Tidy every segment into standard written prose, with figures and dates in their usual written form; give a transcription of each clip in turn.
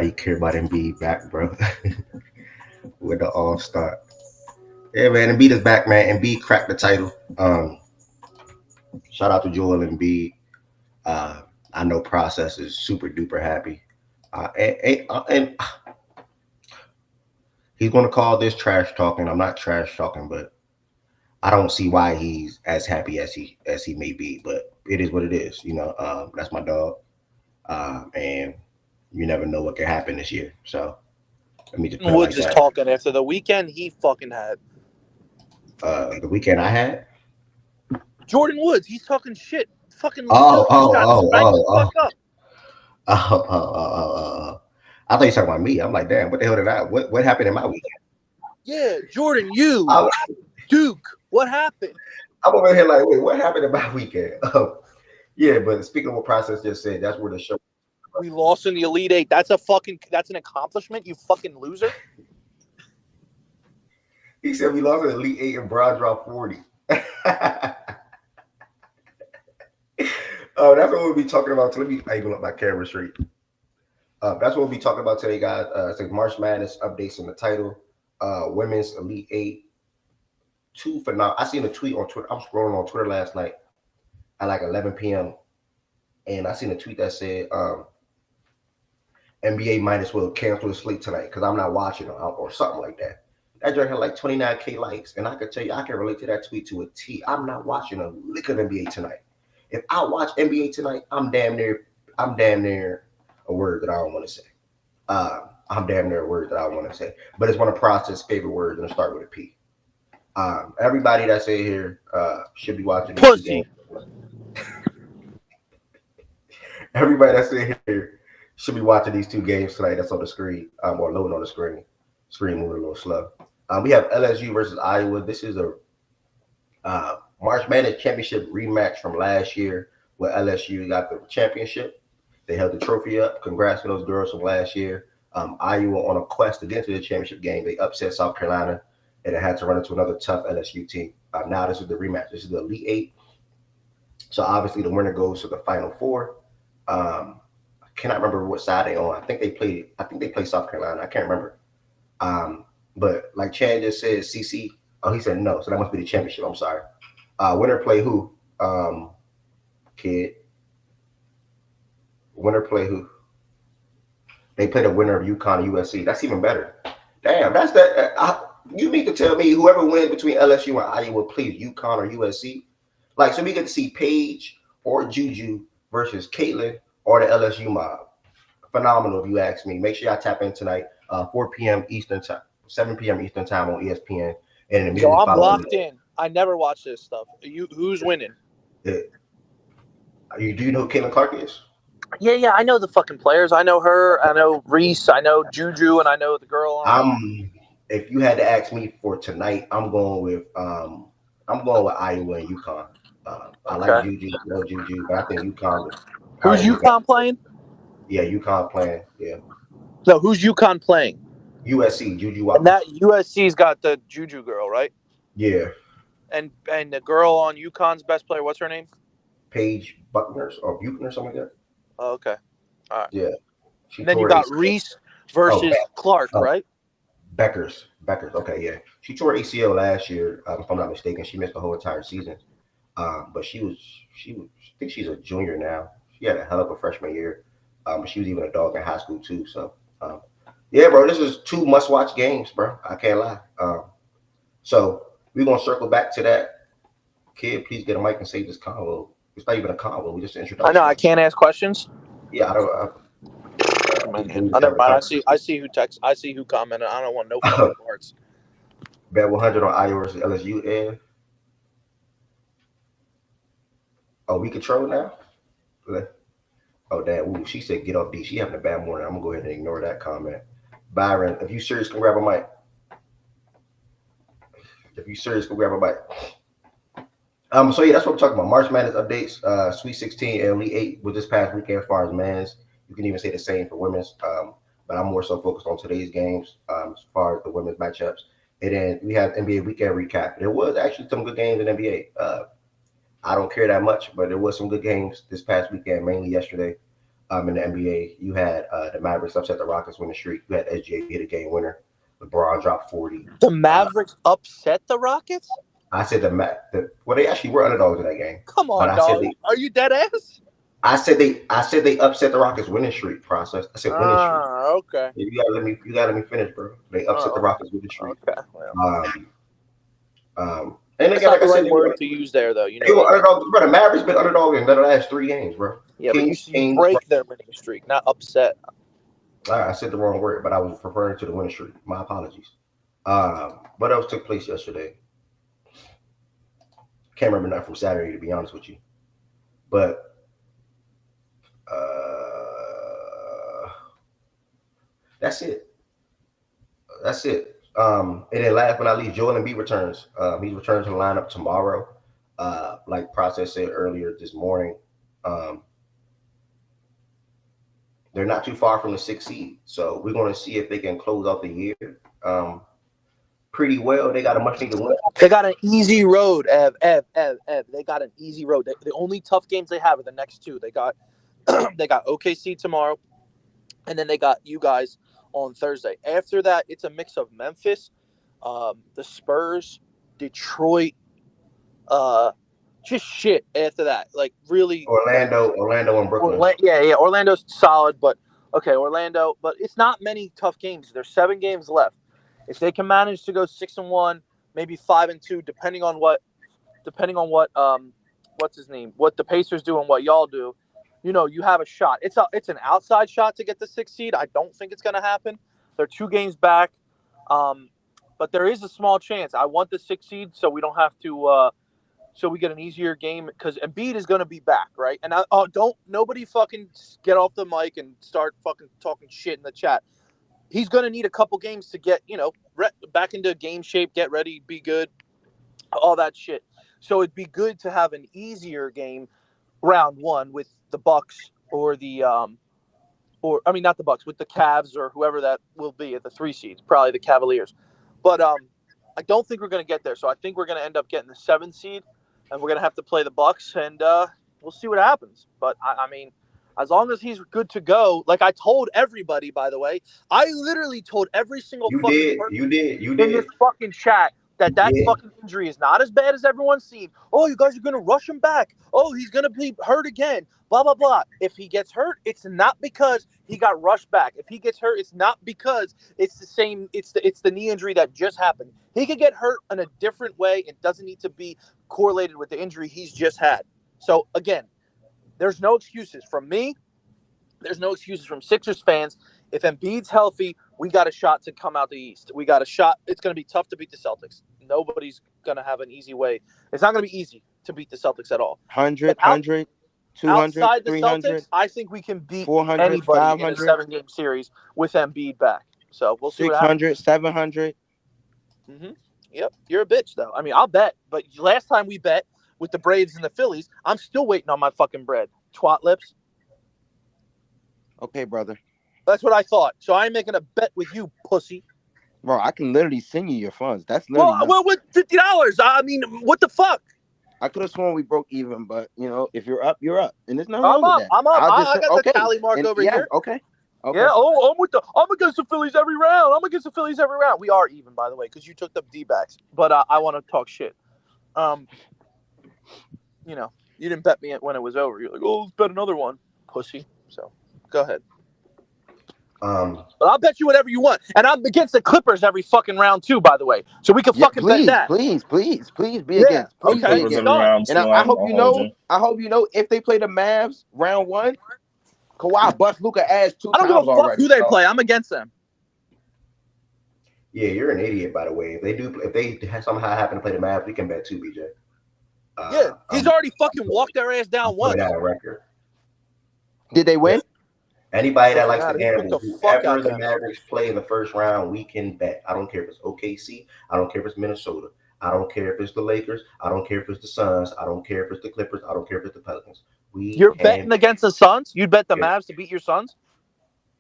you care about Embiid back, bro. With the All Star. Yeah, man, Embiid is back, man. Embiid cracked the title. Shout out to Joel Embiid. Uh, I know Process is super duper happy. And he's going to call this trash talking. I'm not trash talking, but I don't see why he's as happy as he may be. But it is what it is. That's my dog. And you never know what could happen this year. So let me just put it like Woods is that. talking after the weekend he fucking had. The weekend I had. Jordan Woods, he's talking shit. Fucking Oh, just oh, got oh, spanked the oh, fuck oh, up. oh. I thought you were talking about me. I'm like, damn, what the hell did I? What happened in my weekend? Yeah, Jordan, I'm, Duke, what happened? I'm over here like, wait, what happened in my weekend? Yeah, but speaking of what Process just said, that's where the show. We lost in the Elite Eight. That's an accomplishment, you fucking loser. He said we lost in the Elite Eight and Broad dropped 40. Oh, that's what we'll be talking about. So let me angle up my camera straight. That's what we'll be talking about today, guys. It's like March Madness updates in the title. Women's Elite Eight. Two for now. I seen a tweet on Twitter. I'm scrolling on Twitter last night at like 11 p.m. and I seen a tweet that said NBA might as well cancel the slate tonight because I'm not watching or something like that. That joint had like 29K likes, and I could tell you I can relate to that tweet to a T. I'm not watching a lick of NBA tonight. If I watch NBA tonight, I'm damn near a word that I don't want to say. I'm damn near a word that I want to say, but it's one of Process' favorite words, and it start with a P. Everybody that's in here should be watching these two games. Pussy. Everybody that's in here should be watching these two games tonight. That's on the screen, or loading on the screen. Screen moving a little slow. We have LSU versus Iowa. This is a March Madness championship rematch from last year, where LSU got the championship. They held the trophy up. Congrats to those girls from last year. Iowa on a quest to get to the championship game. They upset South Carolina, and it had to run into another tough LSU team. Now this is the rematch. This is the Elite Eight. So obviously the winner goes to the Final Four. I cannot remember what side they on. I think they played South Carolina. I can't remember. But like Chad just said, CC. Oh, he said no. So that must be the championship. I'm sorry. Winner play who? Kid. Winner play who? They play the winner of UConn and USC. That's even better. Damn, that's that. You need to tell me whoever wins between LSU and Iowa plays UConn or USC. Like, so we get to see Paige or Juju versus Caitlin or the LSU mob. Phenomenal, if you ask me. Make sure y'all tap in tonight, 4 p.m. Eastern time, 7 p.m. Eastern time on ESPN. And immediately Yo, I'm following locked in. I never watch this stuff. Who's winning? do you know who Caitlin Clark is? Yeah, I know the fucking players. I know her. I know Reese. I know Juju, and I know the girl on. If you had to ask me for tonight, I'm going with Iowa and UConn. I like Juju, no Juju, but I think UConn. Who's UConn playing? Yeah, UConn playing. Yeah. No, who's UConn playing? USC, Juju. And that USC's got the Juju girl, right? Yeah. And the girl on UConn's best player, what's her name? Paige Buckner or Buchner, something like that. Oh, okay. All right. Yeah. And then you got Reese versus Clark, right? Beckers. Okay, yeah. She tore ACL last year, if I'm not mistaken. She missed the whole entire season. But she was. I think she's a junior now. She had a hell of a freshman year. She was even a dog in high school too. So, yeah, bro, this is two must-watch games, bro. I can't lie. So we're gonna circle back to that. Kid, please get a mic and save this convo. It's not even a convo. We just introduced. I know. I can't ask questions. Yeah, I don't. Never mind. I see who texts. I see who commented. I don't want no fucking parts. Bet 100 on Iowa versus LSU. And we control now. Oh, damn. Ooh, she said get off D. She having a bad morning. I'm gonna go ahead and ignore that comment. Byron, if you serious, can grab a mic. If you serious, can grab a mic. So yeah, that's what we're talking about. March Madness updates. Sweet 16 and Elite 8 was this past weekend as far as men's. You can even say the same for women's. But I'm more so focused on today's games as far as the women's matchups. And then we have NBA weekend recap. There was actually some good games in NBA. I don't care that much, but there was some good games this past weekend, mainly yesterday. In the NBA. You had the Mavericks upset the Rockets win the streak. You had SGA hit a game winner. LeBron dropped 40. The Uh, Mavericks upset the Rockets? I said well they actually were underdogs in that game, Come but on, dog. Are you dead ass? I said they upset the Rockets winning streak process. I said winning streak. Ah, okay. You gotta let me finish, bro. They upset the Oh, Rockets winning streak. okay. Well, Um, and that's again, not like the I said, right word to use there, though. You they know were that, right? underdogs. Bro, the Mavericks been underdog in the last 3 games, bro. Yeah, but you Kings. break their winning streak, not upset. I said the wrong word, but I was referring to the winning streak. My apologies. What else took place yesterday? Can't remember nothing from Saturday, to be honest with you. But that's it. That's it. And then last but not least, Joel Embiid returns. He returns to the lineup tomorrow. Like Process said earlier this morning, um, they're not too far from the 6th seed. So we're going to see if they can close out the year pretty well. They got a much needed win. They got an easy road, Ev. They got an easy road. The only tough games they have are the next two. They got they got OKC tomorrow, and then they got you guys on Thursday. After that, it's a mix of Memphis, the Spurs, Detroit, just shit after that. Like really, Orlando, and Brooklyn. Yeah. Orlando's solid, but okay, Orlando. But it's not many tough games. There's 7 games left. If they can manage to go 6-1, maybe 5-2, depending on what what's his name, what the Pacers do and what y'all do, you have a shot. It's an outside shot to get the 6th seed. I don't think it's gonna happen. They're 2 games back, but there is a small chance. I want the 6th seed so we don't have to. So we get an easier game because Embiid is going to be back, right? And nobody fucking get off the mic and start fucking talking shit in the chat. He's going to need a couple games to get, back into game shape, get ready, be good, all that shit. So it'd be good to have an easier game round 1 with the Bucks or not the Bucks, with the Cavs or whoever that will be at the 3 seeds, probably the Cavaliers. But I don't think we're going to get there. So I think we're going to end up getting the 7th seed. And we're going to have to play the Bucks, and we'll see what happens. But, I mean, as long as he's good to go, like I told everybody, by the way, I literally told every single You fucking did. person in this fucking chat that fucking injury is not as bad as everyone's seen. Oh, you guys are going to rush him back. Oh, he's going to be hurt again. Blah, blah, blah. If he gets hurt, it's not because he got rushed back. If he gets hurt, it's not because it's the same. It's the knee injury that just happened. He could get hurt in a different way. It doesn't need to be correlated with the injury he's just had. So, again, there's no excuses from me. There's no excuses from Sixers fans. If Embiid's healthy, we got a shot to come out the East. We got a shot. It's going to be tough to beat the Celtics. Nobody's going to have an easy way. It's not going to be easy to beat the Celtics at all. 100, 200, outside the 300, Celtics, I think we can beat 400, anybody 500, in a 7-game series with Embiid back. So we'll see what happens. 600, 700. Mm-hmm. Yep, you're a bitch though. I mean, I'll bet, but last time we bet with the Braves and the Phillies, I'm still waiting on my fucking bread. Twat lips. Okay, brother. That's what I thought. So I ain't making a bet with you, pussy. Bro, I can literally send you your funds. That's literally. Well, with $50. I mean, what the fuck? I could have sworn we broke even, but if you're up, you're up, and there's nothing I'm wrong up. with that. I'm up. I got okay. the tally mark over here. Okay. Yeah. Oh, I'm against the Phillies every round. We are even, by the way, because you took the D-backs. But I want to talk shit. You didn't bet me when it was over. You're like, oh, let's bet another one, pussy. So go ahead. But I'll bet you whatever you want, and I'm against the Clippers every fucking round too, by the way. So we can fucking bet that. Please be against. Please be against. And I hope you know. I hope you know if they play the Mavs round 1, Kawhi bust Luka ass 2 times already. I don't give a fuck who they play. I'm against them. Yeah, you're an idiot, by the way. If they somehow happen to play the Mavs, we can bet too, BJ. Yeah, he's already fucking walked their ass down once. That record. Did they win? Anybody that likes to gamble, whoever the Mavericks play in the first round, we can bet. I don't care if it's OKC. I don't care if it's Minnesota. I don't care if it's the Lakers. I don't care if it's the Suns. I don't care if it's the Clippers. I don't care if it's the Pelicans. You're betting against the Suns? You'd bet the Mavs to beat your Suns?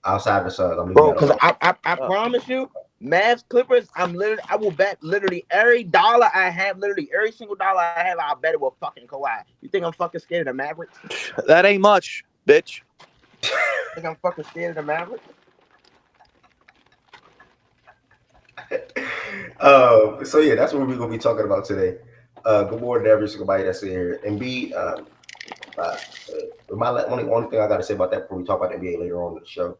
Outside the Suns, I'm bro. Because I promise you, Mavs Clippers. I will bet literally every dollar I have, literally every single dollar I have. I'll bet it with fucking Kawhi. You think I'm fucking scared of the Mavericks? That ain't much, bitch. Think I'm fucking scared of the Mavericks? So yeah, that's what we're gonna be talking about today. Good morning to every single body that's in here. Embiid, only thing I got to say about that before we talk about the NBA later on in the show.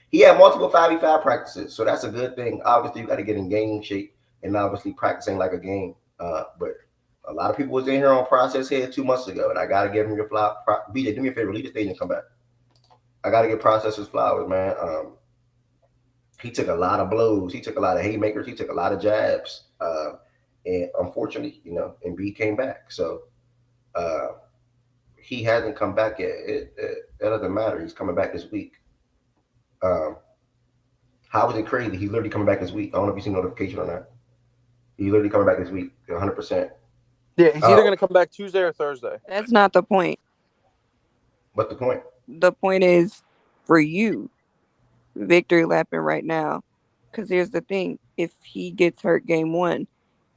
He had multiple 5v5 practices, so that's a good thing. Obviously, you got to get in game shape and obviously practicing like a game. But a lot of people was in here on process head 2 months ago, and I got to give him your flower. BJ, do me a favor, leave the stage and come back. I got to give Process his flowers, man. He took a lot of blows. He took a lot of haymakers. He took a lot of jabs. And unfortunately, Embiid came back. So uh, he hasn't come back yet. That doesn't matter. He's coming back this week. Um, how is it crazy? He's literally coming back this week. I don't know if you seen notification on that. He's literally coming back this week, 100%. Yeah, he's either going to come back Tuesday or Thursday. That's not the point. What's the point? The point is for you, victory lapping right now. Because here's the thing. If he gets hurt game 1,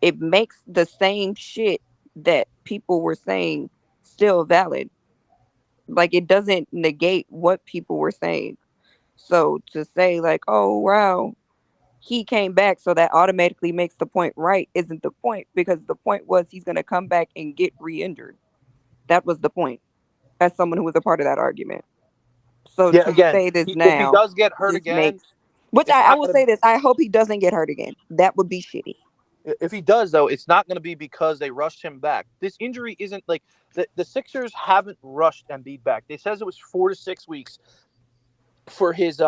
it makes the same shit that people were saying still valid. Like, it doesn't negate what people were saying. So to say like, oh, wow, he came back, so that automatically makes the point right isn't the point, because the point was he's going to come back and get re-injured. That was the point, as someone who was a part of that argument. So Yeah, to again, say this if he now, does get hurt this again, makes, which it's I not will gonna say this, I hope he doesn't get hurt again. That would be shitty. if he does, though, it's not going to be because they rushed him back. This injury isn't like the Sixers haven't rushed Embiid back. They says it was 4 to 6 weeks for his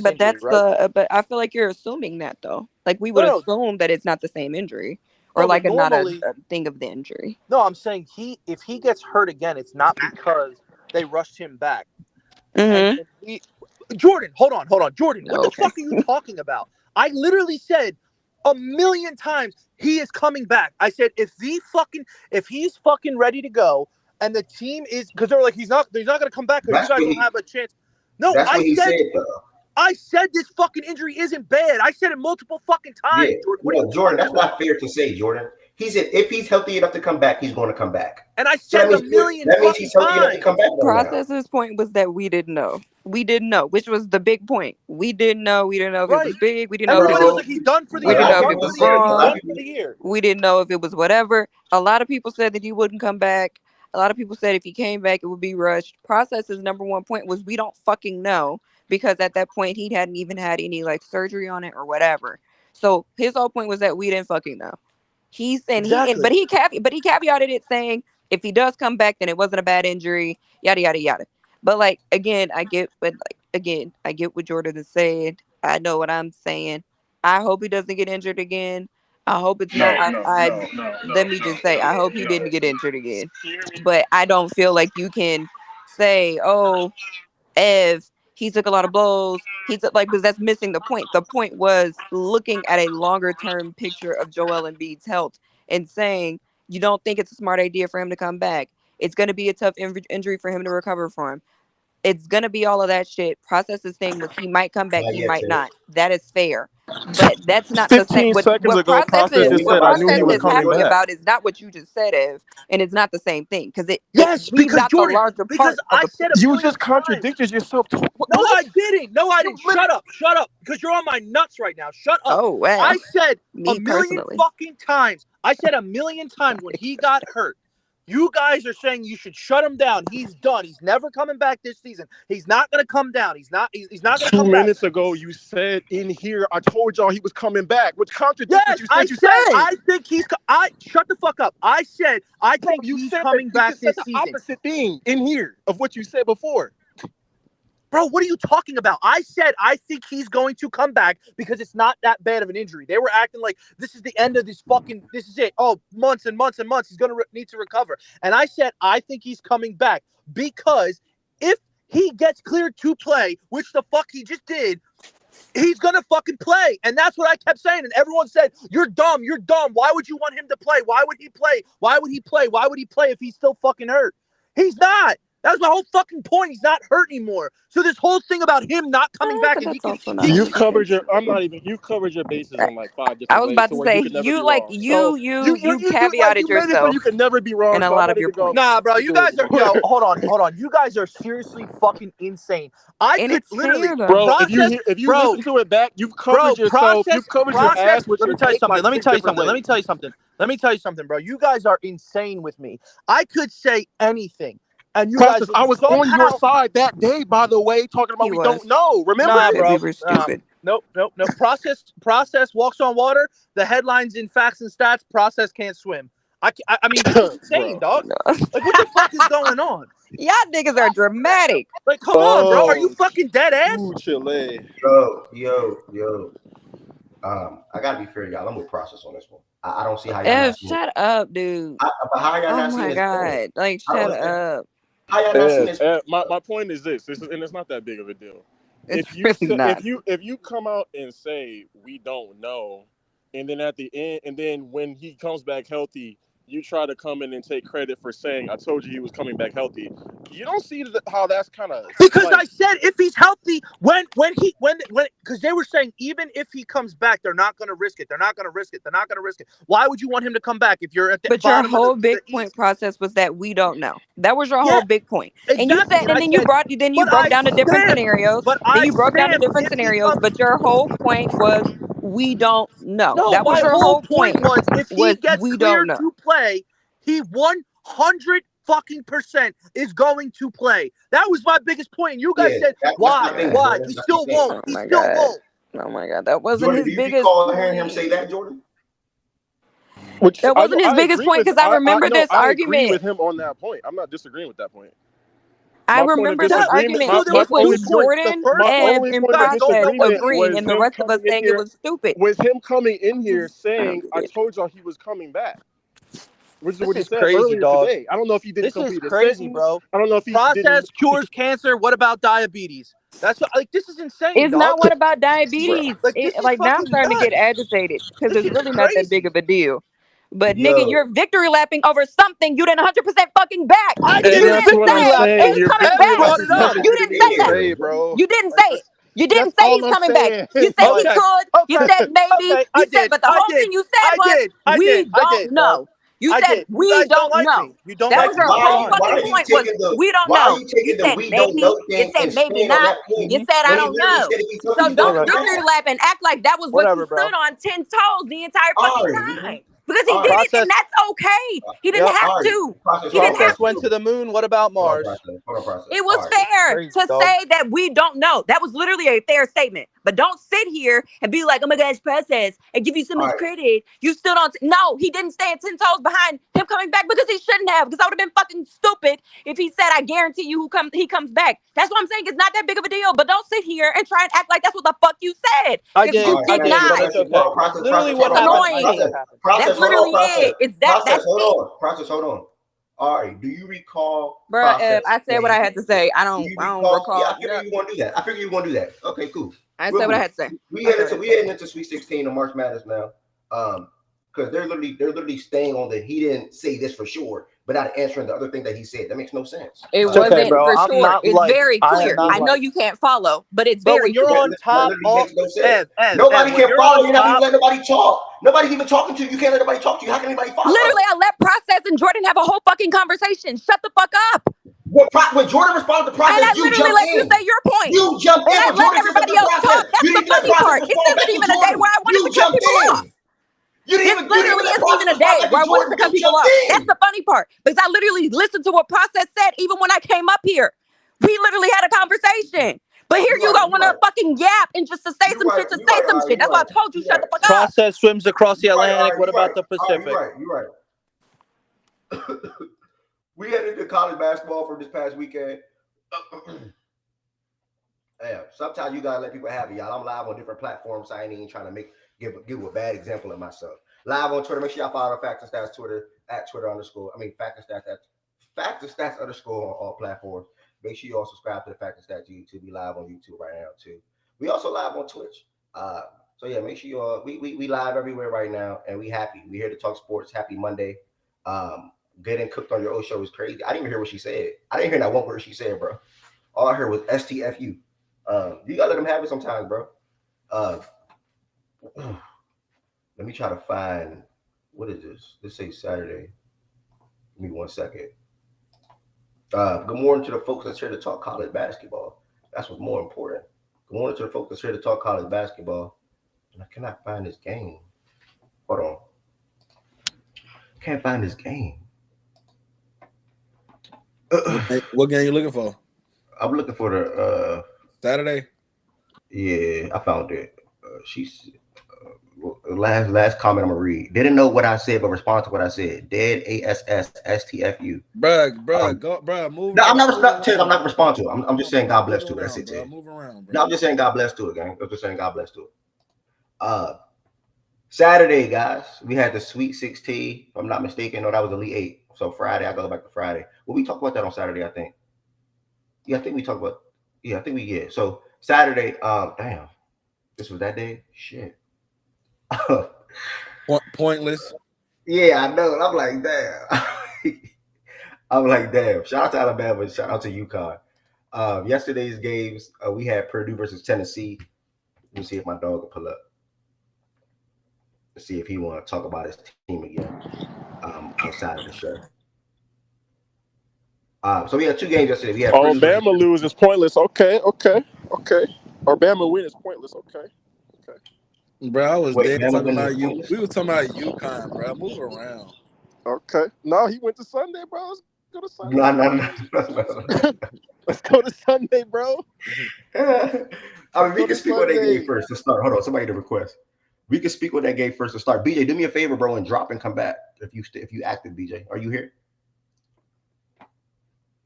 But injury, that's right? but I feel like you're assuming that though. Like we No, would no, assume that it's not the same injury, or no. But like a, not normally, a thing of the injury. no. I'm saying if he gets hurt again, it's not because they rushed him back. And Mm-hmm. Jordan, hold on, Jordan. What the Okay. fuck are you talking about? I literally said a million times he is coming back. I said if he's fucking ready to go, and the team is, because they're like he's not going to come back because you guys don't have a chance. No, That's what he said though. I said this fucking injury isn't bad. I said it multiple fucking times, Yeah, Jordan. What are you Jordan, that's talking about? not fair to say, Jordan. He said if he's healthy enough to come back, he's going to come back. And I So said it a million that means fucking he's healthy enough to times. come back right now. Process's point was that we didn't know. We didn't know, which was the big point. We didn't know. We didn't know if it was Right. big. We didn't know if it Everybody was was. like, he's done for the We year. didn't A know lot if of it people was said, a lot of wrong. Done for the year. We didn't know if it was whatever. A lot of people said that he wouldn't come back. A lot of people said if he came back, it would be rushed. Process's number one point was we don't fucking know, because at that point he hadn't even had any like surgery on it or whatever. So his whole point was that we didn't fucking know. He's and Exactly. he caveated it saying if he does come back, then it wasn't a bad injury, yada yada yada. But like again, I get what Jordan is saying. I know what I'm saying. I hope he doesn't get injured again. I hope it's not. Let me just say, I hope he didn't get injured again. But I don't feel like you can say, oh, if he took a lot of blows, he took like, because that's missing the point. The point was looking at a longer term picture of Joel Embiid's health and saying you don't think it's a smart idea for him to come back. It's going to be a tough injury for him to recover from. It's going to be all of that shit. Process's thing was he might come back, not he yet, might Ted. not. That is fair. But that's not the same. 15 seconds ago, Process Yeah, just we know What said, I about knew he process Ted. was is Let's get coming happy Jordan. back. about is not what you just said, Ev, and it's not the same thing, because Yes, leaves because out the Jordan, larger because part of I the said a You million just times. contradicted yourself. No, What? I didn't. No, I You didn't. Shut up, because you're on my nuts right now. Shut up. Oh wow. I said a Me million personally. fucking times. I said a million times when he got hurt. You guys are saying you should shut him down. He's done. He's never coming back this season. He's not going to come down. He's not going to 2 come back. minutes ago, you said in here, I told y'all he was coming back, which contradicts Yes, what you I said. said I think he's. Shut the fuck up. I said I Bro, think you he's said coming you back just said this the season. opposite thing in here of what you said before. Bro, what are you talking about? I said I think he's going to come back because it's not that bad of an injury. They were acting like this is the end of this is it. Oh, months and months and months. He's going to need to recover. And I said I think he's coming back because if he gets cleared to play, which the fuck he just did, he's going to fucking play. And that's what I kept saying. And everyone said, you're dumb. You're dumb. Why would you want him to play? Why would he play? Why would he play? Why would he play if he's still fucking hurt? He's not. That was my whole fucking point. He's not hurt anymore. So this whole thing about him not coming back, But if he that's can, also not You've making covered sense. your. I'm not even. You've covered your bases in like 5 I different was ways about to to where you say can never be you like wrong. So you like caveated you made it so yourself you can never be wrong. in a So I'm lot not of your even going. points. nah, bro, to you do it guys are, anymore. hold on. You guys are seriously fucking insane. I And could it's literally fair though. Bro, if process, you bro, listen to it back, you've bro, covered yourself. You've covered your process. ass with Let me your tell you take something. like 6 different ways. Let me tell you something, bro. You guys are insane with me. I could say anything, and you guys Process. would I was on your somehow. side that day, by the way, talking about He we don't was. know. Remember He Nah, this? said we bro. were stupid. Nope. Process walks on water. The headlines in facts and stats. Process can't swim. I mean, this is insane, Bro. dog. No. Like, what the fuck is going on? Y'all niggas are dramatic. Like, come on, bro. Are you Oh, fucking dead ass? Chile. Yo. I gotta be fair, y'all. I'm with process on this one. I don't see how y'all not seeing. Shut up, dude. But how y'all Oh not seeing my this game? god. Like, I don't shut understand. up. How y'all not seeing this? My point is this is, and it's not that big of a deal. It's If you really not. if you come out and say we don't know, and then at the end, and then when he comes back healthy, you try to come in and take credit for saying I told you he was coming back healthy. You don't see how that's kind of Because like I said if he's healthy, when because they were saying even if he comes back, they're not going to risk it. They're not going to risk it. They're not going to risk it. Why would you want him to come back if you're at the But your bottom of whole the big East? point process was that we don't know. That was your Yeah, whole big point. And you exactly. said, And and I then said, you but broke I down the different stand. scenarios. But Then I you broke down the stand different if he scenarios. comes. But your whole point was we don't know. No, That was my your whole whole point point. was if he Was gets we don't cleared know. to play, he 100 fucking percent is going to play. That was my biggest point. And you guys Yeah, said that's Oh my my why? thing, god. Why? Jordan. He That's my still thing. won't. Oh He my still god. won't. Oh my god. That wasn't Jordan, his do you biggest recall hearing him say point. that, Jordan? which That wasn't his I biggest agree point with. because I remember No, this I agree argument. with him on that point. I'm not disagreeing with that point. I My point of remember this That disagreement, argument. so there my was It was two only points. The Jordan first my one, and only you in point of guys don't process know what it disagreement agreeing, means. was and the him rest of us coming in saying it here was stupid. with him coming in here I saying, don't I get it. told y'all he was coming back, which is This what he is said crazy, earlier dog. today. I don't know if he didn't This is complete a crazy, sentence. bro. I don't know if he didn't. Process cures cancer. What about diabetes? That's what, like, this is insane, It's dog. not what about Bro. diabetes. Like this is Like now I'm fucking starting to get nuts. agitated because This it's is really not that big crazy. of a deal. But nigga, Yo, you're victory lapping over something you didn't 100% fucking back. I And And you didn't that's didn't what I'm victory say lap. saying. he's Your coming Ed victory back. lap brought it is up. nothing You you didn't didn't even say that. say, bro. You didn't say it. You didn't That's say all he's I'm coming back. saying. You said he Like, Okay. could. You Okay. said maybe. Okay. You I said, did. but the I whole did. thing you said I was did. I we did. I don't did, dog. know. You I said did. You we guys don't don't like know. me. You don't That like was like me. your That's whole fine. why fucking are you point was taking the we don't why are know. you You taking the said we don't maybe. know You thing said and maybe staying on not. that point You said I when he don't literally know. said if he took So he's gonna don't come Okay. victory back? lap and act like that was what you Whatever, stood bro. on 10 toes the entire fucking Ari, time. Because he did Ari, it and Process. that's okay. He didn't Yep. have Ari, to. process, He hold on, didn't have Process process. went to to. the moon. What about Hold on, Mars? process. Hold on, process. It was Ari. fair Crazy, to dog. say that we don't know. That was literally a fair statement. But don't sit here and be like, oh my gosh, process, and give you so All much right. credit. You still don't. No, he didn't stand 10 toes behind him coming back because he shouldn't have. Because I would have been fucking stupid if he said, I guarantee you he comes back. That's what I'm saying. It's not that big of a deal. But don't sit here and try and act like that's what the fuck you said. I Because did. you All right, I did did, Matthew, but not. it's Matthew, okay. Literally, process, hold what It's on, happened, process, I know annoying. what process, happened. process, That's hold on, literally process, it. It's that. process, That's hold it. on, process, hold on. Ari, do you recall Bruh, process I said what I saying, had to say. I do don't you I don't recall? Yeah, recall. I figured No, you want to do that. I figured you want to do that. Okay, cool. I We'll said what I move. had to say. We I said what I had to say. heading into Sweet 16 of March Madness now. Because they're literally staying on the he didn't say this for sure, but not answering the other thing that he said. That makes no sense. It It's okay, wasn't bro. for I'm sure. not It's like. very I am clear. not I know like. you can't follow, but it's Bro, when very you're clear. on That top, literally all makes no sense. Ev, Nobody when can you're follow. on You're not even top, letting nobody talk. Nobody's even talking to you. You can't let nobody talk to you. How can anybody Literally, follow? I let Process and Jordan have a whole fucking conversation. Shut the fuck up. When Jordan responded to And process, I you literally jumped let you in. say your point. You jumped And in I when let Jordan said something everybody to else process. talk. That's You the didn't let funny process part. This respond back isn't to even a day Jordan. where I wanted to You cut jumped people off. in. This You didn't even literally let isn't even process a respond day back where to I wanted Jordan. to cut You people jumped off. That's in. the funny part. Because I literally listened to what Process said even when I came up here. We literally had a conversation. But here You're you right. go You're want to right. fucking yap and just to say You're some right. shit to You're say right. some All right. shit. You're That's why right. I told you You're shut right. the fuck up. process swims across the You're right. All Atlantic. right. What You're right. about the All right. You're Pacific? right. You're right. We headed into college basketball for this past weekend. Yeah, sometimes you gotta let people have it, y'all. I'm live on different platforms, so I ain't even trying to give a bad example of myself. Live on Twitter. Make sure y'all follow Facts and Stats Twitter at Twitter underscore. I mean Facts and Stats at Facts and Stats underscore on all platforms. Make sure you all subscribe to the Facts and Stats YouTube. We live on YouTube right now too. We also live on Twitch. So yeah, make sure you all we live everywhere right now, and we happy. We here to talk sports. Happy Monday. Good and cooked on your old show is crazy. I didn't even hear what she said. I didn't hear that one word she said, bro. All I heard was STFU. You gotta let them have it sometimes, bro. Uh, let me try to find what is this? This say Saturday. Give me 1 second. Good morning to the folks that's here to talk college basketball. That's what's more important. Good morning to the folks that's here to talk college basketball. And I cannot find this game. Hold on. Can't find this game. What game you looking for? I'm looking for the Saturday? yeah, I found it. She's last comment I'm gonna read. Didn't know what I said, but respond to what I said. Dead ASSSTFU. Bruh, move. No, I'm not. I'm not around, responding to it. I'm just saying God bless to it. That's it, bro. Ted. Move around, bro. No, I'm just saying God bless to it, gang. I'm just saying God bless to it. Saturday, guys, we had the Sweet 16. If I'm not mistaken, no, that was Elite 8. So Friday, I go back to Friday. Well, we talked about that on Saturday, I think. Yeah, I think we talked about. Yeah, I think we did. So Saturday, damn, this was that day. Shit. Pointless. Yeah, I know. I'm like, damn. I'm like, damn. Shout out to Alabama. Shout out to UConn. Yesterday's games, we had Purdue versus Tennessee. Let me see if my dog will pull up. Let's see if he want to talk about his team again outside of the show. So we had 2 games yesterday. We had Purdue versus Alabama lose is pointless. Okay. Alabama win is pointless. Okay. Bro, I was Wait, there Bama talking win about is you. pointless? We were talking about UConn, bro. Move around. Okay. No, he went to Sunday, bro. Let's go to Sunday. No. Let's go to Sunday, bro. I mean, we Go can to speak on that game Sunday. first to start. Hold on, somebody to request. We can speak on that game first to start. BJ, do me a favor, bro, and drop and come back if you active, BJ. Are you here? Let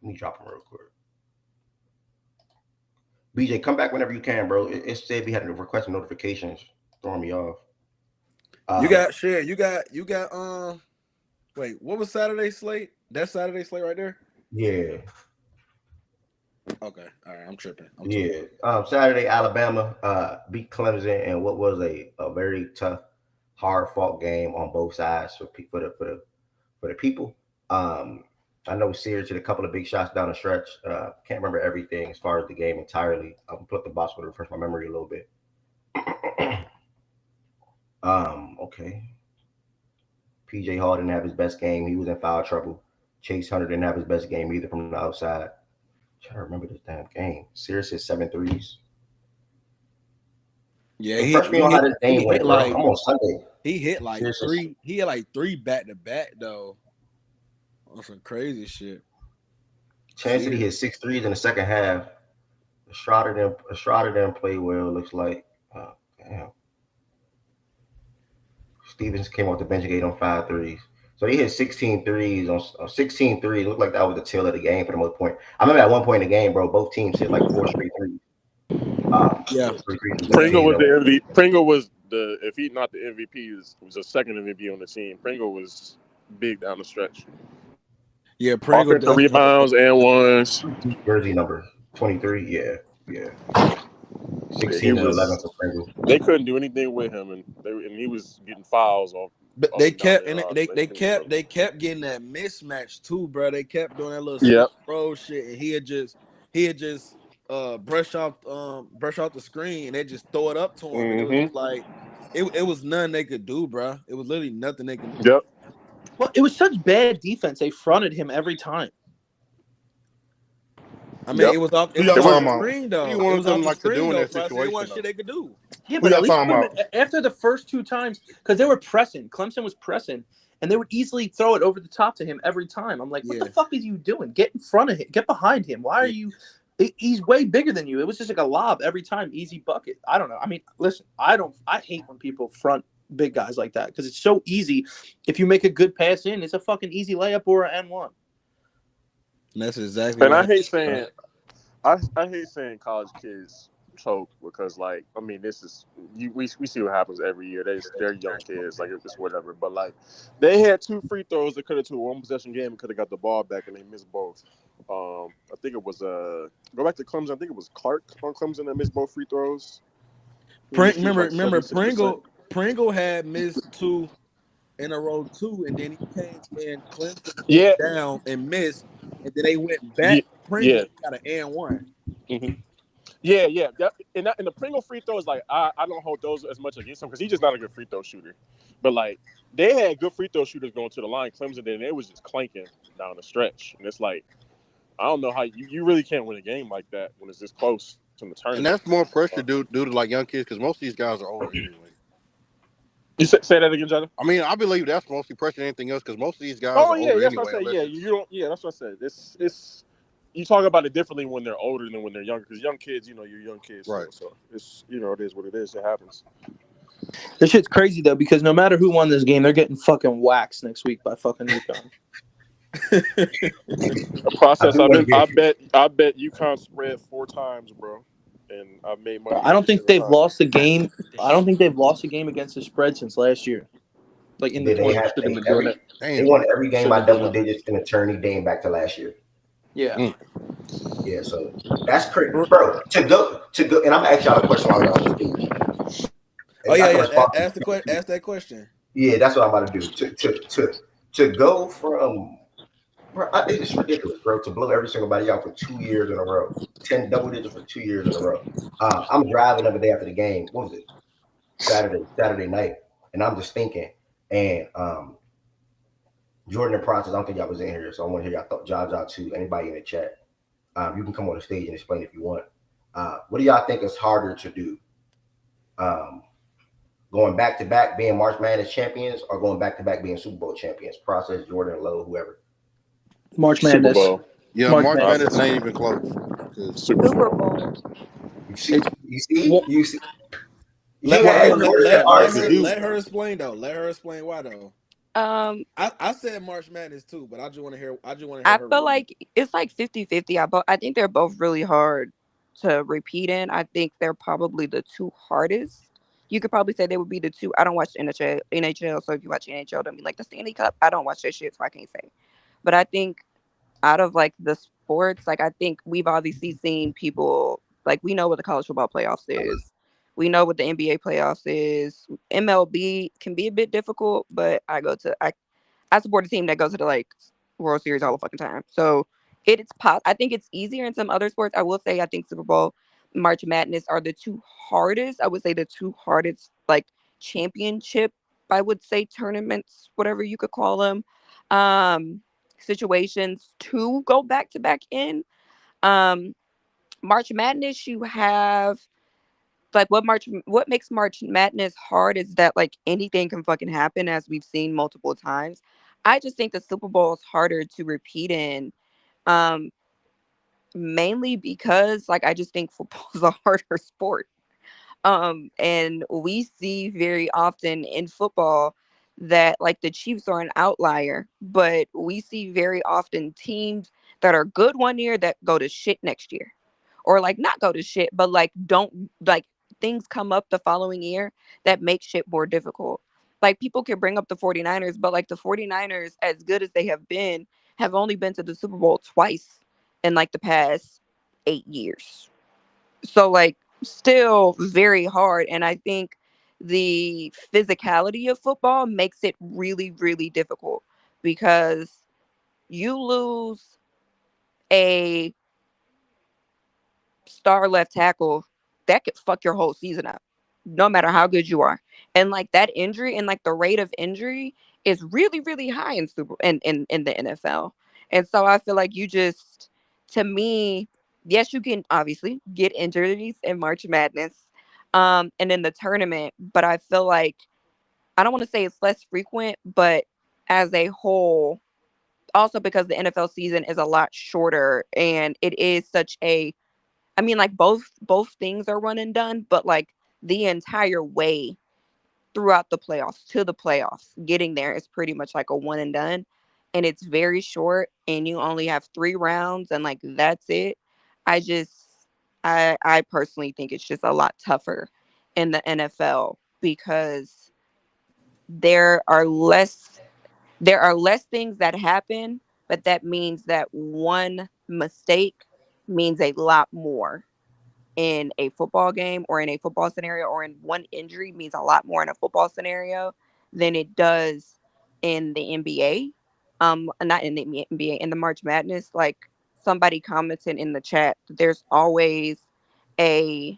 me drop him real quick. BJ, come back whenever you can, bro. It said we had to request notifications, throwing me off. You got shit. You got. Wait, what was Saturday slate? That's Saturday slate right there. Yeah. Okay, all right. I'm tripping. Saturday, Alabama beat Clemson in what was a very tough, hard fought game on both sides for the people. I know Sears hit a couple of big shots down the stretch. Can't remember everything as far as the game entirely. I'm put the box to refresh my memory a little bit. Okay. PJ Hall didn't have his best game. He was in foul trouble. Chase Hunter didn't have his best game either from the outside. I'm trying to remember this damn game. Sears hit 7 threes. Yeah, refresh me on how this game went, bro. I'm on Sunday. He hit like Seriously. 3. He hit like 3 back to back though. On some crazy shit. Chance that he hit 6 threes in the second half. Estrada didn't play well. Looks like. Damn. Stevens came off the bench and gave him 5 threes. So he hit 16 threes on 16 threes. Looked like that was the tail of the game for the most point. I remember at one point in the game, bro, both teams hit like 4 straight threes. Yeah. Pringle was the MVP. Pringle was if he not the MVP, was the second MVP on the team. Pringle was big down the stretch. Yeah, Pringle offensive rebounds and ones. Jersey number 23. Yeah. 16 and 11 for Pringle. They couldn't do anything with him, and he was getting fouls off. But they kept they kept getting that mismatch too, bro. They kept doing that little pro shit, and he had just brush off the screen, and they just throw it up to him. And it was like it was nothing they could do, bro. It was literally nothing they could do. Yep. Well, it was such bad defense. They fronted him every time. I mean, it was off the screen though. He wanted them like to do in that There situation. wasn't shit they could do. Yeah, but at least after the first 2 times, because they were pressing, Clemson was pressing, and they would easily throw it over the top to him every time. I'm like, what the fuck is you doing? Get in front of him. Get behind him. Why are you? He's way bigger than you. It was just like a lob every time, easy bucket. I don't know. I mean, listen, I hate when people front big guys like that because it's so easy. If you make a good pass in, it's a fucking easy layup or an N1. And that's exactly. And I hate saying, I hate saying college kids choke because, like, I mean, this is we see what happens every year. They're young kids, like it's whatever. But like, they had 2 free throws that could have to a 1-possession game and could have got the ball back, and they missed both. I think it was go back to Clemson. I think it was Clark on Clemson that missed both free throws. Remember, Pringle had missed 2, in a row too, and then he came in. Clemson went Yeah, down and missed, and then they went yeah, back to Pringle yeah. and got an and one. Mhm. Yeah, yeah. And the Pringle free throws, like I don't hold those as much against him because he's just not a good free throw shooter. But like they had good free throw shooters going to the line. Clemson did, and it was just clanking down the stretch. And it's like I don't know how you really can't win a game like that when it's this close in the tournament. And that's more pressure due to like young kids because most of these guys are older anyway. You say that again, Jonathan? I mean, I believe that's mostly pressure than anything else because most of these guys Oh are yeah, older that's what I anyway. say. Unless Yeah, it's you don't. Yeah, that's what I said. It's you talk about it differently when they're older than when they're younger. Because young kids, you're young kids right. still. So it's it is what it is. It happens. This shit's crazy though because no matter who won this game, they're getting fucking waxed next week by fucking UConn. A I process. do want to get. I bet UConn spread 4 times, bro, and I've made money I don't every think single they've time. lost a game. I don't think they've lost a game against the spread since last year. Like in the Did they tournament, have should have been doing every? it. They Damn. won every game Should by have been doing double it. digits in a tourney dating back to last year. Yeah. Mm. Yeah, so that's crazy, bro. To go, and I'm gonna ask y'all a question while we're on this too. Oh And y'all yeah, can yeah. respond. Ask that question. Yeah, that's what I'm about to do. To go from, bro, it's ridiculous, bro. To blow every single body out for 2 years in a row, 10 double digits for 2 years in a row. I'm driving every day after the game. What was it? Saturday night, and I'm just thinking, and Jordan and Process. I don't think y'all was in here, so I want to hear y'all thought, Jaja too. Anybody in the chat, you can come on the stage and explain if you want. What do y'all think is harder to do? Um, Going back to back being March Madness champions or going back to back being Super Bowl champions? Process, Jordan, Lowe, whoever. March Super Madness. Bowl. Yeah, March March Madness. Madness ain't even close. 'Cause Super Super Bowl. Bowl. You It's see, you see, well, you see. Let You hold had on. well, Jordan and cause RC. you Let her explain though. Let her explain why though. Um, I said March Madness too, but I just want to hear. I just want to hear I her feel reason. like it's like 50-50. I think they're both really hard to repeat in. I think they're probably the two hardest. You could probably say they would be the two. I don't watch NHL, so if you watch NHL, don't mean like the Stanley Cup. I don't watch that shit, so I can't say. But I think out of like the sports, like I think we've obviously seen people like we know what the college football playoffs is. We know what the NBA playoffs is. MLB can be a bit difficult, but I support a team that goes to the like World Series all the fucking time. So I think it's easier in some other sports. I will say I think Super Bowl, March Madness are the two hardest. I would say the two hardest like championship. I would say tournaments, whatever you could call them, situations to go back to back in. Um, March Madness, you have like what makes March Madness hard is that like anything can fucking happen as we've seen multiple times. I just think the Super Bowl is harder to repeat in, um, mainly because like I just think football is a harder sport. And we see very often in football that like the Chiefs are an outlier, but we see very often teams that are good one year that go to shit next year. Or like not go to shit, but like don't like things come up the following year that make shit more difficult. Like people can bring up the 49ers, but like the 49ers, as good as they have only been to the Super Bowl twice in like the past 8 years. So like still very hard. And I think the physicality of football makes it really, really difficult because you lose a star left tackle, that could fuck your whole season up, no matter how good you are. And like that injury and like the rate of injury is really, really high in the NFL. And so I feel like to me, yes, you can obviously get injuries in March Madness, and in the tournament, but I feel like I don't want to say it's less frequent, but as a whole, also because the NFL season is a lot shorter and it is such a I mean, like both things are run and done, but like the entire way throughout the playoffs to the playoffs, getting there is pretty much like a one and done, and it's very short, and you only have 3 rounds, and like that's it. I just, I personally think it's just a lot tougher in the NFL because there are less there are less things that happen, but that means that one mistake means a lot more in a football game or in a football scenario or in one injury means a lot more in a football scenario than it does in the NBA, not in the NBA, in the March Madness, like somebody commented in the chat, a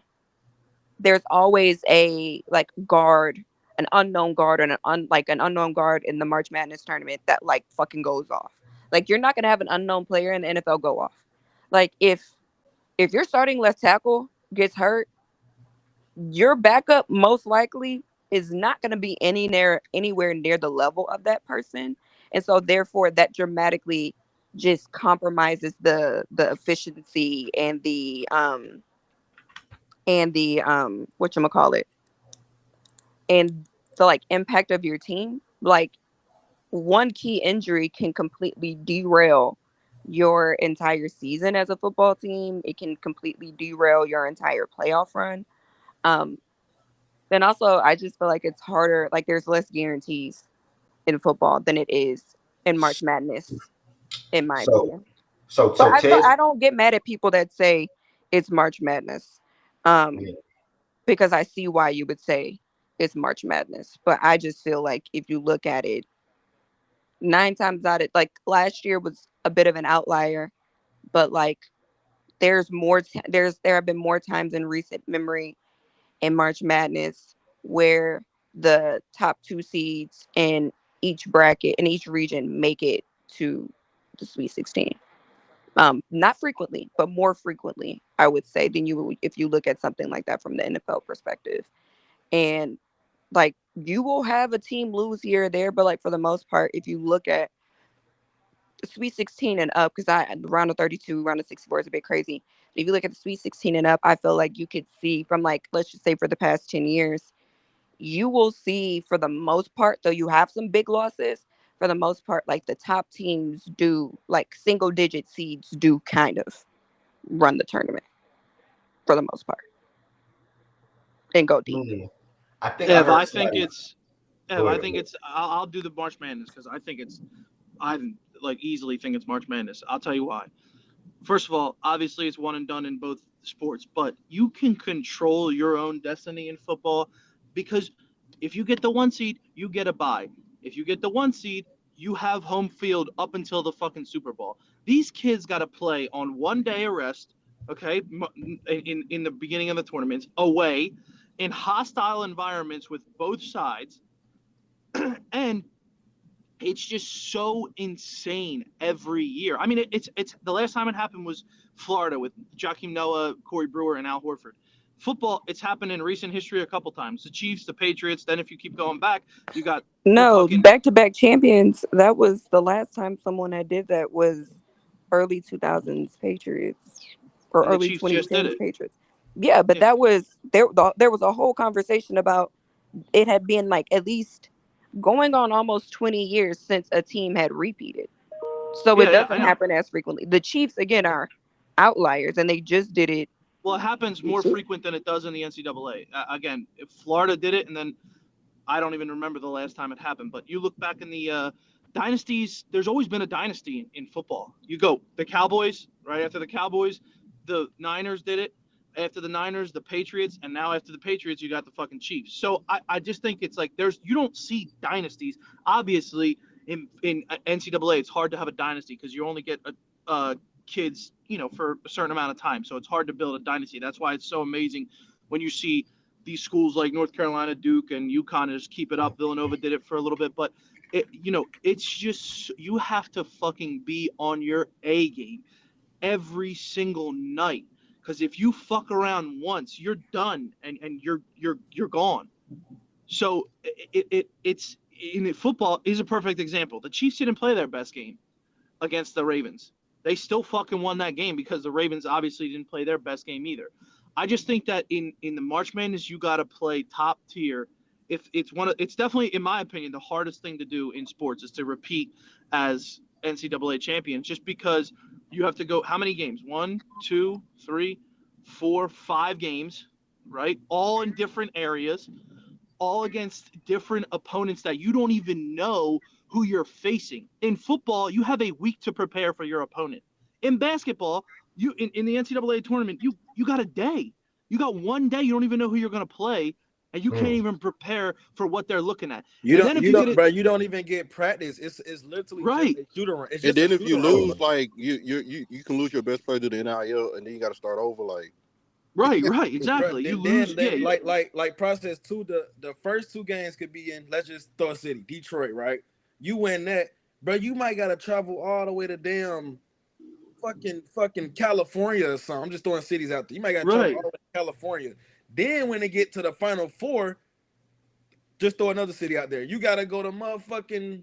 there's always a like guard, an unknown guard, and an unknown guard in the March Madness tournament that like fucking goes off. Like you're not gonna have an unknown player in the NFL go off. Like if your starting left tackle gets hurt, your backup most likely is not going to be anywhere near the level of that person, and so therefore that dramatically just compromises the efficiency and the what you call it, and the like impact of your team. Like one key injury can completely derail your entire season as a football team. It can completely derail your entire playoff run. um Then also, I just feel like it's harder. Like there's less guarantees in football than it is in March Madness, in my So opinion. so But so Tiz, I don't get mad at people that say it's March Madness, um, yeah. because I see why you would say it's March Madness. But I just feel like if you look at it, 9 times out of like last year was a bit of an outlier, but like there have been more times in recent memory in March Madness where the top two seeds in each bracket in each region make it to the Sweet 16. Not frequently, but more frequently, I would say, than you if you look at something like that from the NFL perspective. And like you will have a team lose here or there, but like for the most part, if you look at the Sweet 16 and up, because I the round of 32, round of 64 is a bit crazy. If you look at the Sweet 16 and up, I feel like you could see from like let's just say for the past 10 years, you will see for the most part, though you have some big losses, for the most part, like the top teams do, like single digit seeds do kind of run the tournament for the most part and go deep. Mm. I think I Ev, heard I think somebody. it's Go Ev. I ahead. think it's. I'll do the March Madness because I think it's. I like easily think it's March Madness. I'll tell you why. First of all, obviously it's one and done in both sports, but you can control your own destiny in football because if you get the one seed, you get a bye. If you get the one seed, you have home field up until the fucking Super Bowl. These kids got to play on 1 day of rest, okay, in the beginning of the tournaments, away, in hostile environments with both sides, and it's just so insane every year. I mean, it's the last time it happened was Florida with Joakim Noah, Corey Brewer, and Al Horford. Football, it's happened in recent history a couple times. The Chiefs, the Patriots. Then if you keep going back, you got the No, fucking back to back champions. That was the last time someone had did that was early 2000s Patriots or and the early Chiefs just did 2010s it. Patriots. Yeah, but Yeah, that was there was a whole conversation about it had been like at least going on almost 20 years since a team had repeated. So it yeah, I doesn't know. happen as frequently. The Chiefs again are outliers and they just did it Well, it happens more this year. frequent than it does in the NCAA. Again, if Florida did it, and then I don't even remember the last time it happened. But you look back in the dynasties, there's always been a dynasty in football. You go the Cowboys, right after the Cowboys, the Niners did it. After the Niners, the Patriots, and now after the Patriots, you got the fucking Chiefs. So I just think it's like you don't see dynasties. Obviously, in NCAA, it's hard to have a dynasty because you only get kids, for a certain amount of time. So it's hard to build a dynasty. That's why it's so amazing when you see these schools like North Carolina, Duke, and UConn just keep it up. Villanova did it for a little bit, but it's just you have to fucking be on your A game every single night. Because if you fuck around once, you're done and you're gone. So it's in football is a perfect example. The Chiefs didn't play their best game against the Ravens. They still fucking won that game because the Ravens obviously didn't play their best game either. I just think that in the March Madness you got to play top tier. If it's definitely in my opinion the hardest thing to do in sports is to repeat as NCAA champions, just because you have to go how many games? 1, 2, 3, 4, 5 games, right? All in different areas, all against different opponents that you don't even know who you're facing. In football, you have a week to prepare for your opponent. In basketball, you in the NCAA tournament, you got a day. You got one day. You don't even know who you're going to play, and you can't even prepare for what they're looking at. You And don't, then if you you get don't, it bro. You don't even get practice. It's literally just right, a shooter run. It's And just a then if you shooter run. lose, like you can lose your best player to the NIL, and then you got to start over. Like, right, Bro, exactly. You then, lose, then like process two. The first two games could be in. Let's just throw a city, Detroit, right? You win that, bro. You might gotta travel all the way to damn fucking California or something. I'm just throwing cities out there. You might gotta travel right. all the way to California. Then when they get to the final four, just throw another city out there. You gotta go to motherfucking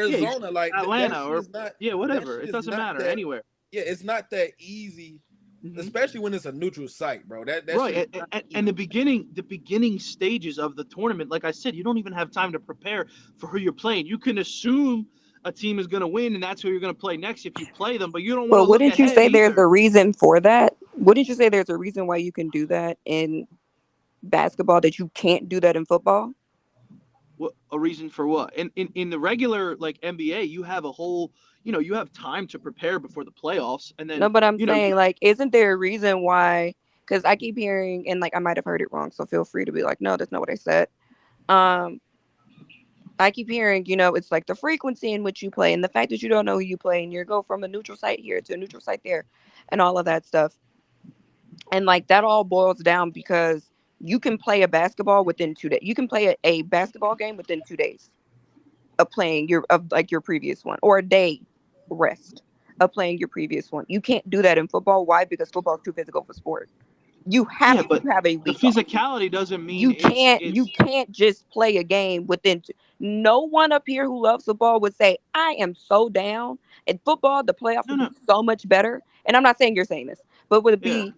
Yeah, Arizona. Like that Atlanta shit or is not. yeah, That whatever. shit It is doesn't not matter that. anywhere. Yeah, it's not that easy, Hmm. especially when it's a neutral site, bro. That shit is Right, not and easy. the beginning stages of the tournament, like I said, you don't even have time to prepare for who you're playing. You can assume a team is going to win, and that's who you're going to play next if you play them, but you don't want to But look wouldn't you ahead say there's either. a reason for that? Wouldn't you say there's a reason why you can do that in basketball that you can't do that in football? What a reason for what? In the regular like NBA, you have a whole, you have time to prepare before the playoffs, and then No, but I'm you saying, like, isn't there a reason why? Because I keep hearing, and like I might have heard it wrong, so feel free to be like, no, that's not what I said. Um, I keep hearing, it's like the frequency in which you play and the fact that you don't know who you play and you go from a neutral site here to a neutral site there and all of that stuff. And like that all boils down because you can play a basketball within 2 days. You can play a basketball game within 2 days of playing your previous one, or a day rest of playing your previous one. You can't do that in football. Why? Because football is too physical for sport. You have yeah, to but have a the week off. physicality doesn't mean you can't you it's can't just play a game no one up here who loves football would say I am so down in football. The playoffs no, would be no, so much better, and I'm not saying you're saying this, but would it yeah, be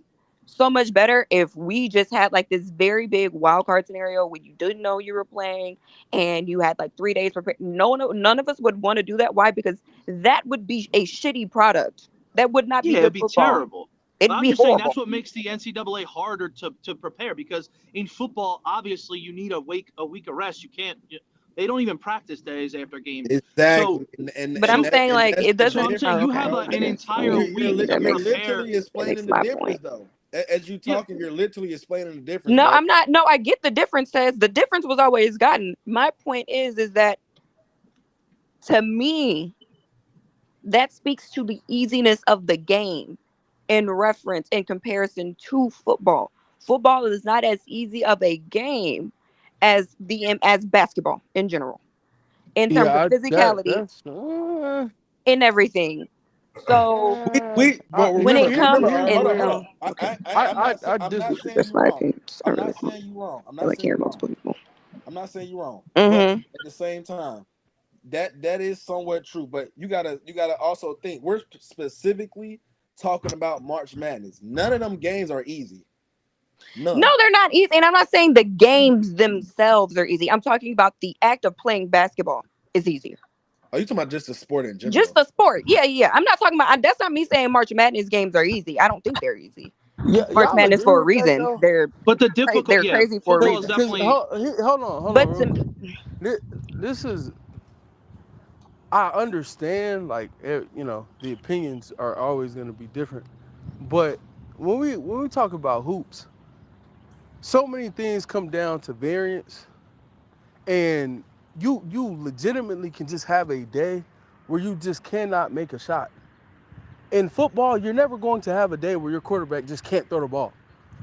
so much better if we just had like this very big wild card scenario where you didn't know you were playing and you had like 3 days prepared? None of us would want to do that. Why? Because that would be a shitty product. That would not be yeah, it'd good be football. terrible. But It'd I'm be just saying that's horrible. what makes the NCAA harder to prepare, because in football, obviously, you need a week of rest. You can't. They don't even practice days after games. So Exactly, and But and I'm so that saying and like that's it the so I'm doesn't. saying Oh, you difference, okay, have bro. an okay. entire You're So you're week li- that to you're makes prepare. literally that explaining makes the my difference, point. though. As you Yeah, talking, you're literally explaining the difference, No, bro. I'm not. No, I get the difference. Says the difference was always gotten. My point is that to me that speaks to the easiness of the game in reference in comparison to football. Football is not as easy of a game as basketball in general in terms of Yeah, physicality that's and everything. So But when it remember, comes hold and on, hold on. no, okay, I'm not saying disagree. that's you my wrong. opinion. I I'm really not don't saying you wrong. I'm feel not like saying hearing you wrong. multiple people. I'm not saying you wrong. But Mm-hmm. at the same time, that is somewhat true. But you gotta also think we're specifically talking about March Madness. None of them games are easy. No, None. they're not easy. And I'm not saying the games themselves are easy. I'm talking about the act of playing basketball is easier. Are you talking about just the sport in Just general? the sport. Yeah, yeah. I'm not talking about, that's not me saying March Madness games are easy. I don't think they're easy. Yeah, March y'all Madness agree for a with that reason. though? but the difficult, They're yeah, crazy for a football is reason. Because definitely. hold But on. to This, this is I understand like the opinions are always going to be different, but when we talk about hoops, so many things come down to variance, and you legitimately can just have a day where you just cannot make a shot. In football, you're never going to have a day where your quarterback just can't throw the ball.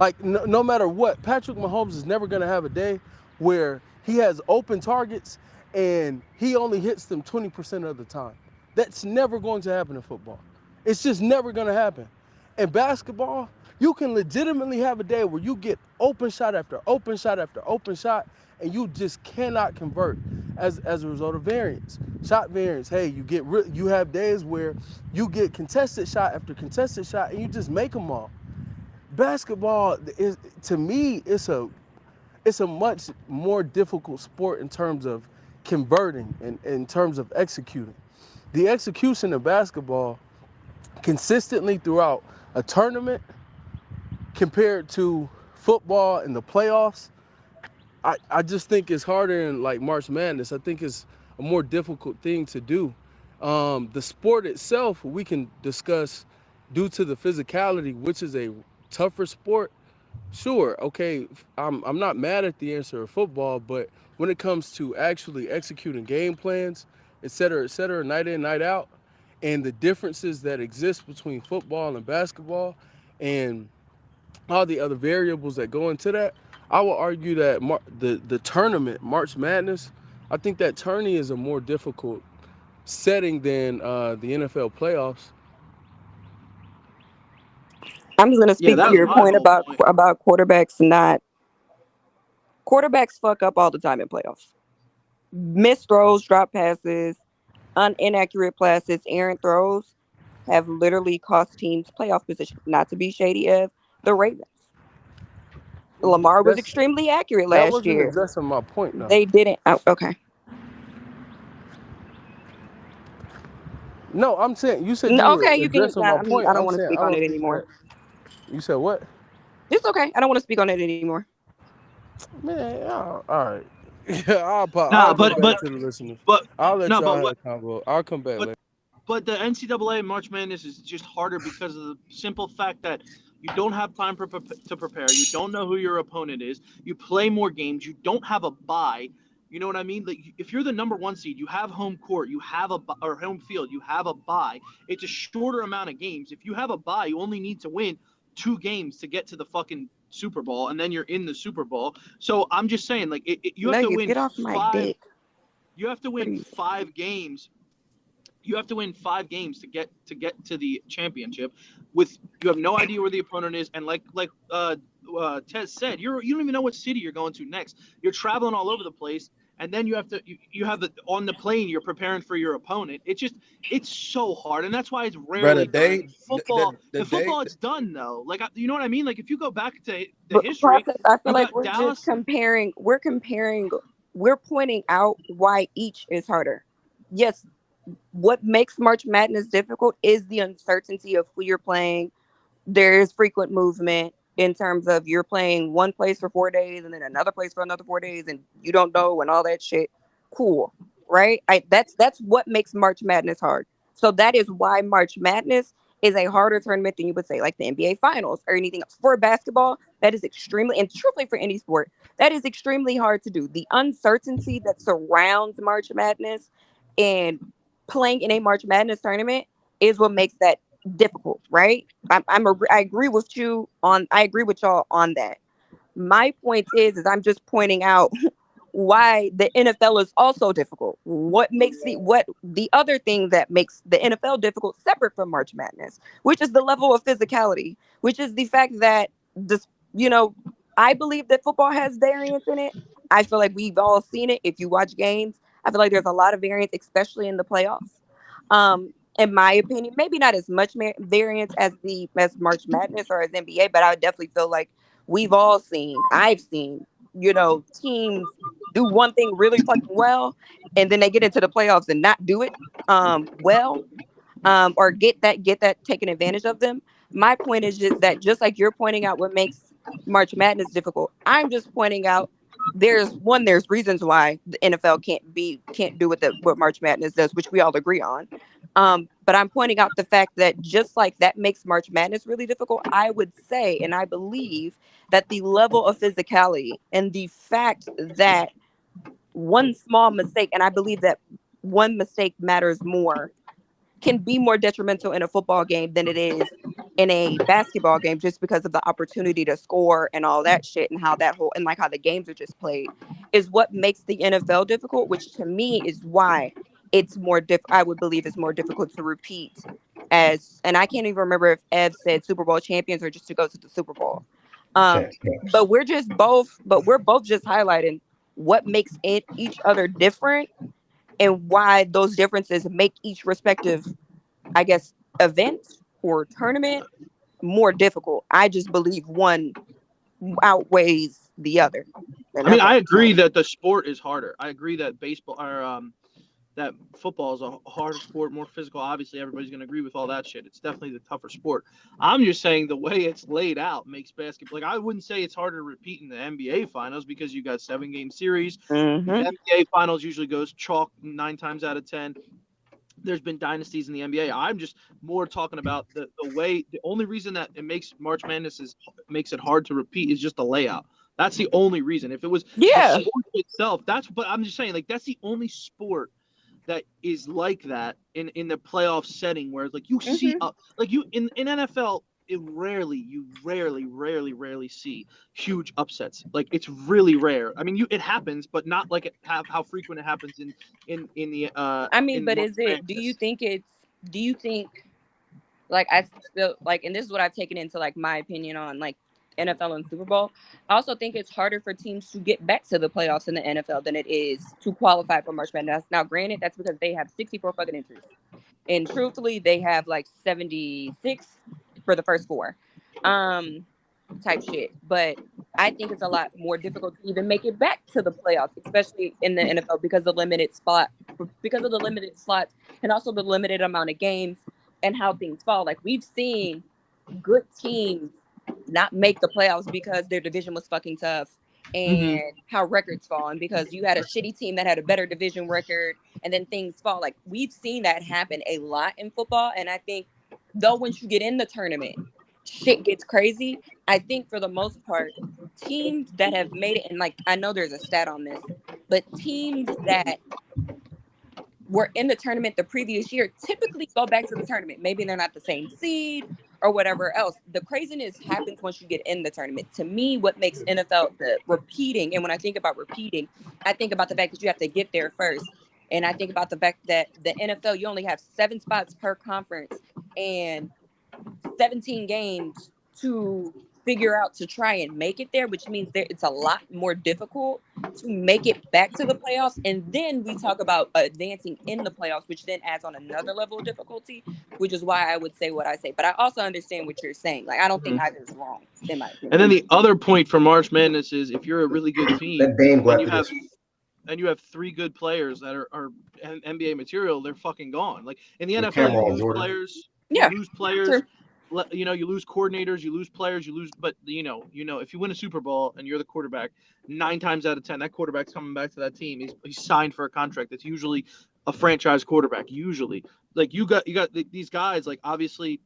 Like no matter what, Patrick Mahomes is never going to have a day where he has open targets and he only hits them 20% of the time. That's never going to happen in football. It's just never going to happen. In basketball, you can legitimately have a day where you get open shot after open shot after open shot, and you just cannot convert as a result of variance, shot variance. Hey, you have days where you get contested shot after contested shot, and you just make them all. Basketball is, to me, it's a much more difficult sport in terms of converting and in terms of executing. The execution of basketball consistently throughout a tournament compared to football in the playoffs, I just think it's harder in like March Madness. I think it's a more difficult thing to do. The sport itself we can discuss due to the physicality, which is a tougher sport. Sure, okay, I'm not mad at the answer of football, but when it comes to actually executing game plans, et cetera, night in, night out, and the differences that exist between football and basketball, and all the other variables that go into that, I will argue that the tournament, March Madness, I think that tourney is a more difficult setting than the NFL playoffs. I'm just gonna Yeah, speak that to was your my point whole about point. quarterbacks not quarterbacks fuck up all the time in playoffs. Missed throws, drop passes, inaccurate passes, errant throws have literally cost teams playoff position. Not to be shady of the Ravens. Lamar was That's extremely accurate that last wasn't year. addressing my point though. They didn't. Oh, okay. No, I'm saying you said you were Okay, you can. addressing my point. I don't I'm want to saying speak I on it don't think anymore. that. You said what? It's okay. I don't want to speak on it anymore. Man, all right. Yeah, I'll Nah, go but back but to the listeners. but I'll let no, y'all but have what a convo. I'll come back but later. but the NCAA March Madness is just harder because of the simple fact that you don't have time to prepare. You don't know who your opponent is. You play more games. You don't have a bye. You know what I mean? Like if you're the number one seed, you have home court, you have or home field, you have a bye. It's a shorter amount of games. If you have a bye, you only need to win 2 games to get to the fucking Super Bowl, and then you're in the Super Bowl. So I'm just saying, like you have to Nuggets, win get off my five. dick, You have to win please. 5 games. You have to win 5 games to get to the championship. With you have no idea where the opponent is, and Tez said, you don't even know what city you're going to next. You're traveling all over the place, and then you have the on the plane. You're preparing for your opponent. It's so hard, and that's why it's rarely Brother. done. They In football, the in day. football, it's done though. Like you know what I mean? Like if you go back to the But history, process, I feel you like got we're just Dallas. comparing. We're pointing out why each is harder. Yes, what makes March Madness difficult is the uncertainty of who you're playing. There is frequent movement in terms of you're playing one place for 4 days and then another place for another 4 days, and you don't know and all that shit. Cool, right? That's what makes March Madness hard. So that is why March Madness is a harder tournament than you would say like the NBA Finals or anything else. For basketball, that is extremely, and truthfully for any sport, that is extremely hard to do. The uncertainty that surrounds March Madness and playing in a March Madness tournament is what makes that difficult, right? I agree with you on. I agree with y'all on that. My point is I'm just pointing out why the NFL is also difficult. What the other thing that makes the NFL difficult, separate from March Madness, which is the level of physicality, which is the fact that this, you know, I believe that football has variance in it. I feel like we've all seen it. If you watch games, I feel like there's a lot of variance, especially in the playoffs. In my opinion, maybe not as much variance as the as March Madness or as NBA, but I would definitely feel like I've seen, teams do one thing really fucking well, and then they get into the playoffs and not do it well, or get that taken advantage of them. My point is just that, just like you're pointing out what makes March Madness difficult, I'm just pointing out there's reasons why the NFL can't do what March Madness does, which we all agree on. But I'm pointing out the fact that just like that makes March Madness really difficult, I would say and I believe that the level of physicality and the fact that one small mistake, and I believe that one mistake matters more, can be more detrimental in a football game than it is in a basketball game, just because of the opportunity to score and all that shit, and how that whole and like how the games are just played is what makes the NFL difficult, which to me is why it's I would believe it's more difficult to repeat, and I can't even remember if Ev said Super Bowl champions or just to go to the Super Bowl. Um Champs. but we're both just highlighting what makes each other different, and why those differences make each respective, I guess, event or tournament more difficult. I just believe one outweighs the other, and I mean, that's all I I'm agree saying. that the sport is harder. I agree that baseball or that football is a harder sport, more physical. Obviously, everybody's going to agree with all that shit. It's definitely the tougher sport. I'm just saying the way it's laid out makes basketball. Like I wouldn't say it's harder to repeat in the NBA finals because you got 7 game series. The Mm-hmm. NBA finals usually goes chalk 9 times out of 10. there's been dynasties in the NBA. I'm just more talking about the way. The only reason that it makes March Madness makes it hard to repeat is just the layout. That's the only reason. If it was the Yeah. sport itself, but I'm just saying, like, that's the only sport that is like that in the playoff setting where like you see like you in NFL you rarely see huge upsets. Like it's really rare. I mean, it happens, but not like how frequent it happens in the I mean, in but March is it? Do you Madness. think do you think like I still like, and this is what I've taken into like my opinion on like NFL and Super Bowl. I also think it's harder for teams to get back to the playoffs in the NFL than it is to qualify for March Madness. Now, granted, that's because they have 64 fucking entries, and truthfully, they have like 76 for the first four, type shit. But I think it's a lot more difficult to even make it back to the playoffs, especially in the NFL because of the limited slots and also the limited amount of games and how things fall. Like we've seen good teams not make the playoffs because their division was fucking tough and how records fall, and because you had a shitty team that had a better division record and then things fall. Like we've seen that happen a lot in football. And I think though once you get in the tournament, shit gets crazy. I think for the most part, teams that have made it, and like I know there's a stat on this, but teams that were in the tournament the previous year typically go back to the tournament. Maybe they're not the same seed or whatever else. The craziness happens once you get in the tournament. To me, what makes NFL the repeating, and when I think about repeating, I think about the fact that you have to get there first. And I think about the fact that the NFL, you only have 7 spots per conference and 17 games to figure out to try and make it there, which means that it's a lot more difficult to make it back to the playoffs. And then we talk about advancing in the playoffs, which then adds on another level of difficulty, which is why I would say what I say. But I also understand what you're saying. Like, I don't think either is wrong, in my opinion. And then the other point for March Madness is if you're a really good team Let Dame go and after this. you have 3 good players that are NBA material, they're fucking gone. Like in the The NFL, camera you on lose Jordan. players, Yeah, true. You lose coordinators, you lose players, but if you win a Super Bowl and you're the quarterback, 9 times out of 10, that quarterback's coming back to that team. He's signed for a contract that's usually a franchise quarterback. Usually, like you got these guys. Like obviously,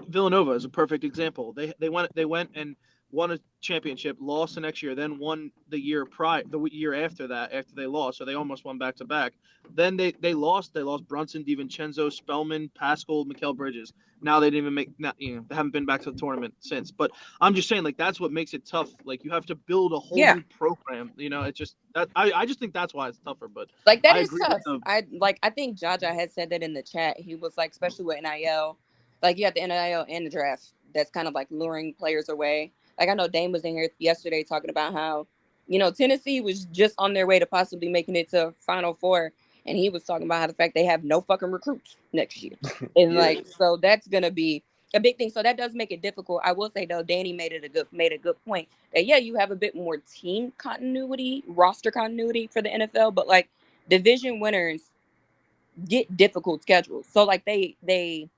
Villanova is a perfect example. They went and won a championship, lost the next year, then won the year after that after they lost. So they almost won back to back. Then they lost Brunson, DiVincenzo, Spellman, Pascal, Mikal Bridges. Now they didn't even they haven't been back to the tournament since. But I'm just saying, like, that's what makes it tough. Like you have to build a whole new program. It's just that I just think that's why it's tougher. But like that I is agree tough. with I think Jaja had said that in the chat. He was like, especially with NIL, like you have the NIL and the draft. That's kind of like luring players away. Like I know Dame was in here yesterday talking about how, Tennessee was just on their way to possibly making it to Final Four, and he was talking about how the fact they have no fucking recruits next year, and like so that's gonna be a big thing. So that does make it difficult. I will say though, Danny made a good point that you have a bit more team continuity, roster continuity for the NFL, but like division winners get difficult schedules. So like they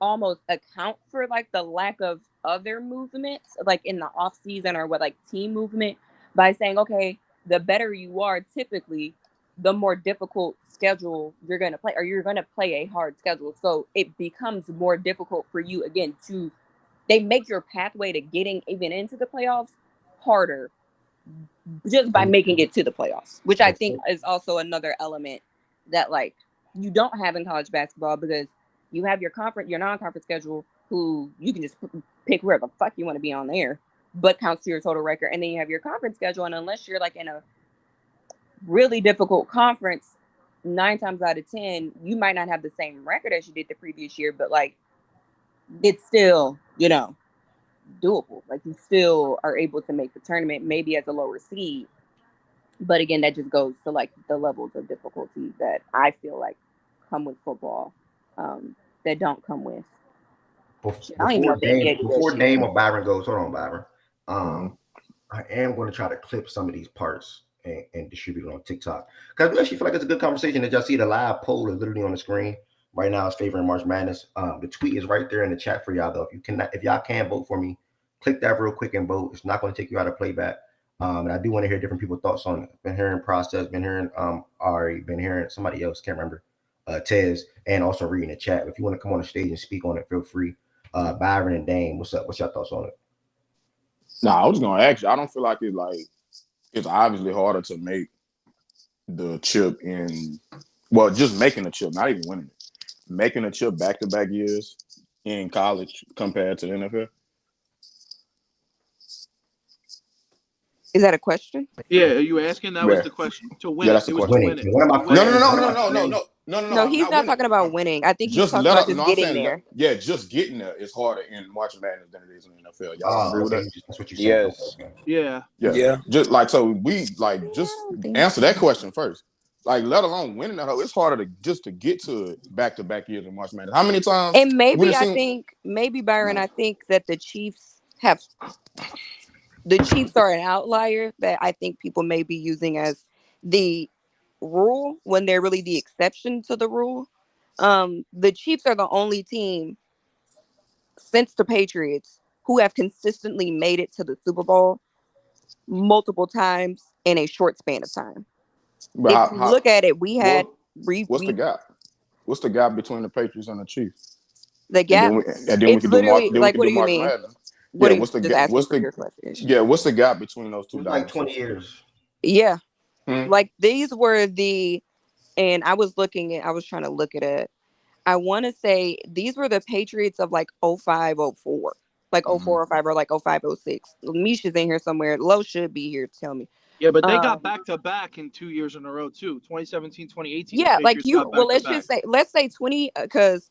almost account for like the lack of other movements like in the off season or what like team movement by saying, okay, the better you are typically, the more difficult schedule you're going to play, or you're going to play a hard schedule. So it becomes more difficult for you again they make your pathway to getting even into the playoffs harder just by making it to the playoffs, which I think is also another element that like you don't have in college basketball, because you have your non-conference schedule, who you can just pick where the fuck you want to be on there, but counts to your total record. And then you have your conference schedule, and unless you're like in a really difficult conference, 9 times out of 10, you might not have the same record as you did the previous year, but like it's still, doable. Like you still are able to make the tournament, maybe as a lower seed. But again, that just goes to like the levels of difficulty that I feel like come with football, that don't come with. I don't even know if the NBA do that Before shit. Dame or Byron goes, hold on, Byron. I am going to try to clip some of these parts and distribute it on TikTok, because I actually feel like it's a good conversation. As y'all see, the live poll is literally on the screen right now. It's favoring March Madness. The tweet is right there in the chat for y'all though. If y'all can vote for me, click that real quick and vote. It's not going to take you out of playback. And I do want to hear different people's thoughts on it. Been hearing Process, been hearing Ari, been hearing somebody else, can't remember. Tez, and also reading the chat. If you want to come on the stage and speak on it, feel free. Byron and Dame, what's up? What's your thoughts on it? Nah, I was gonna ask you. I don't feel like it's obviously harder to make the chip just making the chip, not even winning it. Making a chip back to back years in college compared to the NFL. Is that a question? Yeah, are you asking? That was Yeah, the question. To win yeah, it. that's the It was to question. Winning. win it. And one of To my win No, it. no, friends, no, one of no, my no, no, friends, no, no, no, No, no, he's not not winning. talking about winning. I think he's Just talking let about up. just No, I'm getting saying, there. yeah, just getting there is harder in March Madness than it is in the NFL. Y'all don't agree oh, with okay, that? that's what you're saying. Okay, Yes. okay. Yeah. Yeah, Yeah. just like so we like Yeah, just I don't think answer that so. question first. Like, let alone winning that hoe. It's harder to get to back to back years in March Madness. How many times And we done maybe I seen? think, maybe Byron, I think that the Chiefs are an outlier that I think people may be using as the rule when they're really the exception to the rule. The Chiefs are the only team since the Patriots who have consistently made it to the Super Bowl multiple times in a short span of time. But If how, you how look at it, we had what we, what's the we gap? What's the gap between the Patriots and the Chiefs? the And then gap. we It's can do March. literally Then we like, can what do do you March mean? Madness. What Yeah, are you what's the just gap? asking for your clarification? What's the gap between those It two was like 20 dynasties? years. Yeah, Hmm? like these were the, and I was trying to look at it. I want to say these were the Patriots of like 05, 04, like oh Mm-hmm. 04, 05, or like 05, 06. Misha's in here somewhere. Low should be here to tell me. Yeah, but they got Um, back to back in 2 years in a row too. 2017, 2018. The yeah, like Patriots you, got well, back to back. let's say 20, because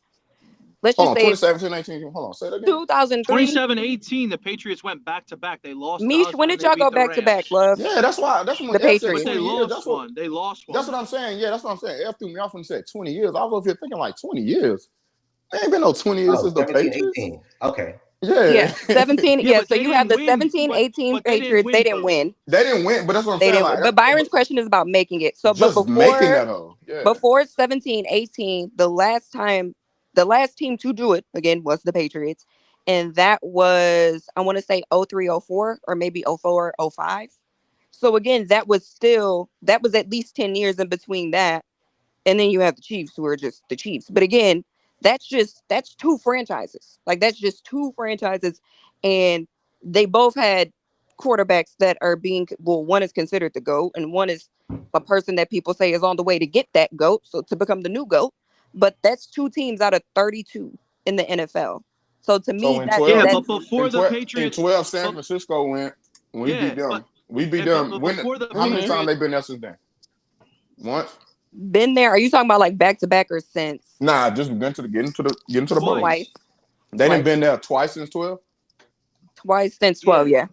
let's Hold just on, say it's 2017, 18. Hold on, say that again. 2003. 27, 18, the Patriots went back to back. They lost to Mish, us when and did they y'all beat go the back to back, Rams. love? Yeah, that's when The F said But they 20 Patriots. years. lost one. They lost That's one. what I'm saying. Yeah, that's what I'm saying. F threw me off when he said 20 years. I was over here thinking like 20 years. There ain't been no 20 years Oh, since the 17, Patriots. 18. Okay. Yeah. Yeah, 17. Yeah, Yeah, but so they you have didn't the win. 17, 18 But they didn't Patriots. They win didn't though. win. They didn't win, but that's what I'm They saying. didn't win. Like, But Byron's question is about making it. So, but just making before that hoe. Yeah. before 17, 18, the last team to do it again was the Patriots. And that was, I want to say 03, 04, or maybe 04, 05. So again, that was at least 10 years in between that. And then you have the Chiefs, who are just the Chiefs. But again, that's two franchises. Like that's just two franchises. And they both had quarterbacks that are being, well, one is considered the GOAT, and one is a person that people say is on the way to get that GOAT, so to become the new GOAT. But that's two teams out of 32 in the NFL. So to So me, in Yeah, 12, but that's before the in Patriots, 12, San but Francisco went when we beat yeah, them. but We beat and them. but When before the how many mhm. times they Patriots, been there since then? Once? Been there. Are you talking about like back to back or since? Nah, just been to the get into the bowl. Twice. twice. They didn't Twice. been there twice since 12. Twice since 12, Yeah, yeah.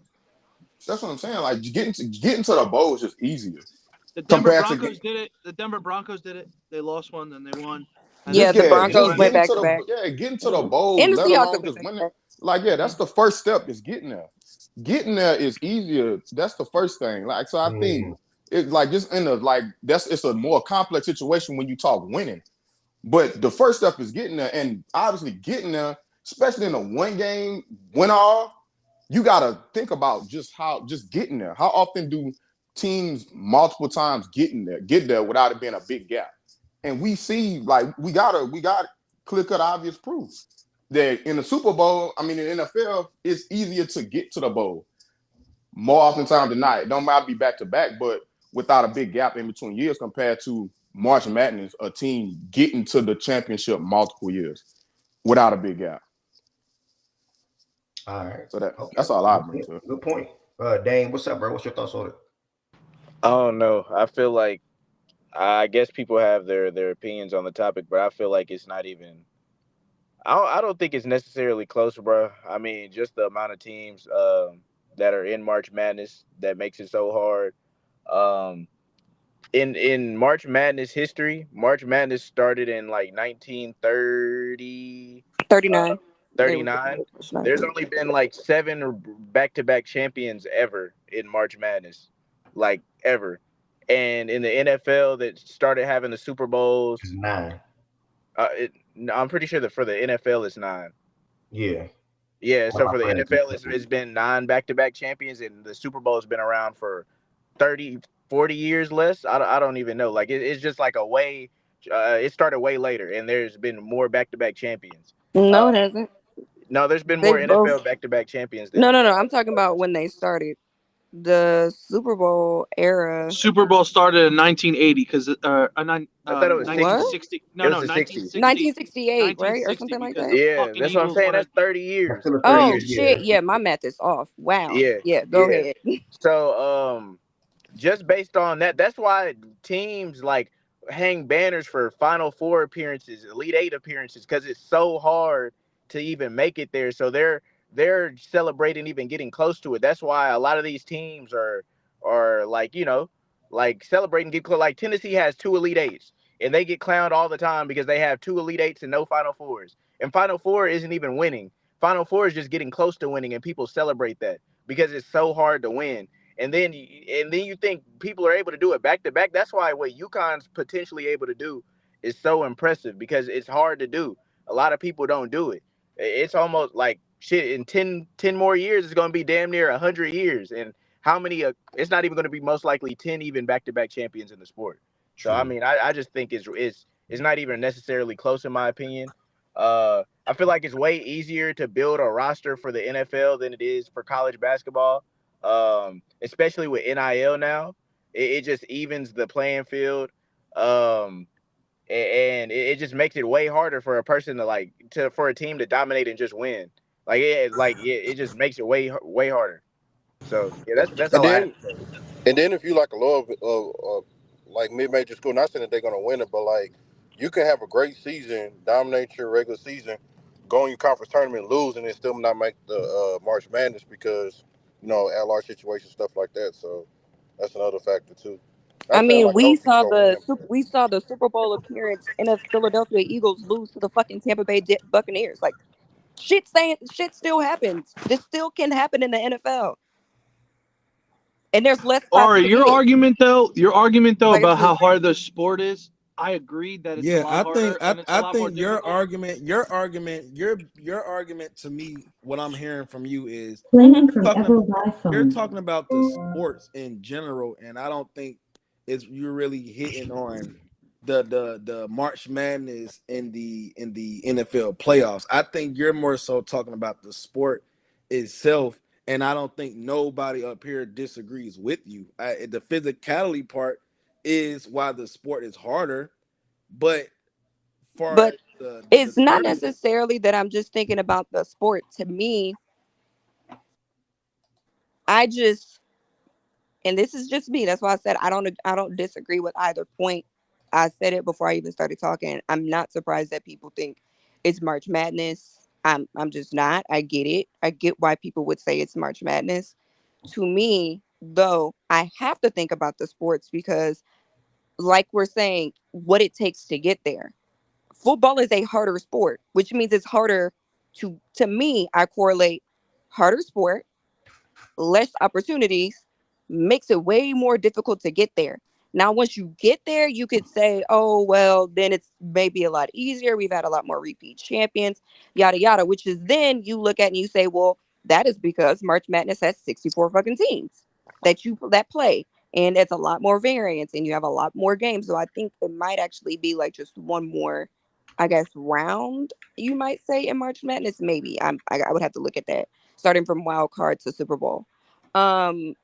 That's what I'm saying. Like getting to the bowl is just easier the Denver compared to Broncos did it. The Denver Broncos did it. They lost one, then they won, and Yeah, then the yeah, the Broncos just went getting Rams. back to to back. getting to the Mhm. bowl, And the let Seahawks alone went just back to winning. back. Like, yeah, that's Mhm. the first step is getting there. Getting there is easier. That's the first thing. Like, so I think Mm. it's like just in the like it's a more complex situation when you talk winning. But the first step is getting there, and obviously getting there, especially in a one game win all, you gotta think about just getting there. How often do teams multiple times get there without it being a big gap? And we see like we got clear cut obvious proof that in the Super Bowl, I mean in the NFL, it's easier to get to the bowl more often times than not. It don't matter be back to back, but without a big gap in between years compared to March Madness, a team getting to the championship multiple years without a big gap. All right. So Okay. that's all I Good bring point. to it. Good point. Dane, what's up, bro? What's your thoughts on it? I don't know. I feel like I guess people have their opinions on the topic, but I feel like it's not even. I don't think it's necessarily close, bro. I mean, just the amount of teams that are in March Madness that makes it so hard. Um, in March Madness history, March Madness started in like 1930, uh, 39. They were 39. There's only been like seven back-to-back champions ever in March Madness, like ever. And in the NFL, that started having the Super It's Bowls. 9. No, I'm pretty sure that for the NFL it's nine. Yeah. Yeah, One of so my for the friends NFL, just it's been nine back-to-back champions, and the Super Bowl has been around for 30, 40 years less. I don't even know. Like, it's just like a way It started way later, and there's been more back-to-back champions. No, Uh, it hasn't. no, there's been They more both. NFL back-to-back champions No, than no, no. I'm talking about when they started the Super Bowl era. Super Bowl started in 1980 because I thought it was What? 60s. 1960. It No, was no, the 60s. 1960. 1968, right, or something like Because that. the Yeah, fucking that's what I'm Eagles saying. won it. That's 30 That's years. in the 30 Oh years. shit! Yeah. Yeah, my math is off. Wow. Yeah, Yeah, go yeah. ahead. So, just based on that, that's why teams like hang banners for Final Four appearances, Elite Eight appearances, because it's so hard to even make it there. So they're celebrating even getting close to it. That's why a lot of these teams are like like celebrating get close. Like Tennessee has two Elite Eights, and they get clowned all the time because they have two Elite Eights and no Final Fours. And Final Four isn't even winning. Final Four is just getting close to winning, and people celebrate that because it's so hard to win. And then you think people are able to do it back to back. That's why what UConn's potentially able to do is so impressive because it's hard to do. A lot of people don't do it. It's almost like shit in 10 more years it's going to be damn near 100 years, and how many it's not even going to be most likely 10 even back to back champions in the sport. So I True. mean, I just think it's not even necessarily close in my opinion. I feel like it's way easier to build a roster for the NFL than it is for college basketball, especially with NIL now. It just evens the playing field, and it just makes it way harder for a person to for a team to dominate and just win. It just makes it way harder. So yeah, that's And all I have then to say. and then if you like a lower like mid-major school, not saying that they're gonna win it, but like you can have a great season, dominate your regular season, go in your conference tournament, lose, and then still not make the March Madness because at large situations, stuff like that. So that's another factor too. I Not saying mean, like those teams gonna win, but we saw the Super Bowl appearance in a Philadelphia Eagles lose to the fucking Tampa Bay Buccaneers. Like shit still happens. This still can happen in the NFL, and there's less Or spots to get. your argument though Like it's about how just. hard the sport is, I agree that it's a Yeah, lot I think harder I, and it's a I lot more think difficult. your argument to me, what I'm hearing from you is Playing you're from talking Apple about you're iPhone. talking about the sports in general, and I don't think it's you're really hitting on the March Madness in the NFL playoffs. I think you're more so talking about the sport itself, and I don't think nobody up here disagrees with you. The physicality part is why the sport is harder, but far But as the it's not tournament, necessarily that I'm just thinking about the sport. To me, I just, and this is just me. That's why I said I don't disagree with either point. I said it before I even started talking. I'm not surprised that people think it's March Madness. I'm just not. I get it. I get why people would say it's March Madness. To me, though, I have to think about the sports because, like we're saying, what it takes to get there. Football is a harder sport, which means it's harder to me, I correlate harder sport, less opportunities, makes it way more difficult to get there. Now, once you get there, you could say, oh, well, then it's maybe a lot easier. We've had a lot more repeat champions, yada, yada, which is then you look at and you say, well, that is because March Madness has 64 fucking teams that play. And it's a lot more variance and you have a lot more games. So I think it might actually be like just one more, I guess, round, you might say, in March Madness. Maybe I would have to look at that starting from wild card to Super Bowl.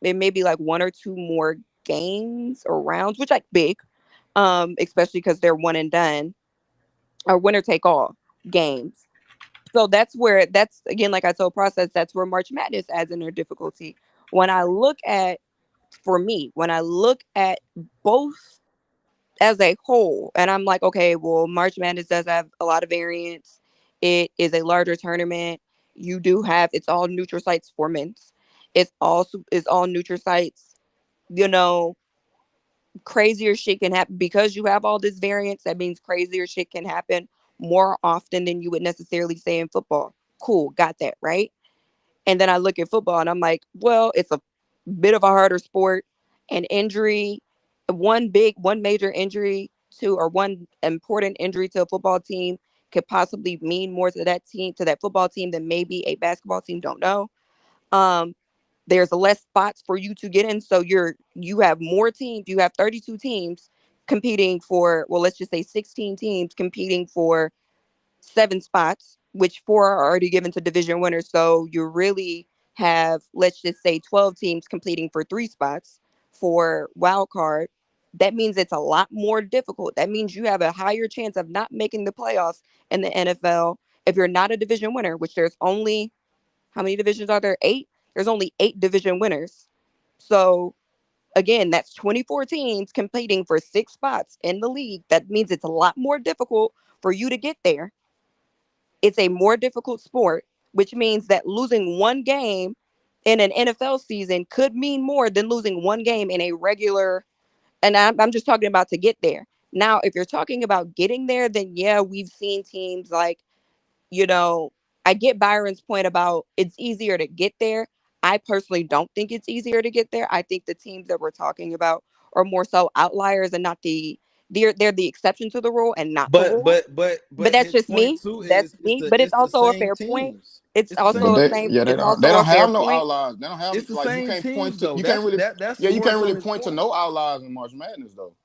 It may be like one or two more games or rounds, which like big, especially because they're one and done or winner take all games. So that's again, like I told process, that's where March Madness adds in their difficulty. When I look at, for me, when I look at both as a whole, and I'm like, okay, well, March Madness does have a lot of variance. It is a larger tournament. You do have, it's all neutral sites for men's. It's all neutral sites. You know, crazier shit can happen because you have all this variance. That means crazier shit can happen more often than you would necessarily say in football. Cool, got that right. And then I look at football and I'm like, well, it's a bit of a harder sport. An injury, one major injury to, or one important injury to a football team could possibly mean more to that team, to that football team, than maybe a basketball team. Don't know. Um, there's less spots for you to get in. So you have more teams. You have 32 teams. competing for, well, let's just say 16 teams competing for 7 spots, which 4 are already given to division winners. So you really have, let's just say, 12 teams competing for 3 spots for wild card. That means it's a lot more difficult. That means you have a higher chance of not making the playoffs in the NFL if you're not a division winner, which there's only, how many divisions are there? 8? There's only 8 division winners. So again, that's 24 teams competing for 6 spots in the league. That means it's a lot more difficult for you to get there. It's a more difficult sport, which means that losing one game in an NFL season could mean more than losing one game in a regular. And I'm just talking about to get there. Now, if you're talking about getting there, then yeah, we've seen teams like, you know, I get Byron's point about it's easier to get there. I personally don't think it's easier to get there. I think the teams that we're talking about are more so outliers and not they're the exception to the rule and not the But rule. but but But but that's his just point me. too That's is me. But it's it's the also a same fair point. teams. It's It's the also same But a they, same. teams. yeah, It's they also a don't fair have no point. outliers. They don't have It's the like same teams though. you can't really That's yeah you more can't so really his point to point. no outliers in March Madness though.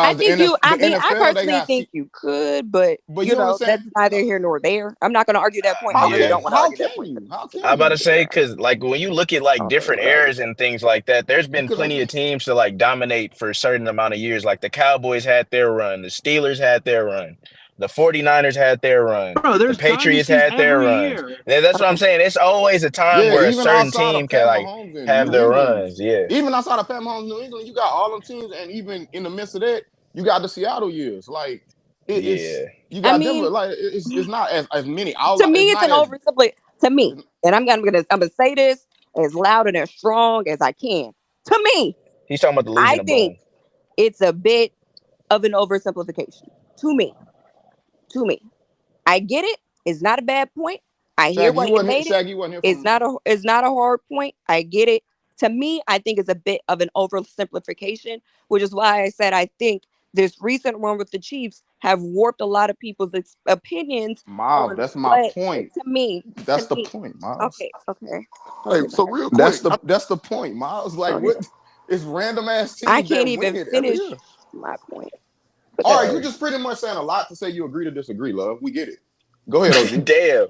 I While think you. I The mean, I NFL they personally got think you could, but but you know what I'm saying. that's neither here nor there. I'm not going to argue that point. I How really Yeah. can don't want to argue that point because How I'm can about you? to say because like when you look at like okay, different whatever. eras and things like that, there's been Because plenty of teams to like dominate for a certain amount of years. Like the Cowboys had their run, the Steelers had their run, the 49ers had their run, Bro, the there's Patriots dynasties had their every runs. year. And that's what I'm Okay. saying. It's always a time yeah, where a even certain outside team of can Pat like Mahomes in have New their England, runs. Yeah. even outside of Pat Mahomes in New England, you got all them teams, and even in the midst of that, you got the Seattle years. Like it's Yeah. you I got mean, different. Like it's not as many to outliers. me, It's it's not an as oversimple. To me, and I'm gonna say this as loud and as strong as I can. To me, He's talking about the Legion I of think Boom. it's a bit of an oversimplification. To me, to me. I get it. It's not a bad point. I hear why you made it. Shaggy, you wasn't here from. It's not a hard point. I get it. To me, I think it's a bit of an oversimplification, which is why I said I think this recent run with the Chiefs have warped a lot of people's opinions Miles, on that's my what point. to That's the me. point, Miles. Okay, okay, Hey, okay, so real That's quick, the point, Miles. Like okay. what? It's random ass I teams can't that even win every year. finish my point, but All that's right, you okay. just pretty much saying a lot to say you agree to disagree, love. We get it. Go ahead, OG. Damn.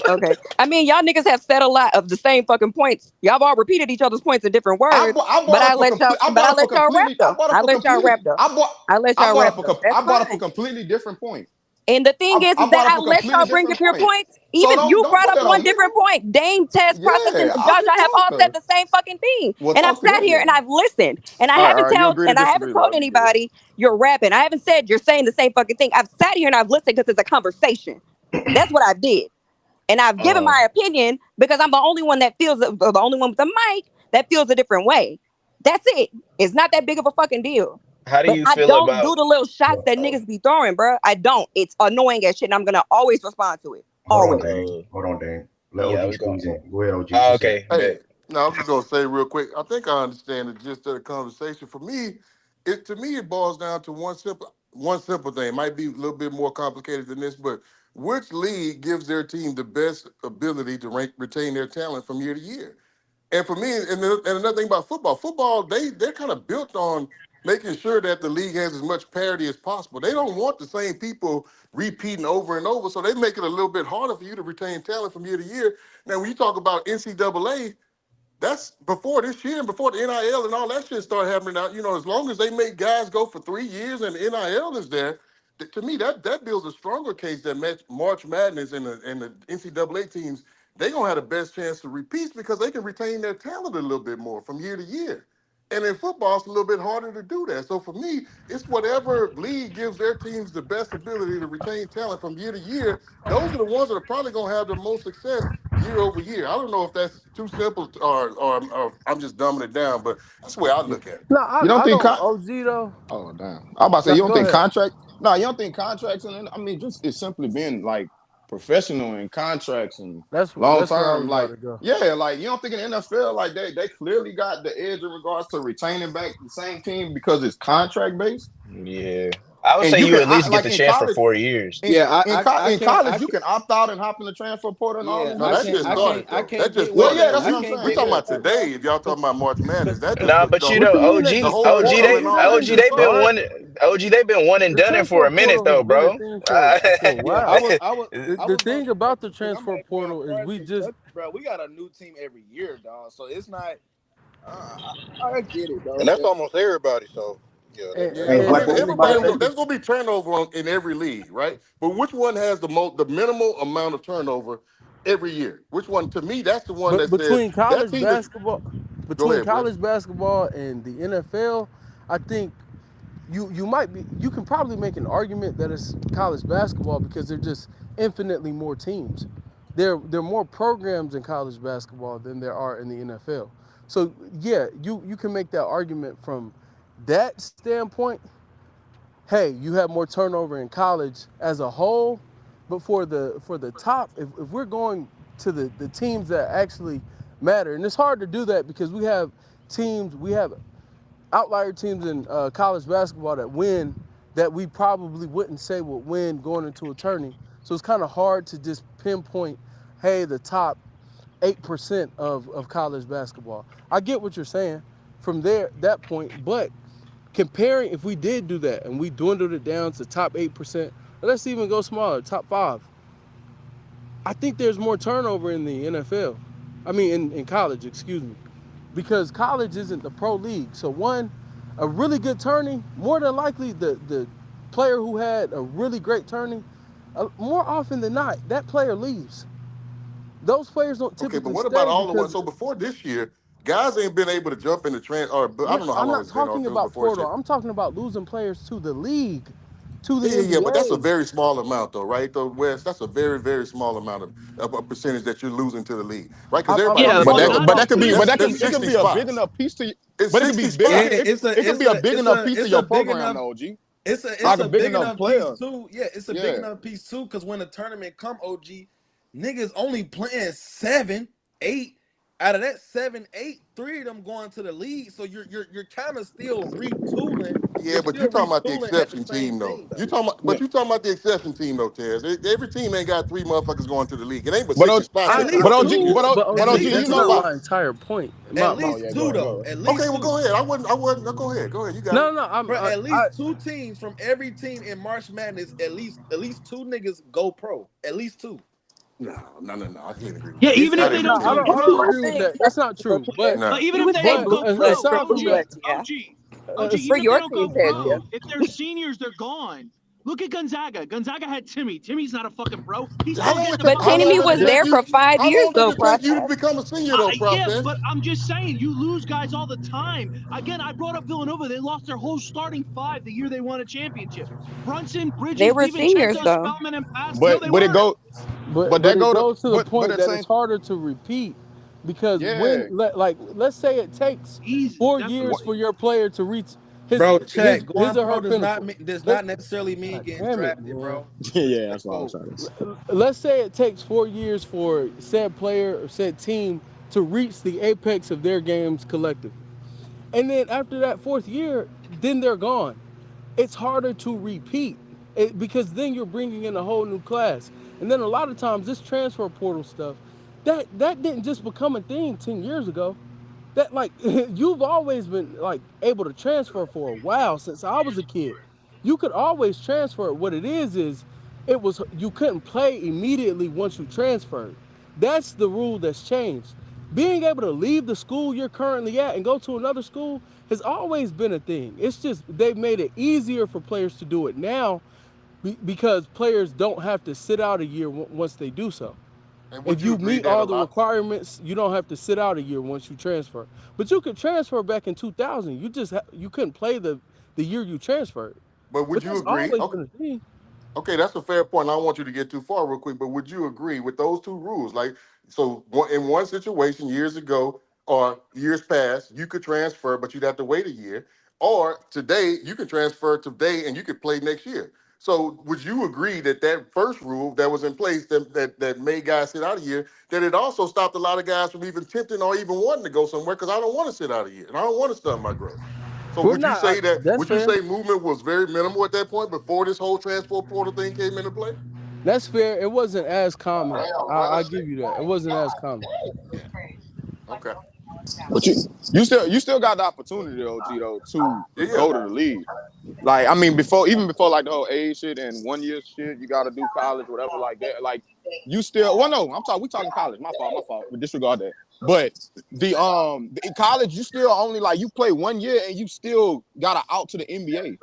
Okay. I mean, y'all niggas have said a lot of the same fucking points. Y'all all repeated each other's points in different words, I but brought up a complete. but I let y'all rap though. I let y'all rap though. I let y'all rap though. That's I brought up a fine. completely different point. And the thing is I that brought up I a let completely y'all bring different up your point. points. So Even you don't brought put up that one on me. different point. Dame test process and Yeah, I Josh, can I have talk all said though. the same fucking thing. Well, And I've talk to sat that here and then. I've listened. And All right, you agree to I disagree, haven't told love. You get it. anybody you're rapping. I haven't said you're saying the same fucking thing. I've sat here and I've listened because it's a conversation. That's what I did. And I've given Um, my opinion because I'm the only one that feels the only one with the mic that feels a different way. That's it. It's not that big of a fucking deal. how do But you I feel don't do about the little shots that oh, niggas be throwing, bro. I don't. It's annoying as shit, and I'm gonna always respond to it. Hold on, Always. Dane. Hold on, Dane. Let yeah, I OG was going. squeeze in. Go ahead, OG. Oh, What's up? okay, hey, bet. now I'm just gonna say real quick. I think I understand the gist of the conversation. For me, it boils down to one simple thing. It might be a little bit more complicated than this, but which league gives their team the best ability to retain their talent from year to year? And for me, and another thing about football, they're kind of built on making sure that the league has as much parity as possible. They don't want the same people repeating over and over, so they make it a little bit harder for you to retain talent from year to year. Now, when you talk about NCAA, that's before this year and before the NIL and all that shit start happening out. As long as they make guys go for 3 years and the NIL is there, to me that builds a stronger case that March Madness and the NCAA teams they gonna have the best chance to repeat because they can retain their talent a little bit more from year to year. And in football, it's a little bit harder to do that. So for me, it's whatever league gives their teams the best ability to retain talent from year to year. Those are the ones that are probably going to have the most success year over year. I don't know if that's too simple or I'm just dumbing it down, but that's the way I look at it. No, You don't I think? know OG though. Oh damn! I'm about to say No, you don't go think ahead. contract? No, you don't think contracts and I mean just it's simply being like professional in contracts and long That's where I term. was about Like to go. yeah, like you don't think in the NFL like they clearly got the edge in regards to retaining back the same team because it's contract based. Yeah. I would And say you you can at least get like the in chance for college. 4 years. In, Yeah, in college, you can opt out and hop in the transfer portal and all yeah, them No, good that shit just now. started I though. That can't just get Well, with started yeah, though. that's I what We I'm can't we saying. get talking Yeah, about with today. If y'all talking about March Madness, that just Nah, but you don't. know, what you mean? OG, The whole OG, portal they, and all that OG, just they've been started. one, OG, they've been one and The done it for transfer a minute portal has though, been a bro. thing for a yeah, while. I The was about thing to say about the too. I'm transfer like, bro, portal is bro, we just bro, we got a new team every year, dog. So it's not. I get it, And though. that's almost everybody. So yeah, and, that Hey, and, don't what and, what change. was about Everybody, to say? there's gonna be turnover in every league, right? But which one has the minimal amount of turnover every year? Which one? To me, that's the one but that says that team is. Go between ahead, bro. college basketball and the NFL, I think you can probably make an argument that it's college basketball because they're just infinitely more teams. There are more programs in college basketball than there are in the NFL. So yeah, you can make that argument from that standpoint. Hey, you have more turnover in college as a whole, but for the top, if we're going to the teams that actually matter, and it's hard to do that because we have outlier teams in college basketball that win that we probably wouldn't say would win going into a tourney. So it's kind of hard to just pinpoint, hey, the top 8% of college basketball. I get what you're saying from that point, but comparing, if we did do that and we dwindled it down to top 8%, let's even go smaller, top 5. I think there's more turnover in the NFL. I mean, in college, excuse me, because college isn't the pro league. So a really good tourney, more than likely the player who had a really great tourney, more often than not, that player leaves. Those players don't Okay, but typically what about stay all the ones? because So before this year, guys ain't been able to jump in the trend. Or I don't know how I'm long not it's been, or talking if it was about before this portal. year. I'm talking about losing players to the league, to the Yeah. But that's a NBA. very small amount, though, right? Though, Wes, that's a very, very small amount of a percentage that you're losing to the league, right? Because everybody I'm Yeah, already but talking know not That could be, to. that's but it's it could 60 be a big spots. enough piece to. It's But it could be 60 big. Yeah, spots. It could be a big enough piece of it's your a big program, enough though, OG. it's Like a a big big enough enough piece player. too. Yeah, it's a big Yeah. enough piece too. Because when the tournament come, OG, niggas only playing 7, 8. Out of that 7, 8, 3 of them going to the league. So you're kind of still retooling. Yeah, You're but you still talking about the retooling at the exception same team though. thing You though. talking about, but you talking about the exception team though, Tez. Every team ain't got three motherfuckers going to the league. It ain't but But 60 OG, spots At in but least college. OG, two. But but At OG, OG, least you that's know not about. two. my entire point. At Oh least yeah, two go though. ahead. At Okay, least well two. go ahead. I wasn't. Go ahead. Go ahead. You got it. No, I'm Bro, at least two teams from every team in March Madness. At least two niggas go pro. At least two. No. I can't agree with Yeah, that. It's even if Not they every don't I go team. don't You I don't would pro, agree with think that. that, That's not but true. you But but can't. even You if would they think don't but go Louisville pro, aside could from do that, that, yeah. OG, For even if they your don't go team, Ted, yeah. pro, if they're seniors, they're gone. Look at Gonzaga. Gonzaga had Timmy. Timmy's not a fucking pro. He's How still long getting it the take? But How fucking long Timmy does ball. it was take there you? for 5 years How long does though, it take you to process. become a senior though, Yeah, process? but I'm just saying, you lose guys all the time. Again, I brought up Villanova. They lost their whole starting five the year they won a championship. Brunson, They Bridges, were seniors DiVincenzo, though. Spellman, and Pass. No, But they but it weren't. go, but but that it go to goes to the but point at the that same. it's harder to repeat because Yeah. like let's say it takes Easy. four That's years What? for your player to reach Bro, check. his Going or pro her does not pinnacle. mean does Let, not necessarily mean God getting damn it, drafted, man. bro. Just Yeah, stay that's what I was focused. trying to say. Let's say it takes 4 years for said player or said team to reach the apex of their games collectively. And then after that fourth year, then they're gone. It's harder to repeat because then you're bringing in a whole new class. And then a lot of times this transfer portal stuff, that didn't just become a thing 10 years ago. That like you've always been like able to transfer for a while since I was a kid. You could always transfer. What it is it was you couldn't play immediately once you transferred. That's the rule that's changed. Being able to leave the school you're currently at and go to another school has always been a thing. It's just they've made it easier for players to do it now because players don't have to sit out a year once they do so. And would If you you agree meet that a all the lot? requirements, you don't have to sit out a year once you transfer. But you could transfer back in 2000. You couldn't play the year you transferred. But But would you that's agree? always Okay, been a thing. okay, that's a fair point. I don't want you to get too far real quick, but would you agree with those two rules? Like, so in one situation years ago or years past, you could transfer, but you'd have to wait a year. Or today, you can transfer today and you could play next year. So would you agree that that first rule that was in place that made guys sit out a year, that it also stopped a lot of guys from even tempting or even wanting to go somewhere because I don't want to sit out a year and I don't want to stunt my growth. So We're would you not. say that? That's Would you fair. say movement was very minimal at that point before this whole transfer portal thing came into play? That's fair. It wasn't as common. I give you that. It wasn't as common. Okay. But you still got the opportunity though, G though, to Yeah, yeah. go to the league. Like I mean, even before like the whole age shit and 1 year shit, you got to do college, whatever like that. Like you still, well, no, we talking college. My fault. But disregard that. But in college, you still only like you play 1 year and you still got to out to the NBA.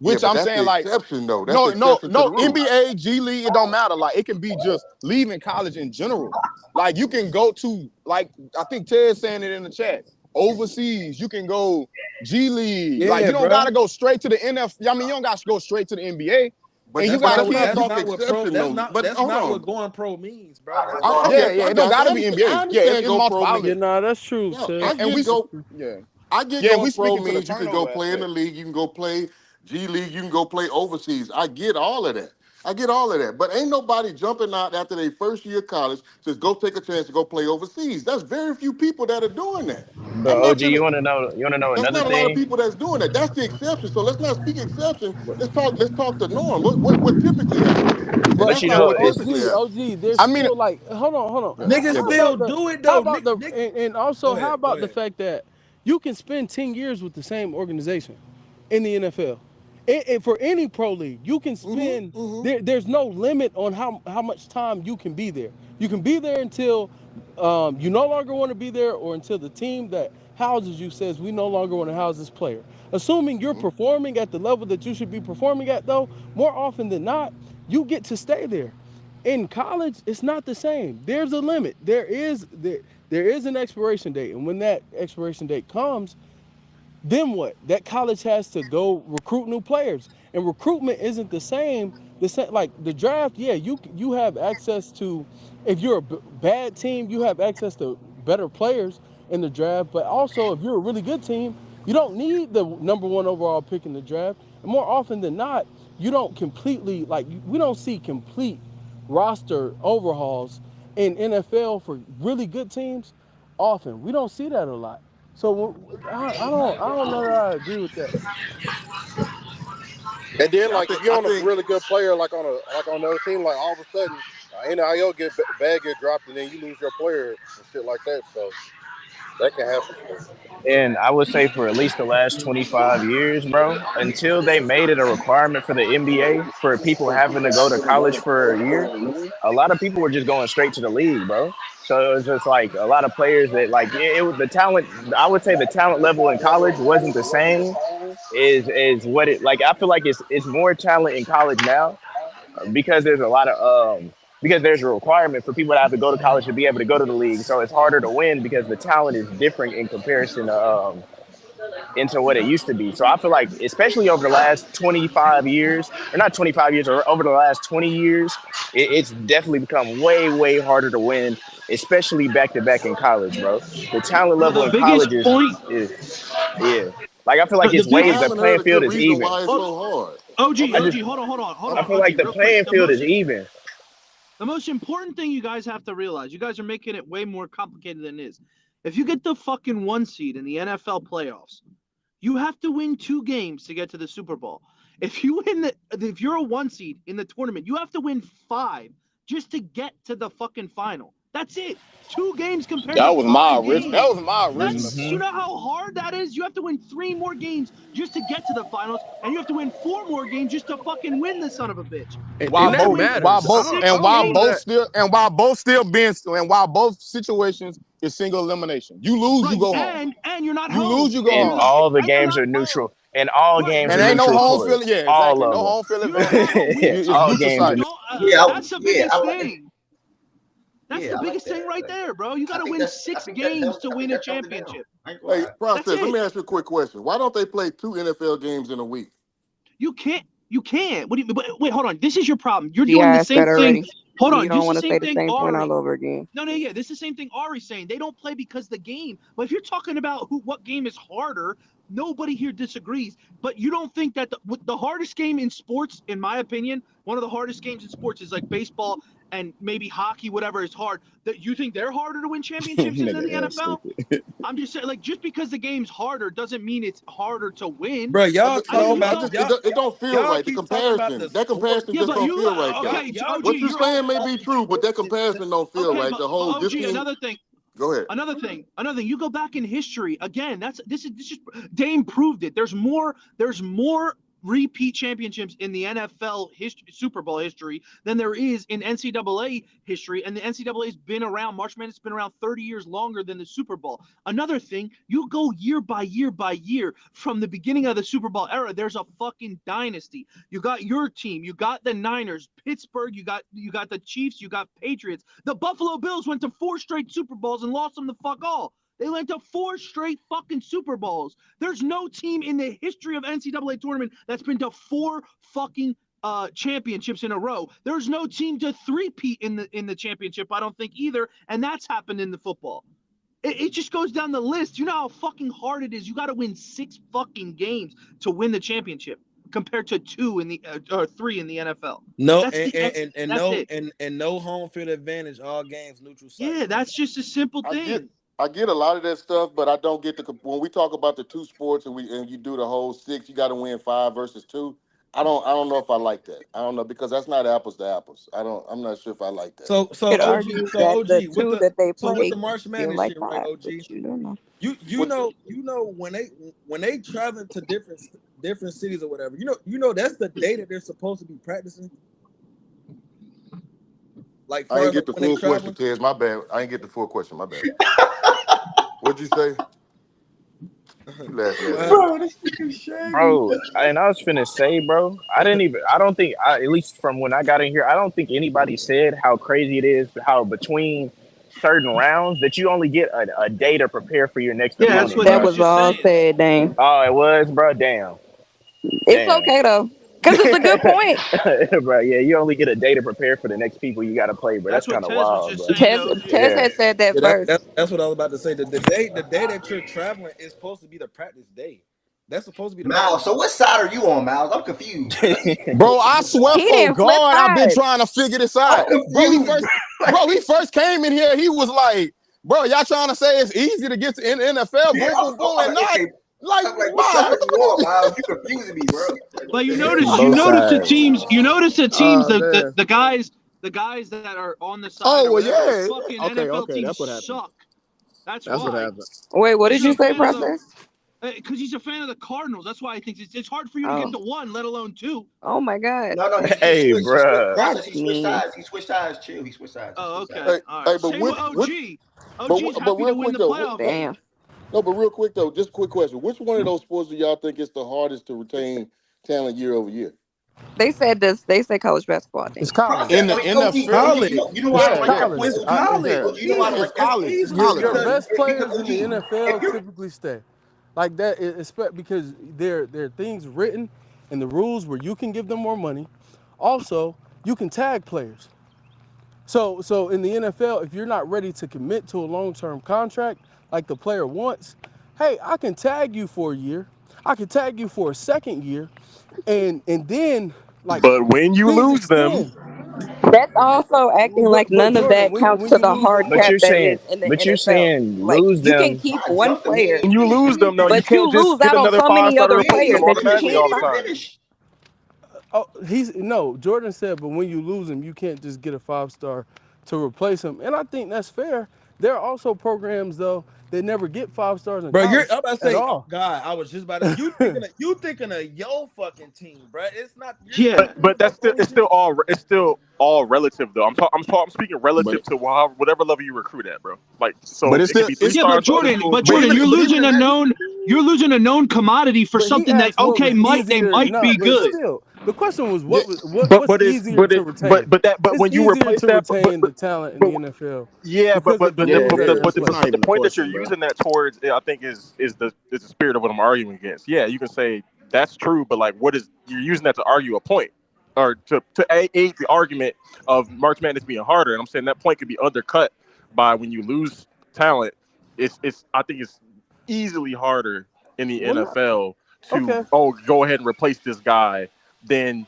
Yeah, Which but I'm that's the saying like exception though. That's the no, no, exception to no, the rule. NBA, G League, it don't matter. Like it can be just leaving college in general. Like you can go to like I think Ted's saying it in the chat. Overseas, you can go G League. Like Yeah, you don't bro. gotta go straight to the NFL. I mean, you don't gotta go straight to the NBA. But And you That's but got not that's what. not kids That's who talk not what pro. exception though. But That's hold not what on. going pro means, bro. yeah, Okay, yeah, I it don't got you. gotta be I NBA. Yeah, understand it's go multiple pro. Yeah, outlets. nah, that's true, No, Ted. I And we get go. yeah. I get Yeah, go we pro speaking to the means you can go turnover play in the aspect. league, you can go play G League, you can go play overseas. I get all of that. I get all of that. But ain't nobody jumping out after their first year of college says go take a chance to go play overseas. That's very few people that are doing that. But I'm not OG, finna. you want to know? You want to know That's another not a lot of thing? people that's doing that. That's the exception. So let's not speak exception. Let's talk the norm. What typically happens. And But But that's you not know, what it's typically OG, happens. there's I mean, still like, hold on. yeah, Niggas yeah, How go still about the, do it how though. about the, Nick, and go also how ahead. Go about the ahead. fact that you can spend 10 years with the same organization in the NFL? And for any pro league, you can spend. Mm-hmm. Mm-hmm. There's no limit on how much time you can be there. You can be there until you no longer want to be there, or until the team that houses you says we no longer want to house this player. Assuming you're Mm-hmm. performing at the level that you should be performing at, though, more often than not, you get to stay there. In college, it's not the same. There's a limit. There is an expiration date, and when that expiration date comes, then what? That college has to go recruit new players, and recruitment isn't the same. The same like the draft. Yeah, you have access to. If you're a bad team, you have access to better players in the draft. But also, if you're a really good team, you don't need the number one overall pick in the draft. And more often than not, you don't completely like. We don't see complete roster overhauls in NFL for really good teams. Often, we don't see that a lot. So I don't know that I agree with that. And then Yeah, like if you're I on a think really good player like on the other team, like all of a sudden NIL bag get dropped and then you lose your player and shit like that. So that can happen. So. and I would say for at least the last 25 years, bro, until they made it a requirement for the NBA for people having to go to college for a year, a lot of people were just going straight to the league, bro. So it was just like a lot of players that like it was the talent. I would say the talent level in college wasn't the same is what it like. I feel like it's more talent in college now because there's a lot of because there's a requirement for people to have to go to college to be able to go to the league. So it's harder to win because the talent is different in comparison to into what it used to be. So I feel like, especially over the last 25 years, or not 25 years, or over the last 20 years, it's definitely become way, way harder to win, especially back to back in college, bro. The talent level The in biggest college point, yeah. Like I feel like the it's ways the I haven't biggest heard playing a field good is reason even. why it's oh, so hard. OG, I Okay. just hold I on, feel OG, like the real quick. playing field is even. The most important thing you guys have to realize, you guys are making it way more complicated than it is. If you get the fucking 1 seed in the NFL playoffs, you have to win 2 games to get to the Super Bowl. If you're a 1 seed in the tournament, you have to win 5 just to get to the fucking final. That's it. 2 games compared That to was my five original. That games. was my original That's, you point. Hmm. know how hard that is? You have to win 3 more games just to get to the finals, and you have to win 4 more games just to fucking win this son of a bitch. And You While have to that both win while matters. both I six and don't while know games. both that. still being and while both situations is single elimination. You lose, you Right, go home. and you're not You lose, home, you go And home. all the and you're games not are home. neutral. And all Right, games you're And are not ain't no neutral home home. court. field. Yeah, All exactly. of No them. home field You don't advantage. have a win. It's All neutral games are site. No, Yeah, that's the yeah, biggest thing. That's yeah, the I like biggest thing that. right there, bro. You got to win I six think that games to I win think a that dumbed it down. championship. I ain't gonna Hey, lie. That's process. Let it. me ask you a quick question. Why don't they play 2 NFL games in a week? You can't. You can't. What do you? Wait, hold on. This is your problem. You're G doing the asked same that thing. already. Hold You on. don't Just the want to say same the thing same point all Ari. over again. No, no, yeah. This is the same thing Ari's saying. They don't play because the game. But if you're talking about what game is harder, nobody here disagrees. But you don't think that the hardest game in sports, in my opinion, one of the hardest games in sports is like baseball and maybe hockey, whatever, is hard. That you think they're harder to win championships than the Nigga, ass NFL? stupid. I'm just saying, like, just because the game's harder doesn't mean it's harder to win. Bro, y'all I mean, talking you about go, it don't feel y'all right. The keep talking about comparison, the that sport. comparison yeah, just but don't you, feel right though. okay, Y'all OG, What keep you're you're saying talking may about be the true, but that sport comparison don't feel okay, right. but The whole OG, this team. another thing. Go ahead. Another thing. You go back in history again. This is Dame proved it. There's more repeat championships in the NFL Super Bowl history than there is in NCAA history, and the NCAA's been around. March Madness has been around 30 years longer than the Super Bowl. Another thing, you go year by year by year from the beginning of the Super Bowl era. There's a fucking dynasty. You got your team. You got the Niners, Pittsburgh. You got the Chiefs. You got Patriots. The Buffalo Bills went to 4 straight Super Bowls and lost them the fuck all. They went to 4 straight fucking Super Bowls. There's no team in the history of NCAA tournament that's been to 4 fucking championships in a row. There's no team to three-peat in the championship, I don't think either, and that's happened in the football. It just goes down the list. You know how fucking hard it is. You got to win 6 fucking games to win the championship, compared to 2 in the or 3 in the NFL. No, That's and no home field advantage. All games neutral site. Yeah, that's just a simple thing. I get a lot of that stuff, but I don't get when we talk about the two sports and you do the whole 6, you got to win 5 versus 2. I don't know if I like that. I don't know, because that's not apples to apples. I'm not sure if I like that. So Could OG, argue so that OG the with 2 the that they with the play March feel Madness like shit, right? 5, OG, but you don't know. you know when they travel to different cities or whatever, you know that's the day that they're supposed to be practicing. Like, I ain't far get as the when they full question, traveling. Tez. My bad. I ain't get the full question. My bad. What'd you say? You laughing at me? Bro, this nigga shady. Bro, and I was finna say, bro, I don't think, at least from when I got in here, I don't think anybody said how crazy it is, how between certain rounds that you only get a day to prepare for your next Yeah, that's opponent, what he That bro. was was just all saying. said, Dane. Oh, it was, bro. Damn. It's okay though, because it's a good point. Bro, yeah, you only get a day to prepare for the next people you got to play, bro. That's That's what kind of Tez was wild, just bro. saying to Tess, OG. Tess Yeah. had said that Yeah, first. that's what I was about to say. The day that you're traveling is supposed to be the practice day. That's supposed to be the Miles, practice so what side are you on, Miles? I'm confused. Bro, I swear He for didn't flip God, I've been sides. trying to figure this I'm out. confused. He first came in here, he was like, bro, y'all trying to say it's easy to get to in NFL, Yeah, boom, boom, boom, I'm and like, not okay. like, I'm like, what Miles, side what are the you fuck on, is Miles? You confusing me, bro. Like, what But the you hell? notice Both the sides. teams. You notice the teams. Oh man. The guys that are on the side Oh or well, whatever. The yeah. fucking Okay, NFL okay, teams that's what happened. suck. That's That's what why. happened. Wait, what Because did you're you a say, fan of the. Process? Because he's a fan of the Cardinals. That's why I think it's hard for you to get Oh, to 1, let alone 2. oh my God, No, he Hey, switched. He switched. bro. Process. that's He switched mean. sides. He switched sides. Chill. He switched sides. He Oh, switched sides. okay. Hey, All hey, right. but Same with OG. OG's but happy to real win quick the though, playoff game. Damn. no, but real quick though, just a quick question: which one of those sports do y'all think is the hardest to retain talent year over year? They said this. They say college basketball. I It's think. college. Process. In I the mean, OG. NFL, college. You know why I It's don't yeah, like yeah. that point, college. It's OG? college. Yeah. OG, you know why I don't Easily, like it's that? easily College. Your because best players Because in the OG, NFL if you're typically stay. Like that, because there are things written in the rules where you can give them more money. Also, you can tag players. So in the NFL, if you're not ready to commit to a long-term contract like the player wants, hey, I can tag you for a year. I can tag you for a second year, and then like But when you things lose them, extend. That's also acting like But none of Jordan, that when counts when to you the lose hard them, But cap you're that saying, is in the NFL. Like lose you can them. keep I one jumped him. He player, ain't when you finished. What lose do you them, though, mean? you but you can't just lose get out on another so five many star to other He replace ain't them players that you finished. automatically He can't all the ain't time. sign. finished. oh, Jordan said, but when you lose him, you can't just get a 5-star to replace him. And I think that's fair. There are also programs though that never get 5 stars in bro, college I'm about to at say, oh all. God, I was just about to. You thinking of your fucking team, bro? It's not. You're not Yeah. thinking But about those it's teams. still all relative though. I'm speaking But relative to whatever level you recruit at, bro. Like, but so it's it could still be three it's Yeah, but stars for other schools, four Jordan, stars you're for But other even losing in a schools. that, known commodity for But he something that asked what was they easier. might No, be but good. still, the question was yeah, what's easier to retain. But It's when you easier replace to that, retain the talent in but the NFL yeah, because of the yeah, rules it that are in is. It's place. not but the even a point that you're question, bro. using that towards, I think, is the spirit of what I'm arguing against. Yeah, you can say that's true, but like, what is you're using that to argue a point or to aid the argument of March Madness being harder? And I'm saying that point could be undercut by when you lose talent. It's I think it's easily harder in the Well, not NFL to okay. go ahead and replace this guy than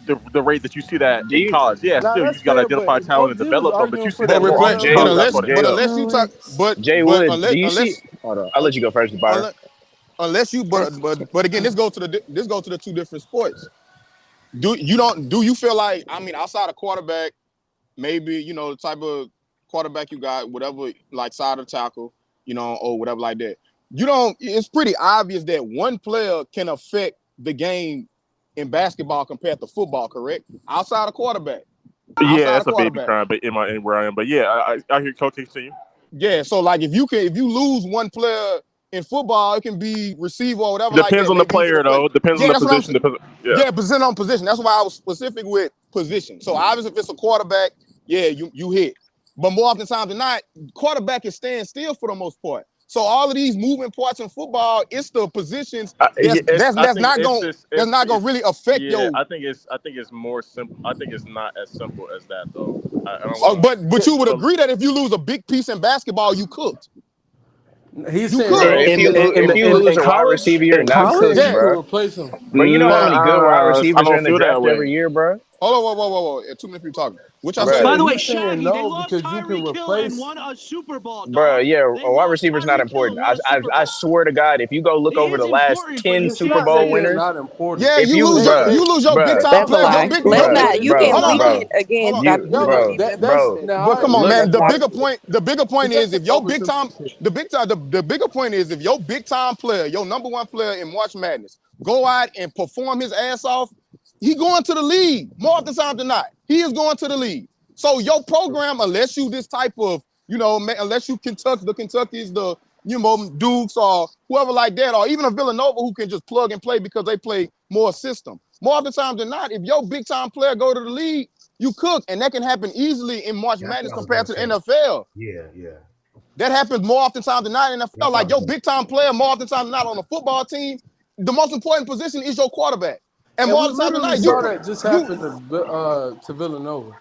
the rate that you see that Do in you college. Yeah, Now still that's you got to fair, identify but talent and OG was develop them, but you arguing see for the that But more NFL often in Jay but college. to That's unless why they but Jay fail. unless you No talk way. Jay but Wood? Do you see? hold on. I'll let you go first, Byron. Unless you That's but again this goes to the two different sports. Do you feel like, I mean, outside of quarterback, maybe, the type of quarterback you got, whatever, like side of tackle, or whatever like that. You don't It's pretty obvious that one player can affect the game in basketball compared to football, correct? Outside of quarterback. Yeah, Outside of that's a baby quarterback. crying, but in where I am. But yeah, I hear Coach continue. Yeah, so like if you lose one player in football, it can be receiver or whatever like Depends that. on the Maybe even a player play. though. Depends on Yeah, the that's what I'm position. saying. Depends. Yeah. Yeah, position on position. That's why I was specific with position. So obviously, if it's a quarterback, yeah, you hit. But more often times than not, quarterback is staying still for the most part. So all of these moving parts in football, it's the positions Yeah, I think that's not gonna really affect yeah. your. I think it's more simple. I think it's not as simple as that though. I don't want But you would to. agree that if you lose a big piece in basketball, you cooked. he's You saying Bro, cooked. if In you lose in a wide college, receiver, you're in not college, cooked, you Yeah. could bro. replace him. Bro, you know how many good wide I receivers are don't in the feel that draft way. every year, bro? Hold on, whoa. 2 minutes people talking. What y'all I'm say? Bro, By the saying way, he's saying Shaggy, they no lost because you can Tyreek Hill and replace. won a Super Bowl, bro, dog. yeah, They a wide lost receiver's not Tyreek Hill and important. won a Super I Bowl. swear to God, if you go look He over is the last important for 10 this It's Super not Bowl that team. they're winners, not important. Yeah, if you you, lose They your bro, you they lose your big bro, time That's a player. Your lie. big Let's bro, your not. You bro, can. hold We on, bro, can again hold on. stop you, Y'all using got bro, seasons. that's bro, now but I come on, agree. look, man. That's why The bigger point it's is just an if your big time oversimplification. the bigger point is if your big time player, your number one player in March Madness, go out and perform his ass off, he going to the league more often times than not. He is going to the league. So your program, unless you this type of, unless you Kentucky, the Kentuckies, the Dukes or whoever like that, or even a Villanova who can just plug and play because they play more system. More often times than not, if your big time player go to the league, you cook, and that can happen easily in March That's Madness what I was compared gonna to the say. NFL. Yeah. That happens more often times than not in the NFL. That's what I Like was your gonna big time player, more often times than not on a football team, the most important position is your quarterback. And And more we often times than literally not, saw that just you happen to Villanova.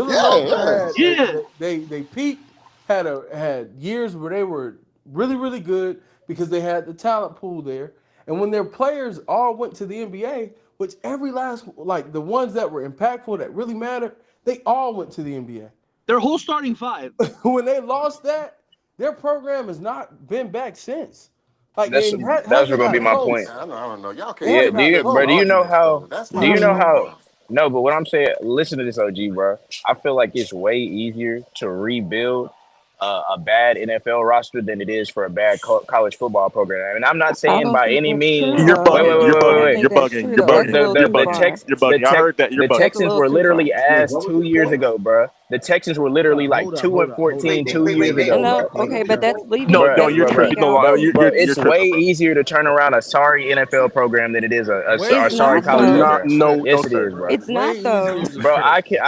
yeah, Villanova yeah. had Yeah, they peaked, had years where they were really good because they had the talent pool there. And when their players all went to the NBA, which every last like the ones that were impactful that really mattered, they all went to the NBA. their whole starting five. When they lost that, their program has not been back since. Like that's it that's hasn't gonna be got my point. close. I don't know. Y'all It can't Yeah, hasn't make do these got you, difficult bro? Do close. you know arguments, how? though. That's Do my you know thing, how? bro. No, but what I'm saying, listen to this, OG, bro. I feel like it's way easier to rebuild a bad NFL roster than it is for a bad college football program. And I'm not I saying don't by think any that's means. true You're though. Wait, wait, bugging. wait, You're wait, I wait, don't bugging. wait. You're think that's bugging. true You're though. That's bugging. a little You're too bugging. far. You're bugging. I heard that. You're The bugging. That's a Texans little were too literally far. Wait, asked what was 2 years the ago, bro. The Texans were literally like 2 and Hold up. 14 2 years point? ago, No, bro. Make okay, the but that's point. No, leaving. no, Bro, That's you're bro, bro, leaving tripping. No, out. you're it's way tripping, bro. easier to turn around a sorry NFL program than it is Way a It's sorry not easier college to though. Not. program. No, tank. no, Yes, it sir. is, bro. It's Way not though. easier to Bro, tank. I can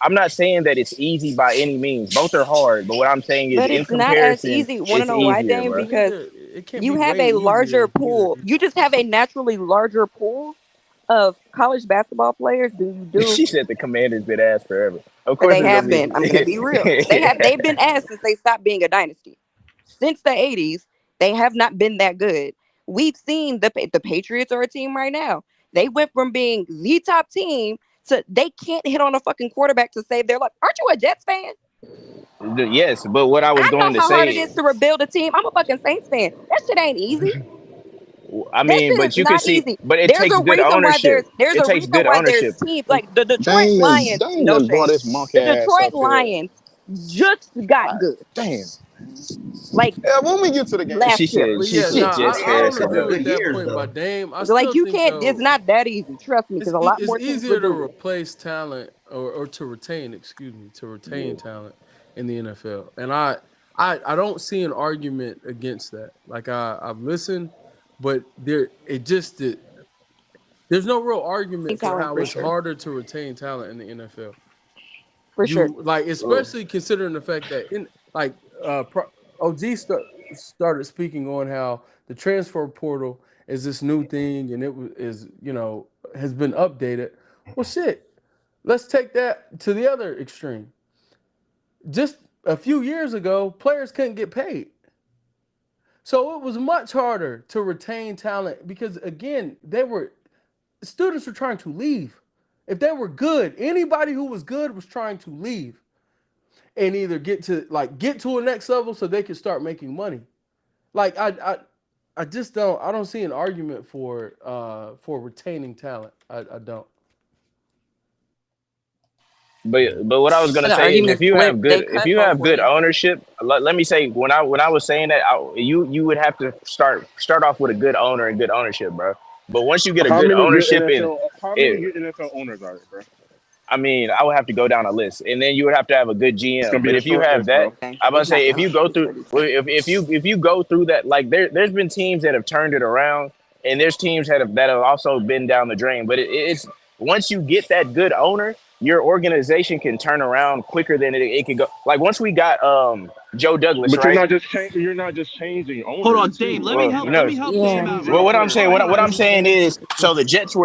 I'm not saying that it's easy by any means. Both are hard, but what I'm saying is But in it's not as comparison, easy. Want to it's know why, easier, Dame? bro. Because Neither it can't you be have way a larger easier either. pool. You just have a naturally larger pool of college basketball players than you do. She said the Commanders been asked forever. Of Or course they it's gonna have be been. I'm gonna be real. They've been asked since they stopped being a dynasty. Since the '80s, they have not been that good. We've seen the Patriots are a team right now. They went from being the top team to they can't hit on a fucking quarterback to save their life. Aren't you a Jets fan? Yes, but what I was I know going to how hard it say, is to rebuild a team. I'm a fucking Saints fan. That shit ain't easy. I That mean, shit is but you can not see, easy. but it There's takes a good reason why ownership. there's It a takes reason good why there's ownership. teams like the Detroit Dang, Lions. Dang No done brought shade. this monkey The ass Detroit up here. Lions just got God good. damn. Like Yeah, when we get to the game. She last year. said, But she yeah, said nah, just They I had a don't fast couple agree enough. good with that years point by though. Dame. I Like still you think can't. It's though not that easy. Trust me, because a lot it's more teams easier would to do it. replace talent or to retain, excuse me, to retain talent in the NFL. And I don't see an argument against that. Like I've listened, but there's no real argument for Talent how for it's sure. harder to retain talent in the NFL. For sure. You like, especially considering the fact that in like OG started speaking on how the transfer portal is this new thing and is has been updated. Well, shit. Let's take that to the other extreme. Just a few years ago, players couldn't get paid. So it was much harder to retain talent because again, they were students were trying to leave. If they were good, anybody who was good was trying to leave and either get to a next level so they could start making money. Like I just don't see an argument for retaining talent. I don't. But what I was gonna The say is argument's flipped. They if cut you both have good ways. ownership, let me say when I was saying that you would have to start off with a good owner and good ownership, bro. But once you get a good ownership in How many it, good NFL owners are there, bro? I mean, I would have to go down a list, and then you would have to have a good It's GM. gonna be But a if you short have list, that, bro. Okay, I'm gonna it's not say if that you hard. go It's through, 37. well, if you go through that, like there's been teams that have turned it around, and there's teams that have also been down the drain. But it's once you get that good owner, your organization can turn around quicker than it could go. Like once we got Joe Douglas, But you're right? not just changing. You're not just changing Hold owners on, Dame. too. Let me Like Well, you're help. not Let no. me just help Dame changing out Well, real owners. quick. Hold on, what I'm guys. saying is, so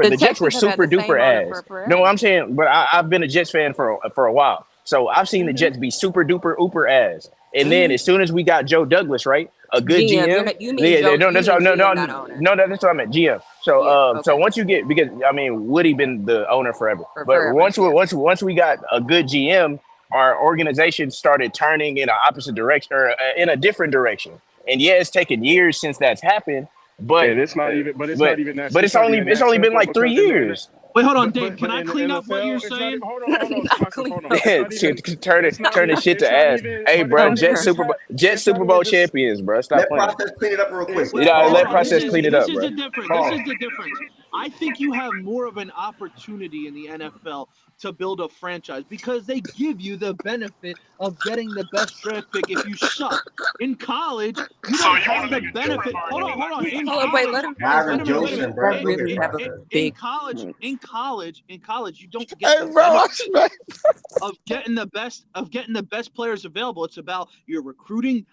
The the Jets were Texans have had super the same duper owner ass. for No, forever. I'm saying, but I've been a Jets fan for a while, so I've seen the Hmm. Jets be super duper uber ass. And then Hmm. as soon as we got Joe Douglas, right, a good GM. GM. You mean Yeah, Joe? no, You that's mean no, GM, no, not owner? no, that's what I meant, GM. So, Yeah. so Okay. once you get because I mean Woody been the owner forever, For but forever. Yeah. once we got a good GM, our organization started turning in an opposite direction or in a different direction. And yeah, it's taken years since that's happened, but And it's not even. But it's but not even that. but It's not even it's that only been simple like three because in the years. Wait, hold on, but Dame. Can I in the clean up what NFL, you're it's not saying? even. Hold on, Process. Clean Hold on. up. It's not even. It's not Turning even. shit to It's not ass. even. Hey, But it's bro, not even Okay. just that. Jet It's not Super even Bowl just. champions, bro. Stop Let playing. process clean it up real quick. It's You Wait, know, Pause. hold let on. Pause. This process is clean it this up, is bro. the difference. This Pause. is the difference. I think you have more of an opportunity in the NFL to build a franchise because they give you the benefit of getting the best draft pick if you suck. In college, you So don't you want have to the make a different benefit. argument, Hold not on. clean In up. Hold on. Wait. college, Let him Guys finish. are wait a minute, wait a joking, minute. bro. That Go In, ahead, really have a process. big in college, you don't get Hey, the bro, benefit watch me. of getting the best players available. It's about your recruiting,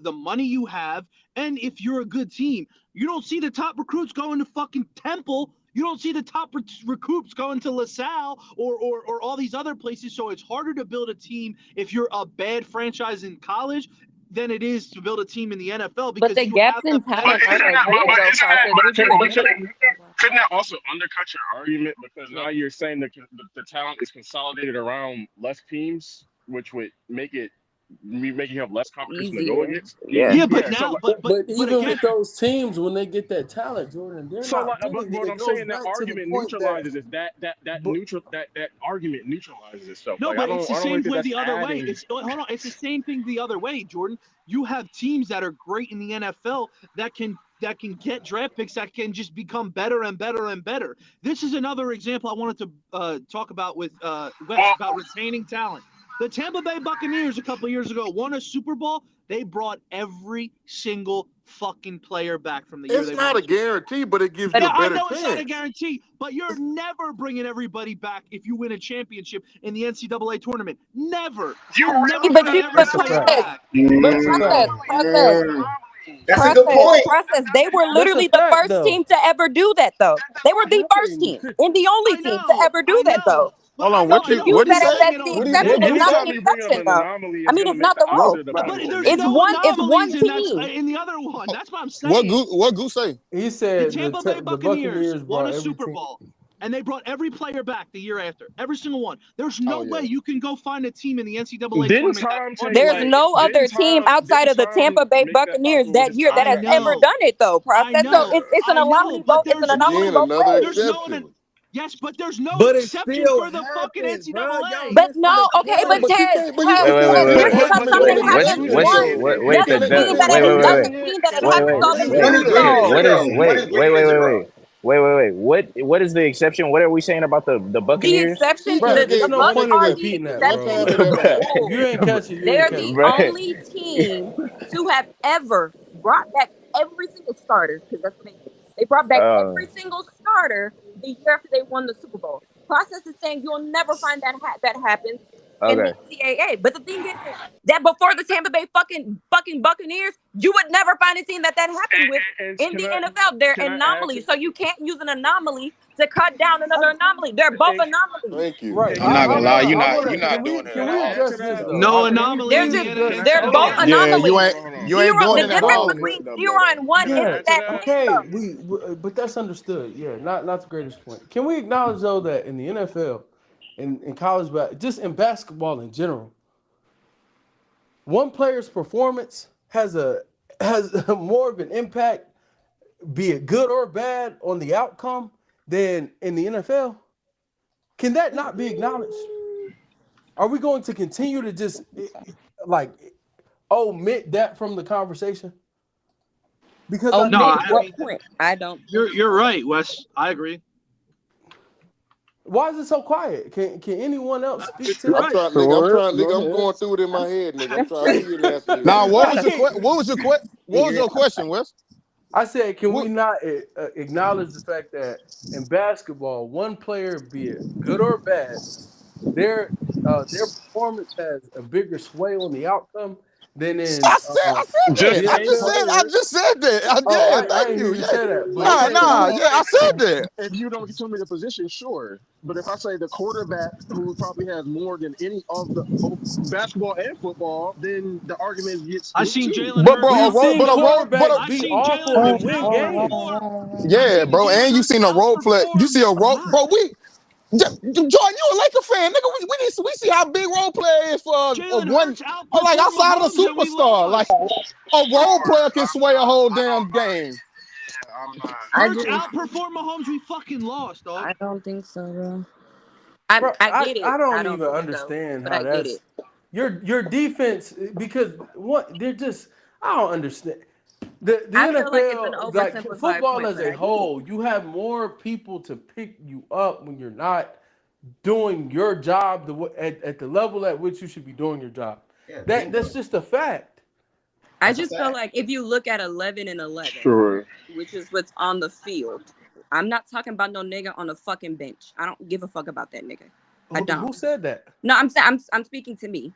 the money you have, and if you're a good team. You don't see the top recruits going to fucking Temple. You don't see the top recruits going to LaSalle or all these other places. So it's harder to build a team if you're a bad franchise in college than it is to build a team in the NFL but because the you gaps have the in But talent benefit. aren't isn't as that? big though, process. We're just But missing. couldn't that also undercut your argument because Yeah. now you're saying that the talent is consolidated around less teams, which would make you have less competition to go Easier. against. Yeah. Yeah, but Yeah. So now, like, but But even again, with those teams, when they get that talent, Jordan, they're so not like, winning. but It I'm goes saying that back to the argument point that. neutralizes it. But That argument neutralizes itself. no, Like but it's the I don't same think that way that's the other way. adding. It's hold on, it's the same thing the other way, Jordan. You have teams that are great in the NFL that can get draft picks that can just become better and better and better. This is another example I wanted to talk about with Wes Well, about retaining talent. The Tampa Bay Buccaneers a couple of years ago won a Super Bowl. They brought every single fucking player back from the year It's they won not the a Super Bowl. guarantee, but it gives But you Yeah, a I better know it's not a chance. guarantee, but you're never bringing everybody back if you win a championship in the NCAA tournament. Never. you You're never but bringing you every That's a player fact. process. back. But That's a fact. That's a good point. process. They were That's a literally the fact, first though. team to ever do that, though. They were the first Nothing. team and the only team to ever do I that, though. know, but Hold I on, So know, what I you to know. use what But do you you're that say? bringing as it the all. What do you exception What do is you not say? the Anytime you bring up exception, an though. anomaly, I it's mean, gonna it's make not the the What? rule. opposite Right. about it. But It's there's no one anomalies in that team. in the other one. That's what I'm What saying. Goose? What Goose say? He The said Tampa Bay the Buccaneers Buccaneers won brought a every Super team. Bowl, and they brought every player back the year after, every single one. There's Oh no way yeah. you can go find a team in the NCAA tournament that won There's twice. no other team outside Didn't of the Tom Tampa Bay make that Buccaneers possible with that his year that I has contract? ever know, done it, though. I Process. So know, it's an I know, anomaly but both. It's an there's anomaly Again, no, both another ways. there's no, exception. yes, but there's no But it exception still for the fucking happens, bro. Y'all NCAA. But missing no, the okay, Yeah, but point. but you Tez, can't. But you Tez, can Wait, wait, still wait, Tez, have wait, just wait. different. because I But mean, but something different you're What? happens exceptions What? using once though. What? You Wait, it. the can't doesn't have the the mean that same wait, it wait, wait, exception. wait, doesn't mean that it wait, happens wait, all the wait. What is time, the though. exception? What is Wait, where wait, is it wait, wrong? wait. Wait, wait, wait. What is the exception? What are we saying about the The Buccaneers? exception, He just Bro, the it's gave no one Bucks point in are exception. the repeating that, Why bro. can't exception it to have the a? If you rule. ain't catch it, you ain't They're catch the it. Bruh. only team to have ever brought back every single starter, because that's what they did. They brought back Uh, every single starter the year after they won the Super Bowl. Process is saying you'll never find that happen. in the Okay. NCAA. But the thing is that before the Tampa Bay fucking Buccaneers, you would never find a team that happened with And in can the I NFL. They're can I add to anomalies. So you can't use an anomaly to cut down another I, anomaly. They're both hey, anomalies. Thank you. right. hey I'm not I gonna can lie, I wanna you're I not wanna you're not can doing we it can at we add all. to address this that? though? No Can we anomaly They're in please the just address Can I NFL. they're add to both Yeah. that? Yeah, you anomalies. ain't Hold on. you ain't Zero. doing The it at well difference all in the between NFL zero though. and one Can I is yeah, add to that that? okay, system. but that's understood. Yeah, not the greatest point. Can we acknowledge though that in the NFL, in college just in basketball in general, one player's performance has more of an impact, be it good or bad, on the outcome than in the NFL? Can that not be acknowledged? Are we going to continue to just like omit that from the conversation? Because Oh, I No, mid think I what mean point? I don't think you're so. right, Wes. I agree. why is it so quiet? Can anyone else speak to You're I'm that? right. trying, nigga. I'm Sure. trying, Go nigga. I'm ahead. going through it in I'm, my head, nigga. I'm I'm trying to trying see the answer to this Now, shit. what was Right. your what was figure it your out. question, Wes? I said, can we What, not acknowledge the fact that in basketball, one player, be it good or bad, their their performance has a bigger sway on the outcome than in I said the that. Just name NFL? I players. just said that. I Oh, did. I Thank didn't hear you. you Yeah. say that, but Nah, Okay, nah, hold on. yeah, I said that. If you don't tell me the position, sure. But if I say the quarterback who probably has more than any of the basketball and football, then the argument gets I switched seen too. Jalen But bro, Hurts we've a out. role, seen but a role, quarterbacks I be seen Jalen awful and Hurts win games. outperform. I yeah, seen bro, Jalen and you Hurts seen a role play. You outperform see a role, Hurt. bro. Jordan, you a Laker fan, nigga. We see how big role player is for a Jalen one, Hurts or like outperformed outside of the Mahomes and we superstar. Like lost. a role player can sway a whole damn game. I'm not. I Hurts just outperformed Mahomes. We fucking lost, dog. I don't think so, bro. I Bro, I get it. I I don't don't even think so, understand but how I get it. that's your defense because what they're just I don't understand. The I feel like it's an NFL, like oversimplified football point, as but a I get it. whole, you have more people to pick you up when you're not doing your job at the level at which you should be doing your job. Yeah, That's bingo. just a fact. I That's a just feel fact. like if you look at 11 and 11, Sure. which is what's on the field, I'm not talking about no nigga on the fucking bench. I don't give a fuck about that nigga. I don't. Who said that? No, I'm saying I'm speaking to me.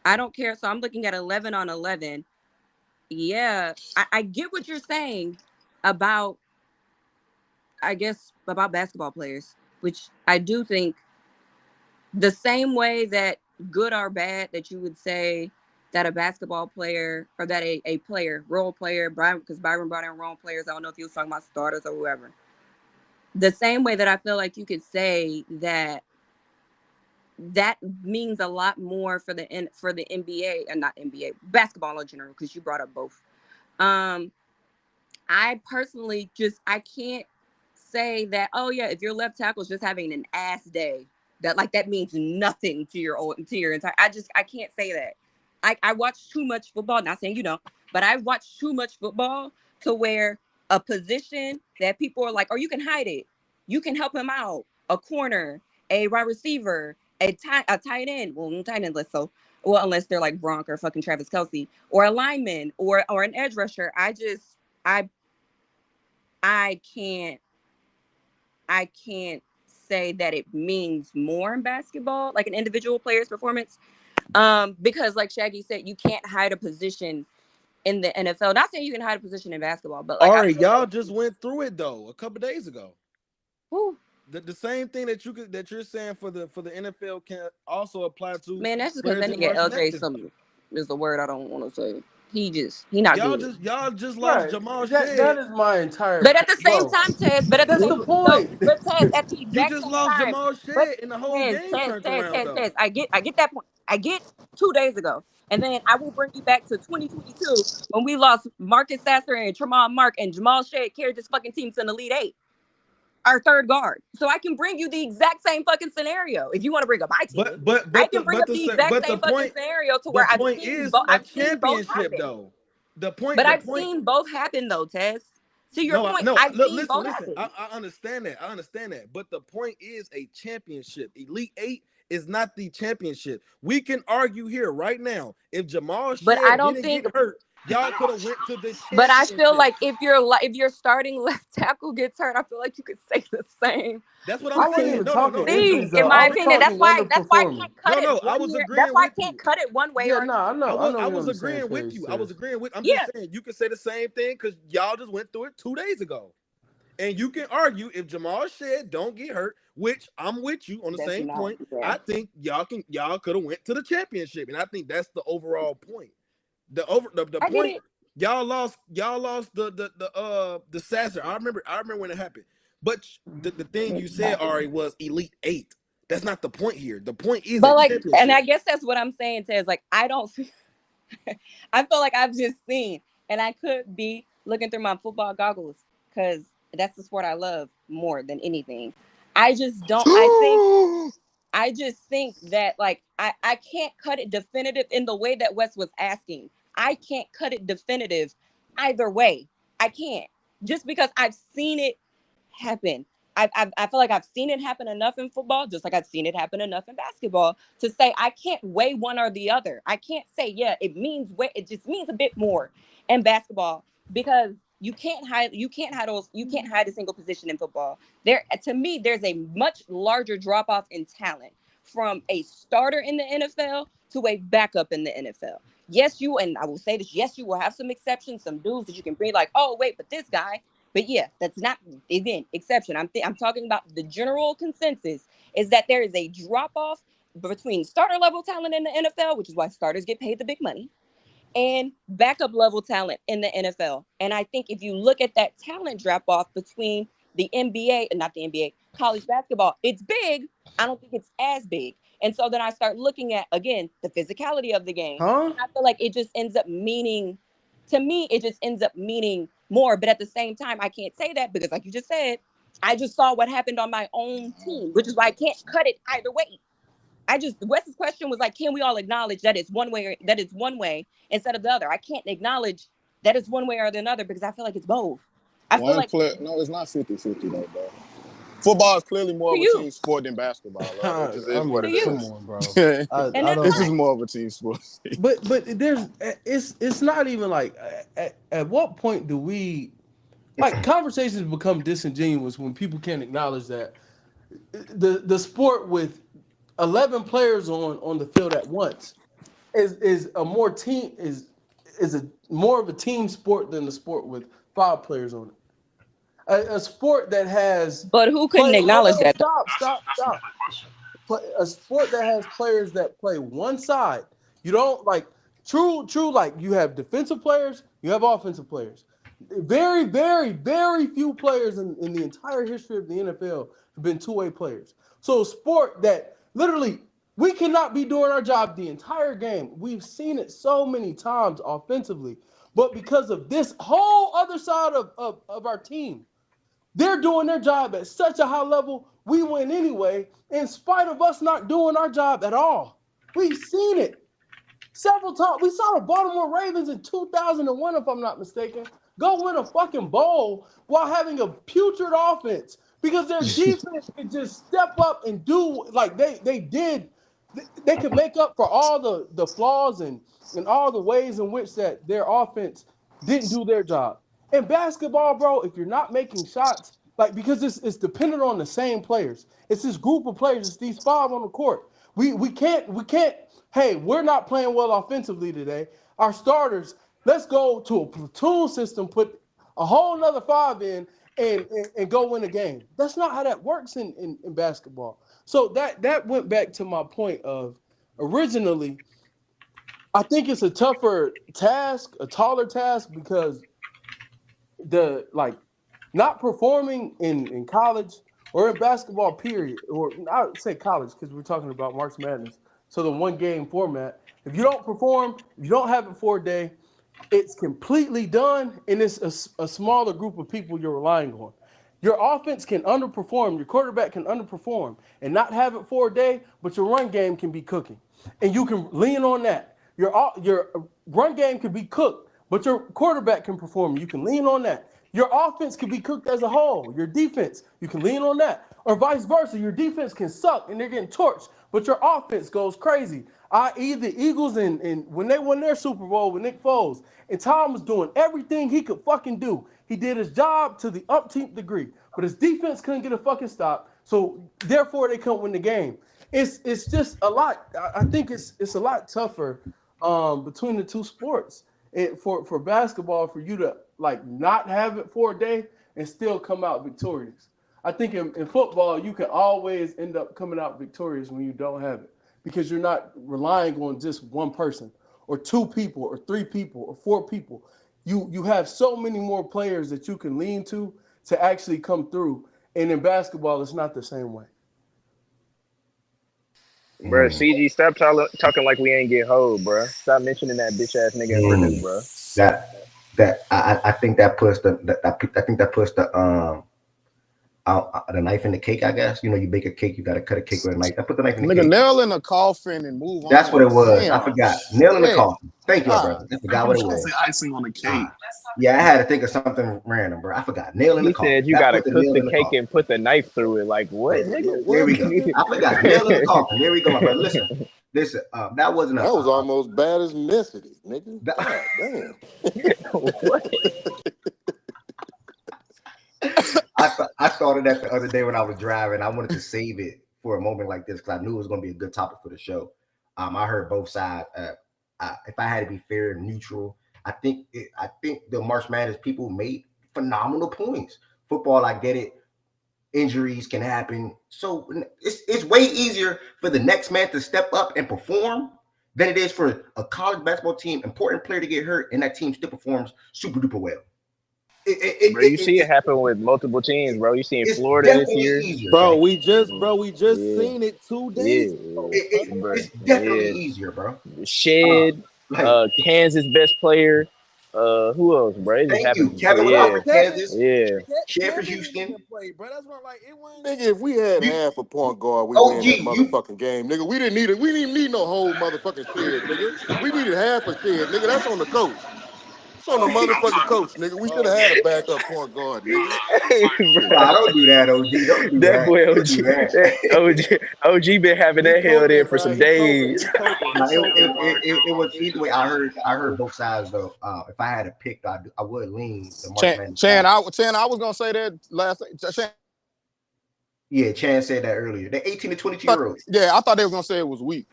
I don't care. So I'm looking at 11 on 11. Yeah, I get what you're saying about, I guess, about basketball players, which I do think the same way that good or bad that you would say that a basketball player or that a player, role player, Brian, because Byron brought in role players. I don't know if he was talking about starters or whoever. The same way that I feel like you could say that that means a lot more for the NBA and not NBA basketball in general, because you brought up both. Um, I personally I can't say that, oh yeah, if your left tackle is just having an ass day, that means nothing to your entire. I can't say that. I watch too much football. Not saying you don't, but I watch too much football to where a position that people are like, oh, you can hide it, you can help him out, a corner, a wide receiver, a tight end. Well, tight end, let's so. Well, unless they're like Gronk or fucking Travis Kelce, or a lineman, or an edge rusher. I I can't I can't say that it means more in basketball, like an individual player's performance. Because like Shaggy said, you can't hide a position in the NFL. Not saying you can hide a position in basketball, but like All I right, feel y'all like just went through it though a couple days ago. whew, The same thing that you're saying for the NFL can also apply to man, that's just because players that in nigga March LJ Madness. something is the word I don't want to say. He not good. Y'all just lost Right. Jamal That Shead. is my entire But at the same bro. time, Tez, That's the no, point. but Tez, at the You exact just same lost time, Jamal but Shead and the whole game turned around though. Tez, I get that point. I get 2 days ago. And then I will bring you back to 2022 when we lost Marcus Sasser and Tremont Mark, and Jamal Shead carried this fucking team to an Elite Eight, our third guard. So I can bring you the exact same fucking scenario. If you want to bring up my team, I can bring up the exact same fucking scenario to the where point is a I've seen both championship happen. though. But The I've point seen both happen though, Tez. To your No, point, no. I've Look, seen both listen. happen. I understand that. I understand that. But the point is a championship. Elite Eight is not the championship. We can argue here right now. If Jamal But I Shead don't didn't think get hurt, Y'all could have went to the But I feel championship. like if your starting left tackle gets hurt, I feel like you could say the same. That's what I I'm wasn't saying. even No, no, talking no. This is See, injuries what in though. I'm I my was opinion, saying. talking that's why I underperforming. can't cut No, it no. I one was year. That's agreeing why I with can't you. cut it one way Yeah, or no, another. I know I you're on was the same agreeing with page, you. I was sis. agreeing with. I'm Yeah, just saying you can say the same thing because y'all just went through it 2 days ago, and you can argue if Jamal Shed don't get hurt, which I'm with you on the that's same not. point. Yeah, I think y'all could have went to the championship, and I think that's the overall point. The I get point it. y'all lost the Sasser. I remember when it happened. But the thing you said, Ari, was Elite Eight. That's not the point here. The point is a But like, and championship. I guess that's what I'm saying, Tez. Like, I don't. I feel like I've just seen, and I could be looking through my football goggles because that's the sport I love more than anything. I just don't. I just think that like I can't cut it definitive in the way that Wes was asking. I can't cut it definitive either way. I can't. Just because I've seen it happen. I feel like I've seen it happen enough in football, just like I've seen it happen enough in basketball, to say I can't weigh one or the other. I can't say, yeah, it just means a bit more in basketball because you can't hide a single position in football. There to me, there's a much larger drop off in talent from a starter in the NFL to a backup in the NFL. Yes, and I will say this, yes, you will have some exceptions, some dudes that you can bring, like, oh, wait, but this guy, but yeah, that's not again exception. I'm talking about the general consensus is that there is a drop off between starter level talent in the NFL, which is why starters get paid the big money, and backup level talent in the NFL. And I think if you look at that talent drop off between the NBA and not the NBA, college basketball, it's big. I don't think it's as big. And so then I start looking at again the physicality of the game. Huh? And I feel like it just ends up meaning to me, it just ends up meaning more. But at the same time, I can't say that because, like you just said, I just saw what happened on my own team, which is why I can't cut it either way. Wes's question was like, can we all acknowledge that it's one way instead of the other? I can't acknowledge that it's one way or the other because I feel like it's both. I feel One like play, no, it's not 50-50 though, bro. Football is clearly more to of a you, team sport than basketball, bro. It just is I'm what to it you, come is. on, bro. and I that's This don't. is fine. more of a team sport. But there's it's not even like at what point do we like conversations become disingenuous when people can't acknowledge that the sport with 11 players on the field at once is a more team is a more of a team sport than the sport with 5 players on it. A sport that has But who couldn't play. Hold acknowledge on, that? stop. A sport that has players that play one side. You don't like true. Like you have defensive players, you have offensive players. Very few players in the entire history of the NFL have been two-way players. So a sport that literally we cannot be doing our job the entire game. We've seen it so many times offensively, but because of this whole other side of our team, they're doing their job at such a high level, we win anyway, in spite of us not doing our job at all. We've seen it several times. We saw the Baltimore Ravens in 2001, if I'm not mistaken, go win a fucking bowl while having a putrid offense because their defense could just step up and do like they did. They could make up for all the flaws and all the ways in which that their offense didn't do their job. In basketball, bro, if you're not making shots, like because it's dependent on the same players. It's this group of players. It's these 5 on the court. We can't. Hey, we're not playing well offensively today. Our starters. Let's go to a platoon system. Put a whole nother 5 in and go win a game. That's not how that works in basketball. So that went back to my point of originally. I think it's a tougher task, a taller task because the like not performing in college or in basketball period, or I would say college because we're talking about March Madness. So the one game format, if you don't perform, if you don't have it for a day, it's completely done, and it's a smaller group of people you're relying on. Your offense can underperform, your quarterback can underperform and not have it for a day, but your run game can be cooking, and you can lean on that. Your run game can be cooked, but your quarterback can perform. You can lean on that. Your offense can be cooked as a whole. Your defense, you can lean on that. Or vice versa. Your defense can suck and they're getting torched, but your offense goes crazy. i.e. the Eagles and when they won their Super Bowl with Nick Foles, and Tom was doing everything he could fucking do. He did his job to the umpteenth degree, but his defense couldn't get a fucking stop. So therefore, they couldn't win the game. It's just a lot. I think it's a lot tougher between the two sports. For basketball, for you to like not have it for a day and still come out victorious. I think in football, you can always end up coming out victorious when you don't have it because you're not relying on just one person or two people or three people or four people. You have so many more players that you can lean to actually come through. And in basketball, it's not the same way. Bro, CG, stop talking like we ain't get hold, bro. Stop mentioning that bitch ass nigga in Purdue, bro. I think that puts the knife in the cake. I guess you bake a cake, you gotta cut a cake with a knife. I put the knife in the Nigga, cake. nail in the coffin and move on. That's what it was. Damn. I forgot. Nail in the coffin. Thank you, brother. I forgot what it was. Say icing on the cake. Yeah, I had to think of something random, bro. I forgot. Nail in the coffin. He said you That's gotta what cook the cake coffin. and put the knife through it. Like what, nigga? There we go. I forgot. Nail in the coffin. There we go, my brother. Listen. That wasn't That was almost bad as Messity, nigga. God damn. What? I thought of that the other day when I was driving. I wanted to save it for a moment like this because I knew it was going to be a good topic for the show. I heard both sides. If I had to be fair and neutral, I think the March Madness people made phenomenal points. Football, I get it. Injuries can happen, so it's way easier for the next man to step up and perform than it is for a college basketball team, important player to get hurt, and that team still performs super duper well. Bro, you see it happen with multiple teams, bro. You seen Florida this year, easier, bro. We just seen it 2 days ago. It's definitely easier, bro. Shed, Kansas best player. Who else, bro? It just happened. Kevin Love for Kansas. Yeah. Shed for Houston. Bro, that's what like it went. Nigga, if we had half a point guard, we win that motherfucking game, nigga. We didn't need no whole motherfucking Shed, nigga. We needed half a Shed, nigga. That's on the coach. It's on the motherfucking coach, nigga. We should have had a backup point guard, nigga. Nah, don't do that, OG. Don't do that. Boy, OG been having that held in for some days. It was either way. I heard both sides though. If I had to pick, I would lean the March Madness. Chan, I was gonna say that last. Yeah, Chan said that earlier. The 18 to 22-year-olds. Yeah, I thought they were gonna say it was weak.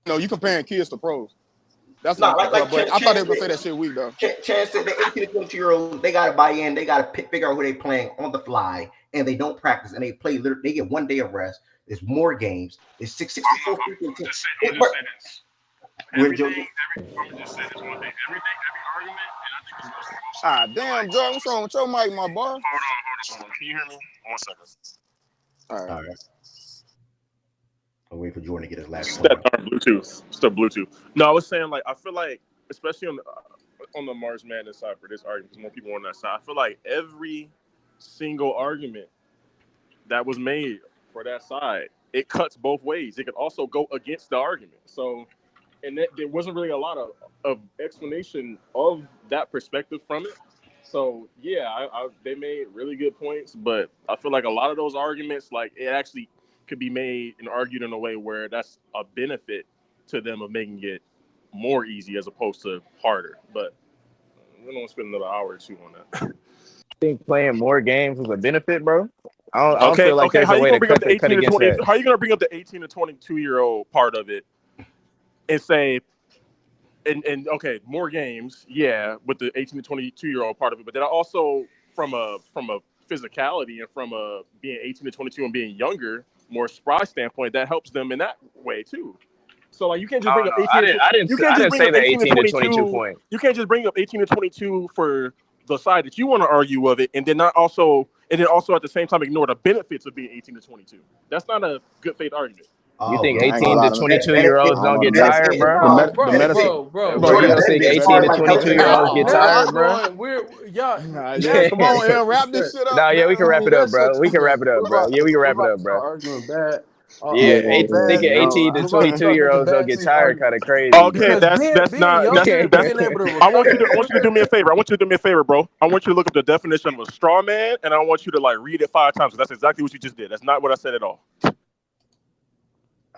No, you comparing kids to pros. That's not not like but I thought they were gonna say that shit weak though. Chan said the 18 to 22-year-olds, they gotta buy in, they gotta figure out who they playing on the fly, and they don't practice and they play. They get 1 day of rest. There's more games. It's 64 people. Everything Roman just said is one thing. Every argument, and I think it's damn, Joe, what's wrong with your mic, my boy? Hold on. Can you hear me? 1 second. All right. I'm waiting for Jordan to get his last. It's that Bluetooth. It's the Bluetooth. No, I was saying I feel like, especially on the March Madness side for this argument, because more people on that side, I feel like every single argument that was made for that side, it cuts both ways. It could also go against the argument. So, and there wasn't really a lot of explanation of that perspective from it. So yeah, they made really good points, but I feel like a lot of those arguments, it actually could be made and argued in a way where that's a benefit to them of making it more easy as opposed to harder. But we don't spend another hour or two on that. I think playing more games was a benefit, bro. I don't feel like there's a way to cut against that. How are you going to bring up the 18 to 22-year-old part of it and say, and okay, more games, yeah, with the 18 to 22-year-old part of it, but then also from a physicality and from being 18 to 22 and being younger, more spry standpoint, that helps them in that way too. So you can't just bring up 18. I didn't say the 18 to 22 point. You can't just bring up 18 to 22 for the side that you want to argue of it, and then also at the same time ignore the benefits of being 18 to 22. That's not a good faith argument. You think 18 to 22-year-olds don't get tired, bro? Bro, you don't think 18 to 22-year-olds get tired, bro? Come on, L, wrap this shit up. No, yeah, we can wrap it up, bro. We can wrap it up, bro. Yeah, we can wrap it up, bro. Thinking 18 to 22-year-olds don't get tired, kind of crazy. Okay, that's not. I want you to do me a favor. I want you to do me a favor, bro. I want you to look up the definition of a straw man, and I want you to read it 5 times. That's exactly what you just did. That's not what I said at all.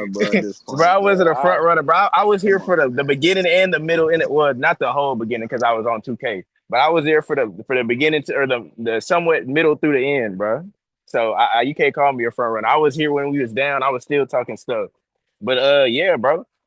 runner, bro. At this Bro, point, I wasn't bro. a front runner, bro. I was here Come for on, the beginning and the middle, and it was not the whole beginning because I was on 2K, but I was there for the beginning to, or the somewhat middle through the end, bro. So you can't call me a front runner. I was here when we was down. I was still talking stuff, but yeah, bro.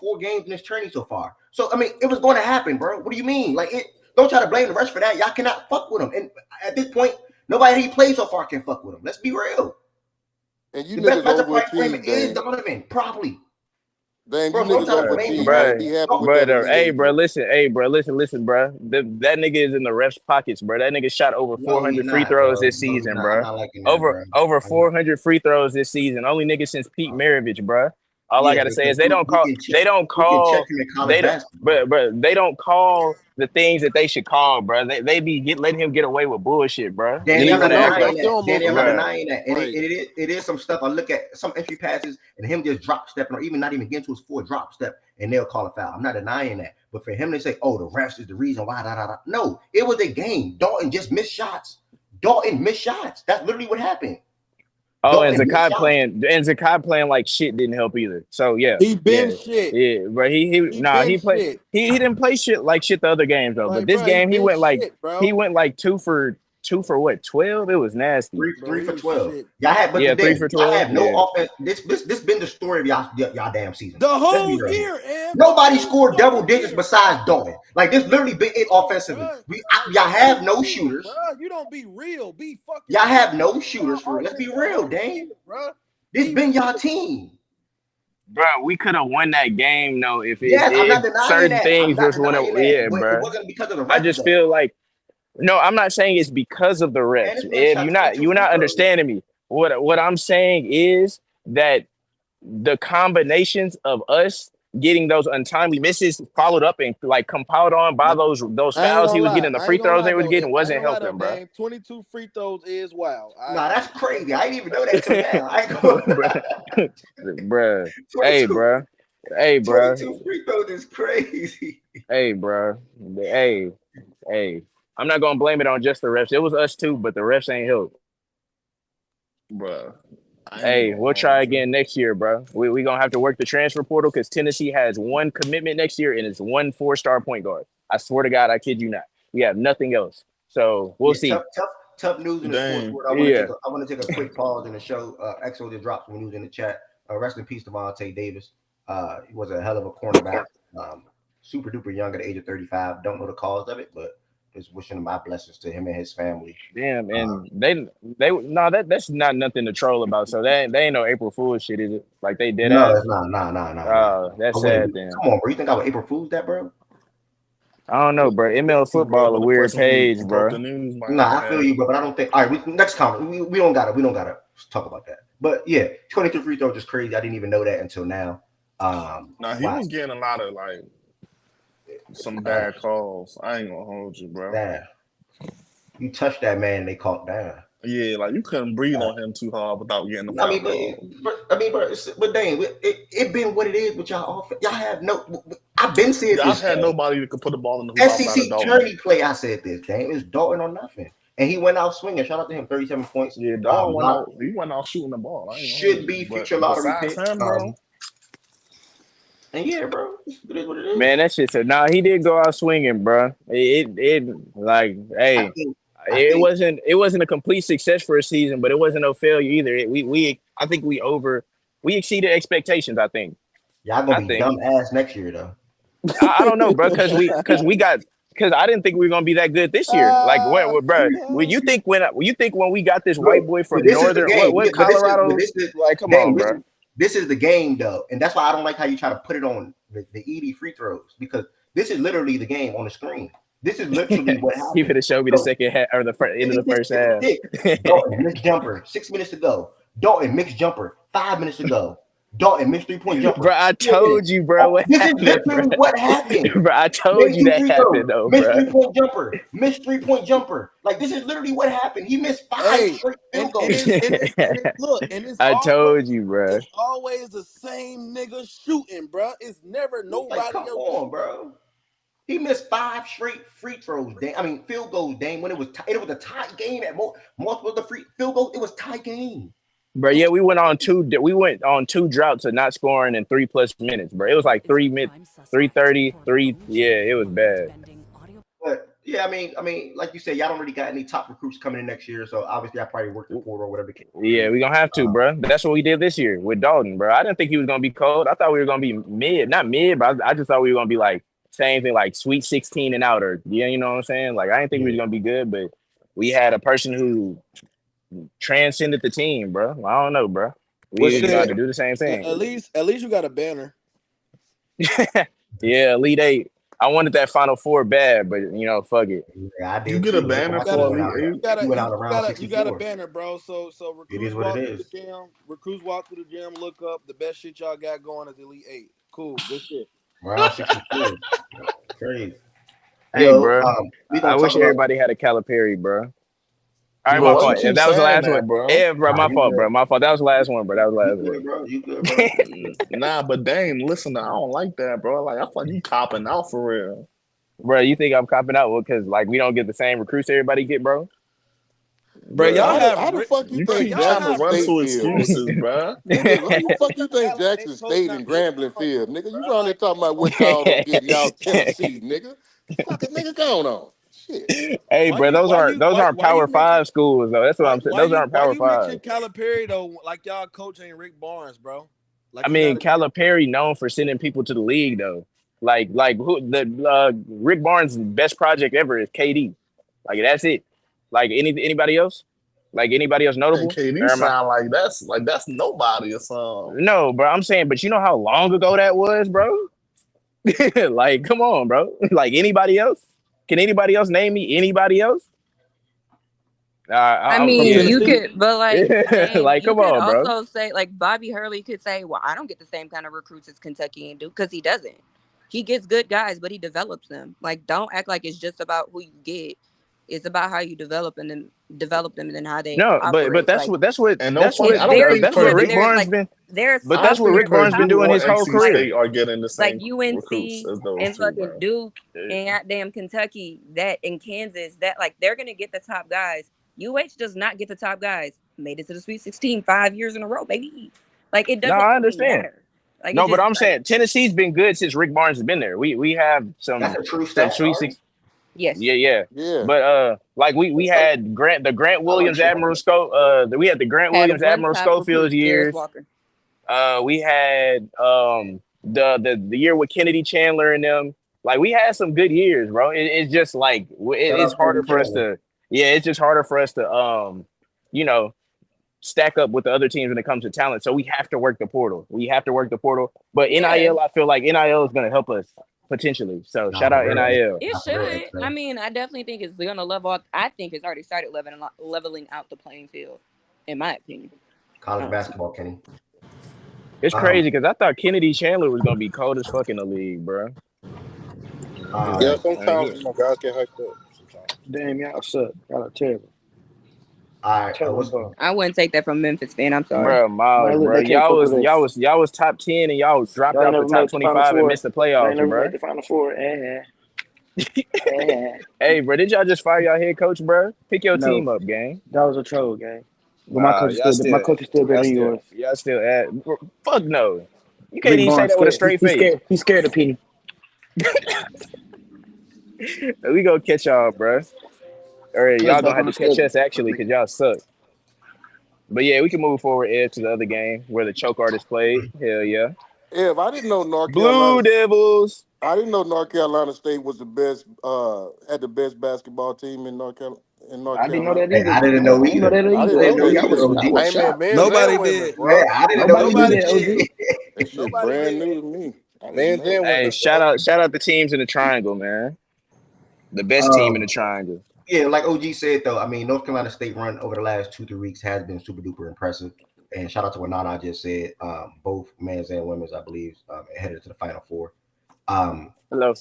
4 games in this training so far. So I mean, it was going to happen, bro. What do you mean? Like, don't try to blame the rest for that. Y'all cannot fuck with him. And at this point, nobody he played so far can fuck with him. Let's be real. And you The best niggas matchup right for him overachieved, is Dan. Donovan, probably. Damn, you Bro, niggas sometimes the Bruh, main thing, overachieve, bro, man. bruh, Be happy don't- with that a hey, little bro, bit. listen, bruh. That nigga is in the ref's pockets, bro. That nigga shot over no, he's 400 free not, throws bro. this No, he's season, not. I'm bro. not liking that, Over bro. over I'm not. 400 free throws this season. Only nigga since Pete Maravich, bro. All I Yeah, gotta say because is they don't we call, can check they don't we can check call, him in college they don't, basketball. but they don't call the things that they should call, bro. They be letting him get away with bullshit, bro. And then Danny, you I'm not want to act No, denying like, they that. almost Danny, I'm not won. bro. denying that. And Right. it is some stuff. I look at some entry passes and him just drop stepping or even not even getting to his full drop step and they'll call a foul. I'm not denying that. But for him to say, oh, the refs is the reason why, da, da, da. No, it was a game. Dalton just missed shots. Dalton missed shots. That's literally what happened. Oh, and Dalton missed shots. Zakai playing like shit didn't help either. So yeah, He been yeah, shit. yeah. But He been he played shit. he didn't play shit like shit the other games though. But Like, this bro, he game been shit, bro. he went like two for what 12? It was nasty. Three, Bro, three he for was 12. shit. Y'all had, but Yeah, three then for y'all 12. have no Yeah, offense. This been the story of y'all damn season. The Let's be whole real here. year, Em. Nobody The scored double whole digits year, besides Dalton. Like this literally been it bro. offensively. Bro, like, Y'all let's be have no real, shooters. bro. You don't be real. Be fucking Y'all real. have no Y'all shooters for real. Let's offense be the real, whole year, Dane. bro. This Be been y'all real. team. bro, we could have won that game though Yes, I'm not if denying certain that. I'm things not was when denying that. yeah, But it bro. wasn't because of the I refs just though. feel like no, I'm not saying it's because of the Man, refs. this man Ed, shot 22 you're free not throws. understanding me. What I'm saying is that the combinations of us getting those untimely misses followed up and like compiled on by Nah, those I ain't fouls he gonna was lie. getting, the I free ain't gonna throws lie they was though. getting I ain't wasn't gonna lie though, helping, bro. Dame. 22 free throws is wild. Nah, that's crazy. I didn't even know that till now. I ain't gonna Bruh. Bruh. Hey, 22, bruh. Hey, bruh. 22 free throws is crazy. Hey, bruh. Hey, hey. I'm not gonna blame it on just the refs. It was us too, but the refs ain't help. Bruh. I ain't Hey, gonna we'll try hold you. again next year, bro. We gonna have to work the transfer portal because Tennessee has one commitment next year and it's one 4-star point guard. I swear to God, I kid you not. We have nothing else. So we'll Yeah, see. tough news in the sports Dang. world. Yeah. I want to take a quick pause in the show. Exo just dropped some news in the chat. Rest in peace, Devontae Davis. He was a hell of a cornerback. Super duper young at the age of 35. Don't know the cause of it, but just wishing my blessings to him and his family. Damn, and they no that's not nothing to troll about. So they ain't no April Fool's shit, is it? Like they did No, ass. it's not. Nah. I That's wouldn't sad be. then. Come on, bro. You think I would April Fool's that, bro? I don't know, bro. ML Bro, football a but the weird person who page, broke the bro. news might Nah, not I feel have. you, bro, but I don't think. All right, next comment. We don't got it. We don't got to talk about that. But yeah, 23 free throws is crazy. I didn't even know that until now. Now he Wow. was getting a lot of like some bad calls. I ain't gonna hold you, bro. Damn. You touched that man and they called down. Yeah, like you couldn't breathe on him too hard without getting the I foul mean, call. but dang, it been what it is with y'all off. Y'all have no. I've been said Y'all this. had nobody that could put the ball in the hoop outside of SEC Dalton. tourney play. I said this. Dang, it was Dalton or nothing, and he went out swinging. Shout out to him, 37 points. Yeah, Dalton went out. He went out shooting the ball. I ain't gonna hold Should you. be But future lottery besides pick. him, bro, And yeah, bro, it is what it is. Man, that shit said, nah, he did go out swinging, bro. It like, I hey, think, I it think wasn't a complete success for a season, but it wasn't no failure either. I think we exceeded expectations. y'all I gonna be think dumb ass next year though. I don't know, bro, because I didn't think we were gonna be that good this year. Like, bro? You think when we got this white boy But from this is the Northern, game. what But Colorado? this is Like, come dang, on, bro. this is the game though, and that's why I don't like how you try to put it on the ED free throws because this is literally the game on the screen. This is literally what He happened. could have showed me the So second half or the end of the first this half. is it. Dalton missed jumper. 6 minutes to go. Dalton mixed jumper. 5 minutes to go. Dalton missed 3 point jumper. Bro, I 4 minutes. told you, bro, what This is happened, bro. literally what happened. Bro, I told Made you two that free throws. happened, though, Missed bro. 3 point jumper. Missed 3 point jumper. Like this is literally what happened. He missed 5 Hey, straight field and goals. it's look, and I told you, bro. it's always the same nigga shooting, bro. It's never Like, nobody come else on, shooting. bro. He missed 5 straight free throws. Dang. I mean, field goals. Dang. When it was a tight game at multiple of the free field goals. It was tight game. Bro, yeah, we went on two droughts of not scoring in 3+ minutes, bro. It was like 3:30, yeah, it was bad. But yeah, I mean, like you said, y'all don't really got any top recruits coming in next year. So obviously, I probably worked the portal or whatever the case may Yeah, be. we gonna have to, bro. That's what we did this year with Dalton, bro. I didn't think he was gonna be cold. I thought we were gonna be not mid, but I just thought we were gonna be like same thing, like Sweet 16 and out, or yeah, you know what I'm saying? Like I didn't think we was Yeah. gonna be good, but we had a person who transcended the team, bro. I don't know, bro. Well, We got shit. to do the same thing. At least you got a banner. Yeah, Elite Eight. I wanted that Final Four bad, but fuck it. Yeah, I You did get a too. Look at banner my You team gotta, for went Elite out. you Eight. gotta, We went out you around gotta, you got a 64. banner, bro. So It recruits is what it walk through the is. gym. Recruits walk through the gym. Look up the best shit y'all got going is Elite Eight. Cool, good shit. Round 64. Crazy. Hey, Hey, yo, bro. we I gonna talk wish about everybody had a Calipari, bro. All right, Bro, my why you fault. Calipari. If keep that was the saying last one, that, bro? yeah, bro, Nah, my you fault, good. bro. My fault. That was the last one, bro. That was the You last good, one. bro. You good, bro. Nah, but Dame, listen, I don't like that, bro. Like, I thought you copping out for real. Bro, you think I'm copping out because like we don't get the same recruits everybody get, bro? Bro, Bro, y'all have, How the fuck you you bro, think keep y'all trying to have Jackson run Rick. State to field, nigga? excuses, bro. Nigga, Bro, who the y'all fuck got you the think Alabama Jackson coach State not and being Grambling like field, nigga? You bro. around there Like, talking about what y'all don't get y'all Tennessee, nigga. Fuck it, nigga, going on. Shit. Hey, bro, those aren't Power mention Five schools though. That's what I'm saying. Those aren't why Power you mention Five. Calipari though? Like y'all coach ain't Rick Barnes, bro. I Like he not mean, a. Calipari known for sending people to the league though. Like who the Rick Barnes' best project ever is KD. Like that's it. Like anybody else? Like anybody else Hey, notable? KD Or am I? sound like that's nobody or something. No, bro. I'm saying, but you know how long ago that was, bro. Like, come on, bro. Like anybody else? Can anybody else name me anybody else? I I'm From mean, yeah. you Tennessee? could, but like, Dame, Like, you come could on, bro. also say, like, Bobby Hurley could say, well, I don't get the same kind of recruits as Kentucky and Duke because he doesn't. He gets good guys, but he develops them. Like, don't act like it's just about who you get. It's about how you develop them and then how they No, but operate. that's Like, what that's what And no that's funny, what it's I don't uh, very think that's what clear that Rick there's Purdue. Barnes like been. there's But I that's don't some what think Rick very Barnes been Purdue doing or his whole NC like State career. are getting the like same recruits UNC as those and two, fucking bro. Duke and goddamn Kentucky that in Kansas that like they're gonna get the top guys. UH does not get the top guys. Made it to the Sweet 16 5 years in a row, baby. Like it No, doesn't I really understand. matter. Like it No, but just I'm like saying Tennessee's been good since Rick Barnes has been there. We have That's some a true some stat, Sweet Ari. Six. yes. Yeah, yeah. Yeah. But like we had Grant I like Williams shit. Admiral we had the Grant Had Williams one Admiral top Schofield recruit, Darius years. Walker. We had the year with Kennedy Chandler and them. Like we had some good years, bro. It's just like Shout it's out harder Kevin for us Chandler. to it's just harder for us to you know stack up with the other teams when it comes to talent. So we have to work the portal. We have to work the portal. But Yeah, NIL, I feel like NIL is going to help us potentially. So Nah, shout for out real. NIL. it Nah, for real, should. I X-Man. mean, I definitely think it's gonna level out. I think it's already started leveling out the playing field, in my opinion. College Honestly. basketball, Kenny. It's Um, crazy because I thought Kennedy Chandler was going to be cold as fuck in the league, bro. Yeah, um, sometimes guys get hyped up. Sometimes. Damn, y'all suck. Y'all are terrible. all right. Terrible What's ball. I wouldn't take that from Memphis fan. I'm sorry. Bro, Man, Miles, look, bro. they can't fuck with us. Y'all was top 10 and y'all dropped Y'all out the never top made the Final 25 and Four. missed the Y'all ain't playoffs, never made bro. the Final Four. Eh. Hey, bro, did y'all just fire y'all head coach, bro? Pick your No, team up, gang. that was a troll game. But Nah, my coach is still better than yours. y'all still at fuck no. You can't Rick even say Barnes that with a scared. straight He's face. scared. He's scared of Penny. We gonna catch y'all, bro. Or Put us y'all gonna back have on to the catch schedule. us actually because y'all suck. But yeah, we can move forward, Ed, to the other game where the choke artist played. Hell yeah. If I didn't know North Carolina Blue Devils. I didn't know North Carolina State was the best had the best basketball team in North I didn't know Carolina. that Hey, either. I didn't know I didn't know either. that I either. didn't I didn't know know OG, that I either, shit. was OG. I was Hey man, shocked. men's Nobody and women's, did. Yeah, bro. I didn't know Nobody knew either. Nobody that. did. OG. That shit Nobody brand did. new to me. I didn't Men's know it. and Hey, women's, bro. shout out the teams in the triangle, man. The best team in the Um, triangle. yeah, like OG said though, I mean, North Carolina State run over the last 2 3 weeks has been super duper impressive. And shout out to what Nana just said. Both men's and women's, I believe, headed to the Final Four. Um, Hello.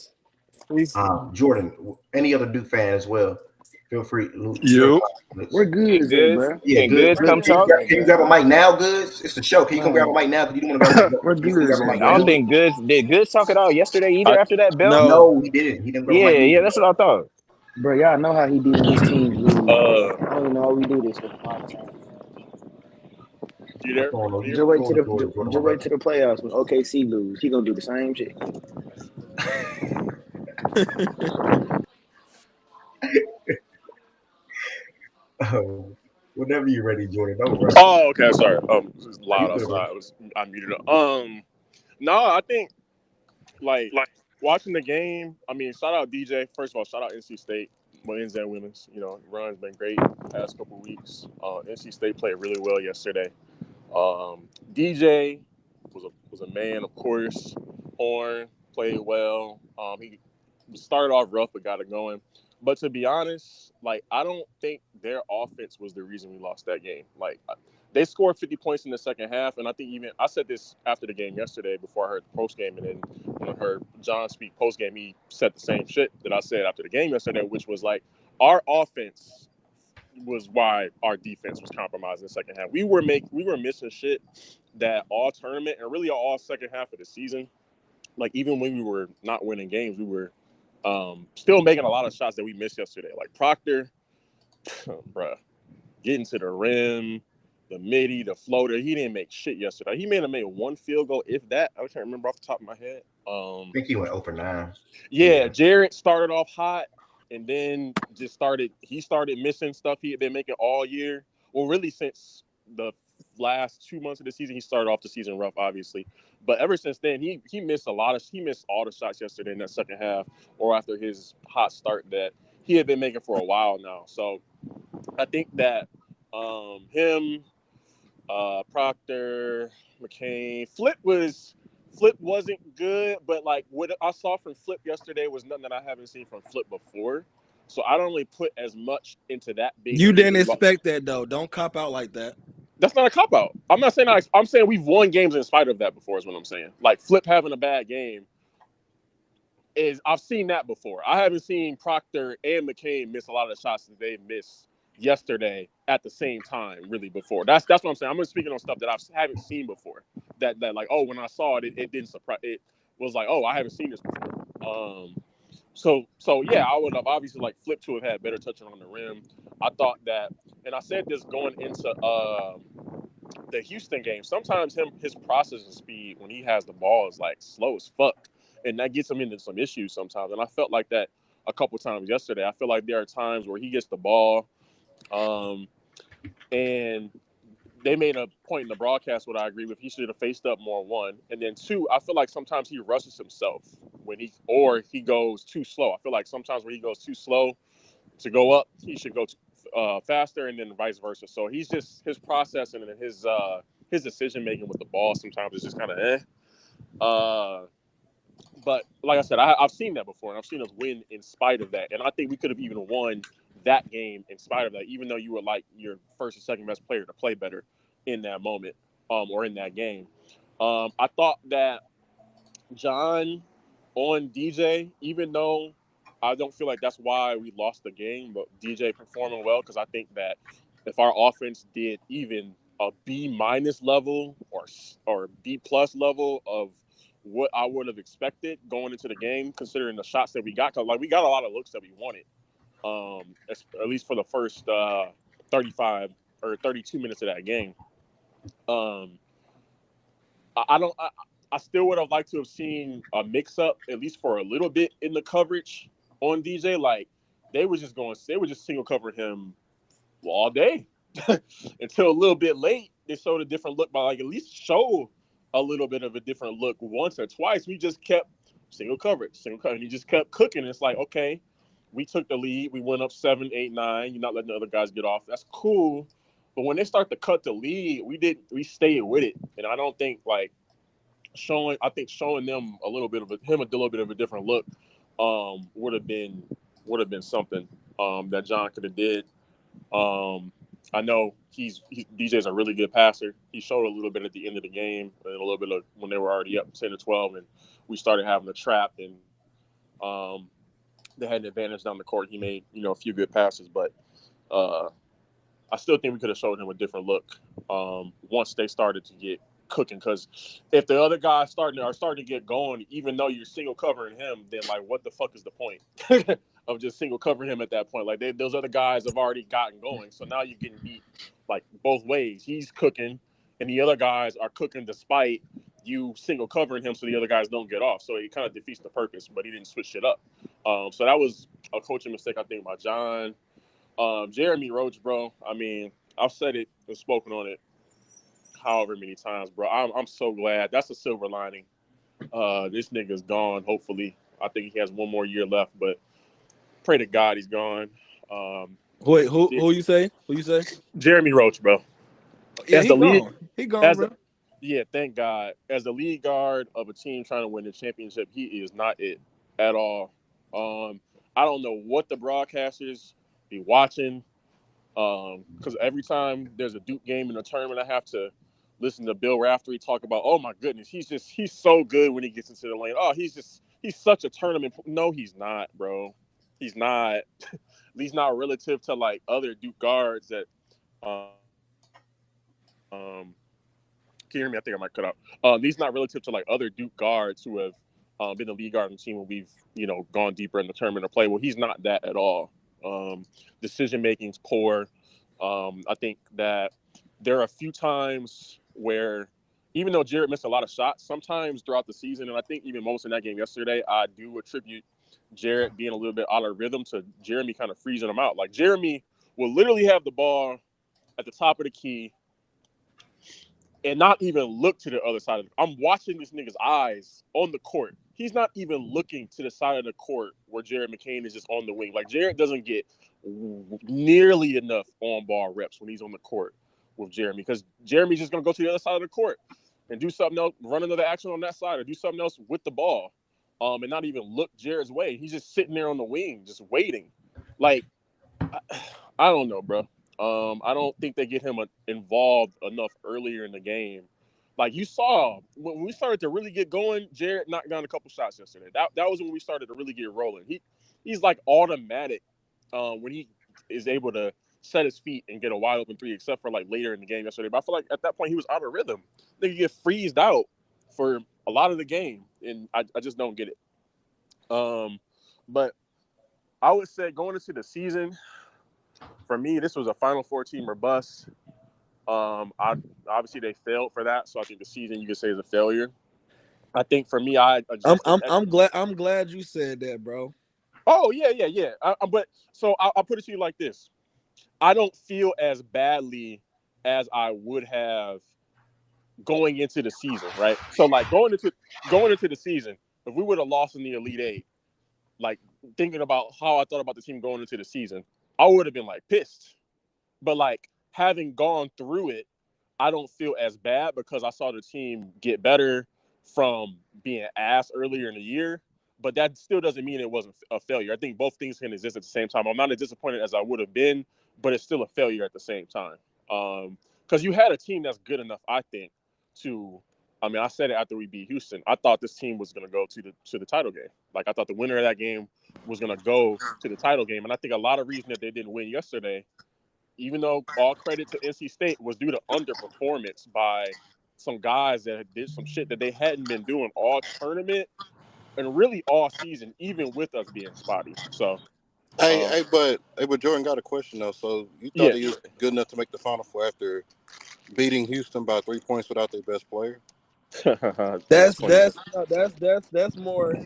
Please. Jordan, any other Duke fan as well? Feel free. Your You. Where comments. good Can is that, goods bro? Yeah, can good. goods Where Good. come good is talk? that, Can you bro? grab a mic now, Goods? It's the show. Can you come grab a Man, mic now? Because you don't want to grab a mic. where Can you good grab is a at, mic I now? don't bro? think goods did goods talk at all yesterday I, either after that belt. No. No, he didn't. He didn't grab a Yeah, mic yeah, either. that's what I thought. Bro, y'all know how he did when his teams lose, bro. uh, I don't even know how we do this with him all the time. you What's there? going on? Can you hear Just me? What's wait going to on, Jordan? Jordan, my brother. the playoffs when OKC lose. He gonna do the same shit. Whenever you're ready, Jordan. Don't rush. Oh, okay. Sorry. It was Are you loud good, bro? outside. I muted it. No, I think like watching the game. I mean, shout out DJ. First of all, shout out NC State, men's and women's. You know, run's been great the past couple of weeks. NC State played really well yesterday. DJ was a man, of course. Horn played well. He started off rough but got it going. But to be honest, like I don't think their offense was the reason we lost that game. Like they scored 50 points in the second half, and I think even I said this after the game yesterday before I heard the post game, and then when I heard John speak post game, he said the same shit that I said after the game yesterday, which was like our offense was why our defense was compromised in the second half. We were missing shit that all tournament and really all second half of the season. Like even when we were not winning games, we were still making a lot of shots that we missed yesterday. Like Proctor, bruh, getting to the rim, the midi, the floater. He didn't make shit yesterday. He may have made one field goal, if that. I can't remember off the top of my head. I think he went 0 for 9. Yeah, Jarrett started off hot and then he started missing stuff he had been making all year. Well, really since the last 2 months of the season, he started off the season rough, obviously. But ever since then, he missed all the shots yesterday in that second half or after his hot start that he had been making for a while now. So I think that him, Proctor, McCain, Flip wasn't good, but like what I saw from Flip yesterday was nothing that I haven't seen from Flip before. So I don't really put as much into that being. You didn't expect that though. Don't cop out like that. That's not a cop out. I'm not saying I'm saying we've won games in spite of that before is what I'm saying. Like Flip having a bad game I've seen that before. I haven't seen Proctor and McCain miss a lot of the shots that they missed yesterday at the same time really before. That's what I'm saying. I'm just speaking on stuff that I haven't seen before. That like, oh, when I saw it, it didn't surprise. It was like, oh, I haven't seen this before. So yeah, I would have obviously like Flip to have had better touching on the rim. I thought that, and I said this going into the Houston game. Sometimes his processing speed when he has the ball is like slow as fuck, and that gets him into some issues sometimes. And I felt like that a couple times yesterday. I feel like there are times where he gets the ball, and they made a point in the broadcast, what I agree with. He should have faced up more, one. And then two, I feel like sometimes he rushes himself when he goes too slow. I feel like sometimes when he goes too slow to go up, he should go faster, and then vice versa. So he's just his processing and his decision making with the ball sometimes is just kind of but like I said, I've seen that before, and I've seen us win in spite of that. And I think we could have even won that game in spite of that, even though you were like your first or second best player to play better in that moment or in that game. I thought that John on DJ, even though I don't feel like that's why we lost the game, but DJ performing well, because I think that if our offense did even a B- level or B+ level of what I would have expected going into the game, considering the shots that we got, because like we got a lot of looks that we wanted, at least for the first 35 or 32 minutes of that game. I still would have liked to have seen a mix-up, at least for a little bit, in the coverage on DJ. Like they were just single covering him all day until a little bit late. They showed a different look, but like at least show a little bit of a different look once or twice. We just kept single coverage. And he just kept cooking. It's like, okay, we took the lead. We went up 7, 8, 9. You're not letting the other guys get off. That's cool. But when they start to cut the lead, we stayed with it. And I don't think like showing them a little bit of a different look would have been something that John could have did. I know DJ's a really good passer. He showed a little bit at the end of the game and a little bit of when they were already up 10-12 and we started having a trap and they had an advantage down the court. He made, a few good passes, but I still think we could have showed him a different look once they started to get cooking, because if the other guys are starting to get going, even though you're single covering him, then like what the fuck is the point of just single covering him at that point? Like those other guys have already gotten going, so now you're getting beat like both ways. He's cooking and the other guys are cooking despite you single covering him, so the other guys don't get off, so it kind of defeats the purpose. But he didn't switch it up, so that was a coaching mistake, I think, by John. Jeremy Roach, bro, I mean, I've said it and spoken on it however many times, bro. I'm so glad. That's a silver lining. This nigga's gone, hopefully. I think he has one more year left, but pray to God he's gone. Wait, who you say? Who you say? Jeremy Roach, bro. Yeah, he gone, bro. Yeah, thank God. As the lead guard of a team trying to win the championship, he is not it at all. I don't know what the broadcasters be watching. Because every time there's a Duke game in the tournament, I have to listen to Bill Raftery talk about, oh my goodness, he's so good when he gets into the lane. Oh, he's such a tournament. No, he's not, bro. He's not. At least not relative to like other Duke guards that can you hear me? I think I might cut out. These not relative to like other Duke guards who have been the lead guard on the team when we've gone deeper in the tournament or play. Well, he's not that at all. Decision making's poor. I think that there are a few times where even though Jared missed a lot of shots, sometimes throughout the season, and I think even most in that game yesterday, I do attribute Jared being a little bit out of rhythm to Jeremy kind of freezing him out. Like Jeremy will literally have the ball at the top of the key and not even look to the other side of I'm watching this nigga's eyes on the court. He's not even looking to the side of the court where Jared McCain is just on the wing. Like Jared doesn't get nearly enough on ball reps when he's on the court with Jeremy because Jeremy's just gonna go to the other side of the court and do something else, run another action on that side or do something else with the ball. And not even look Jared's way. He's just sitting there on the wing, just waiting. Like I don't know, bro. I don't think they get him involved enough earlier in the game. Like you saw when we started to really get going, Jared knocked down a couple shots yesterday. That was when we started to really get rolling. He's like automatic when he is able to set his feet and get a wide open three, except for like later in the game yesterday. But I feel like at that point he was out of rhythm. They get freezed out for a lot of the game, and I just don't get it. But I would say going into the season, for me, this was a Final Four team or bust. Obviously they failed for that, so I think the season you could say is a failure. I think for me, I adjusted. I'm glad you said that, bro. Oh yeah. But so I'll put it to you like this: I don't feel as badly as I would have going into the season, right? So like going into the season, if we would have lost in the Elite Eight, like thinking about how I thought about the team going into the season, I would have been like pissed. But like having gone through it, I don't feel as bad because I saw the team get better from being ass earlier in the year. But that still doesn't mean it wasn't a failure. I think both things can exist at the same time. I'm not as disappointed as I would have been, but it's still a failure at the same time. Because you had a team that's good enough, I think, to. I mean, I said it after we beat Houston. I thought this team was going to go to the title game. Like I thought the winner of that game was going to go to the title game, and I think a lot of reason that they didn't win yesterday, even though all credit to NC State, was due to underperformance by some guys that did some shit that they hadn't been doing all tournament and really all season, even with us being spotty. So, um, But Jordan got a question though. So you thought yeah, he was good enough to make the Final Four after beating Houston by 3 points without their best player? that's funny. That's more,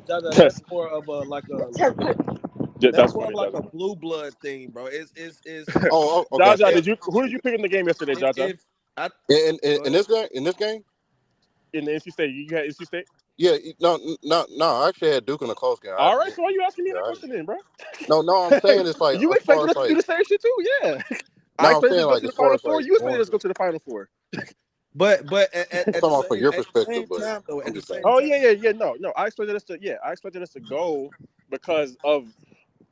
that's That's more of a like a that's that's more of funny, like a Jaja. blue blood thing, bro. It's Okay. Jaja, if who did you pick in the game yesterday, Jaja? if I go In ahead. this game, In the NC State, you had NC State. yeah, no. I actually had Duke in a close game. All right, so why are you asking me Yeah, that question then, bro? no. I'm saying it's like You as far expected as us to do like the same shit too, yeah. I no, I'm expected us saying to go like to the as far Final as Four. like You expected going us to to. go to the Final Four. But I'm talking about for your at the perspective, same but time though, I'm at the just saying. same Oh time, yeah. No. I expected us to go because of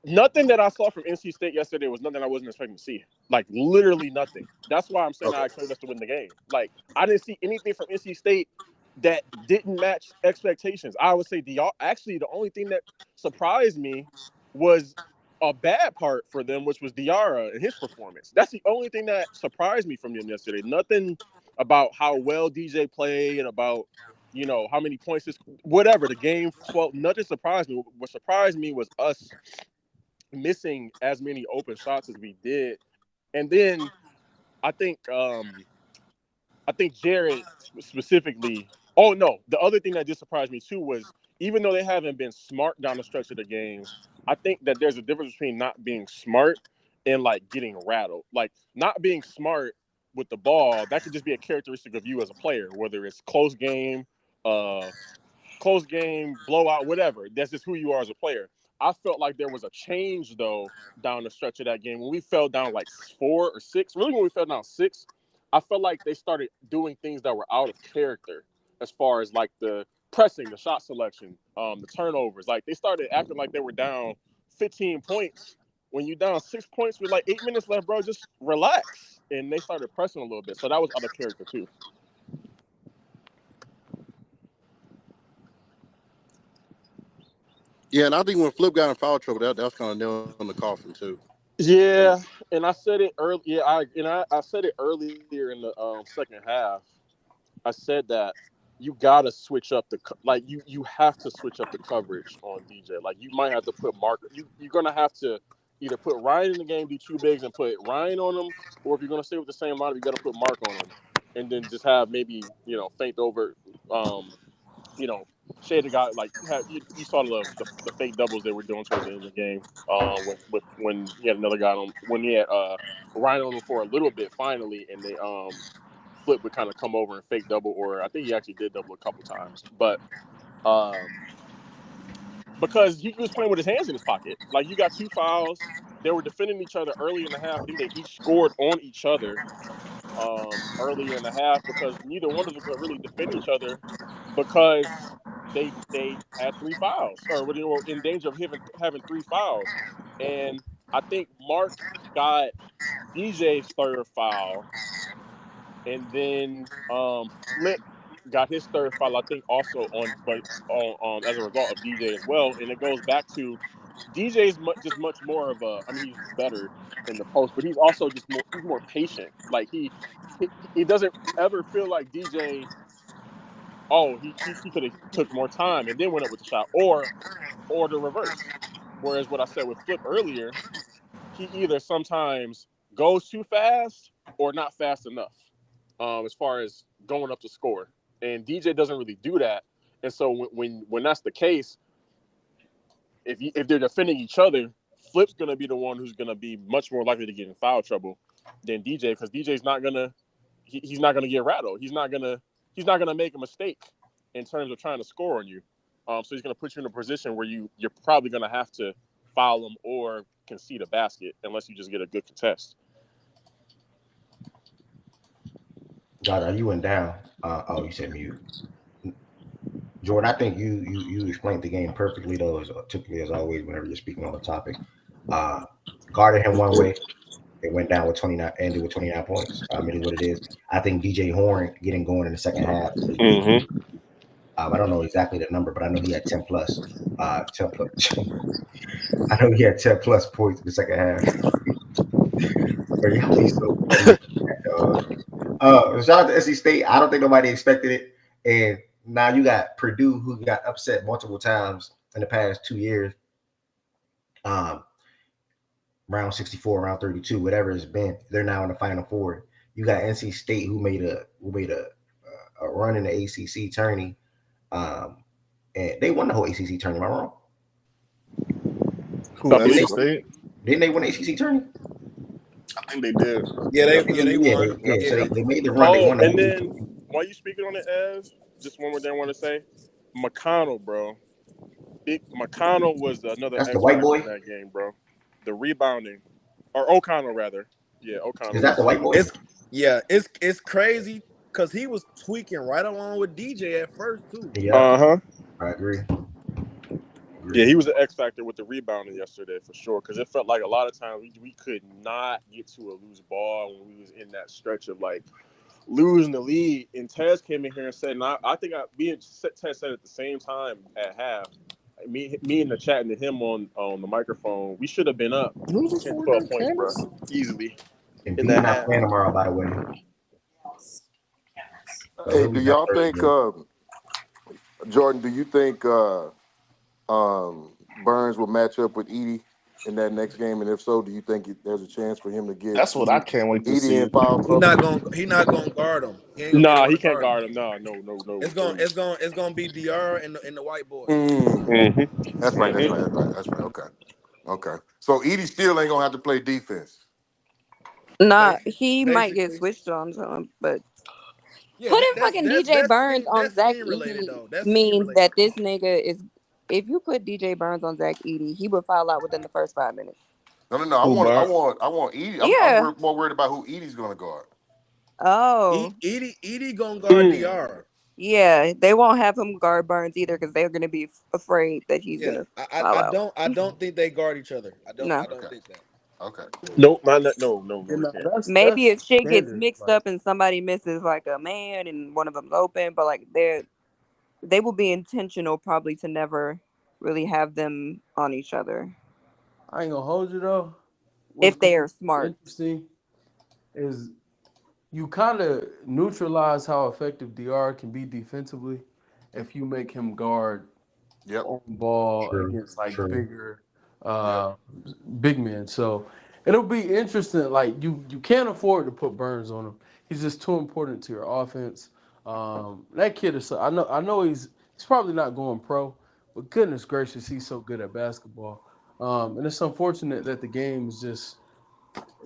nothing that I saw from NC State yesterday was nothing I wasn't expecting to see. Like literally nothing. That's why I'm saying Okay. I expected us to win the game. Like I didn't see anything from NC State that didn't match expectations. I would say actually the only thing that surprised me was a bad part for them, which was Diarra and his performance. That's the only thing that surprised me from them yesterday. Nothing about how well DJ played and about how many points whatever the game 12. Nothing surprised me. What surprised me was us missing as many open shots as we did. And then I think Jared specifically. Oh no, the other thing that just surprised me too was even though they haven't been smart down the stretch of the games, I think that there's a difference between not being smart and like getting rattled. Like not being smart with the ball, that could just be a characteristic of you as a player, whether it's uh close game, blowout, whatever. That's just who you are as a player. I felt like there was a change though down the stretch of that game when we fell down like 4 or 6. Really, when we fell down 6, I felt like they started doing things that were out of character as far as like the pressing, the shot selection, the turnovers. Like they started acting like they were down 15 points. When you down 6 points with like 8 minutes left, bro, just relax. And they started pressing a little bit. So that was out of character too. Yeah, and I think when Flip got in foul trouble, that was kind of nail in the coffin too. Yeah, and I said it early. Yeah, I said it earlier in the second half. I said that you gotta switch up like you have to switch up the coverage on DJ. Like you might have to put Mark. You're gonna have to either put Ryan in the game, do two bigs, and put Ryan on him, or if you're gonna stay with the same lineup, you got to put Mark on him, and then just have maybe feint over. You know, shade the guy like you saw the fake doubles they were doing towards the end of the game. When he had another guy on when he had Ryan on him for a little bit finally, and they Flip would kind of come over and fake double, or I think he actually did double a couple times, but because he was playing with his hands in his pocket. Like you got two fouls, they were defending each other early in the half. I think they each scored on each other earlier in the half because neither one of them could really defend each other because they had three fouls or they were in danger of having three fouls. And I think Mark got DJ's third foul, and then Flip got his third foul. I think also on as a result of DJ as well. And it goes back to DJ's just much more of a. I mean, he's better in the post, but he's also just more. He's more patient. Like he doesn't ever feel like DJ. Oh, he could have took more time and then went up with the shot, or the reverse. Whereas what I said with Flip earlier, he either sometimes goes too fast or not fast enough, as far as going up to score. And DJ doesn't really do that. And so when that's the case, if they're defending each other, Flip's gonna be the one who's gonna be much more likely to get in foul trouble than DJ because DJ's not gonna he's not gonna get rattled. He's not gonna make a mistake in terms of trying to score on you. So he's gonna put you in a position where you're probably gonna have to foul him or concede a basket unless you just get a good contest. God, you went down. Oh, you said mute. Jordan, I think you explained the game perfectly though, as typically as always whenever you're speaking on the topic. Guarded him one way. It went down with 29, ended with 29 points. It is what it is. I think DJ Horn getting going in the second half was big. Mm-hmm. I don't know exactly the number, but I know he had 10 plus. 10 plus. I know he had 10 plus points in the second half. But y'all be so funny. Shout out to NC State. I don't think nobody expected it. And now you got Purdue, who got upset multiple times in the past 2 years. Round 64, round 32, whatever it's been. They're now in the Final Four. You got NC State, who made a run in the ACC tourney, and they won the whole ACC tourney. Am I wrong? Who, NC State? Didn't they win the ACC tourney? I think they did. Yeah, they won. So they made the run. Oh, They won the and then while you speaking on it, Ev, just one more thing I want to say. McConnell, bro. McConnell was another That's X the white factor boy? in that game, bro. The rebounding. Or O'Connell, rather. Yeah, O'Connell. Is that the white boy? It's crazy because he was tweaking right along with DJ at first, too. Yeah. Uh-huh. I agree. Yeah, he was an X factor with the rebounding yesterday for sure. Because it felt like a lot of times we could not get to a loose ball when we was in that stretch of like losing the lead. And Tez came in here and said, and I think Tez said at the same time at half, me in the chat and to him on the microphone, we should have been up 10, 12 points, bro, easily. And In Embiid that not half. playing tomorrow, by the way. Hey, do y'all think, Jordan? Do you think Burns will match up with Edie in that next game? And if so, do you think there's a chance for him to get? That's what I can't wait to Edie see. in foul He trouble. not gonna guard him. He ain't gonna Nah, he can't guard him. No. It's gonna be DR and the white boy. Mm-hmm. That's right. Okay. So Edie still ain't gonna have to play defense. Nah, he might get Basically. switched on to him, but Yeah, putting fucking DJ Burns on that's Zach scheme related, Edey though. That's means scheme related. that this nigga is. If you put DJ Burns on Zach Edey, he would foul out within the first 5 minutes. No. I want Edie. Yeah. I'm more worried about who Edie's gonna guard. Oh, Edie gonna guard Mm. Dr. yeah. They won't have him guard Burns either because they're gonna be afraid that he's Yeah, gonna foul out. I don't think they guard each other. I No. don't Okay. think that. Okay. Nope, not that. No, no, You no, they know, can't. Maybe that's if shit gets standard. mixed Like up and somebody misses like a man and one of them's open, but like they will be intentional probably to never really have them on each other I ain't gonna hold you though. What's if they gonna are be smart. interesting is you kind of neutralize how effective DR can be defensively if you make him guard Yep. on ball True. against like True. bigger Yep. uh big men. So it'll be interesting. Like you can't afford to put Burns on him. He's just too important to your offense. That kid is I know he's probably not going pro, but goodness gracious, he's so good at basketball. And it's unfortunate that the game has just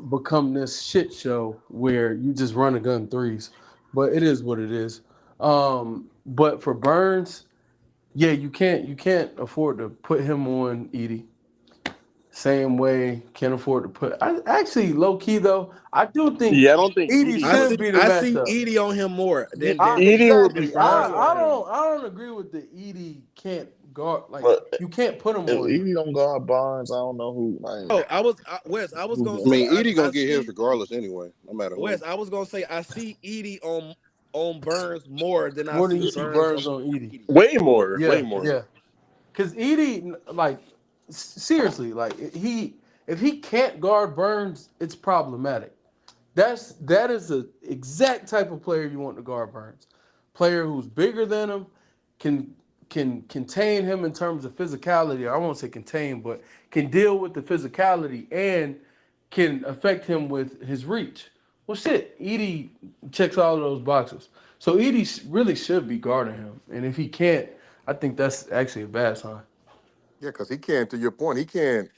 become this shit show where you just run a gun threes. But it is what it is. But for Burns, yeah, you can't afford to put him on Edie. Same way, can't afford to put. I actually low key though. I do think Yeah, I don't think Edie Edie should would. be the I see matchup. Edie on him more Yeah, than Edie would be exactly. Burns fine on I on him. him. don't I don't agree with the Edie can't guard like But you can't put him if on. Evie don't guard Barnes, I don't know who. Like, Oh, Wes. I was who gonna I say mean, going. I Edie gonna I get his see regardless anyway, no matter Wes. who. I was gonna say I see Edie on Burns more than I More than see you see Burns on Burns on Edie. Edie. Way more, way Yeah, more. yeah. Because Edie, like, seriously, like if he can't guard Burns, it's problematic. That is the exact type of player you want to guard Burns. Player who's bigger than him, can can contain him in terms of physicality. I won't say contain, but can deal with the physicality and can affect him with his reach. Well, shit, Edie checks all of those boxes. So Edie really should be guarding him, and if he can't, I think that's actually a bad sign. Yeah, because he can't. To your point, he can't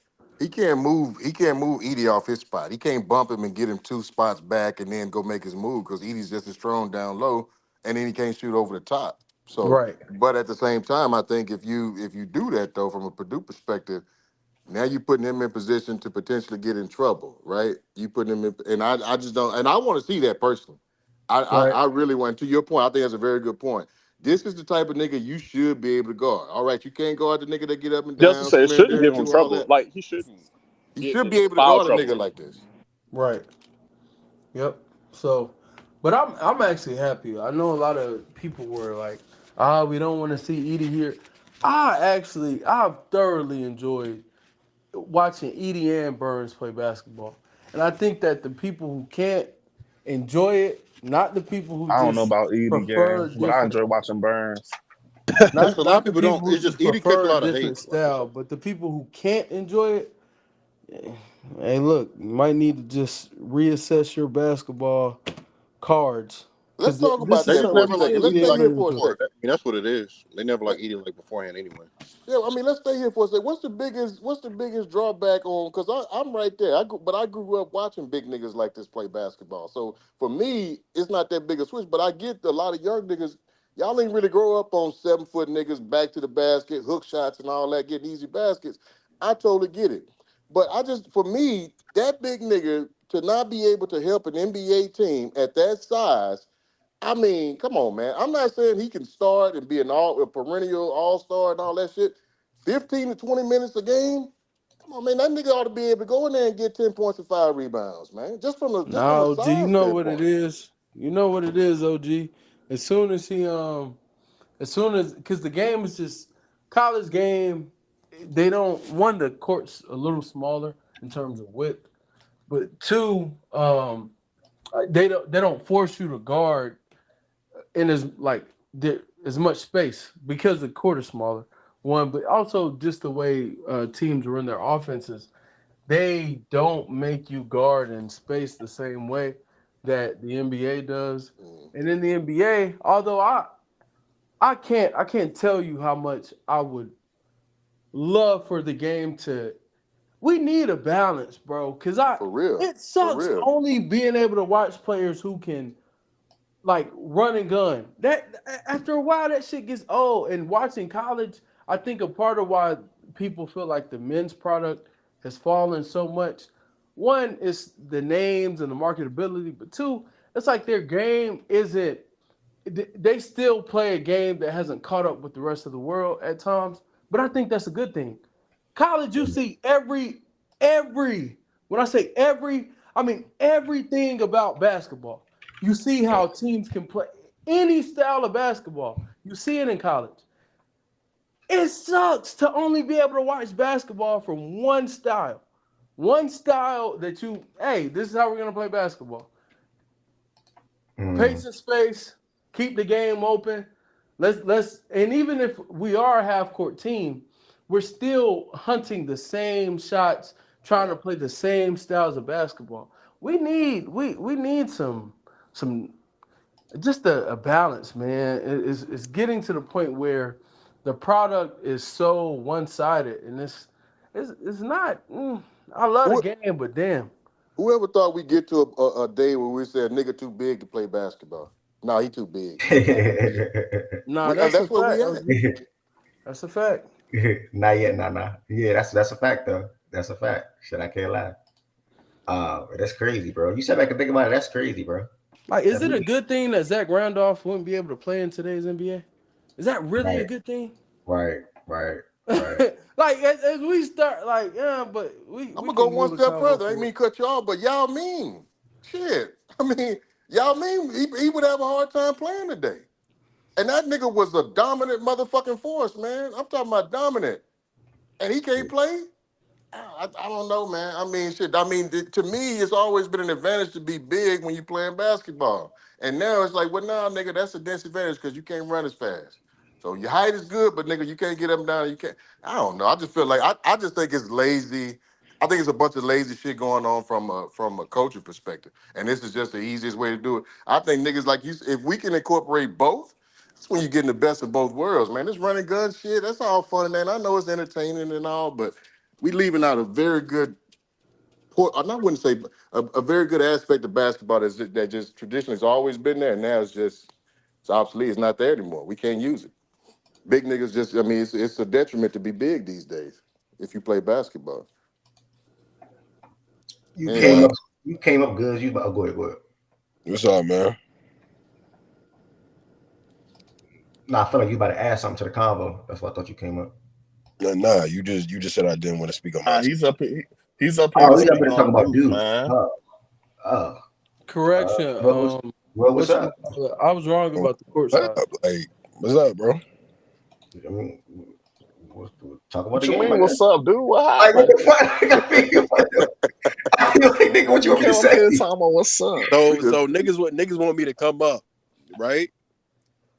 move. He can't move Edie off his spot. He can't bump him and get him 2 spots back and then go make his move because Edie's just as strong down low, and then he can't shoot over the top. So, Right, but at the same time, I think if you do that though, from a Purdue perspective, now you're putting him in position to potentially get in trouble, right? You putting him in, and I just don't, and I want to see that personally. right. I really want. To your point, I think that's a very good point. This is the type of nigga you should be able to guard. All right, you can't guard the nigga that get up and Just to down, say, it spin shouldn't dirty, give him do all trouble. that. Like he shouldn't You get should in be able to foul guard a trouble. nigga like this. Right. Yep. So, but I'm actually happy. I know a lot of people were like, we don't want to see Edie here. I've thoroughly enjoyed watching Edie and Burns play basketball, and I think that the people who can't enjoy it, not the people who I don't know just about Edie prefer gang, a but I different, enjoy watching Burns. Just a lot of not the people people don't. who It's just just Edie catch a prefer a lot of different hate. Like for style, sure. but the people who can't enjoy it, hey, look, you might need to just reassess your basketball cards Let's because talk this about They is that just for something a never you like second. should Let's be Edie stay able like to here that for a enjoy. before. second. I mean, that's what it is. They never like eating like beforehand anyway. Yeah, I mean, let's stay here for a second. What's the biggest drawback on? Because I'm right there. I grew up watching big niggas like this play basketball. So for me, it's not that big a switch. But I get a lot of young niggas. Y'all ain't really grow up on 7 foot niggas back to the basket, hook shots and all that, getting easy baskets. I totally get it. But for me, that big nigga to not be able to help an NBA team at that size. I mean, come on, man. I'm not saying he can start and be a perennial all star and all that shit. 15 to 20 minutes a game. Come on, man. That nigga ought to be able to go in there and get 10 points and 5 rebounds, man. Just from a Now, OG, you size know what it standpoint. is. You know what it is, OG. As soon as he as soon as because the game is just college game, they don't one the court's a little smaller in terms of width, but two, they don't force you to guard in as much space because the court is smaller. One, but also just the way teams run their offenses, they don't make you guard in space the same way that the NBA does. Mm, And in the NBA, although I can't tell you how much I would love for the game to. We need a balance, bro. Cause for real. it For sucks real. only being able to watch players who can like run and gun. That after a while that shit gets old. And watching college, I think a part of why people feel like the men's product has fallen so much. One is the names and the marketability, but two, it's like their game isn't. They still play a game that hasn't caught up with the rest of the world at times, but I think that's a good thing. College, you see every when I say every, I mean everything about basketball. You see how teams can play any style of basketball. You see it in college. It sucks to only be able to watch basketball from one style that hey, this is how we're gonna play basketball. Pace and space, keep the game open. Let's and even if we are a half court team, we're still hunting the same shots, trying to play the same styles of basketball. We need some just a balance, man. It's getting to the point where the product is so one sided, and it's not. I love the Who- game, but damn. Whoever thought we get to a day where we said nigga too big to play basketball? No, he too big. Nah, that's a That's where we fact. at. That's a fact. Not yet, nah. Yeah, that's a fact though. That's a fact. Shit, I can't lie. That's crazy, bro. You said back and think about it. That's crazy, bro. Like, is That's it a good thing that Zach Randolph wouldn't be able to play in today's NBA? Is that really a right, good thing? right. Like, as we start, like, yeah, but I'm we gonna go can one move the step convo further. I ain't forward. mean cut you off, but y'all mean shit. I mean, y'all mean he would have a hard time playing today. And that nigga was a dominant motherfucking force, man. I'm talking about dominant. And he can't play? I don't know, man. I mean, shit. I mean, to me, it's always been an advantage to be big when you're playing basketball. And now it's like, well, nah, nigga, that's a disadvantage because you can't run as fast. So your height is good, but nigga, you can't get up and down. You can't. I don't know. I just feel like I just think it's lazy. I think it's a bunch of lazy shit going on from a coaching perspective. And this is just the easiest way to do it. I think niggas like you, if we can incorporate both, that's when you're getting the best of both worlds, man. This running gun shit, that's all fun, man. I know it's entertaining and all, but we leaving out a very good I wouldn't say a very good aspect of basketball that just traditionally has always been there, and now it's obsolete. It's not there anymore. We can't use it. Big niggas just, I mean, it's a detriment to be big these days if you play basketball. You came Anyway, up, you came up good. You go ahead, go ahead. What's up, man? Nah, I feel like you about to add something to the convo. That's why I thought you came up. Nah, you just said I didn't want to speak on basketball. He's up here to Oh, we up speak here to talk on about Duke, Duke. man. Uh, Correction. what's up? I was wrong about the court What side. up? Like, what's up, bro? I mean, talk about What the you game, I mean? guess. What's up, dude? What Like, what happened? the fuck? Like, I feel like, nigga, what you want me to Came up say? here talking about what's up. So niggas want me to come up, right?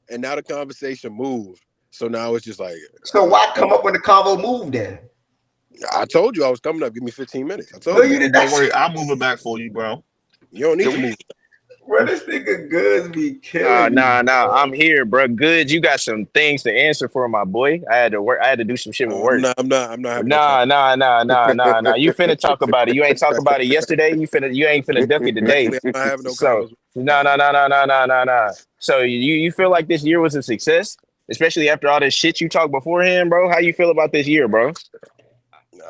And now the conversation moved. So now it's just like So why come up when the convo moved then? I told you I was coming up. Give me 15 minutes. I No, told you. you did Don't not. worry, I'll move it back for you, bro. You don't need Can to we? move. Bro, this nigga Goods be Nah, killing me. nah, nah. I'm here, bro. Good. You got some things to answer for, my boy. I had to work. I had to do some shit with I'm work. not. I'm not having a talk. Nah. You finna talk about it. You ain't talk about it yesterday. You ain't finna duck it today. Exactly. I'm not having no So convos. nah. So you feel like this year was a success, especially after all this shit you talked beforehand, bro? How you feel about this year, bro?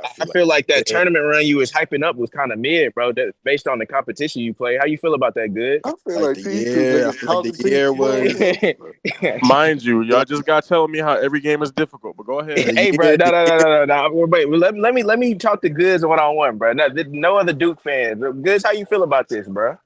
I I feel like feel like that yeah, tournament run you was hyping up was kind of mid, bro. That based on the competition you play. How you feel about that? Good. I feel like like the these two year. I niggas feel like the talking too year slow. was. Mind you, I feel y'all just got telling me how every game is difficult. But go ahead. like Hey, the bro, year. The year. no. Wait, let me talk to Goods one on one, bro. No other Duke fans. Goods, how you feel about this, bro?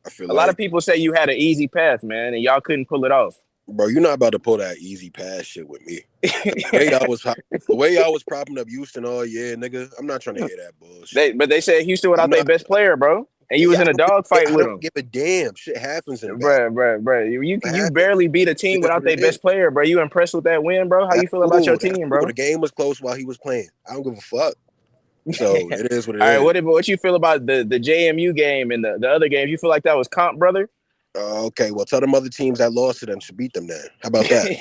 I feel A lot of like, people say you had an easy path, man, and y'all couldn't pull it off. bro, you're not about to pull that easy pass shit with me. The way I was propping up Houston all year, nigga. I'm not trying to hear that bullshit. But they said Houston I'm without their not. best player, bro, and you was Yeah, in a dogfight I with don't them. give a damn. Shit happens in basketball. Bro. It You happens. barely beat a team It is without what their it is. best player, bro. You impressed with that win, bro? How you That's feel about your cool. That's team, cool. bro? The game was close while he was playing. I don't give a fuck. So it is what it All right, is. what you feel about the JMU game and the other games? You feel like that was comp, brother? Okay, well, tell them other teams that lost to them should beat them then. How about that?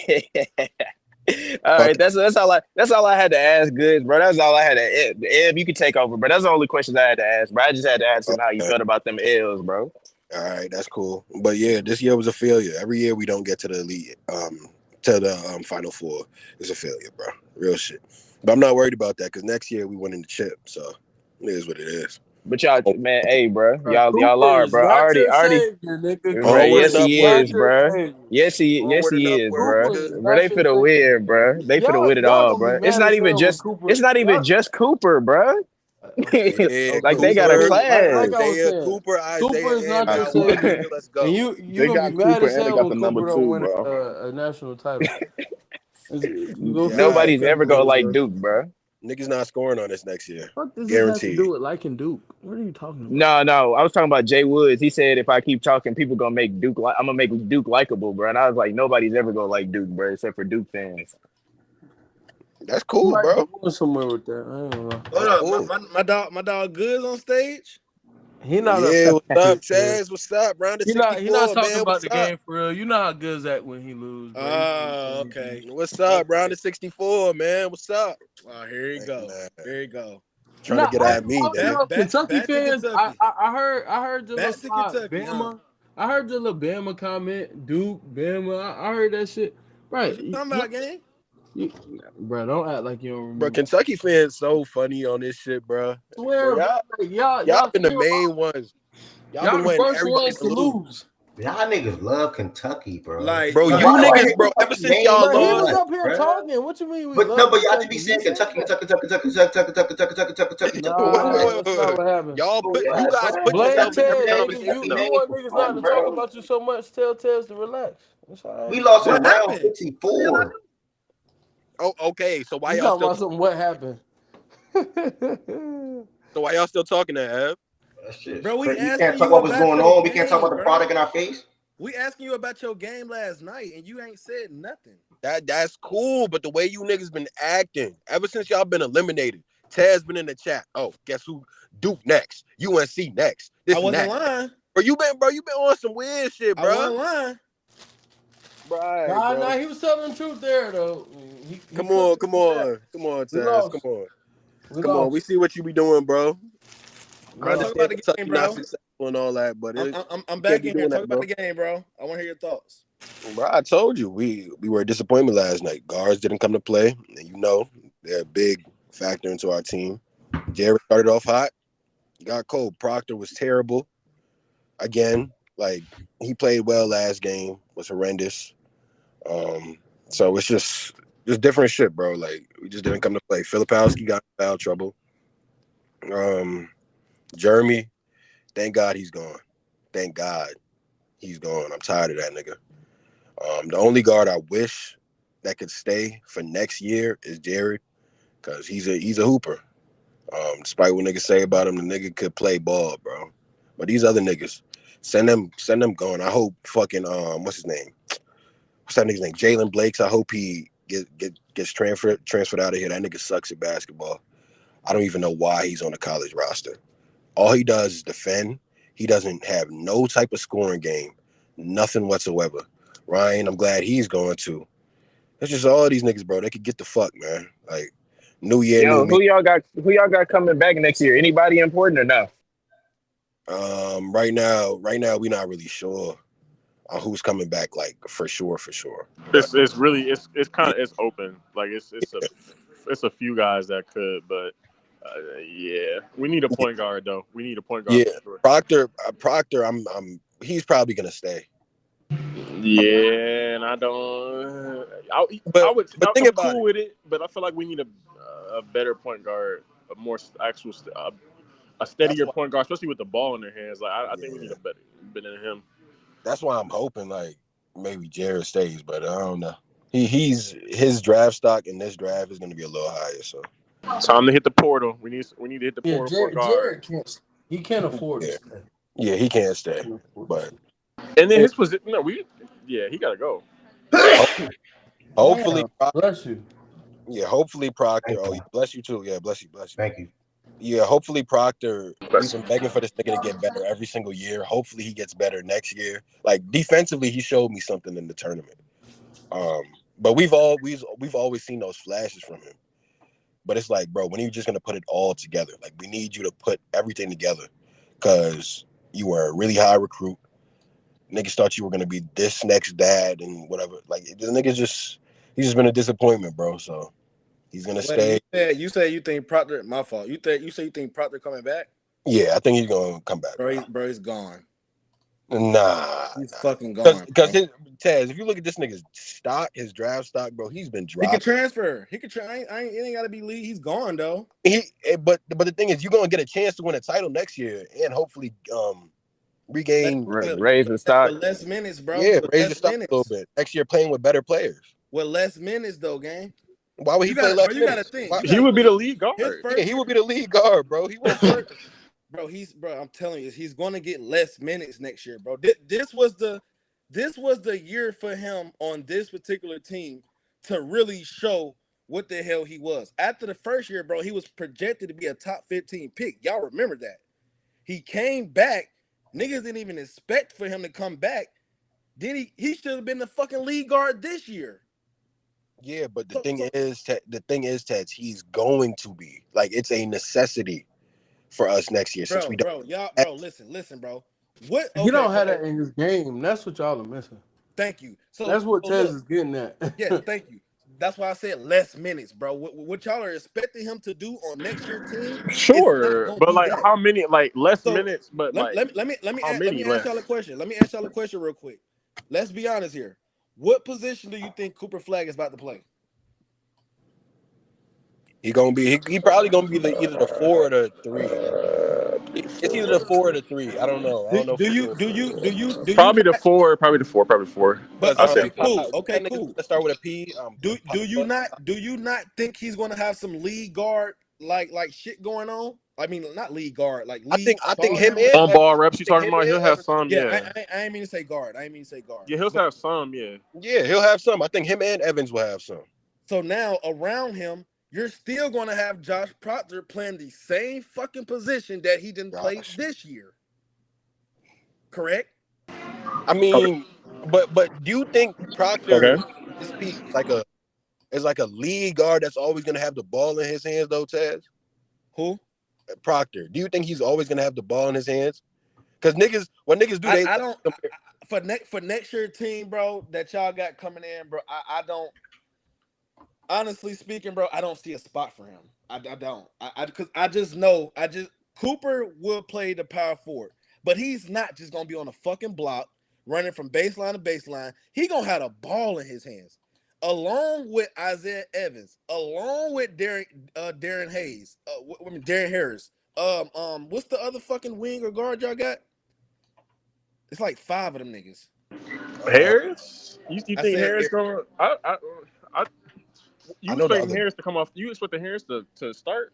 All About right, that's all I had to ask, Goods, bro. That's all I had to. Eb, you can take over, but that's the only questions I had to ask, bro. I just had to ask him that? how you Okay. felt about them L's, bro. All right, that's cool. But yeah, this year was a failure. Every year we don't get to the elite, to the Final Four. It's a failure, bro. Real shit. But I'm not worried about that because next year we win in the chip. So it is what it is. But y'all, man, hey, bro, y'all Cooper are, is bro. not your Already, savior, nigga. bro. Cooper Onward Yes, and is he upward. not is, your bro. savior. Yes, Onward and he is, upward, bro. Cooper is nigga. Bro, not they your finna savior. win, bro. They finna win it Y'all all, gonna be bro. It's mad not as even hell when just, Cooper. it's not even Y'all, just Cooper, bro. okay. Yeah, Like Okay, they got a Cooper, so like class. I was Isaiah saying, Cooper, Cooper Isaiah, is and not your Malcolm, savior, nigga. Let's and go. you They gonna be got mad Cooper as and they hell got when the number Cooper don't 2, win bro. a national title. You gonna Yeah, feel all some right. Nobody's type ever of gonna way, like bro. Duke, bro. Niggas not scoring on us next year. What does this have to Guaranteed. do with liking Duke? What are you talking about? No. I was talking about Jay Woods. He said if I keep talking, people gonna make Duke. I'm gonna make Duke likable, bro. And I was like, nobody's ever gonna like Duke, bro, except for Duke fans. That's You cool, might be bro. going somewhere with that. I ain't gonna lie. Hold That's up, cool. my dog Goods on stage. He not Yeah, upset what's with up, this, man. Chaz? What's up? Round of He not 64, talking man. about What's the up? game for real. You know how good's that when he lose, bro. He always say Oh, he okay. beat. What's up? Round Okay. of 64, man. What's up? Oh, here you Hey, go. man. Here you go. Trying to Nah, get at me, all nigga. y'all Kentucky Back to fans. Kentucky. I heard your little Back to side Kentucky, huh? Bama. I heard your little Bama comment. Duke, Bama. I heard that shit. What Right, you talking about, gang? you, bro. Don't act like you don't Bro, remember. Kentucky fans so funny on this shit, bro. I Bro, swear, bro. Like, y'all been the still main ones. Y'all y'all been the wanting first everybody ones to to lose. lose. Y'all niggas love Kentucky, bro. Bro, Like, you why niggas, hate bro, ever Kentucky since games y'all But he so was lost. much, up here bro? talking. What you mean we But love no, but y'all should Kentucky? be He saying said Kentucky, that. Kentucky, Kentucky, Kentucky, Kentucky, Kentucky, Kentucky, Kentucky, Kentucky, Nah, that's not what happened. Y'all For put you what, guys bro? put Blame yourselves Kentucky in be every Ted, saying nigga. conversation Kentucky You though. want names niggas for not fun, to talk bro. about you so much. Tell Tez to relax. That's all right. We lost in What round happened? What the hell I 54. Oh, okay. So why You y'all talking still about something? What happened? so why y'all still talking that, Ev? That do? shit's Bro, we crazy. We can't asking talk you about what's about going your on. We can't talk game, about the product bro. in our face. We asking you about your game last night, and you ain't said nothing. That's cool, but the way you niggas been acting ever since y'all been eliminated. Ted's been in the chat. Oh, guess who? Duke next. UNC next. I This and wasn't that. lying. Bro, you been on some weird shit, I bro. wasn't lying. Bro, all right, Nah, bro. he was telling the truth there though. He Come cooked on, it come with that. on, come on, We Taz. Come lost. on, We come on. We lost. see what you be doing, bro. We I Bro, talk lost. about understand the game, Kentucky not bro. successful and all that, but I'm it, I'm, I'm you can't back be in here. doing Talk that, about bro. the game, bro. I want to hear your thoughts. Bro, I told you we were a disappointment last night. Guards didn't come to play, and you know they're a big factor into our team. Jared started off hot, got cold. Proctor was terrible again. Like he played well last game, was horrendous. So it's just different shit, bro. Like we just didn't come to play. Filipowski got in foul trouble. Um, Jeremy, thank God he's gone. Thank God he's gone. I'm tired of that nigga. The only guard I wish that could stay for next year is Jared, because he's a hooper. Despite what niggas say about him, the nigga could play ball, bro. But these other niggas, send them going. I hope fucking what's his name? What's that nigga's name? Jalen Blakes. I hope he gets transferred out of here. That nigga sucks at basketball. I don't even know why he's on the college roster. All he does is defend. He doesn't have no type of scoring game, nothing whatsoever. Ryan, I'm glad he's going too. It's just all these niggas, bro. They could get the fuck, man. Like, new year, new Yo, me. who y'all got coming back next year? Anybody important or no? Right now, we're not really sure on who's coming back, like for sure. But It's really it's kind yeah, of it's open. Like it's a few guys that could, but yeah, we need a point guard though. We need a point guard yeah. for sure. Proctor, he's probably gonna stay. Yeah, and I don't. But think I'm about cool it. with it, but I feel like we need a better point guard, a more actual, a That's steadier why, point guard, especially with the ball in their hands. Like I think we need yeah. a better than him. That's why I'm hoping like maybe Jared stays, but I don't know. He's his draft stock in this draft is gonna be a little higher, so Time to hit the portal. We need to hit the Yeah, portal for a guard. Jared can't. He can't afford to yeah, stay. yeah, he can't He stay. can't afford to But stay. And then it, his position. No, he gotta go. ho- hopefully, Damn, bless you. hopefully Proctor. Thank Oh, you. yeah, bless you too. Yeah, bless you. Thank you. Yeah, hopefully Proctor. We've That's been begging for this nigga to get better every single year. Hopefully he gets better next year. Like defensively, he showed me something in the tournament. Um, but we've always seen those flashes from him. But it's like, bro, when are you just gonna put it all together? Like we need you to put everything together, because you were a really high recruit. Niggas thought you were gonna be this next dad and whatever. Like the nigga's he's just been a disappointment, bro. So he's gonna Wait, stay. you said you think Proctor? My fault. You say you think Proctor coming back? Yeah, I think he's gonna come back, bro. Bro, he's gone. Nah, He's fucking because gone, because bro. Taz, if you look at this nigga's stock, his draft stock, bro, he's been He could dropping. transfer. He could try. It ain't gotta be league. He's gone though. But the thing is, you're gonna get a chance to win a title next year and hopefully regain. Raise the stock. With less minutes, bro. Yeah, With raise your less stock a little minutes. bit next year, playing with better players. With less minutes though, gang. Why would he play less You gotta minutes? think. He would be the lead guard. His first Yeah, he would be the lead guard, bro. He won't. Bro, I'm telling you, he's going to get less minutes next year, bro. This was the year for him on this particular team to really show what the hell he was. After the first year, bro, he was projected to be a top 15 pick. Y'all remember that? He came back. Niggas didn't even expect for him to come back. Then he should have been the fucking lead guard this year. Yeah, but the thing is, Ted, he's going to be like, it's a necessity for us next year, since we don't. Listen, bro. What? He don't have that in his game. That's what y'all are missing. Thank you. So that's what Tez is getting at. Yeah, thank you. That's why I said less minutes, bro. What y'all are expecting him to do on next year's team? Sure, but like that. How many? Like less minutes, but let me ask y'all a question. Let me ask y'all a question real quick. Let's be honest here. What position do you think Cooper Flag is about to play? He probably gonna be either the 4 or the 3. It's either the 4 or the 3. I don't know. Do you probably the 4? Probably the 4. But I say cool. Okay, cool. Let's start with a P. Do you not think he's gonna have some lead guard like shit going on? I mean, not lead guard, like lead. I think him and on ball reps. You talking about? He'll have some. Yeah. I ain't mean to say guard. Yeah, he'll have some. Yeah. Yeah, he'll have some. I think him and Evans will have some. So now around him, you're still going to have Josh Proctor playing the same fucking position that he didn't play this year. Correct? I mean, but do you think Proctor is like a lead guard that's always going to have the ball in his hands, though, Taz? Who? Proctor. Do you think he's always going to have the ball in his hands? Because what niggas do, I don't. For next year team, bro, that y'all got coming in, bro, I don't. Honestly speaking, bro, I don't see a spot for him. I don't. Because I just know, Cooper will play the power forward, but he's not just gonna be on a fucking block running from baseline to baseline. He gonna have a ball in his hands, along with Isaiah Evans, along with Darren Hayes, Darren Harris. What's the other fucking wing or guard y'all got? It's like 5 of them niggas. Harris? You think Harris going? You expect Harris to come off? You expect the Harris to start?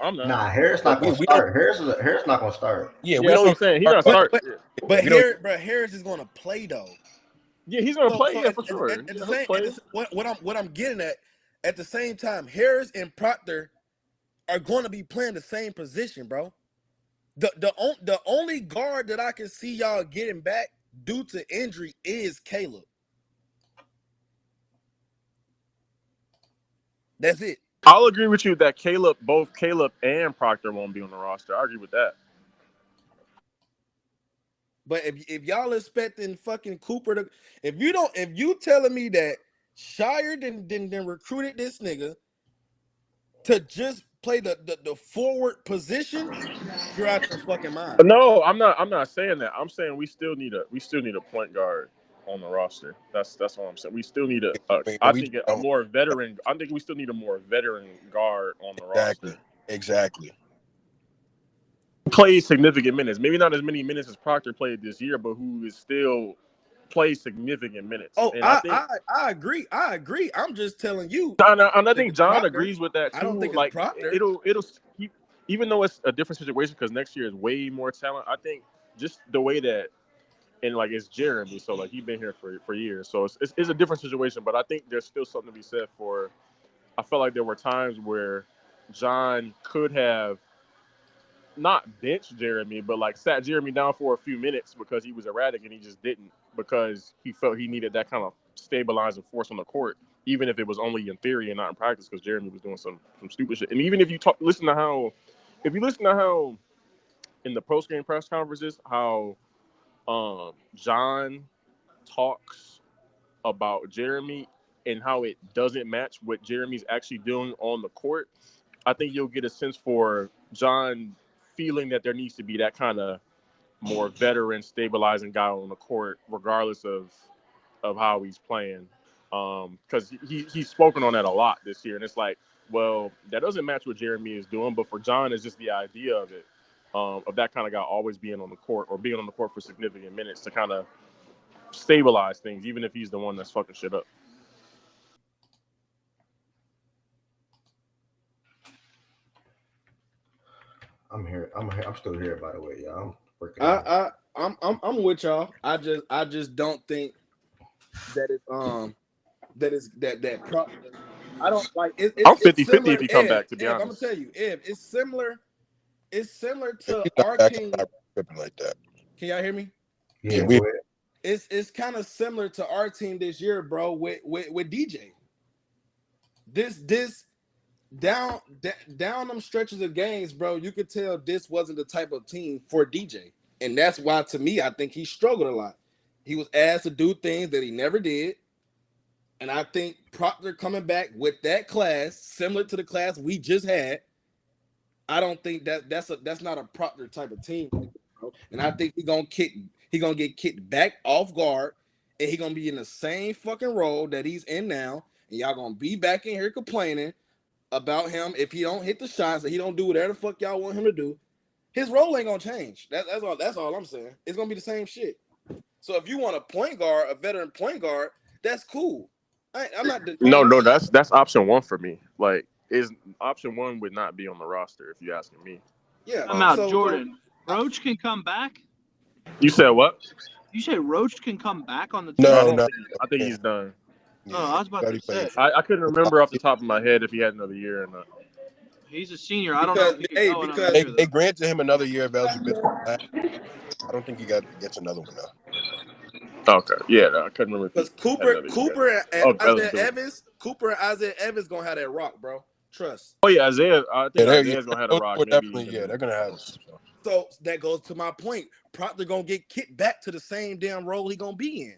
I'm not. Nah, Harris not gonna start. Harris not gonna start. Yeah, that's what I'm saying. He's not start. But Harris is gonna play though. Yeah, he's gonna play. Yeah, for sure. What I'm getting at the same time, Harris and Proctor are going to be playing the same position, bro. The only guard that I can see y'all getting back due to injury is Caleb. That's it. I'll agree with you that both Caleb and Proctor won't be on the roster. I agree with that. But if y'all expecting fucking Cooper to, if you telling me that Shire didn't recruited this nigga to just play the forward position, you're out your fucking mind. No, I'm not saying that. I'm saying we still need a point guard on the roster. That's all I'm saying. We still need a more veteran. I think we still need a more veteran guard on the roster. Exactly. Plays significant minutes. Maybe not as many minutes as Proctor played this year, but who is still plays significant minutes. Oh, and I agree. I'm just telling you. And I think John Proctor agrees with that too. I don't think like Proctor. It'll even though it's a different situation because next year is way more talent. I think just the way that. And like it's Jeremy, so like he's been here for years, so it's a different situation. But I think there's still something to be said for. I felt like there were times where John could have not benched Jeremy, but like sat Jeremy down for a few minutes because he was erratic and he just didn't because he felt he needed that kind of stabilizing force on the court, even if it was only in theory and not in practice because Jeremy was doing some stupid shit. And even if you listen to how in the post-game press conferences how. John talks about Jeremy and how it doesn't match what Jeremy's actually doing on the court. I think you'll get a sense for John feeling that there needs to be that kind of more veteran, stabilizing guy on the court, regardless of how he's playing. Because he's spoken on that a lot this year, and it's like, well, that doesn't match what Jeremy is doing, but for John, it's just the idea of it, of that kind of guy always being on the court or being on the court for significant minutes to kind of stabilize things, even if he's the one that's fucking shit up. I'm here. I'm still here, by the way, y'all. I'm working. I'm with y'all. I just don't think that that prop. I don't like it. I'm It's 50-50 similar, if he come back. To be I'm honest, gonna tell you, it's similar. It's similar to He's not our back. team. I'm not tripping like that. Can y'all hear me? Yeah, we- go ahead. It's kind of similar to our team this year, bro. With DJ. This down them stretches of games, bro. You could tell this wasn't the type of team for DJ, and that's why, to me, I think he struggled a lot. He was asked to do things that he never did, and I think Proctor coming back with that class, similar to the class we just had, I don't think that's not a Proctor type of team, bro. And I think he gonna get kicked back off guard, and he gonna be in the same fucking role that he's in now, and y'all gonna be back in here complaining about him if he don't hit the shots and he don't do whatever the fuck y'all want him to do. His role ain't gonna change. That's all I'm saying. It's gonna be the same shit. So if you want a point guard, a veteran point guard, that's cool. I'm not. no, that's option one for me. Like, is option one would not be on the roster if you asking me. Yeah, I'm out. Jordan, Roach can come back. You said what? You say Roach can come back on the team? No. I think he's done. Yeah, Oh, I was about to say. I couldn't remember off the top of my head if he had another year or not. He's a senior. I don't know if he can go another year, they granted him another year of eligibility. I don't think he gets another one now. Okay, yeah, no, I couldn't remember. Because Cooper and Isaiah Evans gonna have that rock, bro. Trust. Oh yeah, Isaiah. I think Isaiah's gonna have a rock. Definitely, they're gonna have. So that goes to my point. Proctor gonna get kicked back to the same damn role he gonna be in.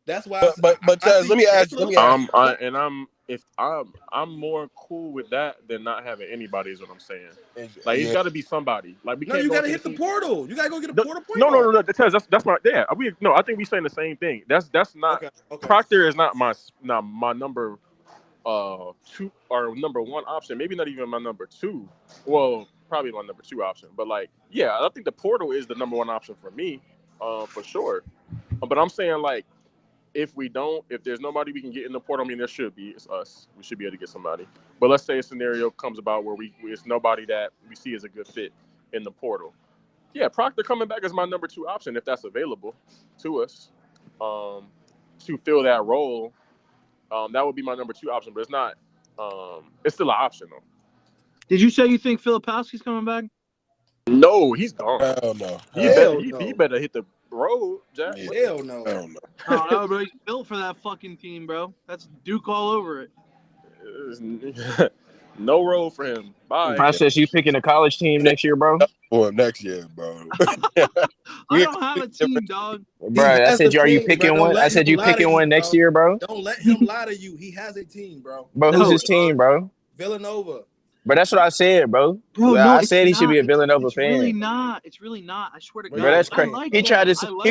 That's why. But Chaz, let me ask. I'm more cool with that than not having anybody. Is what I'm saying. Like, he's got to be somebody. Like, we can't. You gotta hit the portal. You gotta go get a portal point. No. That's my. Yeah, I think we saying the same thing. That's not. Okay. Proctor is not my number 2 or number 1 option. Maybe not even my number 2. Well, probably my number 2 option. But like, yeah, I think the portal is the number 1 option for me, for sure. But I'm saying, like, if there's nobody we can get in the portal, I mean, there should be. It's us. We should be able to get somebody. But let's say a scenario comes about where it's nobody that we see as a good fit in the portal. Yeah, Proctor coming back is my number 2 option if that's available to us, to fill that role. That would be my number 2 option, but it's not. It's still an option though. Did you say you think Filipowski's coming back? No, he's gone. Hell no. He better hit the road, Jack. Yeah, hell no. I don't know, bro. He's built for that fucking team, bro. That's Duke all over it. No role for him. Bye. Process, you picking a college team next year, bro? Or next year, bro. I don't have a team, dog. Bro, I said, are you picking one? I said, you picking one next year, bro? Don't let him lie to you. He has a team, bro. Bro, who's his team, bro? Villanova. But that's what I said, bro. Bro, I said he should be a Villanova fan. It's really not. I swear to God. Bro, that's crazy. He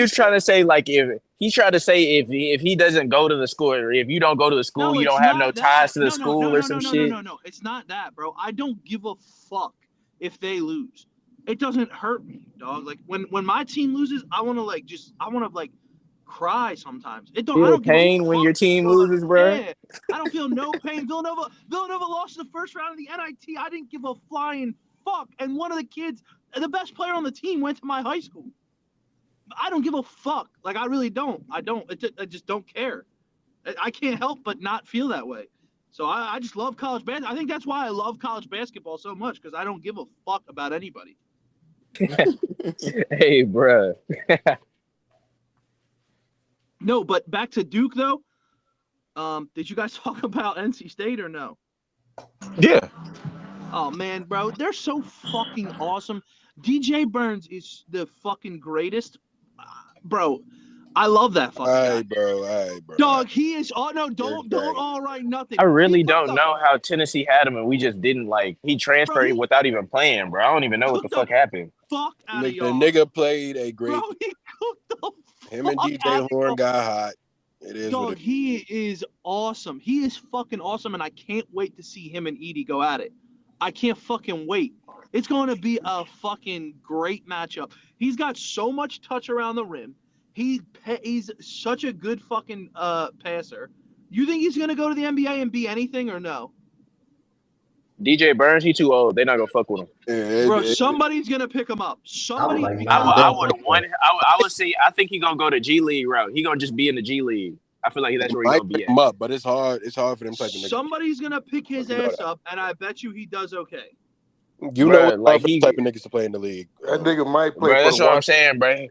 was trying to say, like, if he doesn't go to the school, or if you don't go to the school, you don't have no ties to the school or some shit. No. It's not that, bro. I don't give a fuck if they lose. It doesn't hurt me, dog. Like, when my team loses, I want to cry sometimes. I don't pain when your team loses, bro. Yeah, I don't feel no pain. Villanova lost the first round of the NIT. I didn't give a flying fuck. And one of the kids, the best player on the team, went to my high school. I don't give a fuck. Like, I really don't. I just don't care. I can't help but not feel that way. So I just love college basketball. I think that's why I love college basketball so much, because I don't give a fuck about anybody. Hey, bro. No, but back to Duke, though. Did you guys talk about NC State or no? Yeah. Oh, man, bro. They're so fucking awesome. DJ Burns is the fucking greatest. Bro, I love that fucking All guy. right, bro. All right, bro. Dog, he is. Oh no, don't dragging. all right nothing. I Bro. really He took don't the- know how Tennessee had him and we just didn't like. He transferred he without even playing, bro. I don't even know what the took fuck happened. fuck out of The y'all. nigga played a great. Bro, he cooked the Him and fuck DJ out of Horn y'all. got hot. It is what Dog, it is. he is awesome. He is fucking awesome, and I can't wait to see him and Edie go at it. I can't fucking wait. It's going to be a fucking great matchup. He's got so much touch around the rim. He's such a good fucking passer. You think he's going to go to the NBA and be anything or no? DJ Burns, he too old. They're not gonna fuck with him. Bro, somebody's going to pick him up. Somebody. like, I would say I think he gonna go to G League route. He gonna just be in the G League. I feel like that's where he's Might gonna be pick at. him up, but it's hard. It's hard for them type of niggas. Somebody's going to pick his You know ass that. up, and I bet you he does okay. You Bruh, know what like type of niggas to play in the league. That nigga might play Bro, for that's the what I'm Washington. saying, bro.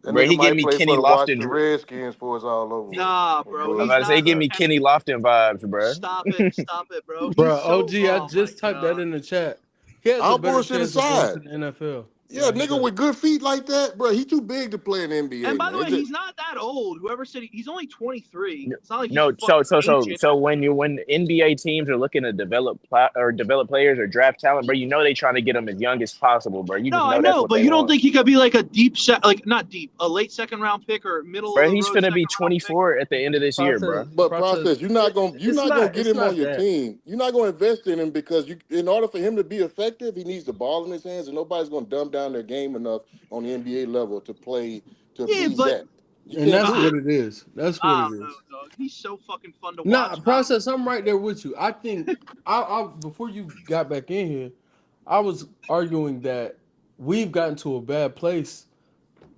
That Bro, nigga he might give me play Kenny for the Lofton. Washington Redskins before it's all over. Nah, bro. I'm He's about to say, not. give me Kenny Lofton vibes, bro. Stop it, bro. He's Bro, so, OG, I just typed that in the chat. He has a I'll better bullshit chance of going aside. to the NFL. Yeah, nigga with good feet like that, bro. He too big to play in the NBA. And by the man. way, he's not that old. Whoever said he's only 23. It's not like he's No, ancient. so when NBA teams are looking to develop players or draft talent, bro, you know they trying to get them as young as possible, bro. You just No, know I that's know, what but they you don't want. think he could be like a a late second round pick or middle Bro, of the he's road gonna be second round pick? 24 at the end of this year, bro. But process, you're not gonna get it's him not on your that. team. You're not gonna invest in him because in order for him to be effective, he needs the ball in his hands, and nobody's gonna dumb down their game enough on the NBA level to play to Yeah, be but that. You And can't that's do what it. it is. That's what I it don't know, is. dog. He's so fucking fun to Nah, watch. process. I'm right there with you. I think I before you got back in here, I was arguing that we've gotten to a bad place,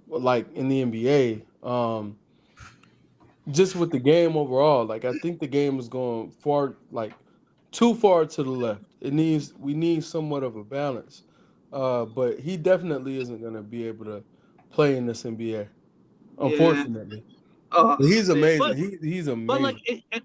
like in the NBA, just with the game overall. Like I think the game is going too far to the left. We need somewhat of a balance. But he definitely isn't going to be able to play in this NBA, unfortunately. But he's Man, amazing. He's amazing. But like,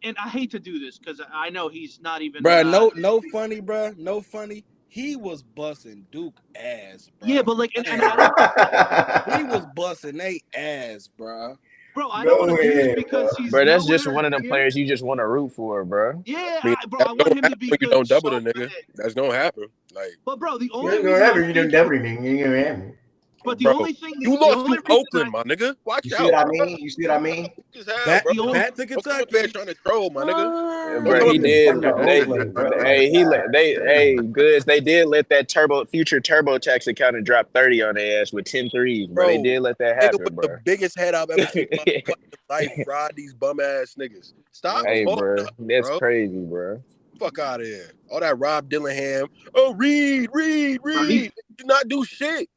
and I hate to do this because I know he's not even. Bro, no funny, bro. No funny. He was busting Duke ass, bro. Yeah, but like, and he was busting they ass, bro. Bro, I don't want to do this because he's. Bro, that's just nowhere one of them near- players you just want to root for, bro. Yeah, I mean, bro, I want him to be you good. don't double so the nigga. bad. That's gonna happen. Like, But bro, the You only ain't reason gonna I have it. You think- done everything. You ain't gonna have it. But the bro, only thing you the lost only to reason Oakland, my nigga. Watch You out. see what I bro. mean? You see what I mean? Just have, Back, bro. the only- back to Don't come up there Kentucky. trying to troll, my nigga. Bro, he Don't did. Fuck the They, Oakland, bro. Goods. They did let that future TurboTax account drop 30 on their ass with 10 threes, bro. They Bro, did let that nigga happen, with bro. the biggest head I've ever seen in my fucking life ride these bum ass niggas. Stop Hey, talking bro, to us, that's bro. crazy, bro. Fuck out of here. All that Rob Dillingham. Oh, Reed. You not do shit.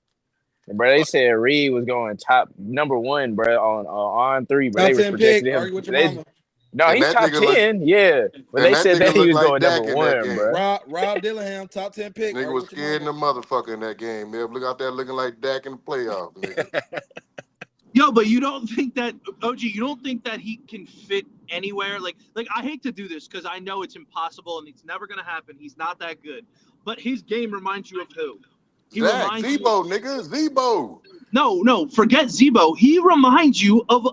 Bro, they said Reed was going top number 1, bro, on 3, but Top they was 10 projecting pick. him. Argue with your They- mama. No, And he's that top nigga look- 10, yeah. But and they that said nigga that he look was like going Dak number in that 1, game. bro. Rob Dillingham, top 10 pick. Nigga Argue was with your scared in the mama. motherfucker in that game, man. Look out there looking like Dak in the playoffs, nigga. Yo, but you don't think that OG? You don't think that he can fit anywhere? Like I hate to do this because I know it's impossible and it's never gonna happen. He's not that good. But his game reminds you of who? He Zach, reminds you. Zebo, nigga. Zebo. No, forget Zebo. He reminds you of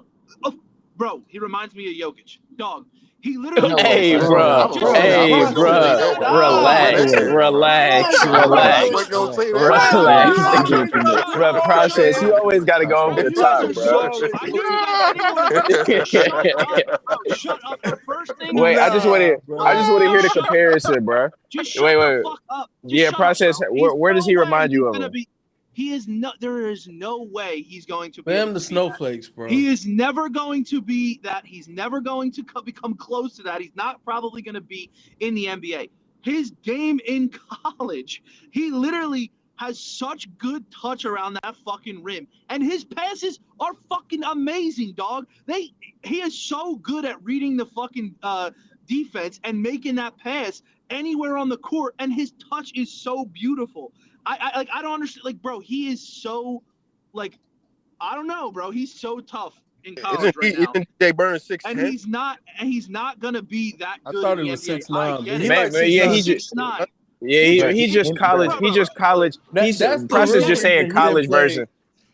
bro. He reminds me of Jokic. Dog. He literally. Hey, bro. bro. Bro, Hey, I wasn't gonna say bro. that. I wasn't gonna Relax. say that. I Relax. wasn't gonna say that. Relax. Bro, process. You always got to go over the You guys top, are bro. so. I knew you guys didn't shut up, bro. Shut up. The first thing. Wait, I just want to hear the comparison, bro. Just shut Wait. the fuck up. Just Yeah, shut up, process. bro. Where does he remind you of him? He is not. There is no way he's going to be. Them the snowflakes, bro. He is never going to be that. He's never going to become close to that. He's not probably going to be in the NBA. His game in college, he literally has such good touch around that fucking rim, and his passes are fucking amazing, dog. He is so good at reading the fucking defense and making that pass anywhere on the court, and his touch is so beautiful. I don't understand. Like, bro, he is so, like, I don't know, bro. He's so tough in college right now. Isn't Jay Burns 6'10"? And he's not gonna be that I good. thought in he the was NBA. 6'9", I but get he it. like Yeah, 6'9". he just. 6'9". Yeah, he's just college. He's just college. That's Process the just saying reason he didn't college play. version.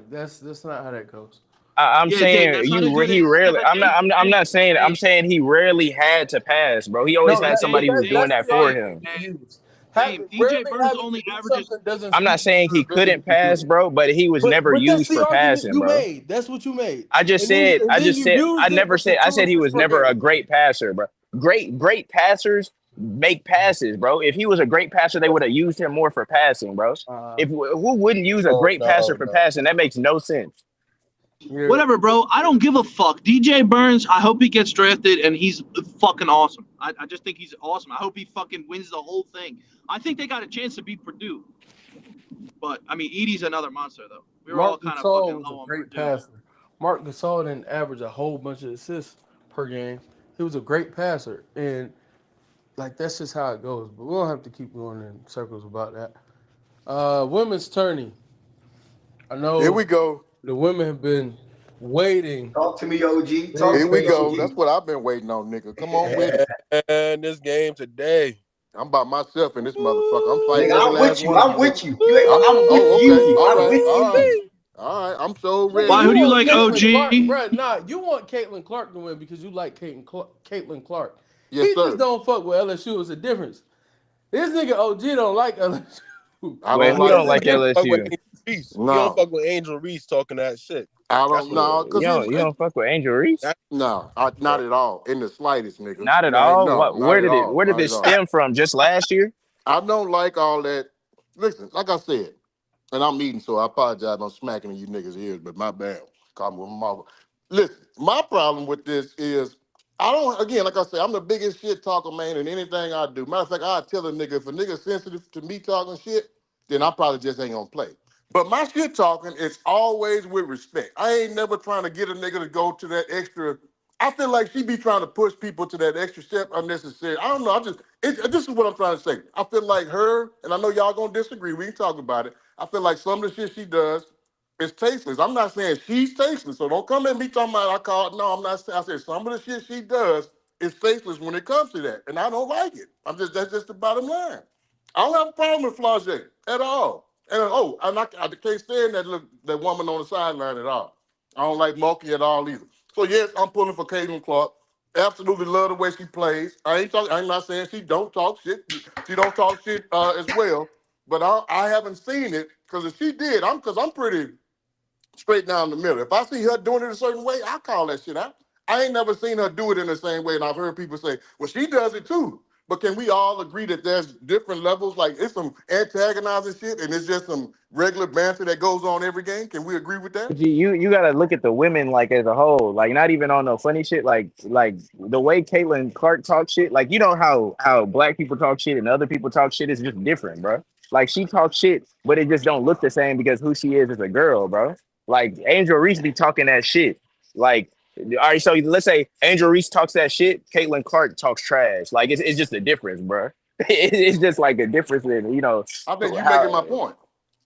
Like that's not how that goes. I'm Yeah, Dave, saying that's not a good he answer. Yeah, rarely. but I'm not. I'm Dave, not saying. I'm Dave, saying he rarely had to pass, bro. He always No, had but somebody who was doing that's that the for Dave, argument him. you use. DJ Rarely Burns having to only do averages. something doesn't I'm not speak to saying your he ability couldn't to do pass, it. bro, but he was never But that's used the for argument passing, you bro. made. That's what you made. I just And then said. and I then just you said. I used it, never but the said. I said proof he is was for never a Dave. great passer, bro. Great passers make passes, bro. If he was a great passer, they would have used him more for passing, bro. Uh, If who wouldn't use a Oh great passer no, for no. passing? That makes no sense. Yeah. Whatever, bro. I don't give a fuck. DJ Burns, I hope he gets drafted and he's fucking awesome. I just think he's awesome. I hope he fucking wins the whole thing. I think they got a chance to beat Purdue. But, I mean, Edie's another monster, though. We were all Mark kind of fucking Gasol was a low on great Purdue. passer. Mark Gasol didn't average a whole bunch of assists per game. He was a great passer, and like that's just how it goes. But we don't have to keep going in circles about that. Women's tourney. I Here know we go. the women have been waiting. Talk to me, OG. They Talk Here to we me, patiently. go. OG. That's what I've been waiting on, nigga. Come on with it. And this game today. I'm by myself in this motherfucker. I'm fighting Nigga, every I'm last with you. one of I'm you with niggas. you. You ain't, I'm with Oh, okay. you. All I'm right. with All right. you. All right. I'm so Nigga, Why? ready. Who you do you want like, Caitlin Clark, OG? bro? Nah, you want Caitlin Clark to win because you like Caitlin Clark. Yes, He just sir. don't fuck with LSU. It's a difference. This nigga OG don't like LSU. I Wait, don't who like It's don't a like it. He don't fuck with difference. LSU? Angel Reese. He don't No. fuck with Angel Reese talking that shit. I That's don't what it know. is. Cause You don't fuck with Angel Reese? That, no, not at all. In the slightest, nigga. Not at Man, all. no, What? not at all. Where did Not at this all. stem from? Just last year? I don't like all that. Listen, like I said, and I'm eating, so I apologize. I'm smacking in you niggas' ears, but my bad. Call me with my mouth. Listen, my problem with this is I don't. Again, like I said, I'm the biggest shit talker, man, in anything I do. Matter of fact, I tell a nigga if a nigga sensitive to me talking shit, then I probably just ain't gonna play. But my shit talking is always with respect. I ain't never trying to get a nigga to go to that extra. I feel like she be trying to push people to that extra step unnecessary. I don't know. This is what I'm trying to say. I feel like her, and I know y'all gonna disagree. We can talk about it. I feel like some of the shit she does is tasteless. I'm not saying she's tasteless, so don't come at me talking about I call it. No, I'm not saying. I said some of the shit she does is tasteless when it comes to that, and I don't like it. That's just the bottom line. I don't have a problem with Flau'jae at all. And I can't stand that woman on the sideline at all. I don't like Mulkey at all either. So yes, I'm pulling for Caitlin Clark. Absolutely love the way she plays. I'm not saying she don't talk shit. She don't talk shit as well. But I haven't seen it because if she did, because I'm pretty straight down the middle. If I see her doing it a certain way, I call that shit out. I ain't never seen her do it in the same way, and I've heard people say, "Well, she does it too." But can we all agree that there's different levels? Like it's some antagonizing shit, and it's just some regular banter that goes on every game. Can we agree with that? But you gotta look at the women like as a whole, like not even on no funny shit, like the way Caitlin Clark talks shit, like you know how black people talk shit and other people talk shit is just different, bro. Like she talks shit, but it just don't look the same because who she is as a girl, bro. Like Angel Reese be talking that shit. Like, all right, so let's say Angel Reese talks that shit, Caitlin Clark talks trash. Like it's just a difference, bro. It's just like a difference in I think you're making my how. point.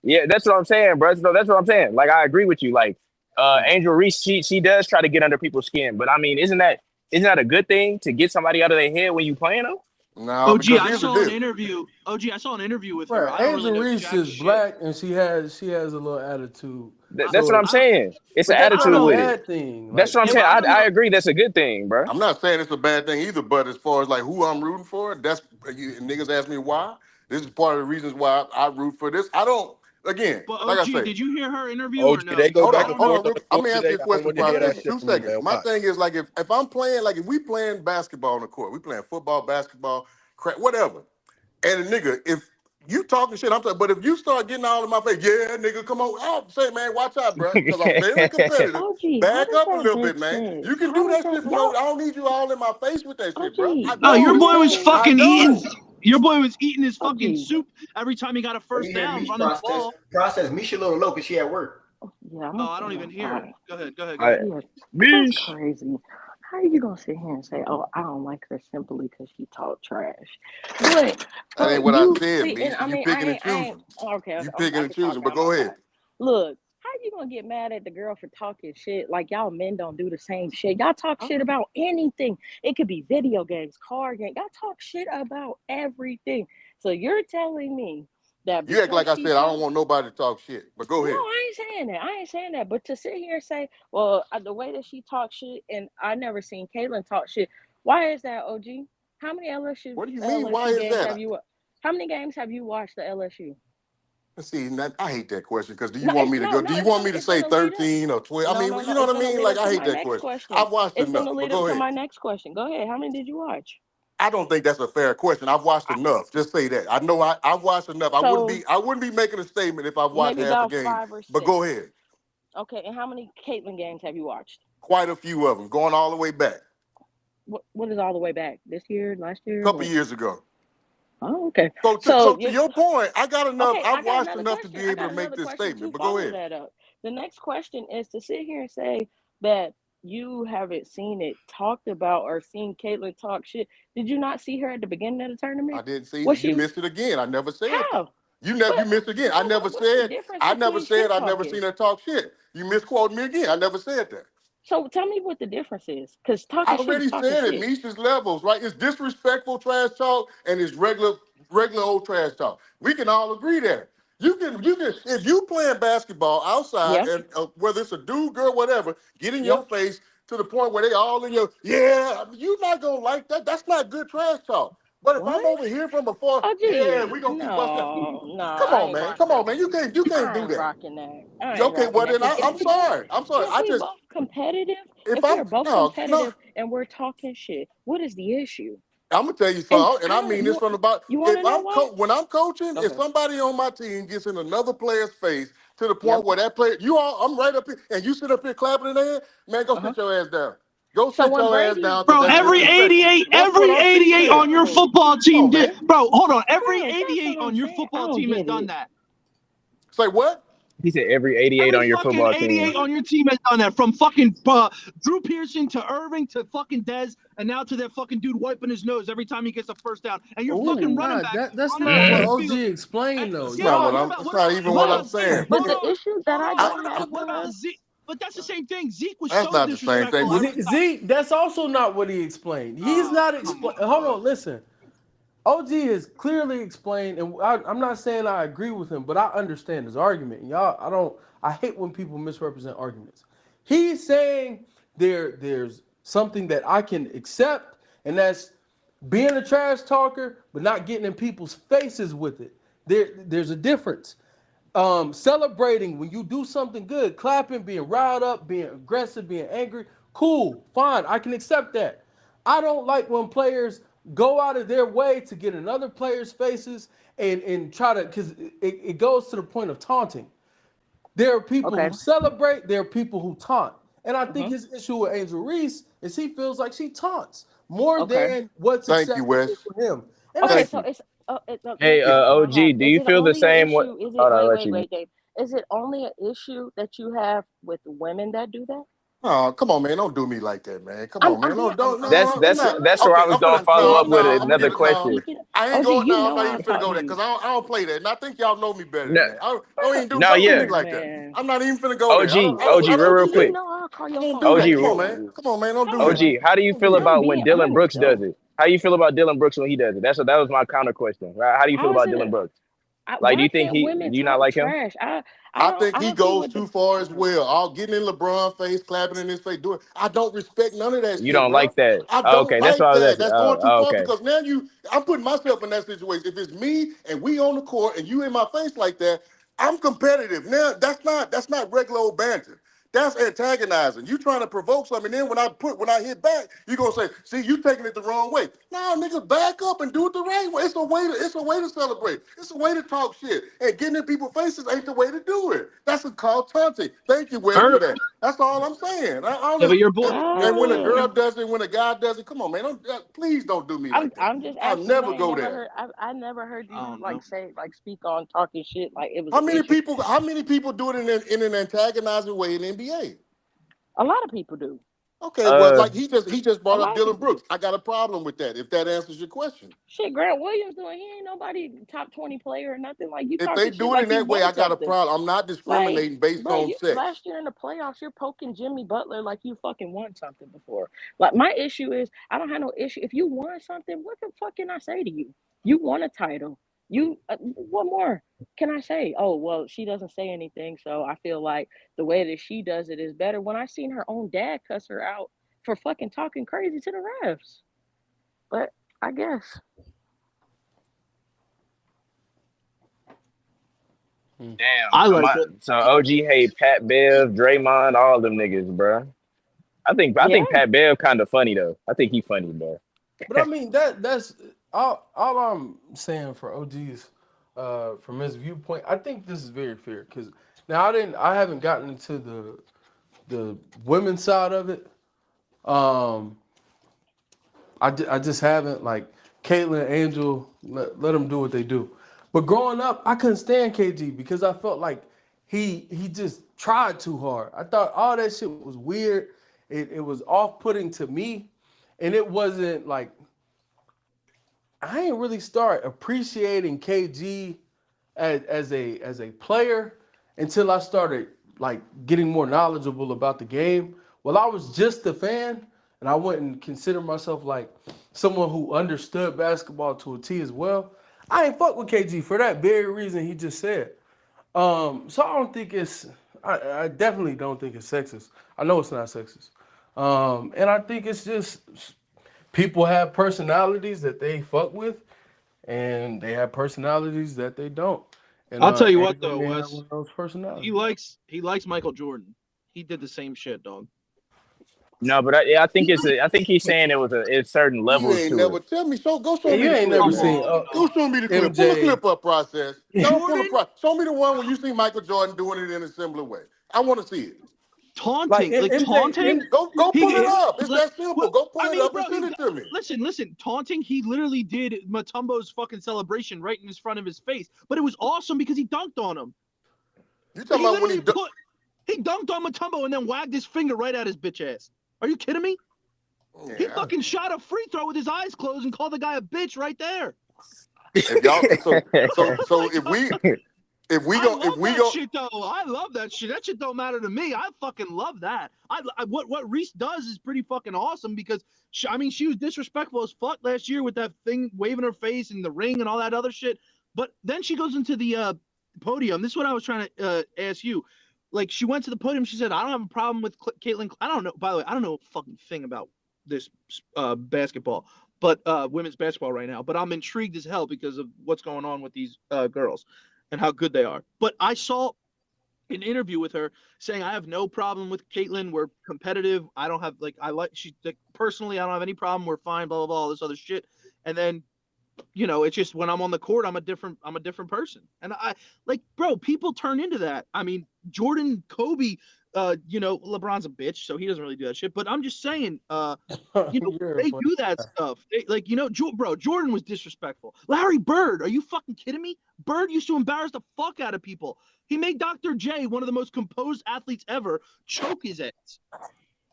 Yeah, that's what I'm saying, bro. So that's what I'm saying. Like, I agree with you. Like, Angel Reese, she does try to get under people's skin, but I mean, isn't that a good thing to get somebody out of their head when you playing them? No, OG, because I here's the saw an deal. interview. OG, I saw an interview with her. Right. I don't really Angel know Reese jack is shit. black and she has a little attitude. That's what So I'm saying. It's an but that's I don't not attitude a know. with it. bad thing. That's Like what I'm Yeah, saying. but I I don't I know. agree. That's a good thing, bro. I'm not saying it's a bad thing either, but as far as like who I'm rooting for, niggas ask me why. This is part of the reasons why I root for this. I don't. Again, But like I OG, say, did you hear her interview or OG, no? they go Because hold I back on, and don't hold know. forth on. on the I'm court gonna answer today. your I don't question, want to hear that process. shit 2 from you, man. seconds. My Watch. thing is like if I'm playing, like if we playing basketball on the court, we playing football, basketball, crap, whatever. And a nigga, if you talking shit, I'm talking, but if you start getting all in my face, yeah, nigga, come on, I'll say, man, watch out, bro, because I'm very competitive. OG, how Back does up a that little make bit, man. sense? You can How do does that that shit for no. y'all I don't need you all in my face with that shit, bro. I OG? No, your don't. You boy was saying I fucking eating. don't. Your boy was eating his fucking OG? soup every time he got a Well, first you hear down, me running the process. ball. Process. Misha a little low because she at work. Yeah, I'm Oh, gonna I say don't even that. hear All her. right. Go ahead. Go ahead. Go I, ahead. Yeah, that's Beesh. crazy. How are you gonna sit here and say, "Oh, I don't like her simply because she talk trash"? But That ain't what I you said, see, and Misha. I You mean, picking and I ain't. choosing. Okay, You okay, picking I and can talk choosing, but down my go ahead. side. Look, how you gonna get mad at the girl for talking shit? Like y'all men don't do the same shit. Y'all talk shit about anything. It could be video games, card games. Y'all talk shit about everything. So you're telling me that You act because like I she said I don't talk. want nobody to talk shit, but go No, ahead. I ain't saying that. I ain't saying that. But to sit here and say, well, the way that she talks shit, and I never seen Caitlyn talk shit. Why is that, OG? How many LSU What do you mean? Why LSU is games have that? you? How many games have you watched the LSU? Let's see, I hate that question because do you No, want me to go? Do no. you It's want gonna me to it's say gonna lead up. 13 or 12? I No, mean, no, you no. know It's what I gonna mean? lead Like, up I to hate my that next question. question. I've watched It's enough, gonna but lead up go to ahead. my next question. Go ahead. How many did you watch? I don't think that's a fair question. I've watched enough. Just say that. I know I've watched enough. I wouldn't So be I wouldn't be making a statement if I've watched maybe half a about game. five or But six. go ahead. Okay, and how many Caitlyn games have you watched? Quite a few of them, going all the way back. What is all the way back? This year, last A year, couple what? years ago. Oh, okay. So to You your point, I got enough. okay? I've I got watched another enough to question. be I able got to make another this question statement. to But go follow ahead. that up. The next question is to sit here and say that you haven't seen it talked about or seen Caitlyn talk shit. Did you not see her at the beginning of the I tournament? didn't see Was you she missed it again. I never said that. how? You But missed again. I never what's the said difference I never between said shit I never talking? seen her talk shit. You misquoted me again. I never said that. So tell me what the difference is, because I talking shit is already talking said it. shit. Misha's levels, right? It's disrespectful trash talk and it's regular old trash talk. We can all agree there. You can if you playing basketball outside Yeah. and whether it's a dude, girl, whatever, get in your Yep. face to the point where they all in your you're not gonna like that. That's not good trash talk. But if I'm What? over here from afar, Oh, yeah, gee, we gonna keep busting. no, Come I on, ain't man. rocking Come on, that. man. You can't I do ain't that. rocking that. I Yeah, ain't okay, rocking well that. then Because I'm sorry. I'm sorry. if I we just both competitive, if if I'm we're both no, competitive and we're talking shit, what is the issue? I'm gonna tell you And something, and I I don't. mean this You from about you want if to know why? when I'm coaching, if Okay. somebody on my team gets in another player's face to the point Yep. where that player, I'm right up here, and you sit up here clapping in their hand, man, go Uh huh. sit your ass down. Go So sit when your ass Brady, down because Bro, that's bro, disrespectful. That's what every I'm 88 teaching. on your bro, football Come team on, did. man. Bro, hold on. Every bro, that's 88 what on I'm your saying. I football don't team has get done it. that. Say what? He said every 88 Every on your fucking football 88 team. on your team has done that. From fucking Drew Pearson to Irving to fucking Dez, and now to that fucking dude wiping his nose every time he gets a first down. And your fucking Ooh. running Nah, backs that's running not off what the OG field. And, explained though. That's not what Y'all, I'm. That's not even what what about I'm Zeke? saying. But Hold the on, issue that I I, don't have what with about her, Zeke? But that's the same thing. Zeke was that's so not the same thing. disrespectful every time. Zeke, that's also not what he explained. He's Oh, not come explain. on, Hold bro. on, listen. OG has clearly explained, and I'm not saying I agree with him, but I understand his argument. And y'all, I hate when people misrepresent arguments. He's saying there's something that I can accept, and that's being a trash talker, but not getting in people's faces with it. There's a difference. Celebrating when you do something good, clapping, being riled up, being aggressive, being angry, cool, fine, I can accept that. I don't like when players go out of their way to get in other players' faces and try to, because it goes to the point of taunting. There are people okay. who celebrate, there are people who taunt. And I think Hmm. his issue with Angel Reese is he feels like she taunts more Okay. than what's Thank you, acceptable Wes. for him. And Okay. Thank that's So you. Hey, here's the question I OG, have. do Is you it feel the only an same way? issue? Is it Hold on, I'll let you. wait, Dave? Is it only an issue that you have with women that do that? Oh, come on, man. Don't do me like that, man. Come I'm on, I'm man. being Don't I'm That's no, I'm that's speaking. not. that's where I Okay, was I'm gonna finna follow no, up with no, I'm gonna another get it. I'm No, question. speaking. I ain't OG, going you now. I'm know not even I'm finna go talking to there you. because I don't play that. And I think y'all know me better No, than that. Don't even no, don't do yeah, me like that. Man, I'm not even finna go there. OG, I OG, don't, I real don't real do you that. quick, know I'll call I your don't phone do and OG, that. tell you Come on, man. Don't do that. OG. How do you Come feel on. I'm about when being Dylan honest Brooks does though. it? How do you feel about Dylan Brooks when he does it? That was my counter question. Right? How do you feel How is about it Dylan Brooks? Like, do why you think can't he? women Do you not talk like him? trash? I think I he don't see goes what too far as okay. well. All getting in LeBron face, clapping in his face, doing. I don't respect none of that You shit, don't bro. like that? I Oh, don't okay, that's what like I was that. asking. That's going too far Okay. because now I'm putting myself in that situation. If it's me and we on the court and you in my face like that, I'm competitive. Now that's not regular old banter. That's antagonizing. You trying to provoke something. And then when I hit back, you gonna say, see, you taking it the wrong way. Nah, nigga, back up and do it the right way. It's a way to celebrate. It's a way to talk shit. And getting in people's faces ain't the way to do it. That's called taunting. Thank you, Wes, for that. That's all I'm saying. Yeah, but And when a Ah, girl does it, when a guy does it, come on, man. Please don't do me like that. I'm just I'll asking because never go there. I never heard I you don't like know. say like speak on talking shit like it was How an many issue. people? How many people do it in an antagonizing way in the NBA? A lot of people do. Okay, well, Uh, like he just A brought up lot of Dylan people do. Brooks. I got a problem with that. If that answers your question, Shit, Grant Williams doing he ain't nobody top 20 player or nothing. Like you if they talking shit do it like in you that way, I won got a something. problem. I'm not Like, discriminating based bro, on you sex. last year in the playoffs, you're poking Jimmy Butler like you fucking won something before. Like my issue is I don't have no issue. If you won something, what the fuck can I say to you? You won a title. You what more can I say? Oh well, she doesn't say anything, so I feel like the way that she does it is better. When I seen her own dad cuss her out for fucking talking crazy to the refs, but I guess damn. I So like it. OG hate Pat Bev, Draymond, all them niggas, bro. I think yeah. Pat Bev kind of funny though. I think he funny, bro. But I mean that's all I'm saying for OG's from his viewpoint. I think this is very fair because Now I haven't gotten into the women's side of it. Um, I just haven't like Caitlyn, Angel, let them do what they do. But growing up, I couldn't stand KG because I felt like he just tried too hard. I thought all that shit was weird. It was off putting to me, and it wasn't like I didn't really start appreciating KG as a player until I started like getting more knowledgeable about the game. Well, I was just a fan, and I wouldn't consider myself like someone who understood basketball to a T as well. I ain't fuck with KG for that very reason he just said. So I don't think it's. I definitely don't think it's sexist. I know it's not sexist. And I think it's just people have personalities that they fuck with, and they have personalities that they don't. And I'll tell you what Angel though, may have Wes. one of those He personalities. likes Michael Jordan. He did the same shit, dog. No, but I think I think he's saying it's certain You levels ain't to never it. tell me. So go Yeah, show me you the ain't clip, never Come man. seen on. Go show me the clip. Pull the MJ. clip up, Process. Go pull the Jordan Show me the one when you see Michael Jordan doing it in a similar way. I want to see it. Like taunting, like MJ, taunting. Go pull it He up. It's like, that simple. well, Go pull I it mean, up bro, and send it to me. listen, taunting. He literally did Matumbo's fucking celebration right in his front of his face, but it was awesome because he dunked on him. You Like talking he about when he literally he dunked on Matumbo and then wagged his finger right at his bitch ass. Are you kidding me? He Yeah. fucking shot a free throw with his eyes closed and called the guy a bitch right there. If y'all so Like, if we I go love that shit though. I love that shit. That shit don't matter to me. I fucking love that. What Reese does is pretty fucking awesome because she was disrespectful as fuck last year with that thing waving her face and the ring and all that other shit. But then she goes into the podium. This is what I was trying to ask you. Like she went to the podium. She said, "I don't have a problem with Caitlin." I don't know. By the way, I don't know a fucking thing about this basketball, but women's basketball right now. But I'm intrigued as hell because of what's going on with these girls and how good they are. But I saw an interview with her saying, I have no problem with Caitlin. We're competitive. I don't have personally, I don't have any problem. We're fine, blah, blah, blah, all this other shit. And then, it's just when I'm on the court, I'm a different person. And bro, people turn into that. I mean, Jordan, Kobe, LeBron's a bitch, so he doesn't really do that shit. But I'm just saying, they do that stuff. Bro, Jordan was disrespectful. Larry Bird, are you fucking kidding me? Bird used to embarrass the fuck out of people. He made Dr. J, one of the most composed athletes ever, choke his ass.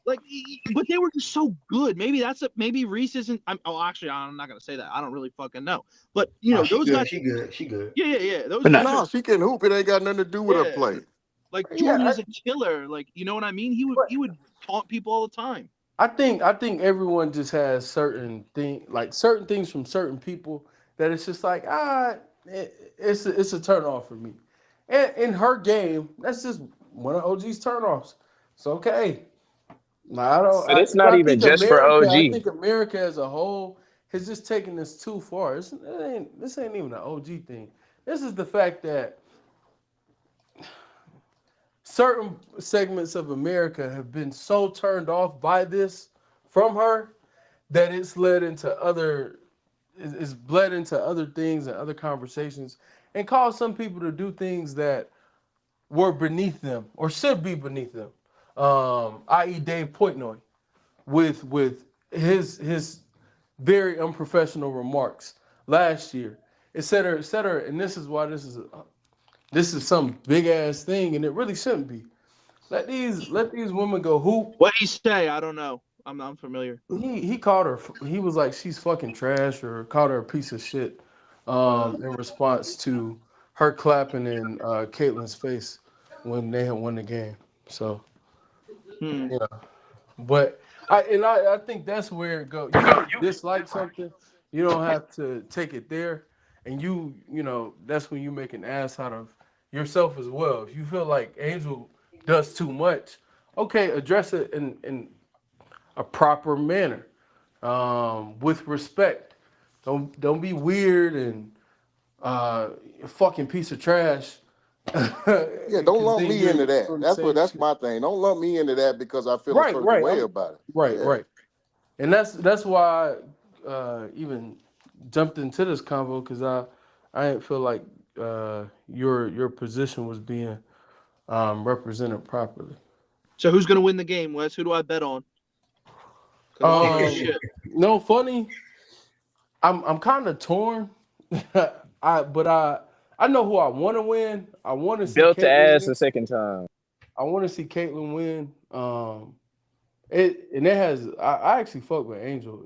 But they were just so good. Maybe Reese isn't. Actually, I'm not gonna say that. I don't really fucking know. But those guys. She good. Yeah. Those But guys. No, she can hoop. It ain't got nothing to do with her Yeah. play. Like Jordan is a killer. Like, you know what I mean? He would taunt people all the time. I think everyone just has certain things from certain people that it's just like it's a turn off for me. And in her game, that's just one of OG's turnoffs. It's okay. I don't. But it's But not even just for I OG. think America as a whole has just taken this too far. This ain't even an OG thing. This is the fact that certain segments of America have been so turned off by this from her that it's bled into other things and other conversations and caused some people to do things that were beneath them or should be beneath them. I.e. Dave Portnoy with his very unprofessional remarks last year, et cetera, et cetera. And this is why this is some big ass thing, and it really shouldn't be. Let these women go hoop. What he say? I don't know. I'm familiar. He called her. He was like she's fucking trash, or called her a piece of shit. In response to her clapping in Caitlin's face when they had won the game. So yeah, but I think that's where it goes. You can dislike something, you don't have to take it there, and that's when you make an ass out of yourself as well. If you feel like Angel does too much, okay, address it in a proper manner, with respect. Don't be weird and a fucking piece of trash. Yeah, don't Because lump then me into you're that. doing the That's same shit. my thing. Don't lump me into that because I feel a Right, certain right, way about it. right, Yeah. right. And that's why I even jumped into this convo because I didn't feel like your position was being represented properly. So who's gonna win the game, Wes? Who do I bet on? Because I don't know shit. No, funny. I'm kind of torn. I know who I want to win. I want to see Built to Caitlyn ass win. the second time. I want to see Caitlyn win. It has. I actually fuck with Angel.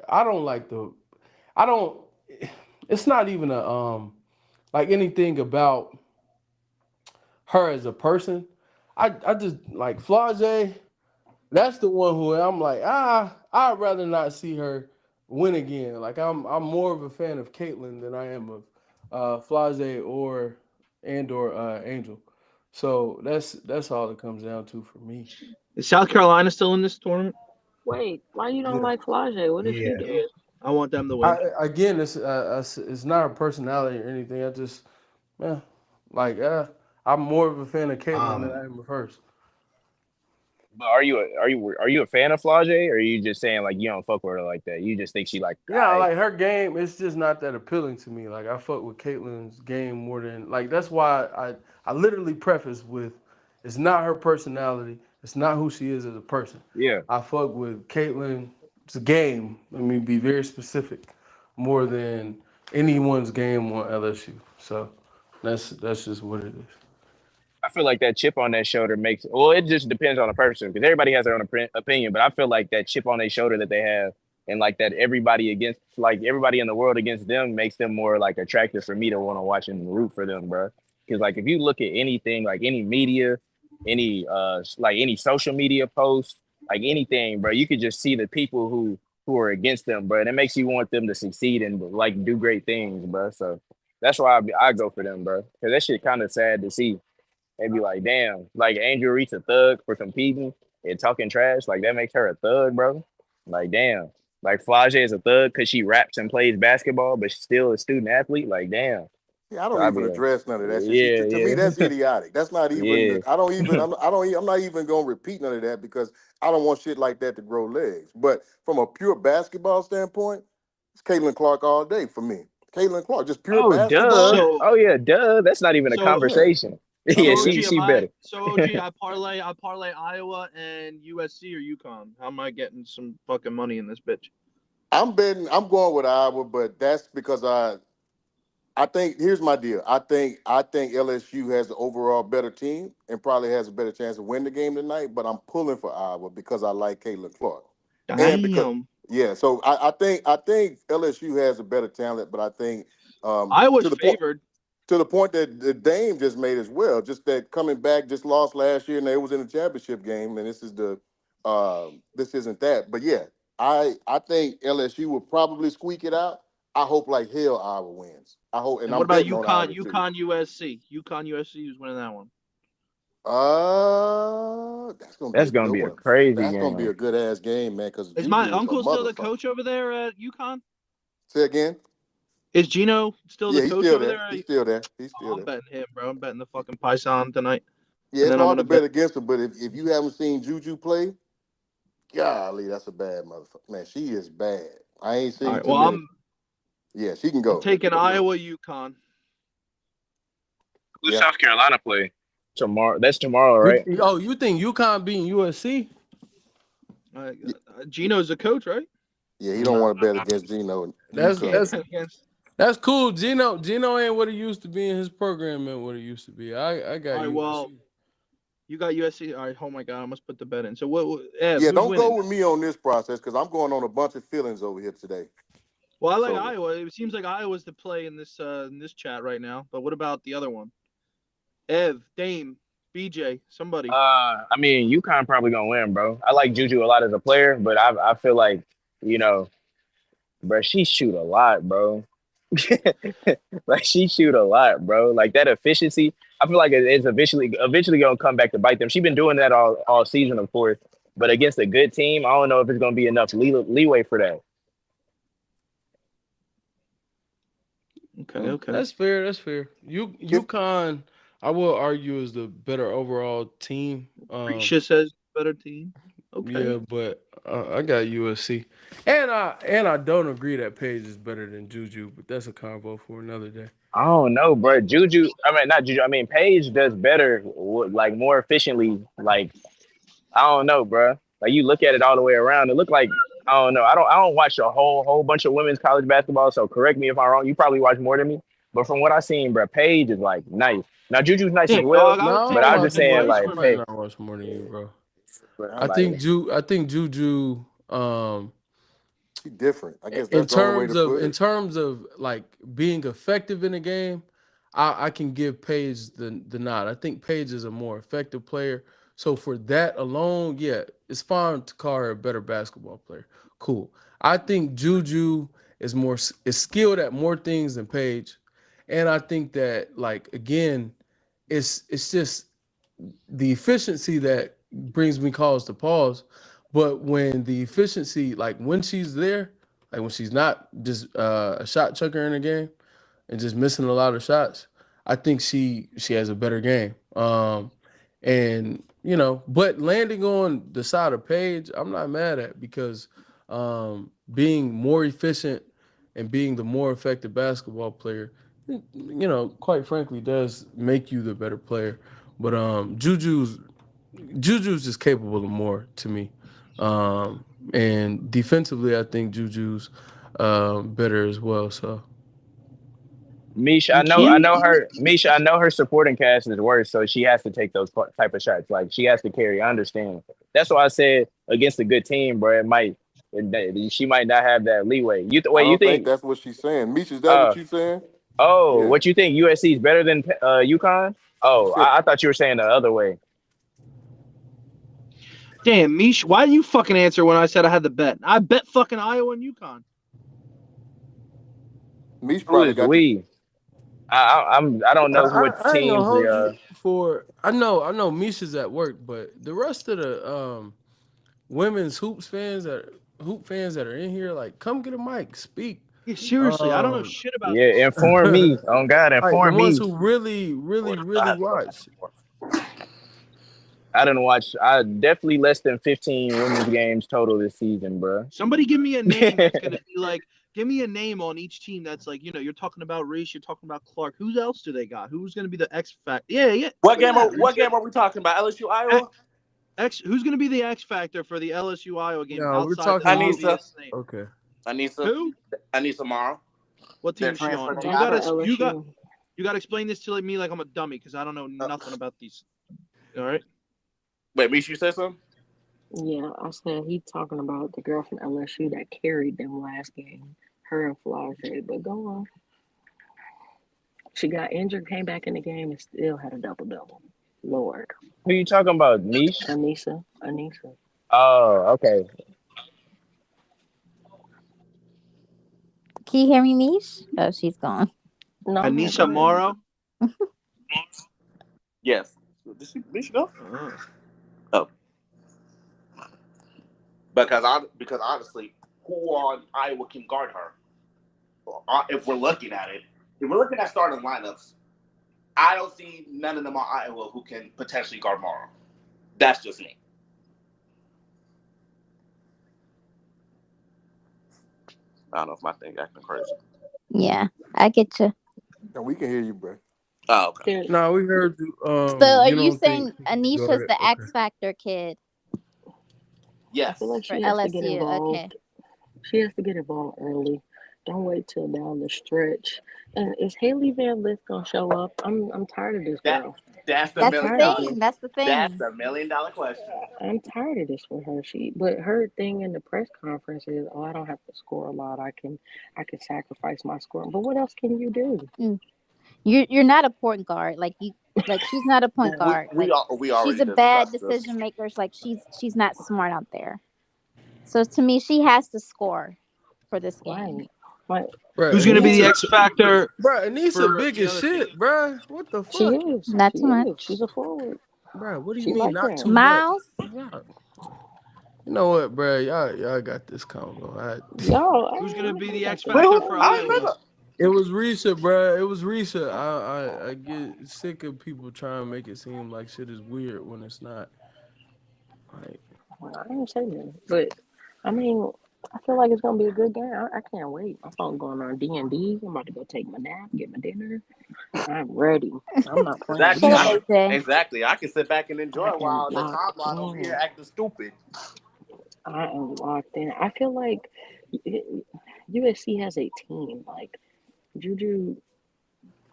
I don't like the. I don't. It's not even a like anything about her as a person. I just like Flage. That's the one who I'm like, I'd rather not see her win again. Like I'm more of a fan of Caitlyn than I am of Flage or Angel. So that's all it comes down to for me. Is South Carolina still in this tournament? Wait, why you don't Yeah. like Flage? What did she Yeah. do? I want them to win. Again, it's not a personality or anything. I just like I'm more of a fan of Caitlyn than I Um, am of hers. But are you a fan of Flage, or are you just saying like you don't fuck with her like that? You just think she like Yeah, like her game, it's just not that appealing to me. Like I fuck with Caitlyn's game more than like that's why I literally preface with it's not her personality, it's not who she is as a person. yeah. I fuck with Caitlyn's game. Let me be very specific, more than anyone's game on LSU. So that's just what it is. I feel like that chip on their shoulder makes it just depends on the person because everybody has their own opinion. But I feel like that chip on their shoulder that they have, and like that everybody in the world against them makes them more like attractive for me to want to watch and root for them, bro. Because like if you look at anything like any media, any social media post, like anything, bro, you could just see the people who are against them, bro. And it makes you want them to succeed and like do great things, bro. So that's why I go for them, bro. Because that shit kind of sad to see. They'd be like, damn, like Angel Reese a thug for competing and talking trash. Like that makes her a thug, bro. Like, damn. Like Flage is a thug because she raps and plays basketball, but she's still a student athlete. Like, damn. Yeah, I So don't I'd be even like, address none of that shit. See, yeah, to me, that's yeah, idiotic. That's not even. yeah. I don't even. I'm not even gonna repeat none of that because I don't want shit like that to grow legs. But from a pure basketball standpoint, it's Caitlin Clark all day for me. Caitlin Clark, just pure Oh, duh. basketball. So Oh, yeah, duh. That's not even a so Yeah, conversation. I Yeah, so mean, OG, she better. I parlay Iowa and USC or UConn. How am I getting some fucking money in this bitch? I'm betting. I'm going with Iowa, but that's because I think here's my deal. I think LSU has the overall better team and probably has a better chance to win the game tonight. But I'm pulling for Iowa because I like Caitlin Clark, and because Damn. yeah. So I think LSU has a better talent, but I think Iowa's to the point favored. that the Dame just made as well. Just that coming back, just lost last year, and they was in the championship game, and this isn't that. But yeah, I think LSU will probably squeak it out. I hope like hell Iowa wins. I hope, and And what I'm about betting on UConn? Iowa too. UConn USC. UConn USC who's winning that one? That's gonna be That's a going to good be a one. crazy That's gonna be game. a good ass game, man. Because Is my Juju is a uncle still the motherfucker. coach over there at UConn? Say again. Is Gino still the Yeah, he's coach still over there. there? He's still there. He's Oh, still I'm there. betting him, bro. I'm betting the fucking Python tonight, Yeah, and it's then I'm hard gonna to bet. bet against him, but if you haven't seen Juju play, golly, that's a bad motherfucker. Man, she is bad. I ain't All seen right. too Well, many. I'm Yeah, she can I'm go. taking Iowa UConn. Who's Yeah. South Carolina play? Tomorrow. That's tomorrow, right? You think UConn beating USC? Gino's the coach, right? Yeah, he don't Nah, want to bet against Gino and You that's can't UConn. that's bet against. that's cool. Gino ain't what it used to be, and his program ain't what it used to be. I got All right. Well, USC. you got USC. All right. Oh my God, I must put the bet in. So what Ev, Yeah, who's don't go winning? with me on this process because I'm going on a bunch of feelings over here today. Well, I like So Iowa. It seems like Iowa's the play in this chat right now. But what about the other one? Ev, Dame, BJ, somebody. I mean, UConn probably gonna win, bro. I like Juju a lot as a player, but I feel like, you know, bro, she shoot a lot, bro. Like she shoot a lot, bro. Like that efficiency, I feel like it's eventually gonna come back to bite them. She's been doing that all season, of course, but against a good team, I don't know if it's gonna be enough leeway for that. Okay, Oh, okay. that's fair. That's fair. if UConn, I will argue, is the better overall team. Risha says better team. Okay. Yeah, but I got USC, and I don't agree that Page is better than Juju, but that's a convo for another day. I don't know, bro. Juju, I mean not Juju. I mean Paige does better, like more efficiently. Like I don't know, bro. Like you look at it all the way around, it look like I don't know. I don't watch a whole bunch of women's college basketball. So correct me if I'm wrong. You probably watch more than me, but from what I seen, bro, Paige is like nice. Now Juju's nice as Damn, well, dog. I would No, take but I I'm his just watch more. saying advice I like, from. might hey, not watch more than you, bro. bro, I like think Juju. He different. I guess In that's the only way to terms of put in it. terms of like being effective in a game, I can give Paige the nod. I think Paige is a more effective player. So for that alone, yeah, it's fine to call her a better basketball player. Cool. I think Juju is skilled at more things than Paige, and I think that like again, it's just the efficiency that brings me cause to pause. But when the efficiency, like when she's there, like when she's not just a shot chucker in a game and just missing a lot of shots, I think she has a better game. And but landing on the side of Paige, I'm not mad at because being more efficient and being the more effective basketball player, quite frankly, does make you the better player. But Juju's just capable of more to me. And defensively, I think Juju's better as well. So Misha, And I Keith, know her. Misha, I know her supporting cast is worse, so she has to take those type of shots. Like she has to carry. I understand. That's why I said against a good team, bro. She might not have that leeway. I Wait, you don't think think? that's what she's saying. Meech, is that what Uh, you saying? oh, Yeah. what you think? USC is better than UConn? I Oh, said I thought you were saying the other way. damn, Mish, why didn't you fucking answer when I said I had the bet? I bet fucking Iowa and UConn. Meech Who probably is got the. we? I don't know what I ain't gonna teams hold the. you for. I know Misha's at work, but the rest of the women's hoop fans that are in here, like, come get a mic, speak. Yeah, seriously, I don't know Um, shit about Yeah, this. inform me. On God, like the inform ones me. who really, really, really watch. I didn't watch. I definitely less than 15 women's games total this season, bro. Somebody give me a name that's gonna be like, give me a name on each team that's like, you're talking about Reese, you're talking about Clark. Who else do they got? Who's gonna be the X factor? Yeah, yeah. What Look at game? that, What Reese. game are we talking about? LSU Iowa. Who's gonna be the X factor for the LSU Iowa game No, we're outside the talking hoop. Anissa. obvious name? Okay. Anissa. Who? Anissa Morrow. What team They're is she on? transferring Do to you That's Iowa. for gotta LSU. you gotta explain this to me like I'm a dummy because I don't know nothing about these. All right. Wait, Mish, you said something? Yeah, I said he talking about the girl from LSU that carried them last game. Her and Flau'jae, but go on. She got injured, came back in the game, and still had a double double. Lord, Who you talking about, Niche? Anissa. Oh, okay. Can you hear me, Mish? Oh, she's gone. No, I'm here. Go Anissa ahead. Morrow. Yes. Did she go? Oh, because honestly, who on Iowa can guard her? If we're looking at it, if we're looking at starting lineups, I don't see none of them on Iowa who can potentially guard Morrow. That's just me. I don't know if my thing acting crazy. Yeah, I get you. No, we can hear you, bro. Oh, okay. There, No, we heard you. So, are You you don't think saying she can guard Anisha's it? the Okay. X Factor kid I feel Yes. like for she has to get LSU? Okay. involved. She has to get involved early. Don't wait till down the stretch. And is Haley Van Lith gonna show up? I'm tired of this That girl. that's the I'm That's the million tired of dollar. this. thing. That's the That's thing. the $1 million question. I'm tired of this for her. But her thing in the press conference is, oh, I don't have to score a lot. I can sacrifice my scoring. But what else can you do? Mm. You're not a point guard. Like she's not a point guard. Like We she's already a bad discussed this. decision maker. Like she's not smart out there. So to me, she has to score for this game. Right. Like Bruh, Who's gonna be the Anissa, X factor bruh, Anissa for big the as other team? shit, bruh. What the she fuck? is. Not She too is. much. She's a forward. Bruh, what do you She mean like not that. too much? Miles. Y'all- You know what, bruh? Y'all got this combo. No, Who's gonna be I the got X that. Wait, factor who? for I Iowa? remember. It was Risha, bruh. It was Risha. I get sick of people trying to make it seem like shit is weird when it's not. Like, I didn't say that, but I mean, I feel like it's gonna be a good game. I can't wait. My phone's going on D&D. I'm about to go take my nap, get my dinner. I'm ready. I'm not playing. Shut Exactly. up, I AJ. exactly. I can sit back and enjoy I am while the locked timeline over here in. acting stupid. I am locked in. I feel like USC has a team. Like Juju,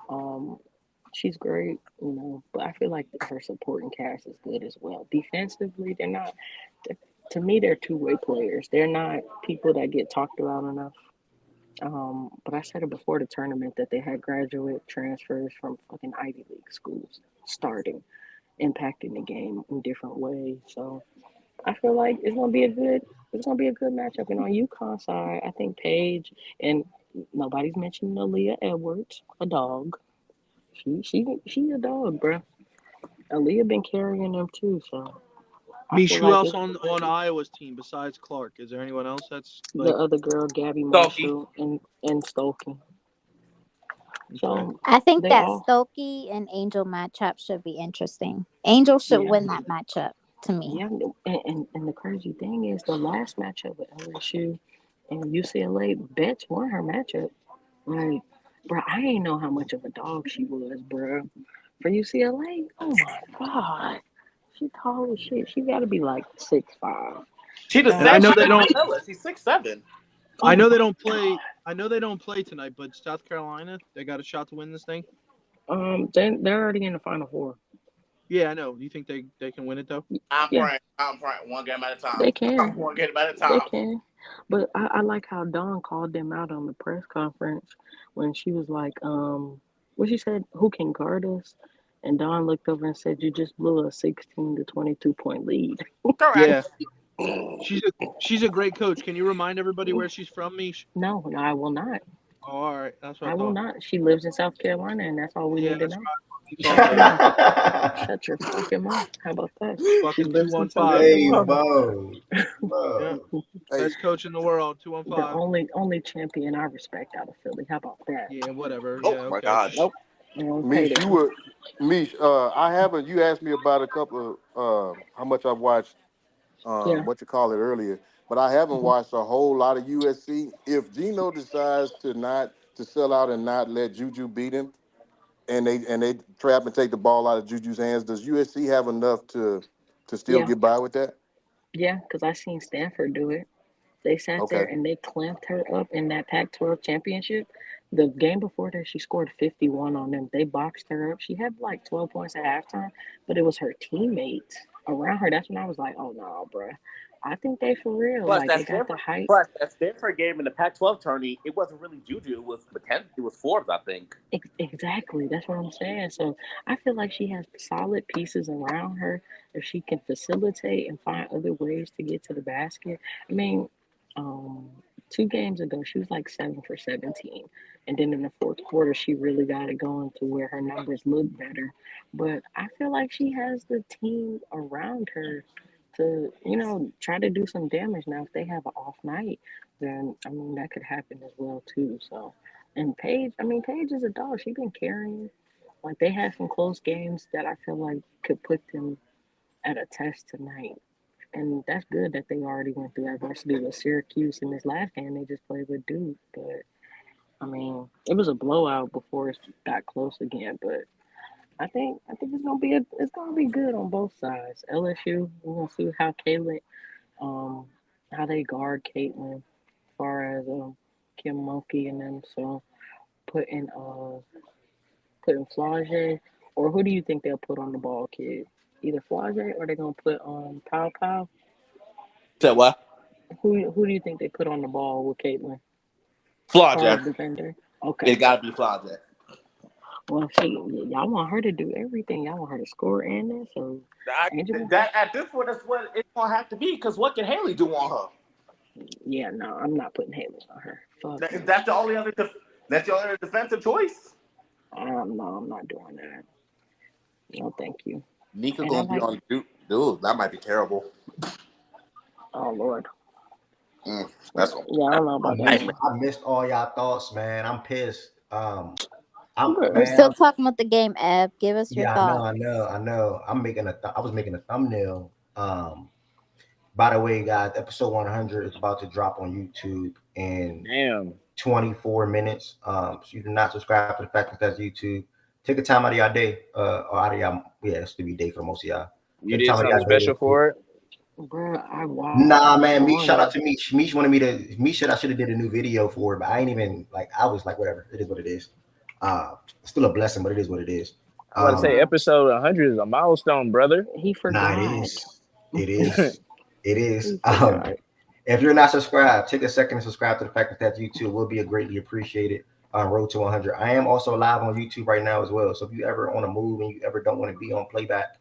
um, she's great, but I feel like her supporting cast is good as well. Defensively, they're not. To me, they're two-way players. They're not people that get talked about enough. But I said it before the tournament that they had graduate transfers from fucking Ivy League schools starting, impacting the game in different ways. So I feel like it's gonna be a good matchup. And on UConn side, I think Paige and nobody's mentioning Aaliyah Edwards, a dog. She a dog, bro. Aaliyah been carrying them too, so I Mish, feel who like else it's on Iowa's team besides Clark? Is there anyone else that's the like other girl, Gabby Stokey. Marshall and Stokey. okay? So I think they that all Stokey and Angel matchup should be interesting. Angel should yeah. win that matchup to me. Yeah, and the crazy thing is the last matchup with LSU and UCLA, Betts won her matchup. Like, bro, I ain't know how much of a dog she was, bro. For UCLA, oh my god, she tall as shit. She got to be like 6'5". She the And I same God, know height they as don't. Marcella. She's 6'7". I oh know my they don't god. play. I know they don't play tonight, but South Carolina, they got a shot to win this thing. They're already in the Final Four. Yeah, I know. Do you think they can win it though? I'm Yeah, praying. I'm praying. One game at a time. they can. One game at a They time. can. But I like how Dawn called them out on the press conference when she was like, what she said, who can guard us? And Dawn looked over and said, you just blew a 16 to 22 point lead. Correct. Yeah, she's a great coach. Can you remind everybody where she's from, Mish? No, I will not. Oh, all right, that's what I I will thought. not. She lives in South Carolina, and that's all we Yeah, need to that's know. what I fucking thought. Baby. Shut your fucking mouth. How about that? She Fucking lives in South 215. Hey, Carolina. Bo. Yeah, Bo. Hey, best coach in the world. The 215. only champion I respect out of Philly. How about that? Yeah, whatever. Oh Yeah, my okay. God. Nope. I don't pay Mish, you them. were Mish. I haven't. You asked me about a couple of how much I've watched. Yeah. What you call it earlier, but I haven't hmm watched a whole lot of USC. If Gino decides to sell out and not let Juju beat him, and they trap and take the ball out of Juju's hands, does USC have enough to still Yeah. get by with that? Yeah. Because I seen Stanford do it. They sat there Okay. and they clamped her up in that Pac-12 championship. The game before that, she scored 51 on them. They boxed her up. She had like 12 points at halftime, but it was her teammates around her. That's when I was like, oh no, bruh. I think they for real. Plus Like they that got the Stanford, height. plus that Stanford game in the Pac-12 tourney, it wasn't really Juju. It was McKenzie. It was Forbes, I think. Exactly. That's what I'm saying. So I feel like she has solid pieces around her. If she can facilitate and find other ways to get to the basket. I mean, um, 2 games ago, she was like 7 for 17. And then in the fourth quarter, she really got it going to where her numbers look better. But I feel like she has the team around her to, try to do some damage. Now, if they have an off night, then, I mean, that could happen as well, too. So. And Paige, I mean, Paige is a dog. She's been carrying. Like they had some close games that I feel like could put them at a test tonight. And that's good that they already went through adversity with Syracuse in this last game. They just played with Duke, but I mean, it was a blowout before it got close again. But I think it's gonna be good on both sides. LSU, we're gonna see how um, how they guard Caitlin, as far as Kim Monkey and them. So putting putting Flage, or who do you think they'll put on the ball, kid? Either Flage or they're gonna put Pow Pow. Said what? Who do you think they put on the ball with Caitlin? As far Florida. as defender. Okay. It gotta be Florida. Well, see, y'all want her to do everything. Y'all want her to score and that. So Angela, That at this point, that's what it's gonna have to be. Because what can Haley do on her? yeah, no, I'm not putting Haley on her. Fuck no. That's the only other. That's the only other defensive choice. No, I'm not doing that. No, thank you. Nika And I gonna be like. on dude. That might be terrible. Oh Lord. That's Yeah, I don't know I about that missed one. I missed all y'all thoughts, man. I'm pissed. I'm We're man. still talking about the game, Eb. Give us your Yeah, I know, thoughts. I know, I know. I was making a thumbnail. By the way, guys, episode 100 is about to drop on YouTube in Damn. 24 minutes. So you do not subscribe to the fact that that's YouTube. Take a time out of your day, or out of your it's to be day for most of y'all. You Take did time out of something your day. special for it? Bruh, I watched Nah, man. Me, shout out Shauna. to Meesh. Meesh wanted me to. Meesh said I should have did a new video for it, but I ain't even like. I was like, whatever. It is what it is. Still a blessing, but it is what it is. I was about to say Um, episode 100 is a milestone, brother. He nah, it forgot. is. It is. It is. He forgot. If you're not subscribed, take a second to subscribe to the fact that that's YouTube. Will be a greatly appreciated on Road to 100. I am also live on YouTube right now as well. So if you ever on a move and you ever don't want to be on playback,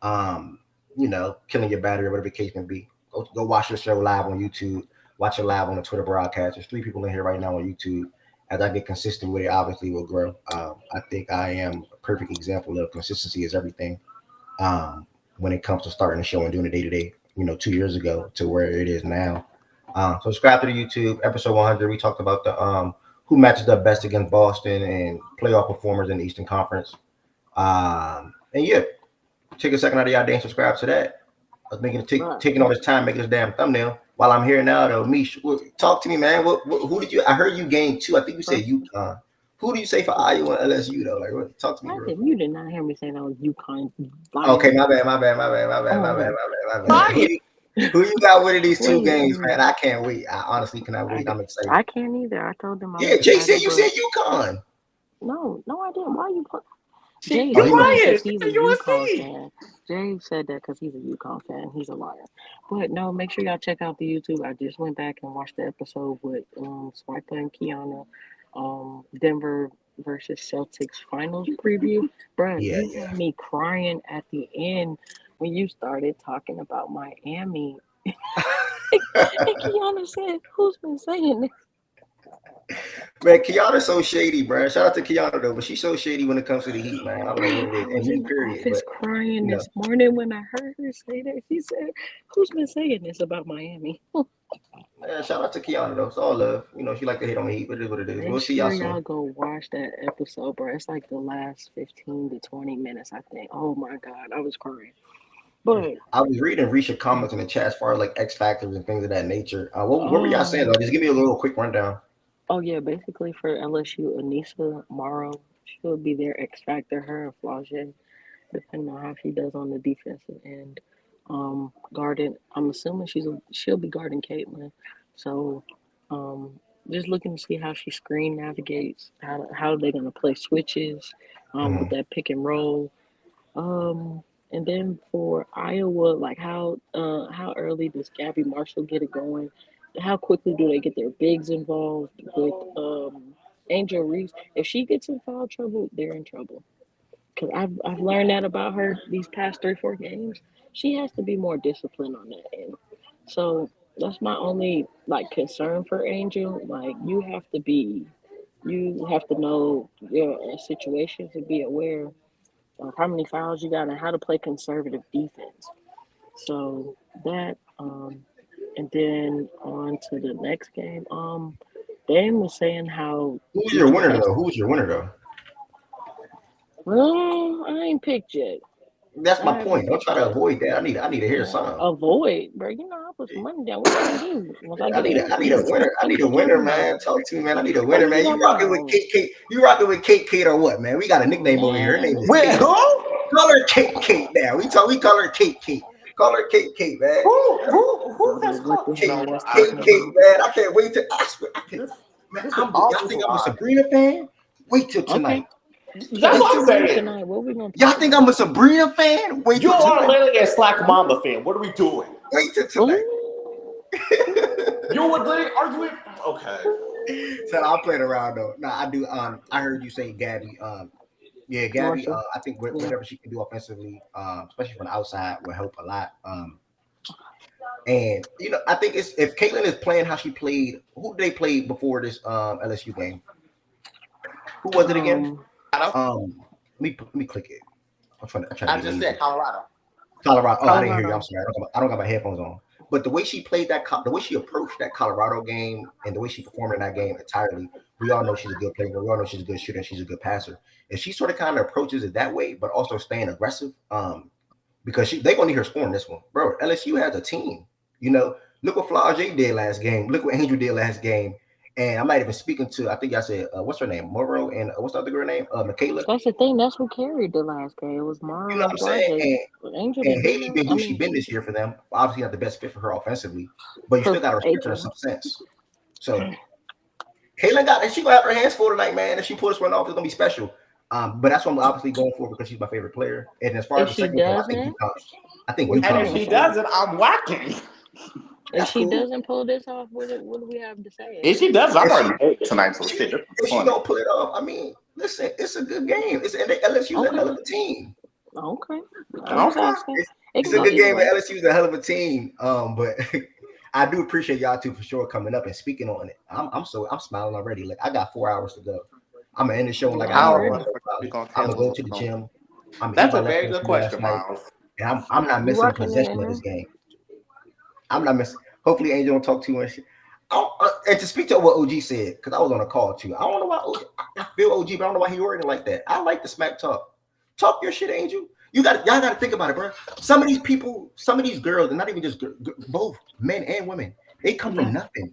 killing your battery or whatever the case may be, go watch your show live on YouTube. Watch it live on the Twitter broadcast. There's 3 people in here right now on YouTube. As I get consistent with it, obviously will grow. I think I am a perfect example of consistency is everything. When it comes to starting the show and doing it day to day, 2 years ago to where it is now. Subscribe to the YouTube episode 100. We talked about the who matches up best against Boston and playoff performers in the Eastern Conference. And yeah, take a second out of your day and subscribe to that. I was taking all this time making this damn thumbnail. While I'm here now, though, Mish, talk to me, man. Who did you? I heard you gained 2. I think you said UConn. Who do you say for Iowa and LSU though? Like, talk to me, bro. You did not hear me say that was UConn. Okay, my bad. Who you got winning these 2 games, man? I can't wait. I honestly cannot wait. I'm excited. I can't either. I told them. Yeah, Jay said you said UConn. No, I didn't. Why you put? Jay, Jay you lying. he's a UConn fan. Jay said that because he's a UConn fan. He's a liar. But no, make sure y'all check out the YouTube. I just went back and watched the episode with Swiper and Kiana, Denver versus Celtics finals preview. Bruh, you had me crying at the end when you started talking about Miami. And Kiana said, "Who's been saying this?" Man, Kiana's so shady, bro. Shout out to Kiana though, but she's so shady when it comes to the Heat, man. I don't know what it is. I was in the office crying this morning when I heard her say that. She said, "Who's been saying this about Miami?" Man, shout out to Kiana though. It's all love. She like to hit on the Heat, but it is what it is. We'll see y'all soon. Y'all go watch that episode, bro. It's like the last 15 to 20 minutes, I think. Oh my God, I was crying. But I was reading Risha comments in the chat as far as like X factors and things of that nature. What were y'all saying though? Just give me a little quick rundown. Oh yeah, basically for LSU, Anissa Morrow, she'll be their X factor. Her and Flau'jae, depending on how she does on the defensive end. Guarding, I'm assuming she'll be guarding Caitlin. So, just looking to see how she screen navigates, how they're gonna play switches, with that pick and roll. And then for Iowa, like how early does Gabby Marshall get it going? How quickly do they get their bigs involved with Angel Reese? If she gets in foul trouble, they're in trouble. Because I've learned that about her these past 3-4 games. She has to be more disciplined on that end. So that's my only concern for Angel. Like you have to know your situations and be aware of how many fouls you got and how to play conservative defense. So that and then on to the next game. Dan was saying how Who's your winner though? Well, I ain't picked yet. That's my point. Don't try to avoid that. I need to hear something. Avoid, bro. I put some money down. What can I do? I need a winner. I need a winner, man. Talk to me, man. I need a winner, man. You rocking with Kate? You rocking with Kate or what, man? We got a nickname over here. Her name is Kate. Call her Kate now. We call her Kate. Call her Kate, man. Who has called Kate, man? I can't wait to ask. Y'all think I'm a Sabrina fan? Wait till tonight. That's what I'm saying. Y'all think I'm a Sabrina fan? Wait till tonight. You are literally a Slack Mamba fan. What are we doing? Wait till tonight. You would literally argue it? Okay. So I'm playing around though. No, I do. I heard you say Gabby. Yeah, Gabby. I think whatever she can do offensively, especially from the outside, will help a lot. And I think if Caitlin is playing how she played, who did they play before this LSU game? Who was it again? Let me click it. I just said Colorado. Colorado. Oh, I didn't hear you. I'm sorry. I don't got my headphones on. But the way she played the way she approached that Colorado game, and the way she performed in that game entirely, we all know she's a good player. We all know she's a good shooter. And she's a good passer. If she sort of kind of approaches it that way, but also staying aggressive, because they're gonna need her scoring this one, bro. LSU has a team. You know, look what Flau'jae did last game. Look what Angel did last game. And I'm not even speaking to. I think I said what's her name, Morrow, and what's the other girl name, Michaela. That's the thing. That's who carried the last game. It was You Morrow know what and I'm saying? Flau'jae. Angel And didn't do Haley been nothing. I who she mean, been this year for them. Obviously, not the best fit for her offensively, but you for still got to respect her in AJ. some sense. So Caitlyn got, and she gonna have her hands full tonight, man. If she pulls this one off, it's gonna be special. But that's what I'm obviously going for because she's my favorite player. And as far as If the she second game, I think doesn't, UConn. I think what you And UConn if gonna will. she say? doesn't, I'm whacking. If That's she cool. doesn't pull this off, what do we have to say? If she does, I'm If she, already hurt tonight, so shit, that's if she funny. don't pull it off, I mean, listen, it's a good game. And LSU's a Okay. hell of a team. Okay. I'm just Okay. asking. It It's can a go good either game, way. and LSU's a hell of a team. But I do appreciate y'all two for sure coming up and speaking on it. I'm smiling already. Like I got 4 hours to go. I'm gonna end the show in like an I'm How hour. ready. we gonna I'm gonna cancel go the to the song? gym. I'm gonna eat That's my a very leftovers good from last question, night, Miles. and I'm not You missing a working it possession in of her? this game. I'm not missing. Hopefully, Angel don't talk too much. And to speak to what OG said, because I was on a call too. I don't know why OG. I feel OG, but I don't know why he wording like that. I like the smack talk. Talk your shit, Angel. Y'all got to think about it, bro. Some of these people, some of these girls, and not even just both men and women, they come from nothing.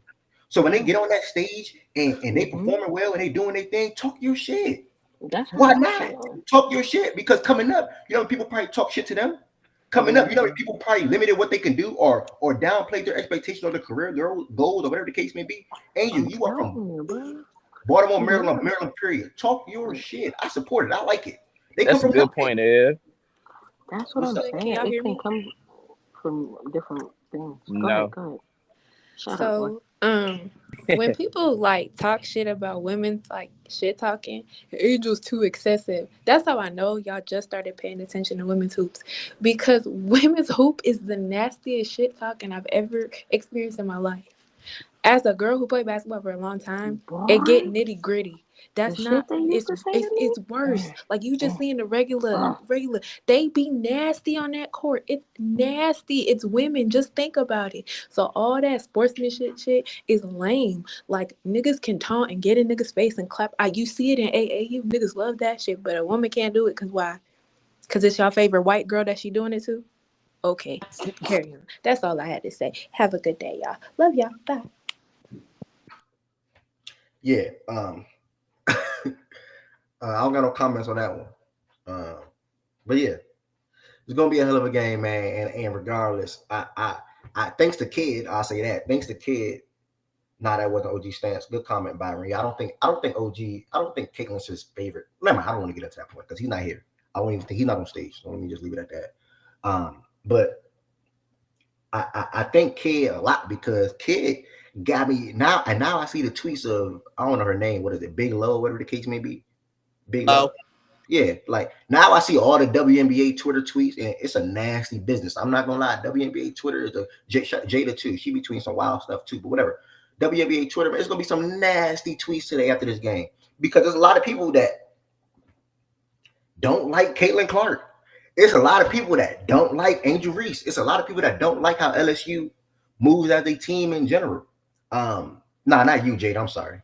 So when they get on that stage and they performing well and they doing their thing, talk your shit. That's Why how I not? feel. Talk your shit because coming up, people probably talk shit to them. Coming up, people probably limited what they can do or downplayed their expectations on their career goals or whatever the case may be. Angel, you are from telling you, bro. Baltimore, Maryland, period. Talk your shit. I support it. I like it. They come That's a from good nothing. point, Ed. That's what What's I'm up? saying. Can y'all It hear can me? come from different things. No. Go ahead. Shut up, boy. So, when people like talk shit about women's like shit talking, Angel's too excessive. That's how I know y'all just started paying attention to women's hoops because women's hoop is the nastiest shit talking I've ever experienced in my life. As a girl who played basketball for a long time, it get Boy, nitty gritty. the That's shit not. they used It's to say it's to me. it's worse. Like you just seeing the regular. They be nasty on that court. It's nasty. It's women. Just think about it. So all that sportsmanship shit is lame. Like niggas can taunt and get in niggas' face and clap. You see it in AAU. Niggas love that shit, but a woman can't do it. Cause why? Cause it's your favorite white girl that she doing it to. Okay, carry on. That's all I had to say. Have a good day, y'all. Love y'all. Bye. Yeah. I don't got no comments on that one. But yeah, it's gonna be a hell of a game, man. And regardless, I thanks to Kid, I'll say that. Thanks to Kid. Nah, that wasn't OG stance. Good comment, Byron. Yeah, I don't think OG. I don't think Caitlin's his favorite. Never mind. I don't want to get into that point because he's not here. I won't even think he's not on stage. So let me just leave it at that. But I thank Kid a lot because Kid got me now, and now I see the tweets of I don't know her name. What is it? Big Low, whatever the case may be. Big Low. Yeah, like now I see all the WNBA Twitter tweets, and it's a nasty business. I'm not gonna lie. WNBA Twitter is a Jada too. She be tweeting some wild stuff too, but whatever. WNBA Twitter, it's gonna be some nasty tweets today after this game because there's a lot of people that don't like Caitlin Clark. It's a lot of people that don't like Angel Reese. It's a lot of people that don't like how LSU moves as a team in general. Not you, Jade. I'm sorry.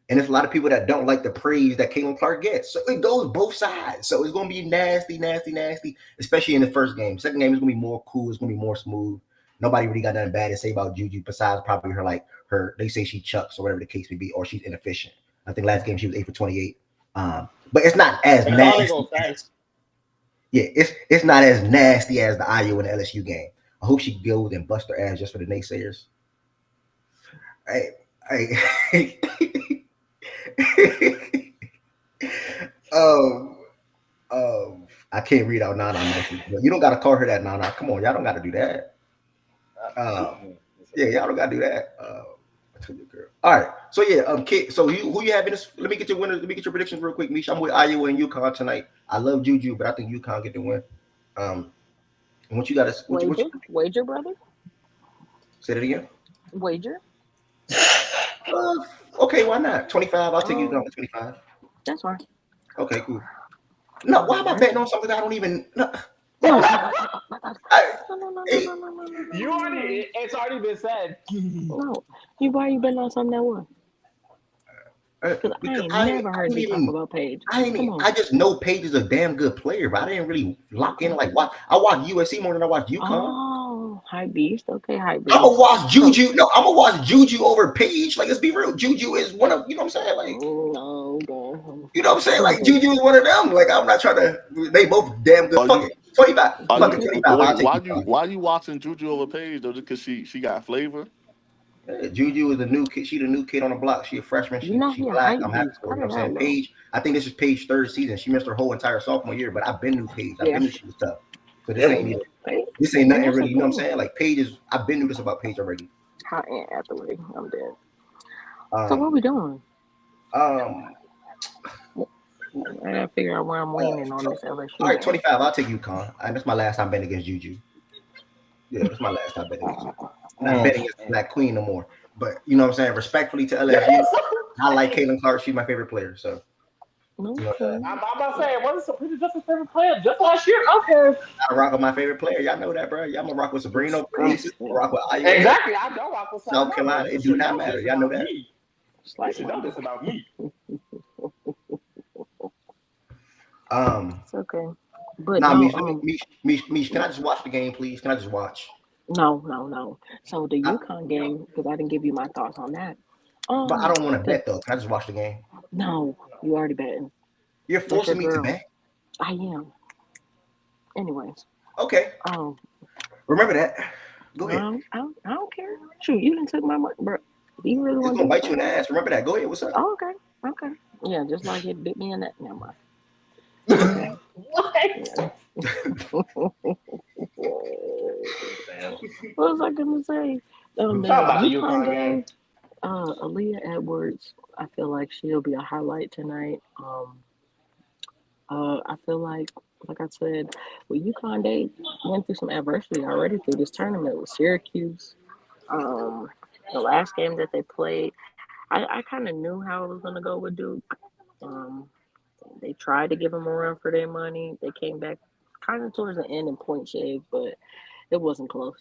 And there's a lot of people that don't like the praise that Caitlin Clark gets. So it goes both sides. So it's gonna be nasty, nasty, nasty, especially in the first game. Second game is gonna be more cool, it's gonna be more smooth. Nobody really got nothing bad to say about Juju besides probably her they say she chucks or whatever the case may be, or she's inefficient. I think last game she was 8 for 28. But it's not as That's all they nasty. gonna say. Yeah, it's not as nasty as the Iowa and the LSU game. I hope she goes and bust her ass just for the naysayers. I um, I can't read out Nana message, but you don't gotta call her that, Nana. Come on, y'all don't gotta do that. Yeah, y'all don't gotta do that. I told you, girl. All right, so yeah, Kid. So who you have in this? Let me get your winners. Let me get your predictions real quick, Misha. I'm with Iowa and UConn tonight. I love Juju, but I think UConn get the win. What you got to Wager, brother. Say that again. Wager. Okay, why not? 25. I'll take you down to 25. That's fine. Okay, cool. No, why am I betting on something I don't even? No. It's already been said. No, you've already been on something that won. Because I ain't never heard you talk about Paige. I just know Paige is a damn good player, but I didn't really lock in like watch. I watched USC more than I watched UConn. Oh, Hype beast. Okay, hype I'm gonna beast. watch So Juju. No, I'm gonna watch Juju over Paige. Like, let's be real. Juju is one of, you know what I'm saying? Like, no, you know what I'm saying? Like, okay. Juju is one of them. Like, I'm not trying to. They both damn good. Are Fuck you it. 25. are Fuck it. you 25. I'll wait? take you, Con. Why you watching Juju over Paige though? Just because she got flavor? Juju is the new kid. She the new kid on the block. She a freshman. You know She he a black. hype I'm happy beast. for How her. You know did what I'm I saying? know? Paige. I think this is Paige's third season. She missed her whole entire sophomore year, but I've been new Paige. I've Yeah, been new she was tough. So this yeah, ain't even. right? This ain't And nothing that's the really. You know what I'm thing. saying? Like Paige is. I've been knew this about Paige already. Hot Aunt Hathaway. I'm dead. So what Um. we doing? Um. I gotta figure out where I'm leaning on this All LSU right, game. 25. I'll take UConn. And that's my last time betting against Juju. Yeah, that's my last time betting against Juju. I'm not betting against Black Queen no more. But you know what I'm saying? Respectfully to LSU, I like Caitlin Clark. She's my favorite player. So you know, Okay. I'm about to say, wasn't Sabrina just his favorite player just last year? Okay. I rock with my favorite player. Y'all know that, bro. Y'all gonna rock with Sabrina Priest. Rock with Iowa. Exactly. I don't rock with South Sabrina, Carolina. but you It do should not know matter. this Y'all know about that. me. It's You like should know this about me. It's okay. But Nah, no, Mish, can I just watch the game, please? Can I just watch? no. So the I, UConn game, because I didn't give you my thoughts on that. but I don't want to The bet though. Can I just watch the game? no, you already betting. You're That's your forcing me to girl. bet. I am. Anyways, Okay, remember that. Go ahead. I don't care. Shoot, you done took my money, bro. Do you really It's want to gonna do bite you in something? the ass. Remember that. Go ahead. What's up? Oh, okay. Yeah, just like it bit me in that. Never mind. Okay. What was I gonna say? The Something about the UConn UConn game. game. Aaliyah Edwards. I feel like she'll be a highlight tonight. I feel like I said, with UConn, they went through some adversity already through this tournament with Syracuse. The last game that they played, I kind of knew how it was gonna go with Duke. Um, they tried to give them a run for their money. They came back kind of towards the end in point shave, but it wasn't close.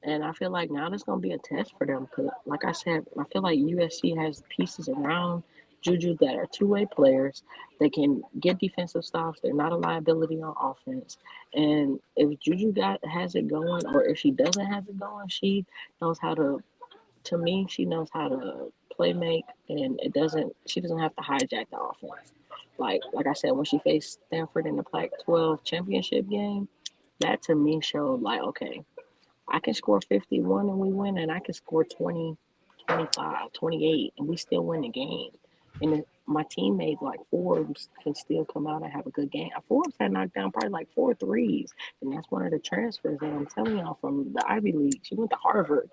And I feel like now there's going to be a test for them because, like I said, I feel like USC has pieces around Juju that are two-way players. They can get defensive stops. They're not a liability on offense. And if Juju has it going, or if she doesn't have it going, she knows how to. To me, she knows how to play make, and She doesn't have to hijack the offense. Like I said, when she faced Stanford in the Pac-12 championship game, that to me showed like, okay, I can score 51 and we win, and I can score 20, 25, 28, and we still win the game. And my teammates, like Forbes, can still come out and have a good game. Forbes had knocked down probably like 4 threes, and that's one of the transfers that I'm telling y'all from the Ivy League. She went to Harvard.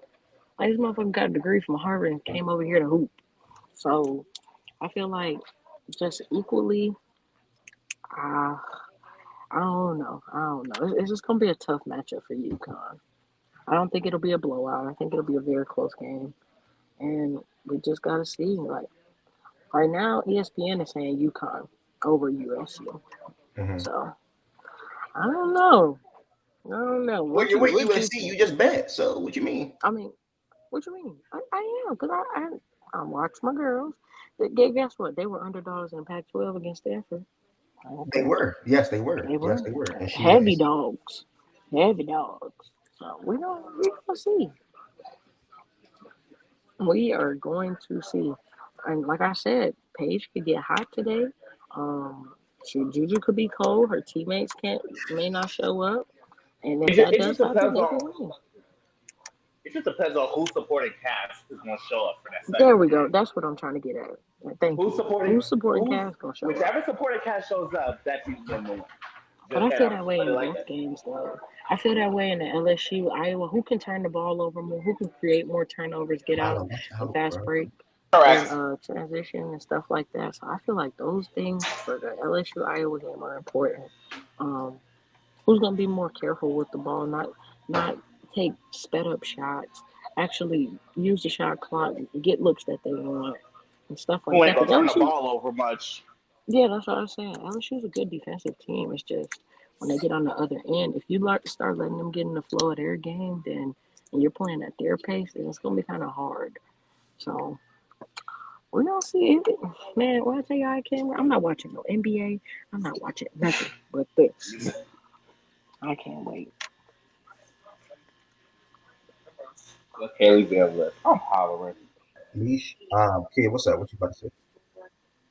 Like, this motherfucker got a degree from Harvard and came over here to hoop. So I feel like just equally, uh, I don't know. It's just going to be a tough matchup for UConn. I don't think it'll be a blowout. I think it'll be a very close game. And we just got to see. Like, right now, ESPN is saying UConn over USC. Mm-hmm. So, I don't know. Well, you're with USC. You just bet. So what you mean? I mean, what you mean? I am, because I watched my girls. Guess what? They were underdogs in Pac-12 against Stanford. They were. Yes, they were. They Yes, were they were. And heavy dogs. Heavy dogs. So we gonna see. We are going to see. And like I said, Paige could get hot today. Juju could be cold. Her teammates may not show up. And if that It does just happen, depends they can on. win. It just depends on who's supporting cast is going to show up for that There second we game. go. That's what I'm trying to get at. Thank you. Who's supporting cast gonna show up? Whichever supporting cast shows up, that team's going to win. But I feel that way in like both games, though. I feel that way in the LSU, Iowa. Who can turn the ball over more? Who can create more turnovers, get out and fast break, and transition and stuff like that. So I feel like those things for the LSU Iowa game are important. Who's gonna be more careful with the ball? Not take sped up shots. Actually, use the shot clock, get looks that they want, and stuff like who that. ain't going to turn the LSU, ball over much. yeah, that's what I was saying. LSU's a good defensive team. It's just when they get on the other end, if you start letting them get in the flow of their game, then and you're playing at their pace, then it's gonna be kind of hard. So we don't see it. Man, when I tell you I can't, I'm not watching no NBA. I'm not watching nothing but this. I can't wait. Look, Haley's there list. I'm hollering. Niche. Kid, what's up? What you about to say?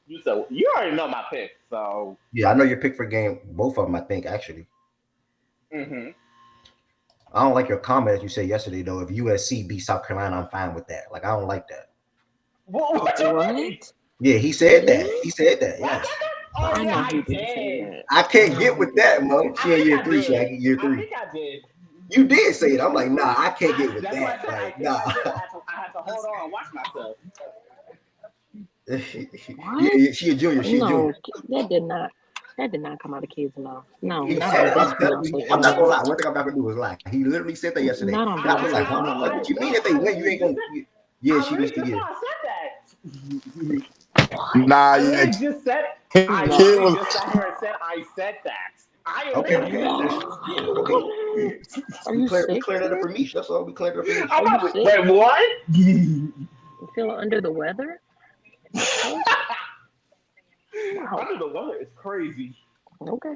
You said you already know my pick, so. Yeah, I know your pick for game. Both of them, I think, actually. Mm-hmm. I don't like your comment you said yesterday, though. If USC beat South Carolina, I'm fine with that. Like, I don't like that. What you mean? Yeah, he said that. Really? He said that. I Yes. said that? Oh I yeah, know he I didn't say did. that. I can't I get know with he that, didn't. Mo. She I in think year I three, did. Shaggy. Year I three. think I did. You did say it. I'm like, nah, I can't get with That's why I that. said I Like, think nah. I did. I had to hold on and watch myself. What? Yeah, she a junior. She a No, junior. that did not come out of kids' mouth. No, He not said on it. I'm this telling you. Beyonce I'm not gonna album. lie. One thing I'm not gonna do is lie. He literally said that yesterday. Not on And I was like, Beyonce's huh? Like, album. what you mean if they win, you ain't gonna? Yeah, she missed the Just year. now I said Nah, that. I yeah. literally just said. I Kid literally was just sat here and said I said that. I Okay, literally okay, said okay, that. okay. Are We you sick, cleared that up kid? for Mish. That's all. We cleared it up for Mish. Are you Wait, sick? wait, what? You feel under the weather? Okay. Wow. Under the weather is crazy. Okay.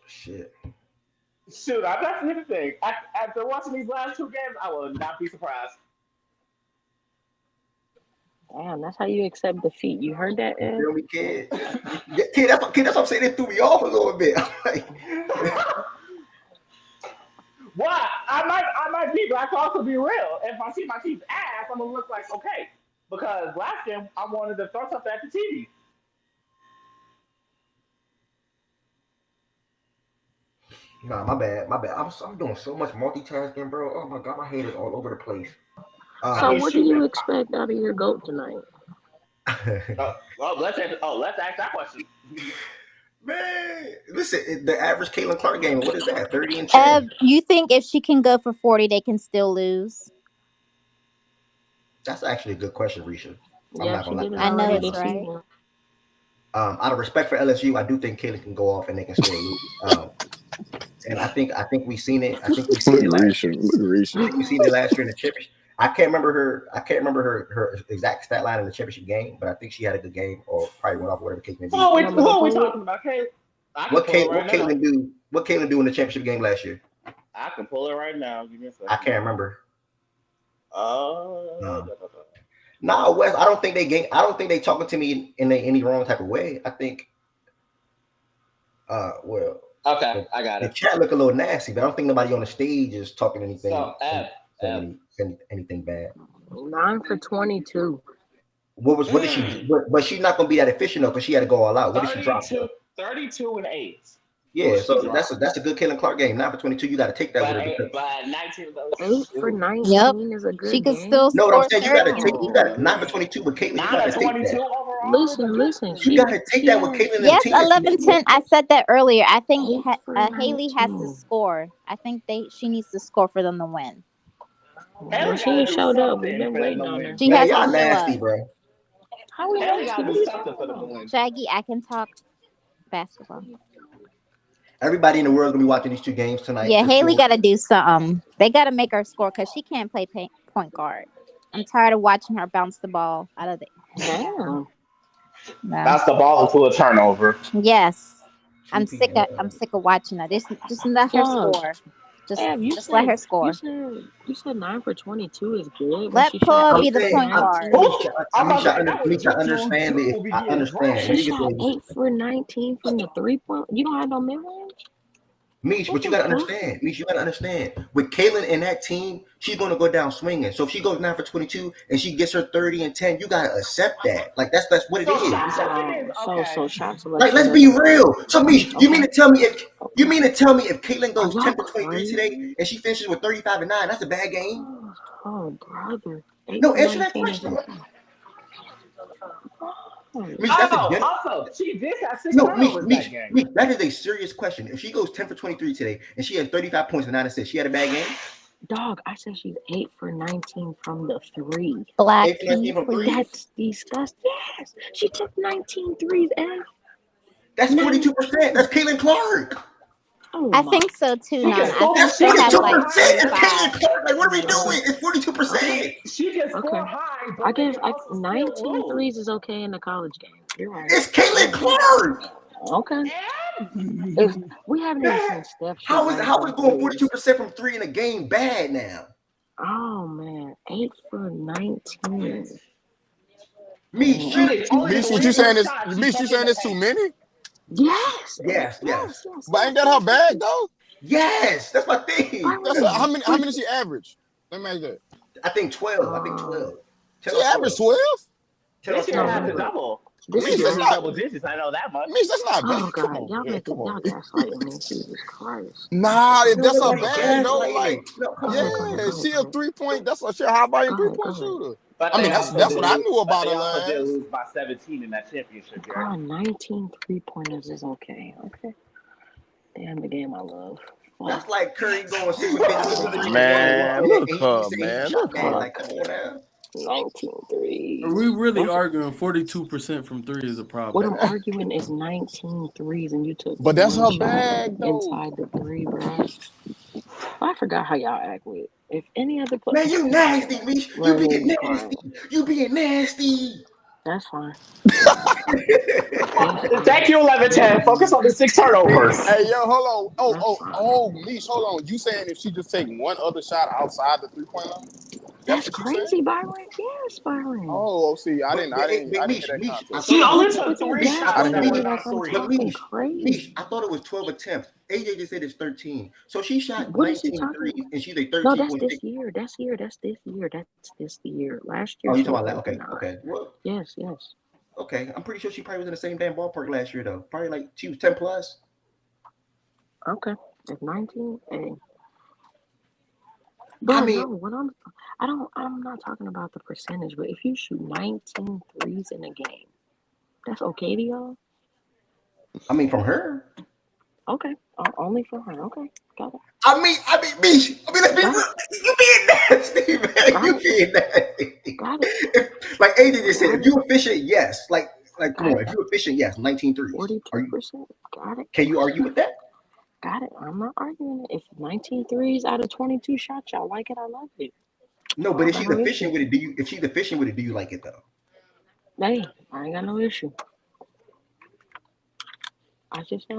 Shit. Shoot, that's the thing. After watching these last two games, I will not be surprised. Damn, that's how you accept defeat. You heard that, You Ed? feel me, kid? Yeah, kid, that's what I'm saying. It threw me off a little bit. I'm like, What? I might be, but I can also be real. If I see my team's ass, I'm gonna look like okay. Because last game I wanted to throw something at the TV. nah, my bad, my bad. I'm doing so much multitasking, bro. Oh my god, my head is all over the place. I So mean, what do shoot. you expect out of your GOAT tonight? Let's ask that question. Man, listen, the average Caitlin Clark game, what is that? 30 and 10. You think if she can go for 40, they can still lose? That's actually a good question, Risha. I'm Yeah, not she gonna did it lie. I know already it's this right. season. Out of respect for LSU, I do think Caitlin can go off and they can still lose. And I think we've seen it. I think we've seen look at it last. Risha. Look at I Risha. think we've seen it last year in the championship. I can't remember her exact stat line in the championship game, but I think she had a good game or probably went off whatever the case may be. Who are we talking about, Kate? What Caitlin do in the championship game last year? I can pull it right now. Give me a second. I can't remember. No. Nah, Wes. I don't think they talking to me in any wrong type of way. I think. Well. Okay, I got the it. chat look a little nasty, but I don't think nobody on the stage is talking anything. So anything bad. 9 for 22. What did she? But she's not gonna be that efficient though, because she had to go all out. What did she drop? 32 and 8. Yeah, so that's a good Caitlin Clark game. 9 for 22. You got to take that with her. But 19 of those. 8 for 19 is a good She could game. still No, what I'm score saying, you got to 30. take. You got 9 for 22 with Caitlin. You got to take that. Listen. You got to take that with Caitlin. Yes, 11-10. I said that earlier. I think Haley has to 19. score. I think she needs to score for them to win. Well, she ain't showed up. We've been waiting on her. She has to y'all show nasty, up. bro. How we Haley nasty? gotta do something for them to win. Shaggy, I can talk basketball. Everybody in the world gonna be watching these two games tonight. Yeah, Haley got to do something. They got to make her score because she can't play point guard. I'm tired of watching her bounce the ball out of the. Damn. That's the ball into a turnover. Yes, I'm sick of watching her. Just let her score. Just let her score. You said 9 for 22 is good. Let Pua be the point guard. I understand. I understand. She shot 8 for 19 from the 3-point. You don't have no mid range. Mish, but you gotta understand. Mish, you gotta understand. With Caitlin and that team, she's gonna go down swinging. So if she goes 9 for 22 and she gets her 30 and 10, you gotta accept that. Like that's what it is. So shot selection. Like let's be real. So Mish, you mean to tell me if Caitlin goes 10 for 23 today and she finishes with 35 and 9, that's a bad game? Oh brother. No, answer that question. Also, she did have 6 turnovers that game. That is a serious question. If she goes 10 for 23 today and she had 35 points and 9 assists, she had a bad game? Dog, I said she's 8 for 19 from the 3. Black 8 for 19 from 3? That's disgusting. Yes, she took 19 threes, F. That's 42%. That's Caitlin Clark. Oh I think so too. That's 42%. Like, what are we doing? It's 42%. She can score high. I guess 19 threes is okay in the college game. You're right. It's Caitlin Clark. Okay. If we haven't even seen Steph shoot How is 19 going threes. 42% from 3 in a game bad now? Oh man, 8 for 19. Me, she Only Mish, what 3 you of her saying is shots she Mish, you took in saying the it's too paint. many? Yes, yes. But ain't that her bag though? Yes, that's my thing. That's how many she average? Let me ask that. I think 12. 10 She or 12. averaged 12? 10 or This year 12. had the double. This Mish, This is year that's was last not double year. digits. I know that much. Mish, that's not bad. Oh Come god, on, y'all man. making Come on, y'all man. gaslighting me. Jesus Christ. Nah, No, that's her nobody bag though. gaslighting Like, me. No, come Go on. ahead, yeah, go ahead, she go a ahead. 3-point. That's a high volume Go ahead, go 3-point ahead. shooter. But I they mean, also that's did what I lose. knew But about her they also did last. lose by 17 in that championship game. God, 19 3-pointers is okay. Okay. Damn the game I love. That's like Curry going 6 for 15 from 3 and one Man, and look he her, said he man. shot Look bad. her. Like, come on now. 19 threes. Are we really arguing 42% from 3 is a What problem? I'm arguing is 19 threes and you took But that's one her shot bag though. inside the 3, bro. I forgot how y'all act with. If any other player, Man, you nasty, Mish. You Ray, being be quiet. nasty. You being nasty. That's fine. Thank you, 11-10. Focus on the 6 turnovers. Hey, yo, hold on. That's fine. Mish, hold on. You saying if she just take one other shot outside the 3-point line? That's That's what you saying? crazy, Byron. Yes, Byron. Oh, see, I But, didn't, but, I hey, didn't, but I didn't hear Mish, that Mish, I context. thought She it was only But took you're 3 shots but that gaslighting were me Mish, like not I'm three. but talking Mish, crazy. Mish, I thought it was 12 attempts. AJ just said it's 13. So she shot What is he 19 talking threes about? and she's a No, that's 13.6. this year. That's here. That's this year. That's this year. Last year Oh, you she talking was about that? over Okay, 9. okay. Well, Yes, yes. okay. I'm pretty sure she probably was in the same damn ballpark last year though. Probably like she was 10 plus. Okay. If 19, hey. Bro, I mean, no, I'm not talking about the percentage, but if you shoot 19 threes in a game, that's okay to y'all? from her. Okay. Only for her. Okay. Got it. Mish. Let's be Got real. it. You being nasty, man. Got You it. being nasty. Got it. Like AJ just said, Got if it. you efficient, yes. Like, come Got on. it. If you efficient, yes. 19 threes. 42%. Got it. Can you argue with that? Got it. I'm not arguing it. If 19 threes out of 22 shots, y'all like it, I love it. No, I but don't if got she's no efficient issue. with it, if she's efficient with it, do you like it though? Hey, I ain't got no issue. I just said,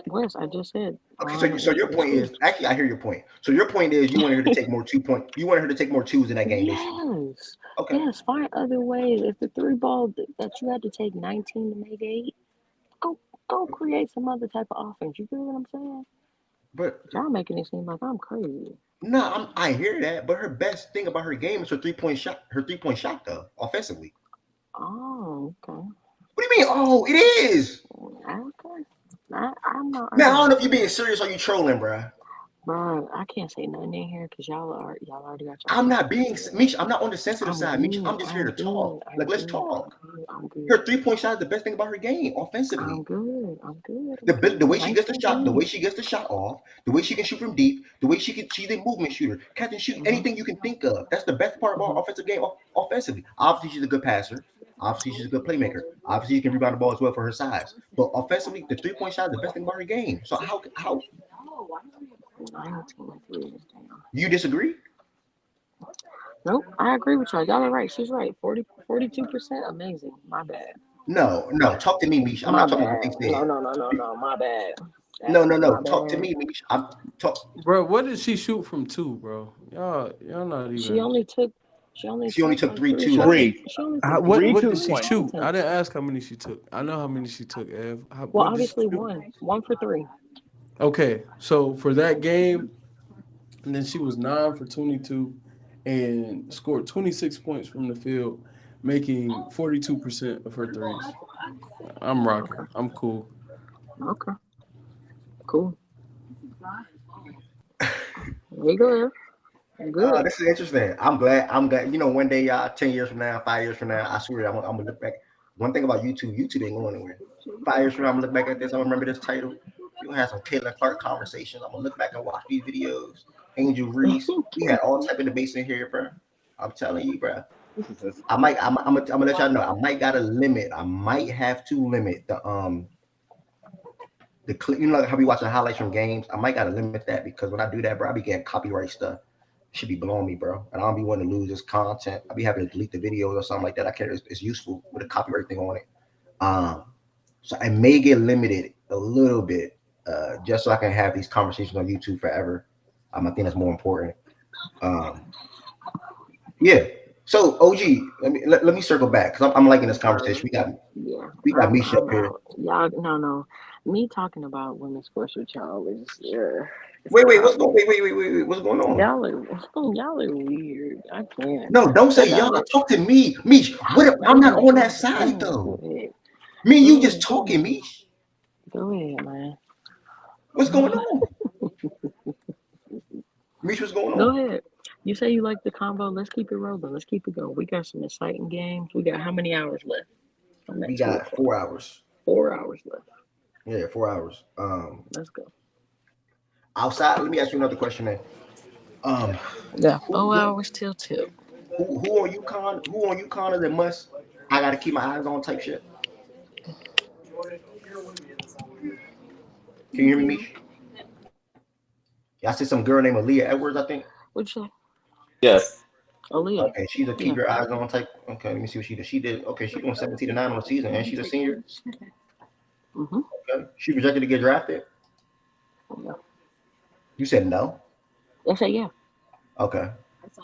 Wes, I just said, I Okay, don't have no so your issue. It's point cool. is actually I hear your point. So your point is you wanted her to take more 2 point. You wanted her to take more twos in that game, basically. Yes. Okay. Yes, find other ways. If the 3 ball that you had to take 19 to make 8, go create some other type of offense. You feel what I'm saying? But y'all making it seem like I'm crazy. no, I hear that. But her best thing about her game is her 3-point shot. Her 3-point shot though, offensively. Oh, okay. What do you mean? Oh, it is. Okay. I'm not Man, I don't arguing. know if you're being serious or you trolling, bro. Bro, I can't say nothing in here because y'all already got y'all I'm stuff not being together. Mish. I'm not on the sensitive I'm side, Mish. good. I'm just here I'm to good. talk. I'm Like, let's good. talk. I'm good. Her 3-point shot is the best thing about her game offensively. I'm good. I'm good. The way she gets the 19 shot, the way threes. she gets the shot off, the way she can shoot from deep, the way she's a movement shooter, catch and shoot anything you can think of. That's the best part of our offensive game offensively. Obviously, she's a good passer. Obviously, she's a good playmaker. Obviously, she can rebound the ball as well for her size. But offensively, the 3-point shot is the best thing about her game. So how 19 threes. Damn. you disagree? Nope, I agree with y'all. Y'all are right. She's right. 42%. Amazing. My bad. No. Talk to me, Mish. I'm My not talking about bad. what they No, said. no, no, no, no. My bad. No. My Talk to bad. me, Mish. I'm talk. Bro, what did she shoot from 2, bro? Y'all not She even. only took She only took like 3 3 twos, I shots. think. Three. She only How, took what 3 what Three did she 2-point. shoot? I attempts. didn't ask how many she took. I know how many she took, Ev. Well, What did she obviously shoot? one for 3. Okay, so for that game, and then she was 9 for 22 and scored 26 points from the field, making 42% of her threes. I'm rocking. Okay. I'm cool. Okay. Cool. There you go. Good. This is interesting. I'm glad. You know, one day, y'all, 10 years from now, 5 years from now, I swear, I'm gonna look back. One thing about YouTube ain't going anywhere. 5 years from now, I'm gonna look back at this. I'm gonna remember this title. You gonna have some Caitlin Clark conversations. I'm gonna look back and watch these videos. Angel Reese. We had all type of debates in here, bro. I'm telling you, bro. I'm gonna let y'all know. I might got a limit. I might have to limit the clip. You know, like how we watching highlights from games. I might gotta limit that because when I do that, bro, I be getting copyright stuff. Should be blowing me, bro. And I don't be wanting to lose this content. I be having to delete the videos or something like that. I care. It's useful with a copyright thing on it. So I may get limited a little bit, just so I can have these conversations on YouTube forever. I think that's more important. Um, yeah. So OG, let me circle back because I'm liking this conversation. Yeah, We got Misha up I'm here. out. Y'all, no. Me talking about women's sports with y'all is, it's Wait, tough. what's going on? Y'all are weird. I can't. No, don't say But y'all. Talk to me, Mish. What if I'm not on that side though? Go ahead. Me and Go you just ahead. talking, Mish. Go ahead, man. What's going on? Mish, what's going Go on? ahead. You say you like the combo. Let's keep it rolling. Let's keep it going. We got some exciting games. We got how many hours left on that We 2 got o'clock? 4 hours. 4 hours left. Yeah, 4 hours. Let's go. Outside. Let me ask you another question, then. Um, Yeah, who 4 hours till 2. who on UConn? Who on UConn is a must? I gotta keep my eyes on type shit. Can you hear me, Mish? Yeah, I see some girl named Aaliyah Edwards. I think. What'd you say? Yes. Aaliyah. Okay, she's a keep Yeah. your eyes on type. Okay, let me see what she did. She did. Okay, she's doing 17-9 on the season, and she's a senior. Mm-hmm. Okay, she projected to get drafted. Yeah. You said no. I say yeah. Okay,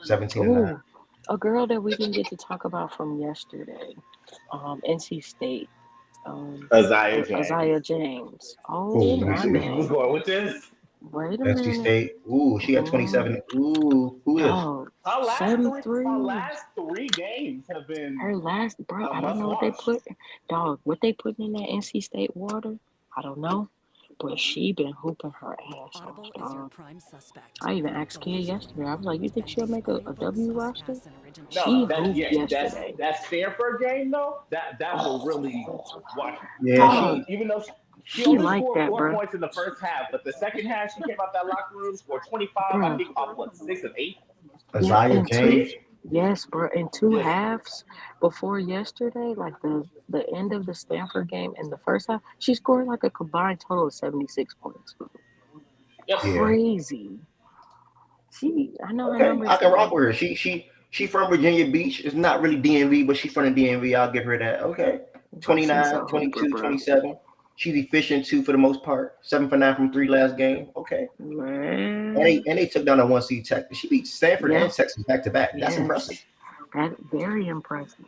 17-9. Ooh, a girl that we didn't get to talk about from yesterday. NC State. Isaiah James. Isaiah James. Oh, Oh let me my see. You was man. going with this? Wait a NC minute. State. Ooh, she got 27. Ooh, who is? Dog. Her last 7 three, her threes. last three games have been Her last, bro, a I don't must know what they watch. put. Dog, what they putting in that NC State water, I don't know. But she been hooping her ass off, dog. I even asked Kid yesterday. I was like, you think she'll make a W roster? No, She hooped yesterday. that Stanford game though, that will really watch. Yeah, Dog, she. She she only like scored that, 4 bro. points in the first half, but the second half she came out that locker room, scored 25, I Bro, think off what 6 of 8. yeah, Isaiah and two, James. yes, bro, in two Just halves before yesterday, like the end of the Stanford game in the first half, she scored like a combined total of 76 points. yep. Yeah. Crazy. I know her Okay, I numbers. can rock with her. She from Virginia Beach. It's not really DMV, but she's from the DMV. I'll give her that. Okay. Bro, she's 29, a hooper, 22, bro. 27. She's efficient too for the most part. 7 for 9 from three last game. Okay. Man, And they took down a 1 seed Tech. She beat Stanford and yeah, Texas back to back. That's impressive. yes, that very impressive.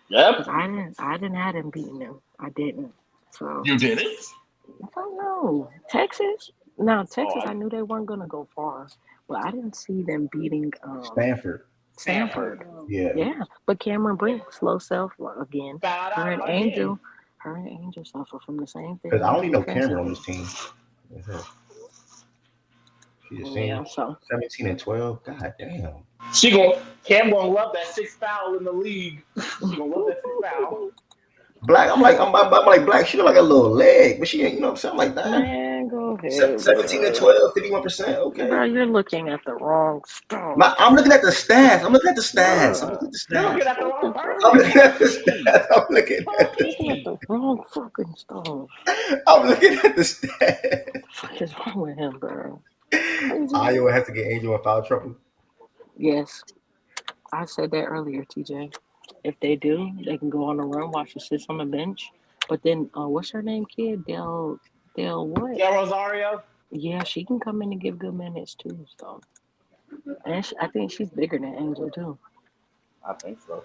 Yep. Cause I didn't have them beating them. I didn't. So You did it? I don't know. Texas. Now Oh, Texas, I knew they weren't gonna go far, but I didn't see them beating Stanford. Stanford. Yeah. Yeah, but Cameron Brink, slow self again. found Her out and again. Angel suffer from the same Because I thing only know Cameron on defensively. this team. She's a Yeah, senior. so 17 and 12. God damn. Cam gonna love that sixth foul in the league. She gonna love that sixth foul. Black. I'm like Black. She look like a little leg, but she ain't. You know what I'm saying? I'm like that. man, go ahead, 17 and bro. 12, 51%. Bro, Okay. you're looking at the wrong stuff. I'm looking at the stats. I'm looking at the stats. I'm Bruh, looking at the You're stats. looking at the wrong I'm person. looking at the Turkey. stats. I'm looking at the looking at Turkey. the wrong fucking stuff. I'm looking at the stats. What the fuck is wrong with him, bro? Crazy. Iowa has to get Angel in foul trouble. Yes, I said that earlier, TJ. If they do, they can go on a run, watch her sit on the bench. But then, what's her name, kid? Del what? Yeah, Rosario. Yeah, she can come in and give good minutes too. So, and I think she's bigger than Angel too. I think so.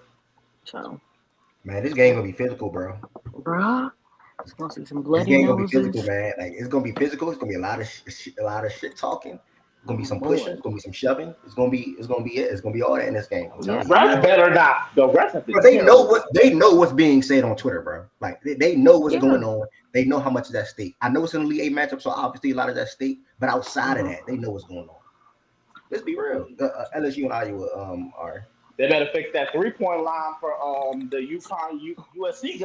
So, Man, this game gonna be physical, bro. bruh, it's gonna see some This bloody game gonna be physical, noses. man. Like it's gonna be physical. It's gonna be a lot of shit talking. It's gonna Oh be some boy. pushing. It's gonna be some shoving. It's gonna be it. It's gonna be all that in this game. I'm Yeah, telling you. I Refs know. better not. The refs have been But terrible. they know what's being said on Twitter, bro. Like they know what's Yeah. going on. They know how much is at stake. I know it's an Elite Eight matchup, so obviously a lot of that stake. But outside of Mm-hmm. that, they know what's going on. Let's be real. LSU and Iowa are. They better fix that 3-point line for the UConn USC game.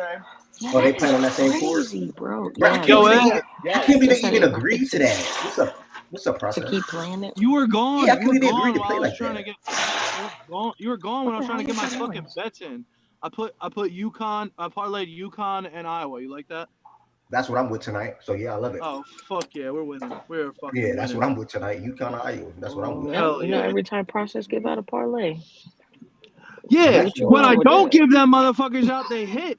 Yeah, Oh, they that is playing on that same court. crazy, bro. Bro, Yeah, Yo, Ed, I can't believe they they said even they gonna agreed fix to it that. What's up, to keep process? playing it. you were gone. Yeah, I You can't were believe they agreed gone to while play I was like trying to that. get. You were gone when I was trying to What the get my hell is fucking that noise? bets in. I put UConn. I parlayed UConn and Iowa. You like that? That's what I'm with tonight. So yeah, I love it. Oh fuck yeah, we're winning. We're fucking Yeah, that's what winning. I'm with tonight. UConn or Iowa. That's what I'm with. Yeah, Hell yeah. every time process give out a parlay. I'm Yeah, Do what actually you when going I want to. with don't that. give them motherfuckers out, they hit.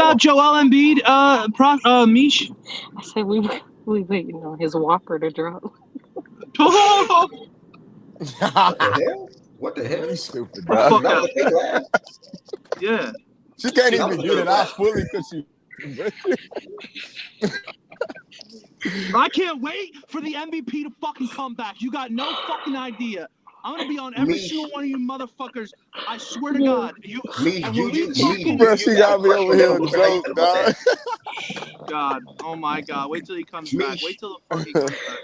about Joel Embiid, Mish? I said we waiting on his whopper to drop. What the hell? What the hell? You stupid The guy. fuck That out. was a fake laugh. Yeah. She can't That was even a get fake it out laugh. fully because she. I can't wait for the MVP to fucking come back. You got no fucking idea. I'm gonna be on every single one of you motherfuckers. I swear to God. And when we fucking Bro, she got me over here joke, dog. God, oh my God! Wait till he comes back. Wait till the fuck he comes back.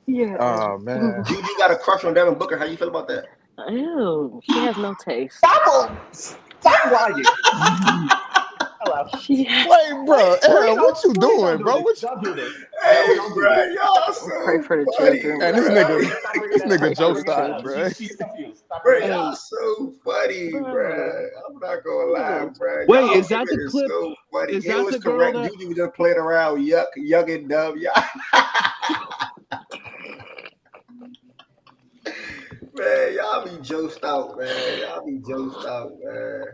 Yeah. Oh man. Juju got a crush on Devin Booker. How you feel about that? Ew, she has no taste. Stop lying. Hello. Wait, bro. Aaron, what you doing, bro? What you... Don't do this. Hey, Don't do bro, this. y'all Pray so for the funny, children, And bro. this nigga Pray Joe for the Stock, children. bro. She's confused. Stop Bro, bringing it up. y'all so funny, bro. I'm not gonna lie, bro. Wait, Y'all is that the women clip? so funny. Is It that was the girl correct. that? Juju was just playing around, young and dumb, y'all. Man, y'all be joked out, man. Y'all be joked out, man.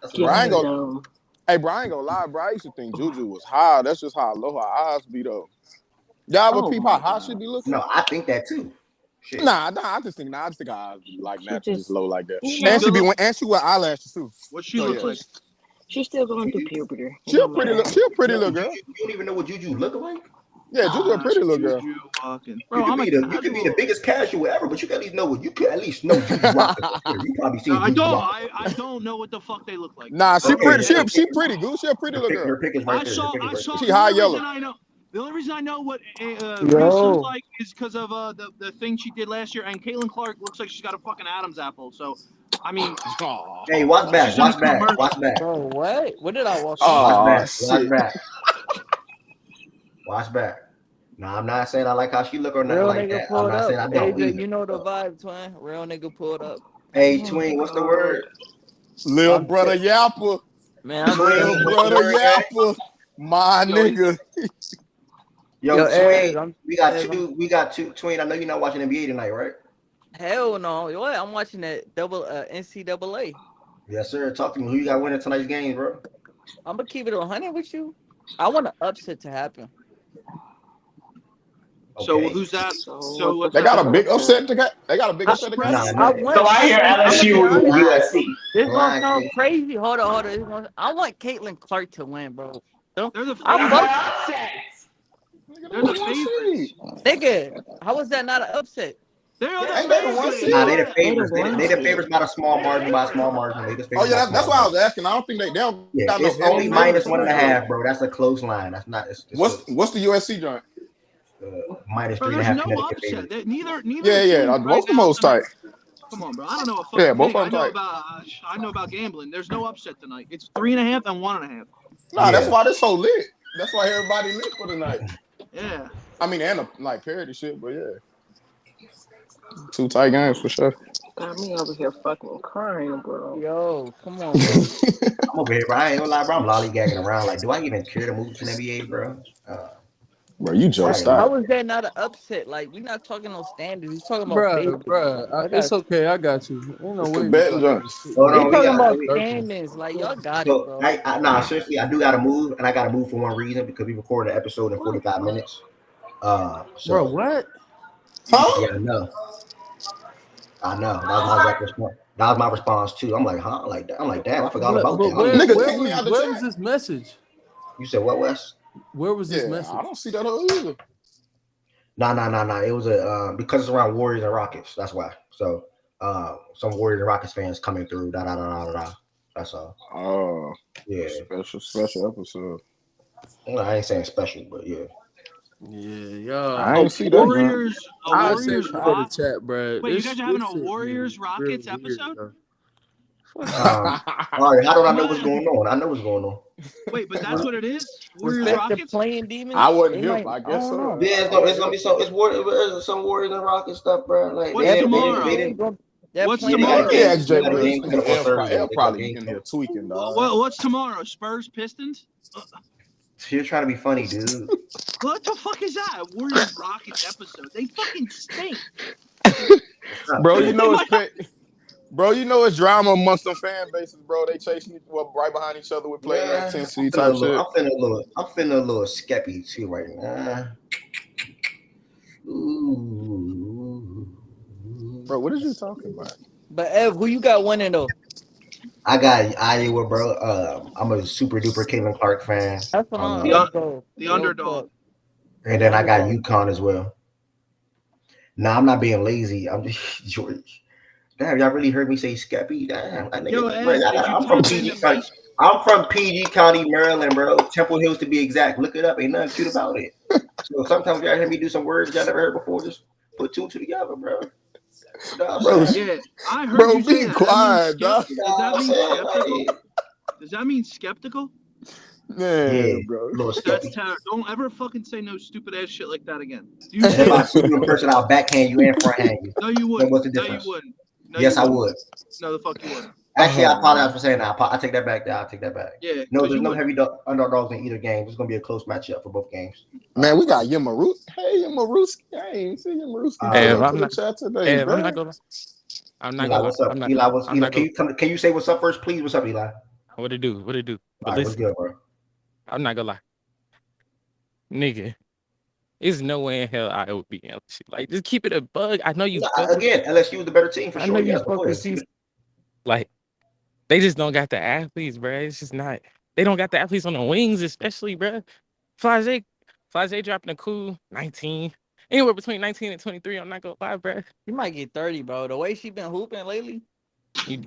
That's what Brian I'm go. saying. Hey, Brian go lie, bro. I used to think Juju was high. That's just how low her eyes be, though. Y'all ever peep how high she be looking? No, I think that too. Shit. Nah. I just think her eyes be like naturally just low like that. You And know, she wear eyelashes too. What she So, look yeah. like? she's still going through puberty. She a pretty little girl. You don't even know what Juju look like? Yeah, Juju a pretty little girl. Walking. You could be the biggest casual ever, but you could at least know what you could at least know Juju rock. You probably seen I Juju don't. rock. I don't know what the fuck they look like. Nah, she Okay, pretty. yeah, She pretty good. She a pretty little girl. Her pick is right I there. saw. She The high only yellow. reason I know. The only reason I know what Reese Yo. looks like is because of the thing she did last year, and Caitlin Clark looks like she's got a fucking Adam's apple. So, I mean, Hey, watch back. she's in a Watch back. commercial. Watch back. Bro, what? What did I watch? Watch back. Shit. Watch back. Watch back. No, I'm not saying I like how she look or nothing Real like nigga that. I'm pulled not up. saying I don't Hey, either. you know the vibe, twin. Real nigga pulled up. Hey, twin, what's the word? Little brother Yapper. Man, I'm Twin, Little what's the brother word, gang? Yapper. My nigga. Yo, Ed, twin, we got two. Twin, I know you're not watching NBA tonight, right? Hell no. What? I'm watching that NCAA. Yes, sir. Talk to me. Who you got winning tonight's game, bro? I'm gonna keep it 100 with you. I want an upset to happen. So who's that? So what's They got that? a big upset to get. They got a big upset to get. I want. So I hear I'm gonna be LSU honest. USC. This gonna sound crazy. Hold on. I want Caitlin Clark to win, bro. They're the I'm favorites. They're the favorites. Nigga, how is that not an upset? They're the Ain't they the one favorites. seed? Nah, they the favorites. They the favorites by a small margin. They the Oh yeah, favorites that's by why I a was asking. I don't think they don't Yeah, got no it's only heavy minus favorites. 1.5, bro. That's a close line. That's not. It's What's the USC joint? Minus Bro, 3.5. there's no Connecticut upset. favorite. Neither. Yeah. team Both right the now most tonight. tight. Come on, bro. I don't know a fucking Yeah, both thing. of them tight. I know about gambling. There's no upset tonight. It's 3.5 and 1.5. Nah, that's why this so lit. That's why everybody lit for the night. Yeah. I mean, and like parody shit, but yeah. 2 tight games for sure. Got me over here fucking crying, bro. Yo, come on, bro. I'm over here, bro. I ain't gonna lie, bro. I'm lollygagging around. Like, do I even care to move to the NBA, bro? Bro, you just How stop. is that not an upset? Like, we're not talking on standards. He's talking about favorites. It's okay. I got you. Ain't no It's way the you betting got joint. this shit. Hold He's on, talking about Thirteen. standings. Like, y'all got it, So, bro. nah, seriously, I do gotta move, and I gotta move for one reason because we recorded an episode in 45 minutes. So, Bro, what? Huh? Yeah, I know. That was my exact response. That was my response too. I'm like, huh? I'm like, damn, I forgot about that. Where was this message? You said what, Wes? Where was this message? I don't see that either. Nah. It was because it's around Warriors and Rockets. That's why. So some Warriors and Rockets fans coming through. Da. That's all. Oh, yeah. Special episode. Well, I ain't saying special, but yeah. Yeah, I ain't see that. Warriors. I Warriors said for the chat, bro. Wait, you guys are having a Warriors Rockets episode? All right, how do I know what's going on? I know what's going on. Wait, but that's what it is? Warriors Respect the Rockets? playing demons. I wasn't They hip. might- I guess don't so. know. Yeah, it's gonna be some Warriors and Rockets stuff, bro. Like What's they tomorrow? didn't. What's Yeah, they tomorrow? got Yeah, games. Jay They got Will. games coming up on Thursday. L They got probably games in coming. here tweaking, dog. Well, what's tomorrow? Spurs Pistons? You're trying to be funny, dude. What the fuck is that? Warriors Rockets episode. They fucking stink. Bro, you know it's drama amongst some fan bases, bro. They chasing right behind each other with player intensity type shit. I'm feeling a little skeppy too right now. Ooh. Bro, what are you talking about? But Ev, who you got winning though? I got Iowa, bro. I'm a super duper Caitlin Clark fan. That's what Um, I'm. The uh, Let's go. the Real underdog. talk. and The then I got underdog. UConn as well. Nah, I'm not being lazy. I'm just George. Damn, y'all really heard me say Skeppy? Damn, that Yo, nigga, bro, Ed, did you I'm from tune in PG to County. Mace? I'm from PG County, Maryland, bro. Temple Hills to be exact. Look it up. Ain't nothing cute about it. So sometimes y'all hear me do some words y'all never heard before. Just put two and two together, bro. You know what I'm Bro, saying? Yeah, I heard bro, you say be that. That means quiet, dog. You know Does what that I'm mean saying? skeptical? Like, Does that mean skeptical? yeah, Man, bro. little That's Skeppy. terrible. Don't ever fucking say no stupid ass shit like that again. Do you And if say I it? see you in person, I'll backhand you and forehand you. No, you So wouldn't. what's the No, you difference? wouldn't. No, you Yes, I wouldn't. would. No, the fuck you wouldn't. Actually, I Oh apologize man. for saying that. I take that back. I'll take that back. Yeah, No, because there's you no wouldn't. heavy underdogs in either game. It's gonna be a close matchup for both games. Man, we got Yamaru. Hey, Yamaruski. I ain't seen Yamaruski pull Ev, up Um, to I'm the not. chat today, Ev, I'm not bro. gonna. I'm not Eli, gonna lie. what's up? I'm not. Eli, what's I'm Eli? not Can gonna. you come? Can you say what's up first, please? What's up, Eli? All What it do? What it do? But right, what's listen, good, bro? I'm not gonna lie, nigga. There's no way in hell I would be LSU. Like, just keep it a bug. I know you No, fuck with. again, LSU was the better team for I know sure. you Yes, of fuck with course. C. Like, they just don't got the athletes, bro. It's just not. They don't got the athletes on the wings, especially, bro. Flage, Flage dropping a cool 19, anywhere between 19 and 23. I'm not gonna lie, bro. You might get 30, bro. The way she been hooping lately.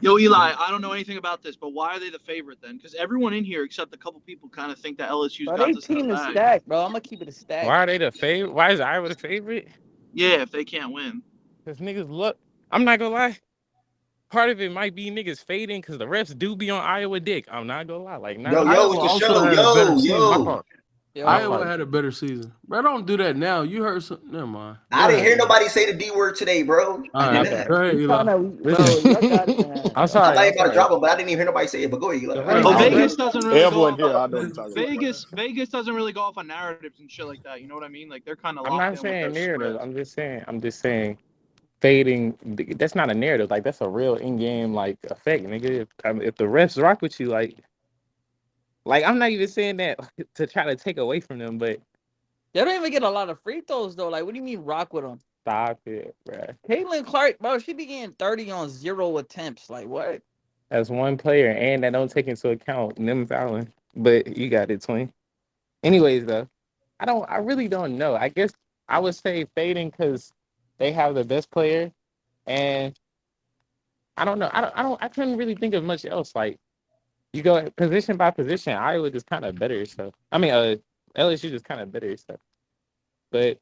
Yo, Eli, I don't know anything about this, but why are they the favorite then? Because everyone in here, except a couple people, kind of think that LSU's Bro, got they this in the team is bag. stacked, bro. I'm gonna keep it a stack. Why are they the favorite? Why is Iowa the favorite? Yeah, if they can't win. Because niggas look. I'm not gonna lie. Part of it might be niggas fading because the refs do be on Iowa dick. I'm not gonna lie. Like, not Yo, even. it's My the fault. show. My Yo, fault. yo, My fault. My yo. fault. My Yo, fault. fault. My fault. fault. Bro, don't do that now. You heard some. Now you heard some. Never mind. Go I didn't ahead, hear Eli. nobody say the D word today, bro. All I did right. we, not. Go ahead, we Eli. trying to, Listen. bro. Y'all got it, man. I'm I'm sorry. not I'm even about to sorry. drop them, but I didn't even hear nobody say it. But go ahead, Eli. The I refs. didn't Oh, hear The nobody say Vegas refs. it. doesn't really Ev go wasn't off. here. I know what you're talking about. Vegas doesn't really go off on narratives and shit like that. You know what I mean? Like they're kind of I'm locked not in with their saying narrative. script. I'm just saying. I'm just saying. Fading. That's not a narrative. Like, that's a real in-game like effect, nigga. If the refs rock with you, like I'm not even saying that to try to take away from them, but They don't even get a lot of free throws though. Like, what do you mean rock with them? stop it, bro. Caitlin Clark, bro, she be getting 30 on 0 attempts. Like, what? That's one player, and that don't take into account them fouling. But you got it, twin. Anyways, though, I really don't know. I guess I would say fading because they have the best player, and I don't know. I couldn't really think of much else. Like, you go position by position, Iowa just kind of better. So I mean, LSU just kind of better. So, but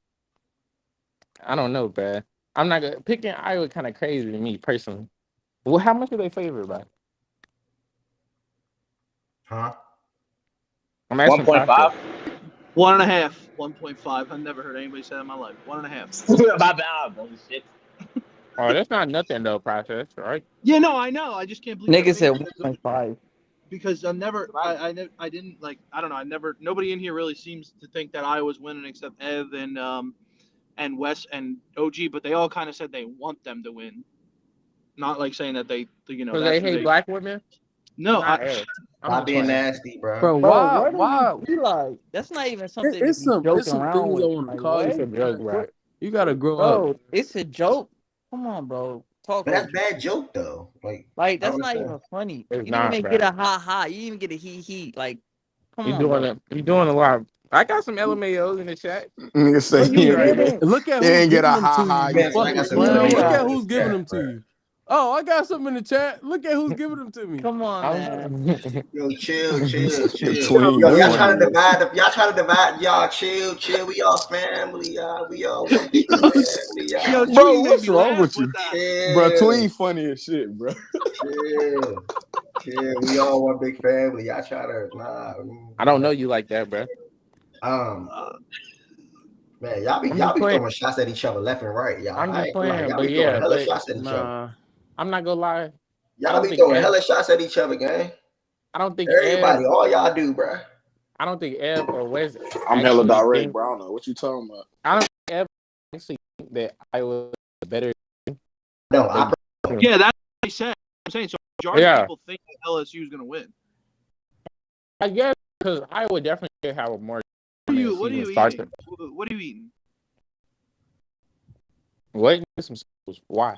I don't know, bruh. I'm not gonna picking Iowa kind of crazy to me personally. Well, how much are they favored by? Huh? I'm One asking point Proctor. five. 1.5, 1.5. I've never heard anybody say that in my life. 1.5. My bad, bullshit. Oh, that's not nothing though, Proctor. That's right. Yeah, no, I know. I just can't believe they're Nigga said favored 1.5. because I didn't like. I don't know. Nobody in here really seems to think that Iowa's winning except Ev and Wes and OG, but they all kind of said they want them to win. Not like saying that Because that's they who hate they. black women. No, Not Ed. I'm Stop just being playing. nasty, bro. Bro, Bro, why? what do you Why? be like? That's not even something to It's be some. It's joking some around things I with. want to Like, call you. what? It's a joke, bro. You gotta What? grow up. Bro, it's a joke. Come on, bro. Talk But that's OG. bad joke though. Like, I don't that's not understand. even funny. It's You didn't not, even bro. get a ha ha. You didn't even get a he he. Like, come You on, doing bro. it? You doing a lot. I got some LMAOs in the chat. Nigga No, say you he You ain't right get there. didn't. a, And look at he who's ain't get giving a them ha to you. ha You Yes, yet. I fucking got some You clown. Look LMAO at didn't. in who's the giving chat, them to bro. you. Oh, I got some in the chat. Look at who's giving them to me. Come on, man. Yo, chill, chill, chill. Tween Yo, y'all trying funny to as shit. divide. Y'all trying to divide. Y'all chill, chill. We all family, y'all. We all one big family, yo, y'all. Bro, Tween made what's me wrong laugh with with you? that. Bro, Chill, Tween funny as shit, bro. chill, chill. We all one big family. Y'all try to I don't know you like that, bro. Um, man, y'all be I'm just playing. throwing shots at each other left and right, y'all. I'm I just ain't gonna lie. playing. Y'all But be throwing yeah, hella but shots at each other. nah, I'm not gonna lie. I Y'all don't be think throwing Ev. hella shots at each other, gang. I don't think Ev. Everybody, all y'all do, bruh. I don't think Ev or Wes I'm hella actually direct, think. bro. I don't know what you talking about. I don't think Ev actually think that I was better. No, They, I don't. Yeah, that's what I said. I'm saying so. Majority of yeah, people think that LSU is going to win. I guess because I would definitely have a more What are season you starter. eating? What are you eating? What? Some schools. Why?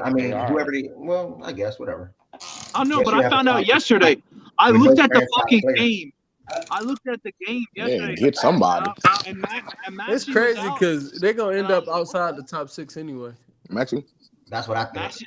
But I They mean, are. I guess whatever. I don't know, Guess but you I have a found out top yesterday. I with looked no at the franchise fucking player. game. I looked at the game Yeah, yesterday, get somebody. and It's Maxie was crazy out, because they're gonna and end I up was like, what outside the? the top 6 anyway. Maxie. That's what I think. Maxie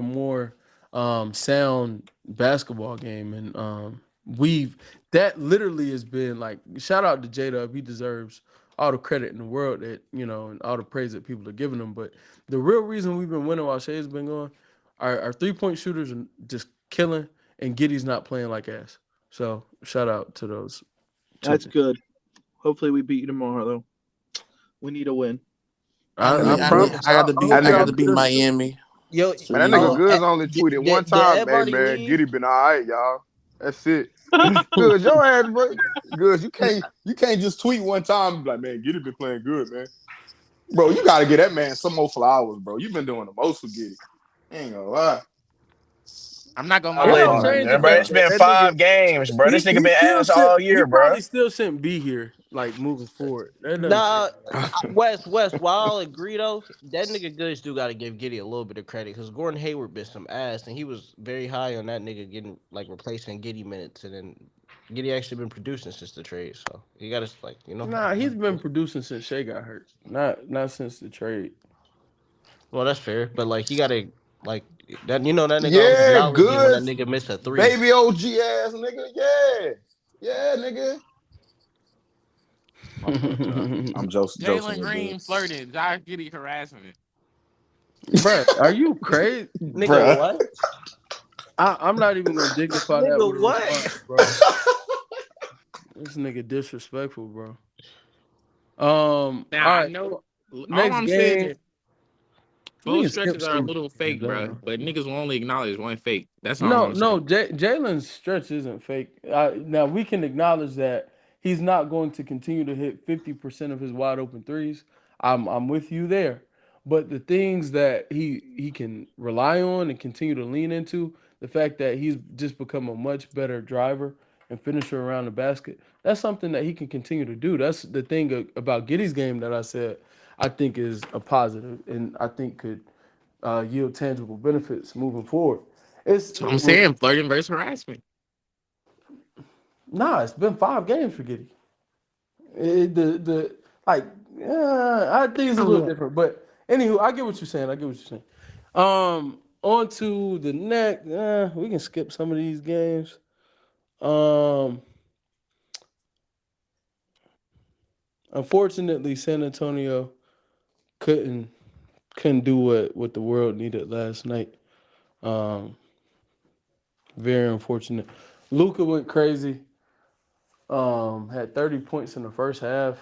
a more sound basketball game, and that literally has been like, shout out to J-Dub. He deserves all the credit in the world that, and all the praise that people are giving him. But the real reason we've been winning while Shay's been gone, our 3-point shooters are just killing, and Giddy's not playing like ass. So shout out to those. That's good. Hopefully we beat you tomorrow, though. We need a win. I promise. I got to beat. hope I got y'all to beat feel- Miami. Yo, Man, that nigga Goods only tweeted did one time. Hey everybody man, leave? Giddy been all right, y'all. That's it. Good, your ass, bro. Good. You can't just tweet one time and be like, man, Giddy been playing good, man. Bro, you gotta get that man some more flowers, bro. You've been doing the most for Giddy. Ain't gonna lie. I'm not gonna I lie It though. don't wouldn't, change the bro. fact It's that been that nigga 5 games, bro. This nigga he been still ass all he year, bro. probably still shouldn't be here, like moving forward. That doesn't change. Nah, West. While I agree though, that nigga good still got to give Giddy a little bit of credit because Gordon Hayward been some ass, and he was very high on that nigga getting like replacing Giddy minutes, and then Giddy actually been producing since the trade, so you got to like Nah, he's been producing since Shea got hurt. Not since the trade. Well, that's fair, but like you got to like that. You know that nigga always Yeah, acknowledge it when good. that nigga miss a three. Baby OG ass nigga. Yeah. Yeah, nigga. My fault, y'all. I'm Joseph Jalen with Green good. flirted. Josh Giddy harassment. Bruh, are you crazy? Nigga, Bruh. what? I'm not even gonna dignify that with Nigga, a what? response, bro. This nigga disrespectful, bro. All Now I right. know. All Next I'm saying game. is We full can skip stretches are a some little games. fake, I don't bro. know. But niggas will only acknowledge one fake. That's all No, I'm saying. no. Jalen's stretch isn't fake. Now we can acknowledge that he's not going to continue to hit 50% of his wide open threes. I'm with you there. But the things that he can rely on and continue to lean into, the fact that he's just become a much better driver and finisher around the basket, that's something that he can continue to do. That's the thing about Giddy's game that I said I think is a positive and I think could yield tangible benefits moving forward. It's So I'm saying flirting versus harassment. Nah, it's been 5 games for Giddy. The like, I think it's a little different. But anywho, I get what you're saying. On to the next. We can skip some of these games. Unfortunately, San Antonio couldn't do what the world needed last night. Um, very unfortunate. Luca went crazy. Had 30 points in the first half,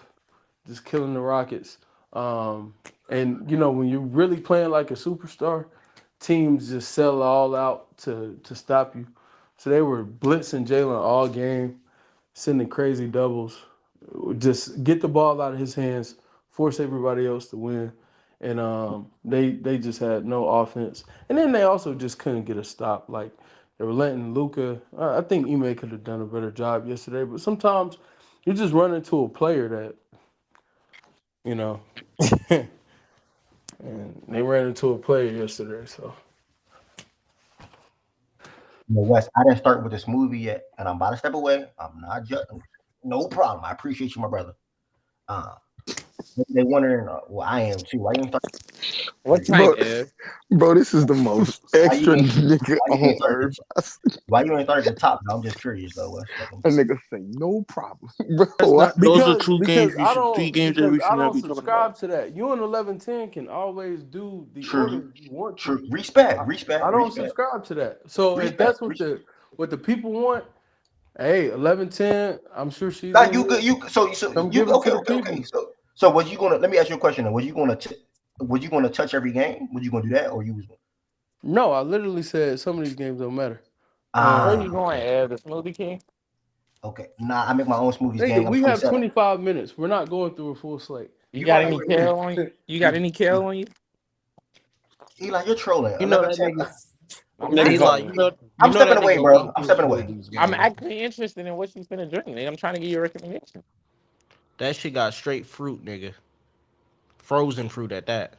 just killing the Rockets. And when you're really playing like a superstar, teams just sell all out to stop you. So they were blitzing Jalen all game, sending crazy doubles. Just get the ball out of his hands, force everybody else to win. And they just had no offense. And then they also just couldn't get a stop. Like they were letting Luka. I think Ime could have done a better job yesterday. But sometimes you just run into a player that, you know, and they ran into a player yesterday. So Wes, I didn't start with this movie yet, and I'm about to step away. I'm not judging. No problem. I appreciate you, my brother. They wondering, well, I am too. Why you ain't start? What type, Ev? Bro, this is the most Why you extra ain't? nigga Why you on ain't start? earth. Why you ain't start at the top? No, I'm just curious though, Wes. A nigga say no problem, bro. that's not Those are because two games. I Games that we should I not don't be talking about. subscribe to that. You and 11-10 can always do the order True, you want to. true. Respect, I respect, don't respect, subscribe to that. So if respect. that's what the people want, hey, 11-10, I'm sure she's Like in you here. good. So Come you give it to okay? the Okay, people. okay. So was you gonna? Let me ask you a question. Was you gonna? Was you gonna touch every game? Was you gonna do that, or you was? No, I literally said some of these games don't matter. Where Ah, you going, Ev? The Smoothie King? okay. Nah, I make my own smoothies. Nigga, Gang, I'm we have 27. 25 minutes. We're not going through a full slate. You You got right. any You right. kale on you? You got any kale on you? Eli, you're trolling. You know 11, that 10. nigga. I'm not Eli, trolling. I'm stepping that away, nigga bro. went I'm through stepping away. smoothies I'm game. actually interested in what you finna drink, nigga. I'm trying to give you a recommendation. That shit got straight fruit, nigga. Frozen fruit at that.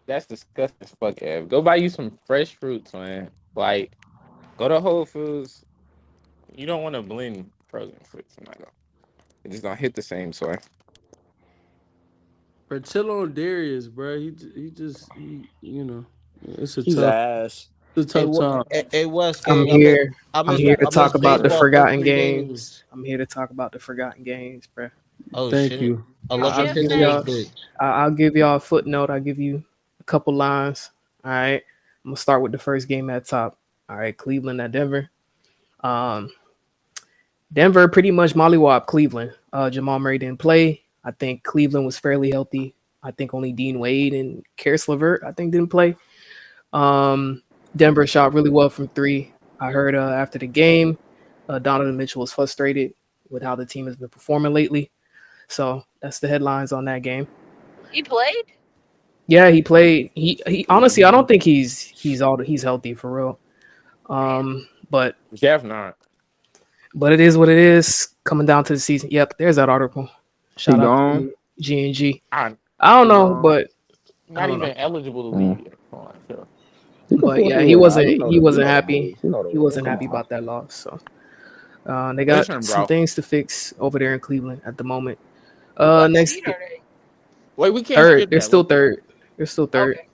That's disgusting as fuck, Ev. Go buy you some fresh fruits, man. Like, go to Whole Foods. You don't want to blend frozen fruits. I'm not gonna. It just don't hit the same. So But chill on Darius, bro. It's a He's tough, ass. time. It was I'm King. here. I I'm missed here to I talk missed about the baseball for forgotten 3 days. games. I'm here to talk about the forgotten games, bro. Oh Thank shit. you. Unless your I'll give pitcher was y'all. good. I'll give y'all a footnote. I'll give you a couple lines. All right. I'm gonna start with the first game at top. All right, Cleveland at Denver. Um, Denver pretty much mollywopped Cleveland. Jamal Murray didn't play. I think Cleveland was fairly healthy. I think only Dean Wade and Karis LeVert, I think, didn't play. Denver shot really well from three. I heard after the game, Donovan Mitchell was frustrated with how the team has been performing lately. So that's the headlines on that game. He played? Yeah, he played. He honestly, I don't think he's healthy for real. But Jeff not. But it is what it is. Coming down to the season. Yep, there's that article. He Shout out gone. to G&G. I don't know, but I not don't even know. eligible to leave yet. Come on, chill. But yeah, he wasn't happy. He wasn't happy about that loss. So they got Listen, some bro. things to fix over there in Cleveland at the moment. What Next seed are they? Wait, we can't third. skip They're that. still third. They're still third. Okay.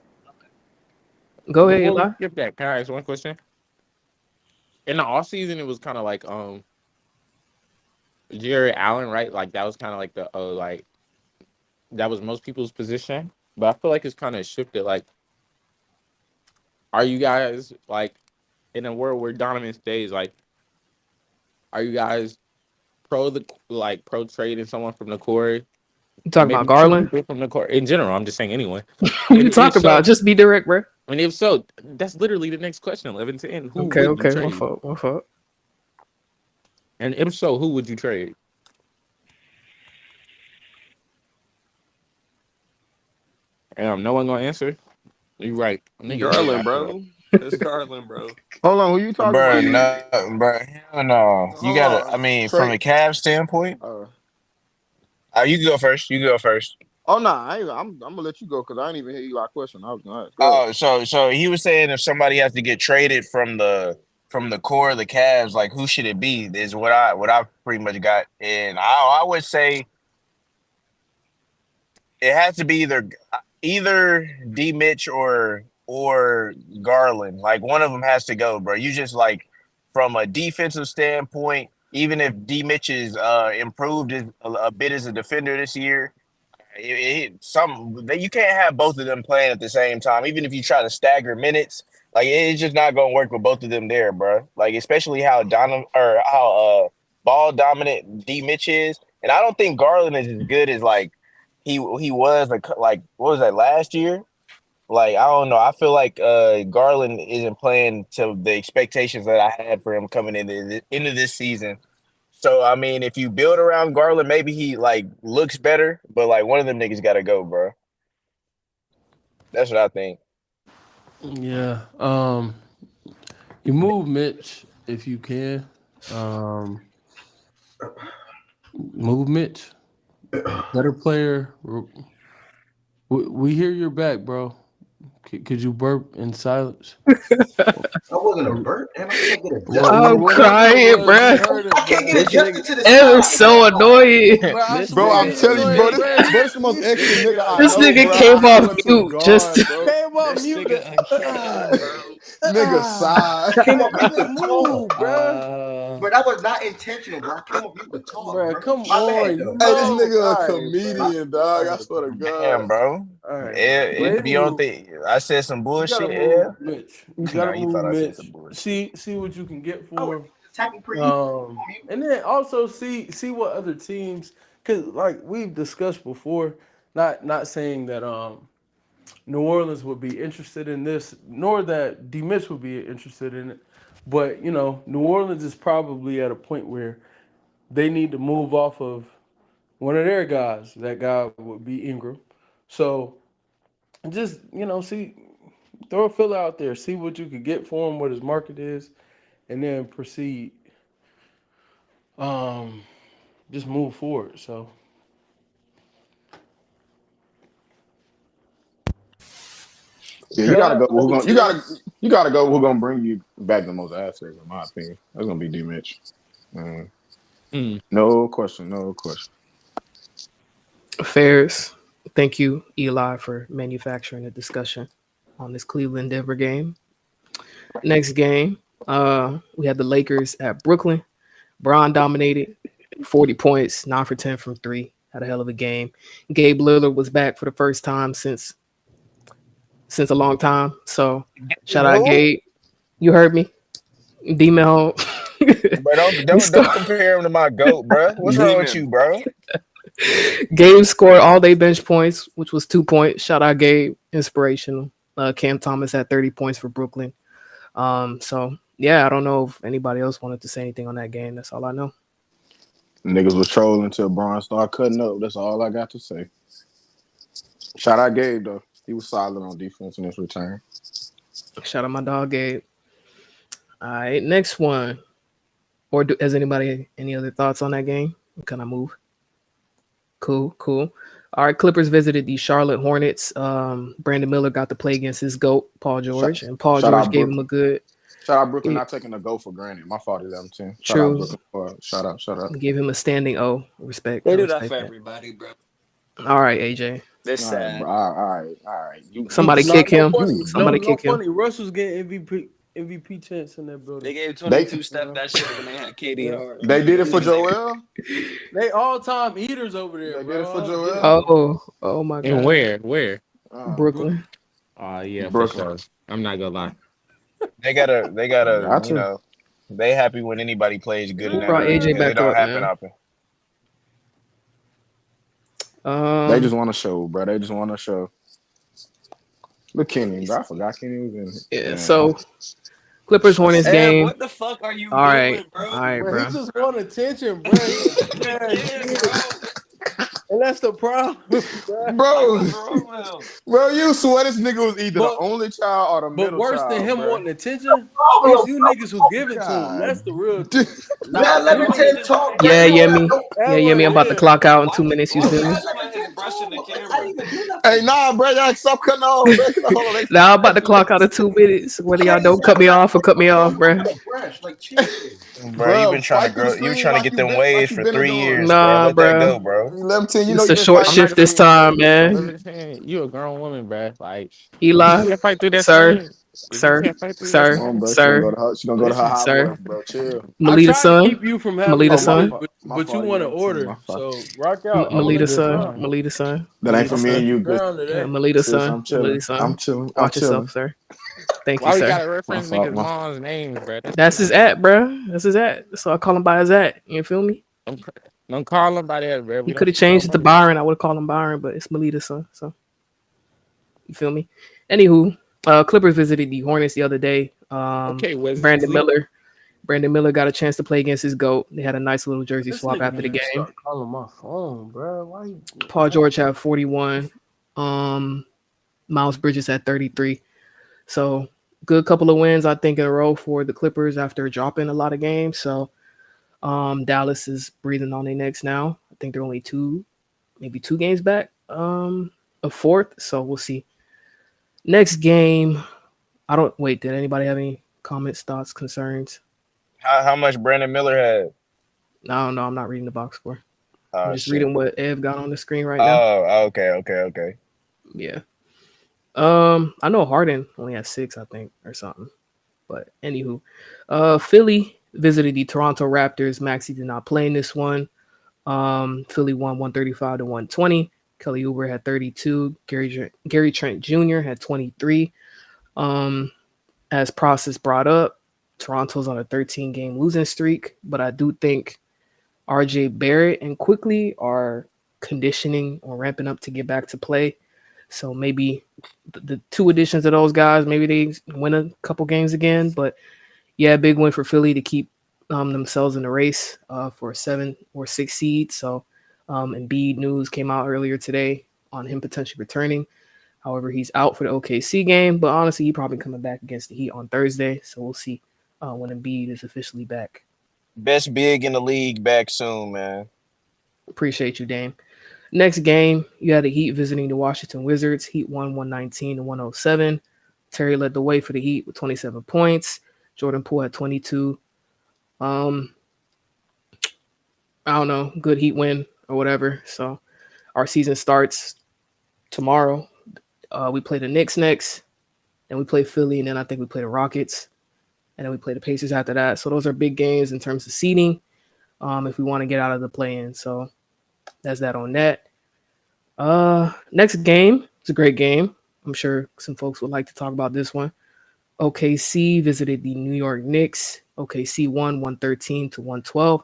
Go ahead, Before we Eli. skip that, can I ask one question? In the off season, it was kind of like Jerry Allen, right? Like that was kind of like the like that was most people's position. But I feel like it's kind of shifted. Like, are you guys like in a world where Donovan stays? Like, are you guys pro trading someone from the core? You talking Maybe about two Garland? people from the core in general. I'm just saying anyone. What you talking about? Just be direct, bro. And if so, that's literally the next question. 11 to end. Who Okay, would you okay. trade? My fault. And if so, who would you trade? No one gonna answer. You right. Garland, bro. It's Garland, bro. Hold on, who you talking Bro, about? no, bro, hell no. You Hold gotta. on. I mean, from a Cavs standpoint, you can go first. You can go first. Oh no, I'm gonna let you go because I ain't even hear you our question. I was gonna ask. Go ahead. So he was saying if somebody has to get traded from the core of the Cavs, like who should it be? Is what I pretty much got, and I would say it has to be either D Mitch or Garland. Like one of them has to go, bro. You just like from a defensive standpoint, even if D Mitch is improved a bit as a defender this year, you can't have both of them playing at the same time. Even if you try to stagger minutes, like it's just not gonna work with both of them there, bro. Like especially how ball dominant D Mitch is, and I don't think Garland is as good as like he was like what was that last year? Like I don't know. I feel like Garland isn't playing to the expectations that I had for him coming into this season. So I mean, if you build around Garland, maybe he like looks better, but like one of them niggas gotta go, bro. That's what I think. Yeah. You move Mitch if you can. Move Mitch. Better player. We hear you're back, bro. Could you burp in silence? That wasn't a burp. Damn, I can't get adjusted. I'm crying, bro. I can't get adjusted to the It was so annoying. Bro, I'm telling you, bro, this the most extra nigga I This know, nigga bro. came I off swear to mute God, just to- bro. Came off mute. Nigga sigh. Came up mute to Move, talk. bro. But that was not intentional, bro. I came up mute to talk, Bro, come My on. bad, You though. Hey, this know. nigga a All right, comedian, dog. I swear to God. Damn, bro. All right. If you don't think I said some You bullshit, gotta yeah. move Mitch. You No, gotta you move thought I said Mitch. some bullshit. See what you can get Oh, for him. attacking pre. And then also see what other teams, because like we've discussed before, not saying that New Orleans would be interested in this, nor that D Mitch would be interested in it, but you know New Orleans is probably at a point where they need to move off of one of their guys. That guy would be Ingram. So just see, throw a filler out there, see what you could get for him, what his market is, and then proceed. Just move forward. So Yeah, you gotta go. You gotta go. Who's gonna bring you back the most assets? In my opinion, that's gonna be D Mitch. No question. Fairs. Thank you, Eli, for manufacturing a discussion on this Cleveland Denver game. Next game, we had the Lakers at Brooklyn. Bron dominated, 40 points, 9 for 10 from 3. Had a hell of a game. Gabe Lillard was back for the first time since a long time. So shout out Gabe. You heard me. D-Mel. But don't compare him to my GOAT, bro. What's wrong with you, bro? Gabe scored all day bench points, which was 2 points. Shout out Gabe. Inspirational. Cam Thomas had 30 points for Brooklyn. So Yeah, I don't know if anybody else wanted to say anything on that game. That's all I know. Niggas was trolling until Braun started cutting up. That's all I got to say. Shout out Gabe though. He was solid on defense in his return. Shout out my dog Gabe. All right, next one. Or has anybody any other thoughts on that game? Can I move? Cool. All right, Clippers visited the Charlotte Hornets. Brandon Miller got to play against his GOAT, Paul George, and Paul Shout George out gave him a Brooklyn. good. Shout out Brooklyn not taking the go for granted. My fault 11-10. Shout out True. Brooklyn. Shout out. Give him a standing O. Respect. They I do that respect for everybody, bro. All right, AJ. That's sad. All right. Somebody kick him. Somebody kick him. Funny. Russell's getting MVP chance in that building. They gave 22 Steph that shit when they had KD hard. They did it for Joel. They all time eaters over there. They bro. did it for Joel. Oh my god. And where? Brooklyn. Oh yeah, Brooklyn. for sure. I'm not gonna lie. They gotta, Gotcha. you know, they happy when anybody plays good in that. Brought league, AJ because back it don't up, happen man. often. They just want to show, bro. They just want to show. Look, Kenny, bro. I forgot Kenny was in it. Yeah. So Clippers Hornets game. What the fuck are you All right, doing, bro? all right, Bro, bro. he just want attention, bro. And that's the problem, Bro, you swear this nigga was either the only child or the But middle worse child, than him bro. wanting attention, is you niggas who give it to him. That's the real thing. Man, let me tell you, talk. Yeah, Yemi. That's Yeah, what Yemi. it I'm about to is. clock out in 2 minutes. You feel me? Hey, nah, bro, y'all stop cutting off. Bro. Now I'm about to clock out in 2 minutes. Whether y'all don't cut me off or cut me off, bro. Bro, you been trying to grow. You was trying to get them waves for 3 years, Nah, bro. Let that bro. go, bro. 11-10, you know It's you a been short fighting. shift this time, man. You a grown woman, bro. Like Eli, you can't fight through that sir, screen. If sir, you can't fight through that sir, Come on, bro. sir, She gonna go to her hot sir. breath, bro. Chill. I Melita tried to son, keep you from having Melita a son, but My you fault, want to 11-10, order. my fault. So rock out. I'm gonna Melita let you son, grind. Melita son. That ain't for me and you, good. Ground today. Melita Sis, son, I'm chilling. Melita son. I'm chilling. Watch yourself, sir. Thank you, Why we sir. gotta reference My fault, niggas' my- mom's names, bro? That's his at, bro. That's his at. So I call him by his at. You feel me? Don't call him by that, bro. We You don't could have speak on changed it to names. Byron. I would have called him Byron, but it's Melita son. So you feel me? Anywho, Clippers visited the Hornets the other day. Okay, Wesley. Brandon Miller got a chance to play against his GOAT. They had a nice little jersey This swap nigga after the need to game. start calling my phone, bro. Why? Paul George had 41. Miles Bridges had 33. So good couple of wins, I think, in a row for the Clippers after dropping a lot of games. So Dallas is breathing on their necks now. I think they're only maybe two games back of fourth. So we'll see. Next game, did anybody have any comments, thoughts, concerns? How much Brandon Miller had? No, I'm not reading the box score. Oh, I'm just shit. reading what Ev got on the screen right now. Oh, okay. Yeah. I know Harden only has 6, I think, or something. But anywho, Philly visited the Toronto Raptors. Maxey did not play in this one. Philly won 135 to 120. Kelly Oubre had 32. Gary Trent Jr. had 23. As Process brought up, Toronto's on a 13-game losing streak, but I do think RJ Barrett and Quickly are conditioning or ramping up to get back to play. So maybe the two additions of those guys, maybe they win a couple games again. But yeah, big win for Philly to keep themselves in the race for a 7 or 6 seed. So Embiid news came out earlier today on him potentially returning. However, he's out for the OKC game, but honestly, he's probably coming back against the Heat on Thursday. So we'll see when Embiid is officially back. Best big in the league back soon, man. Appreciate you, Dame. Next game, you had the Heat visiting the Washington Wizards. Heat won 119 to 107. Terry led the way for the Heat with 27 points. Jordan Poole had 22. I don't know, good Heat win or whatever. So our season starts tomorrow. We play the Knicks next, then we play Philly, and then I think we play the Rockets, and then we play the Pacers after that. So those are big games in terms of seeding if we want to get out of the play-in. So that's that on that. Next game, it's a great game. I'm sure some folks would like to talk about this one. OKC visited the New York Knicks. OKC won 113 to 112.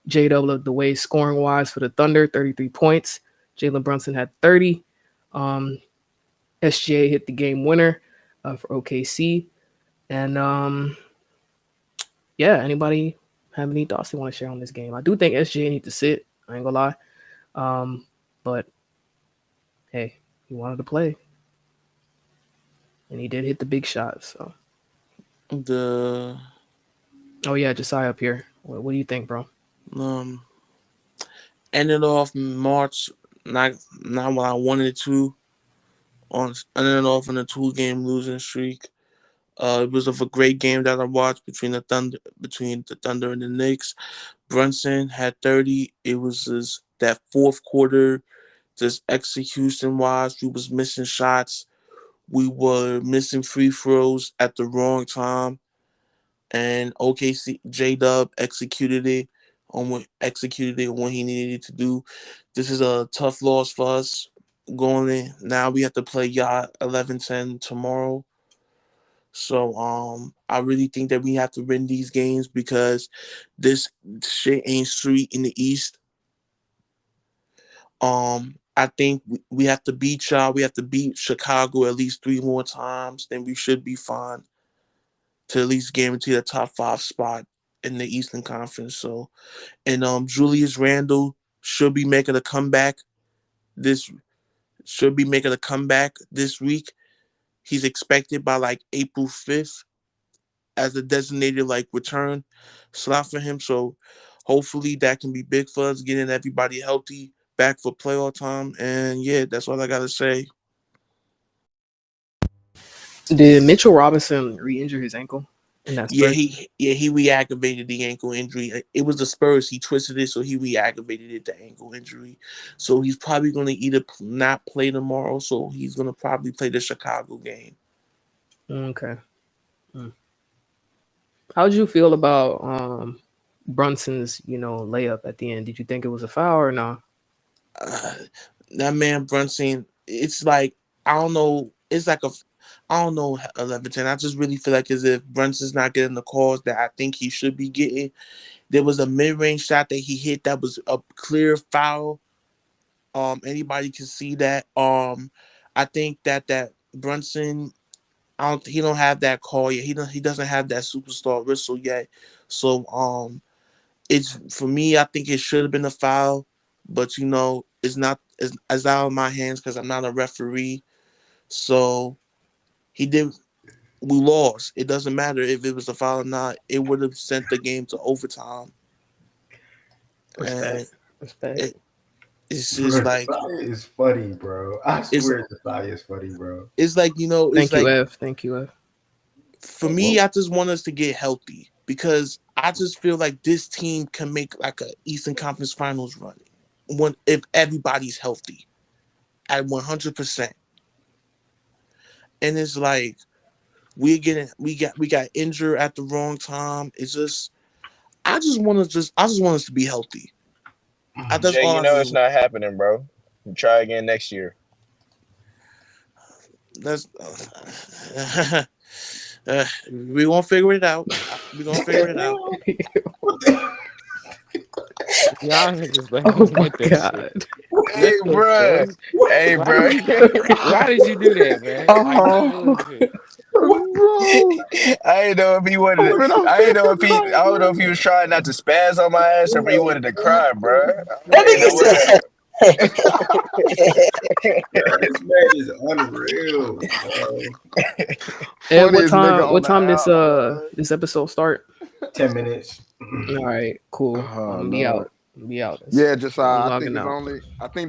J-Dub led the way scoring-wise for the Thunder, 33 points. Jalen Brunson had 30. SGA hit the game winner for OKC. And yeah, anybody have any thoughts they want to share on this game? I do think SGA need to sit. I ain't gonna lie. But hey, he wanted to play, and he did hit the big shot. So, The oh yeah, Josiah up here. What do you think, bro? ended off March not what I wanted to. Ended off on a 2-game losing streak. It was of a great game that I watched between the Thunder and the Knicks. Brunson had 30. It was just that fourth quarter, just execution wise, we was missing shots. We were missing free throws at the wrong time, and OKC J Dub executed it when he needed to do. This is a tough loss for us going in. Now we have to play Yacht 11-10 tomorrow. So I really think that we have to win these games because this shit ain't sweet in the East. I think we have to beat y'all. We have to beat Chicago at least 3 more times. Then we should be fine to at least guarantee a top 5 spot in the Eastern Conference. So, and Julius Randle should be making a comeback this week. He's expected by like April 5th as a designated like return slot for him. So hopefully that can be big for us, getting everybody healthy back for playoff time. And yeah, that's all I gotta say. Did Mitchell Robinson re-injure his ankle in that Yeah, Spurs? he reactivated the ankle injury. It was the Spurs. He twisted it, so he reactivated it, the ankle injury. So he's probably going to either not play tomorrow, so he's going to probably play the Chicago game. Okay. How did you feel about Brunson's, layup at the end? Did you think it was a foul or not? That man Brunson, it's like I don't know. It's like I don't know 11-10. I just really feel like as if Brunson's not getting the calls that I think he should be getting. There was a mid-range shot that he hit that was a clear foul. Anybody can see that. I think that Brunson, he don't have that call yet. He doesn't have that superstar whistle yet. So it's for me. I think it should have been a foul, but it's not. It's out of my hands because I'm not a referee. So he did. We lost. It doesn't matter if it was a foul or not. It would have sent the game to overtime. Respect. It's just like it's funny, bro. I swear Josiah is funny, bro. It's like Thank you, Ev. Thank you, Ev. For me, I just want us to get healthy because I just feel like this team can make like a Eastern Conference Finals run if everybody's healthy at 100%. And it's like we got injured at the wrong time. It's just I just want us to be healthy. Jay, it's not happening, bro. Try again next year. That's we gonna figure it out. Y'all niggas like that shit. Hey, bro. Hey, bro. Why did you do that, man? I didn't know if he wanted to. I don't know if he was trying not to spaz on my ass or if he wanted to cry, bro. That this man is unreal. Ed, what time this episode start? 10 minutes. All right, cool. I'm be out. Yeah, just I think the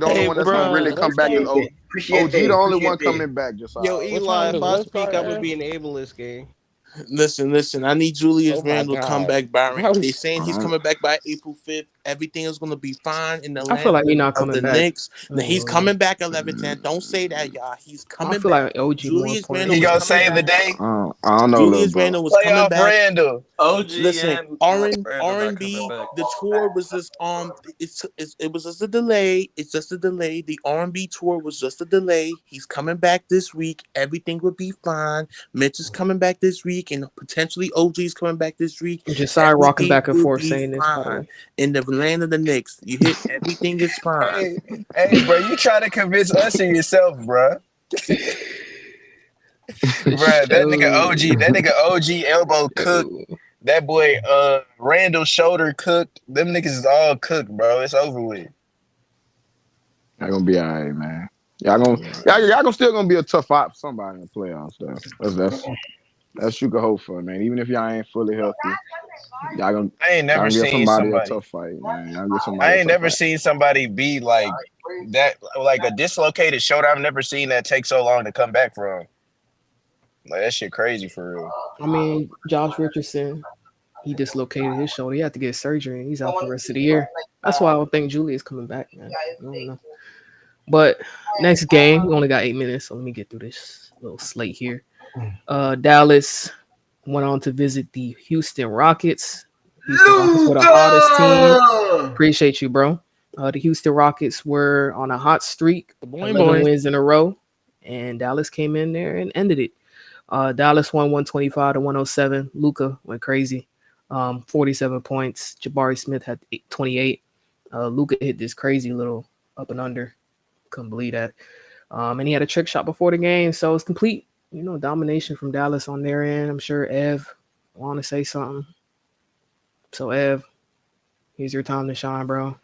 only one that's gonna really come back is OG. The only one coming back. Just Yo, Eli, if I speak, I would be enabling this game. Listen. I need Julius Randle to come back, Byron. They're saying he's Uh-huh. coming back by April 5th. Everything is gonna be fine in the I feel like he's not coming back. Knicks. He's coming back 11-10. Don't say that, y'all. He's coming I feel back. like OG Julius more Randle He was gonna coming save the back. day. I don't know. Julius Randle was coming Playoff back. Randle. OG Listen, and R&B, the tour was just it was just a delay. It's just a delay. The R&B tour was just a delay. He's coming back this week. Everything will be fine. Mitch is coming back this week, and potentially OG is coming back this week. Josiah rocking back and Everything forth will be saying this. By the fine. way. In the land of the Knicks, you hit everything is fine. Hey, bro, you trying to convince us and yourself, bro. Bro, that nigga OG elbow cook That boy Randall's shoulder cooked. Them niggas is all cooked, bro. It's over with. Y'all gonna be all right, man. Y'all still gonna be a tough op for somebody in the playoffs, though. That's you can hope for, man. Even if y'all ain't fully healthy, y'all I ain't never gonna give seen somebody a somebody. tough fight, man. Y'all give somebody I a ain't tough never fight. seen somebody be like that, like a dislocated shoulder. I've never seen that take so long to come back from. Like that shit crazy for real. I mean, Josh Richardson, he dislocated his shoulder. He had to get surgery, and he's out for the rest of the year. That's why I don't think Julius coming back, man. I don't know. But next game, we only got 8 minutes, so let me get through this little slate here. Dallas went on to visit the Houston Rockets. Houston Rockets were the hottest team. Appreciate you, bro. The Houston Rockets were on a hot streak, 11 wins in a row, and Dallas came in there and ended it. Dallas won 125 to 107. Luka went crazy, 47 points. Jabari Smith had 28. Luka hit this crazy little up and under. Couldn't believe that. And he had a trick shot before the game, so it's complete. Domination from Dallas on their end. I'm sure Ev want to say something. So Ev, here's your time to shine, bro.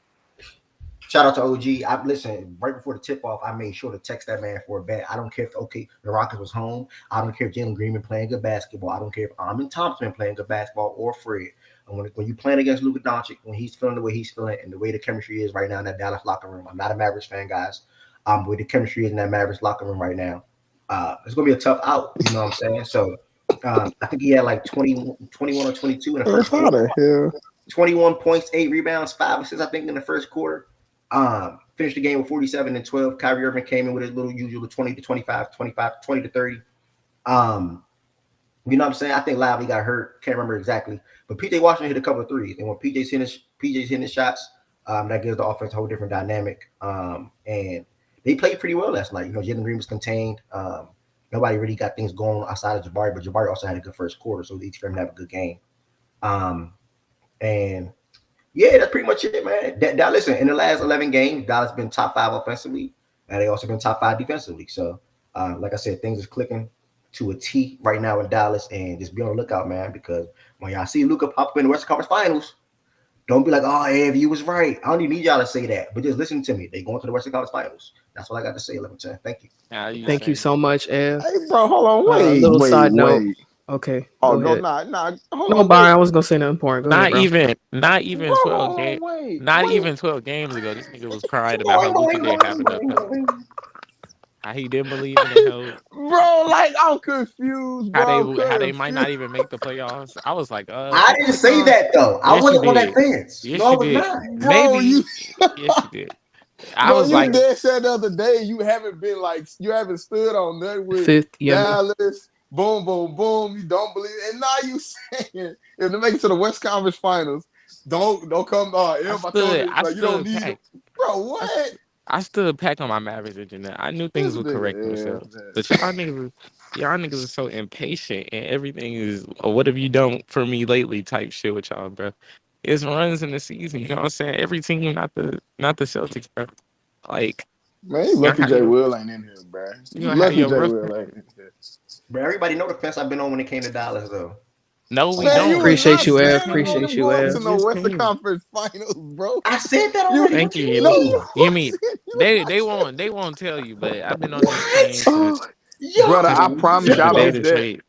Shout out to OG. Listen, right before the tip off, I made sure to text that man for a bet. I don't care if the Rockets was home. I don't care if Jalen Green been playing good basketball. I don't care if Amin Thompson been playing good basketball or Fred. And when you playing against Luka Doncic, when he's feeling the way he's feeling and the way the chemistry is right now in that Dallas locker room, I'm not a Mavericks fan, guys. The way the chemistry is in that Mavericks locker room right now, it's gonna be a tough out. You know what I'm saying? So I think he had like 21 or 22 in the first How quarter. the hell? 21 points, 8 rebounds, 5 assists, I think, in the first quarter. Finished the game with 47 and 12. Kyrie Irving came in with his little usual 20 to 25, 25, 20 to 30. You know what I'm saying? I think Lively got hurt. Can't remember exactly. But PJ Washington hit a couple of threes. And when PJ's hitting his shots, that gives the offense a whole different dynamic. And they played pretty well last night. Jalen Green was contained. Nobody really got things going outside of Jabari, but Jabari also had a good first quarter, so each for him to have a good game. And yeah, that's pretty much it, man. Listen, in the last 11 games, Dallas been top 5 offensively, and they also been top 5 defensively. So, like I said, things is clicking to a T right now in Dallas, and just be on the lookout, man, because when y'all see Luka pop up in the Western Conference Finals, don't be like, oh, Ev, you was right. I don't even need y'all to say that, but just listen to me. They going to the Western Conference Finals. That's what I got to say, 11-10. Thank you. Thank you so much, Ev. Hey, bro, hold on, Little side note. wait. Okay. Oh, go no, ahead. nah. Hold No, on, Byron, I was gonna say nothing important. Go ahead, bro. Not even bro, 12 games. wait. Even 12 games ago, this nigga was crying about how Luka didn't have enough help. How he didn't believe in the help. Bro, like I'm confused, bro. How they might not even make the playoffs. I was like, I didn't say that though. I yes, wasn't you on that did. fence. Yes, No, I you was did. not. Bro, Maybe. Yes, you did. I Bro, was you like, did said the other day you haven't stood on that with Fifth, yeah. Dallas. Boom, boom, boom. You don't believe it. And now you saying if they make it to the West Conference Finals, don't come. You don't need them. Bro, what? I stood pack on my Mavericks, and I knew things would correct themselves. But y'all niggas are so impatient, and everything is, what have you done for me lately type shit with y'all, bro. It's runs in the season, you know what I'm saying? Every team, not the Celtics, bro. Like, man, you lucky Jay Will ain't in here, bro. You lucky Jay Will ain't in here. Bro, everybody know the fence I've been on when it came to Dallas, though. No, we man, don't. Appreciate you, Ev. To Ev. the Western Conference Finals, bro. I said that already. Thank you. You mean they won't tell you, but I've been on this train since brother. I promise the I day missed of the that. trade.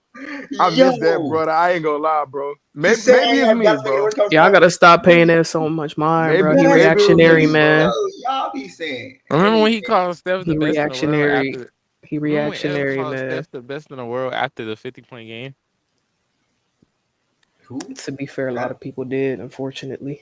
I missed that, brother. I ain't gonna lie, bro. Maybe it's me, bro. Y'all gotta stop paying that so much mind, bro. He reactionary, man. Y'all be saying. Remember when he called Steph the He best in the world after? He Remember when Ev reactionary, called man. Steph the best in the world after the 50-point game? To be fair, a lot of people did, unfortunately.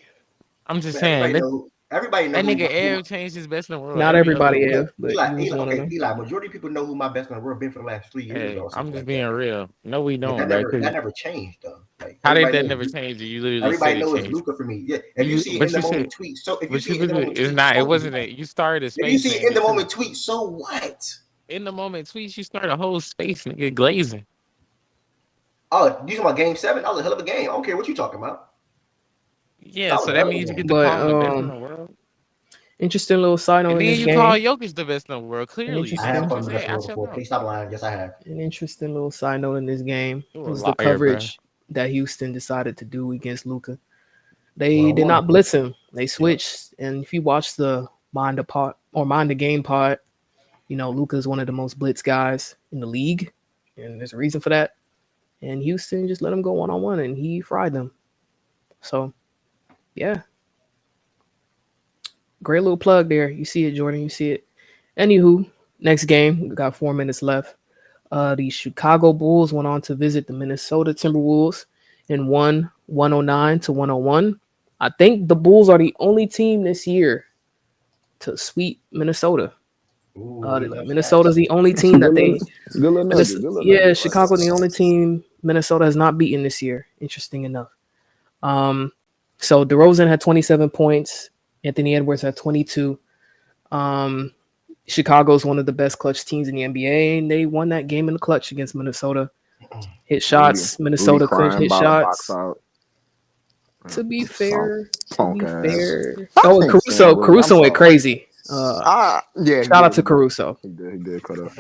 I'm just saying. Everybody knows that nigga Ev changed his best in the world. Not everybody Ev, but Eli, majority of people know who my best in the world been for the last 3 years. Hey, I'm just being real. No, we don't. That never changed though. Like, how did that never change? You literally said it knows changed. Luka for me. Yeah, if you see in the moment tweet, so if you see in the moment it's not. It wasn't that you started a space. If you see in the moment tweet, so what? In the moment tweets, you start a whole space, nigga, glazing. Oh, you talking about game 7? That was a hell of a game. I don't care what you talking about. Yeah, so that means you get to call him the best in the world. Interesting little side note. And in then this you game. call Jokic the best in the world. Clearly, I have fucking best in the world before. Please stop lying. Yes, I have. An interesting little side note in this game a was the liar, coverage that Houston decided to do against Luka. They did 1-on-1. not blitz him. They switched, and if you watch the Mind the Game pod, Luka is one of the most blitz guys in the league, and there's a reason for that. And Houston just let him go 1-on-1, and he fried them. So, yeah, great little plug there. You see it, Jordan. You see it. Anywho, next game. We got 4 minutes left. The Chicago Bulls went on to visit the Minnesota Timberwolves and won 109-101. I think the Bulls are the only team this year to sweep Minnesota. Minnesota's the only team that they. Good little nugget. Good little nugget. Chicago's the only team Minnesota has not beaten this year. Interesting enough. So DeRozan had 27 points. Anthony Edwards had 22. Chicago's one of the best clutch teams in the NBA, and they won that game in the clutch against Minnesota. Hit shots. Minnesota couldn't hit shots. To be fair, Caruso went crazy. Shout out to Caruso. He did cut up.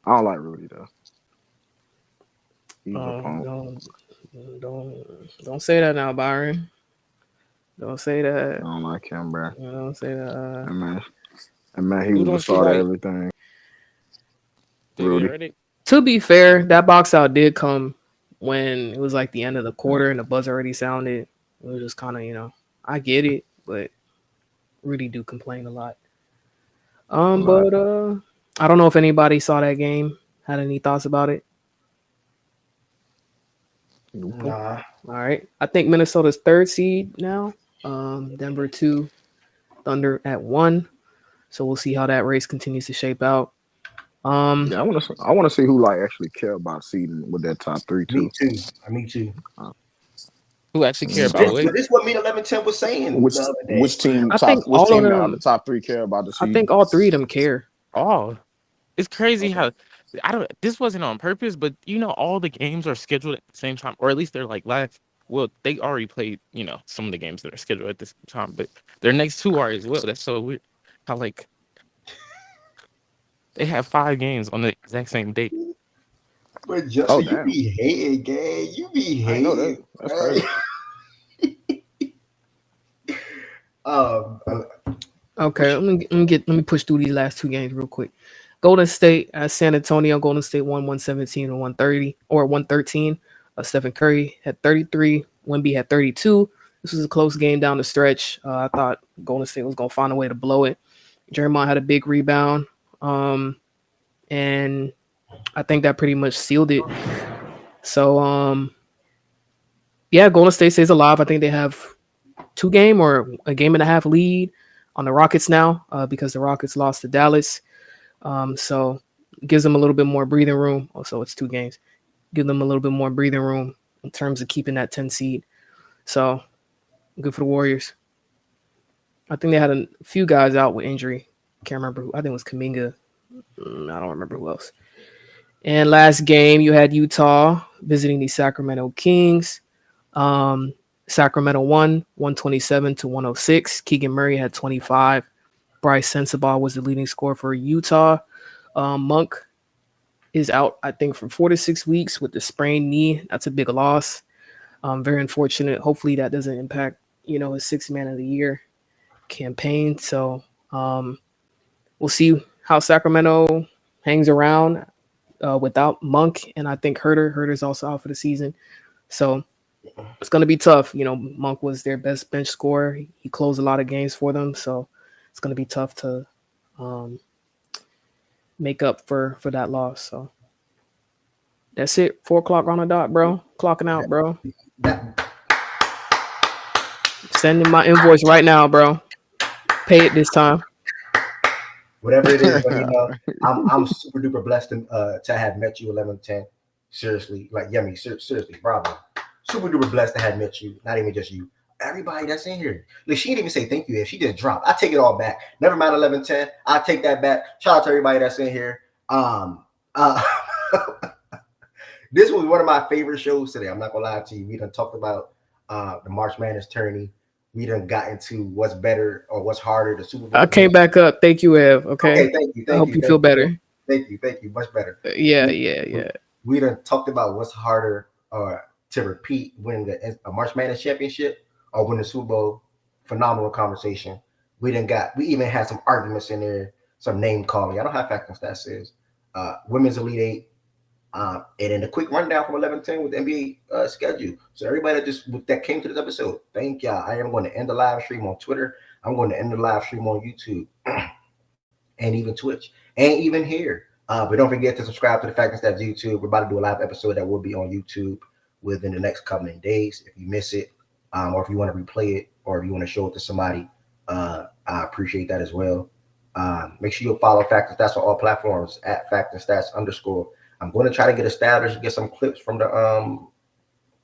I don't like Rudy though. He's a punk. Don't say that now, Byron. Don't say that. I don't like him, bro. Don't say that. Man, he was the start of everything. Rudy. To be fair, that box out did come when it was like the end of the quarter and the buzz already sounded. It was just kind of, I get it, but Rudy do complain a lot. But I don't know if anybody saw that game, had any thoughts about it. Nah. All right. I think Minnesota's 3rd seed now. Denver 2, Thunder at 1. So we'll see how that race continues to shape out. Yeah, I want to see who actually care about seeding with that top 3 too. Me too. Who actually care about it? This is what me and 1110 was saying. Which team? I think which all team of out them. of the top 3 care about the seed? I think all 3 of them care. Oh, it's crazy how this wasn't on purpose, but all the games are scheduled at the same time, or at least they're live. Well, they already played, some of the games that are scheduled at the same time, but their next 2 are as well. That's so weird. How they have 5 games on the exact same date. But Justin, you be hating, gang. You be hating. I know that. That's crazy. Okay, let me push through these last 2 games real quick. Golden State at San Antonio. Golden State won 117 and 130 or 113. Stephen Curry had 33. Wemby had 32. This was a close game down the stretch. I thought Golden State was gonna find a way to blow it. Draymond had a big rebound, and I think that pretty much sealed it. So, yeah, Golden State stays alive. I think they have 2 game or a game and a half lead on the Rockets now because the Rockets lost to Dallas. So it gives them a little bit more breathing room. Also, it's 2 games. Give them a little bit more breathing room in terms of keeping that 10 seed. So good for the Warriors. I think they had a few guys out with injury. Can't remember who. I think it was Kuminga. I don't remember who else. And last game, you had Utah visiting the Sacramento Kings. Sacramento won 127-106. Keegan Murray had 25. Bryce Sensabaugh was the leading scorer for Utah. Monk is out, I think, for 4 to 6 weeks with the sprained knee. That's a big loss. Very unfortunate. Hopefully that doesn't impact, his 6th man of the year campaign. So we'll see how Sacramento hangs around without Monk. And I think Herter's also out for the season. So it's going to be tough. Monk was their best bench scorer. He closed a lot of games for them. So it's going to be tough to make up for that loss. So that's it. 4 o'clock on the dot, bro. Clocking out, bro. Sending my invoice right now, bro. Pay it this time. Whatever it is, but, I'm super duper blessed to have met you, 1110. Seriously, seriously, bravo. Super duper blessed to have met you. Not even just you. Everybody that's in here. Look, she didn't even say thank you if she just dropped. I take it all back. Never mind 1110. I take that back. Shout out to everybody that's in here. This was one of my favorite shows today. I'm not gonna lie to you. We done talked about the March Madness tourney. We done got into what's better or what's harder. The Super Bowl. I came back up. Thank you, Ev. Okay. Thank you. I hope you feel better. Thank you. Much better. Yeah. we done talked about what's harder to repeat winning a March Madness championship or win the Super Bowl. Phenomenal conversation. We even had some arguments in there, some name calling. I don't have facts and stats is. Women's Elite Eight. And then a quick rundown from 11-10 with the NBA schedule. So everybody that came to this episode, thank y'all. I am going to end the live stream on Twitter. I'm going to end the live stream on YouTube and even Twitch and even here. But don't forget to subscribe to the Fact and Stats YouTube. We're about to do a live episode that will be on YouTube within the next couple of days. If you miss it, or if you want to replay it, or if you want to show it to somebody, I appreciate that as well. Make sure you follow Fact and Stats on all platforms at Fact and Stats _. I'm going to try to get established, get some clips from the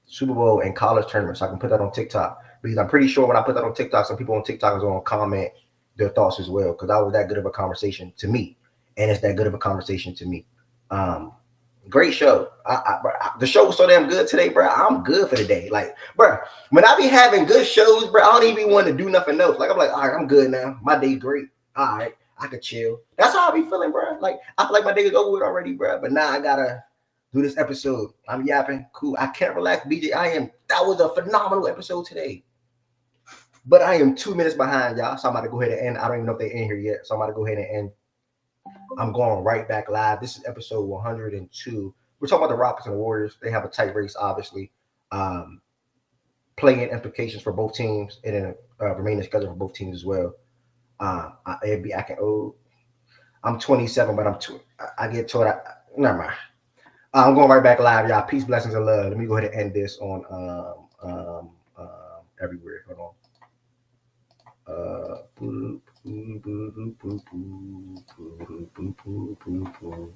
Super Bowl and college tournament so I can put that on TikTok. Because I'm pretty sure when I put that on TikTok, some people on TikTok is going to comment their thoughts as well, because that was that good of a conversation to me. And it's that good of a conversation to me. Great show. The show was so damn good today, bro. I'm good for the day. Like, bro, when I be having good shows, bro, I don't even want to do nothing else. Like, I'm like, all right, I'm good now. My day's great. All right, I could chill. That's how I be feeling, bro. Like, I feel like my day is over with already, bro. But now I gotta do this episode. I'm yapping. Cool. I can't relax, BJ. That was a phenomenal episode today. But I am 2 minutes behind, y'all. So I'm about to go ahead and end. I don't even know if they're in here yet. So I'm about to go ahead and end. I'm going right back live. This is episode 102. We're talking about the Rockets and the Warriors. They have a tight race, obviously. Playing implications for both teams and then remaining schedule for both teams as well. I'm 27, but I get told never mind. I'm going right back live, y'all. Peace, blessings, and love. Let me go ahead and end this on everywhere. Hold on. Boop, boop, boop, boop, boop, boop, boop, boop, boop, boop, boop.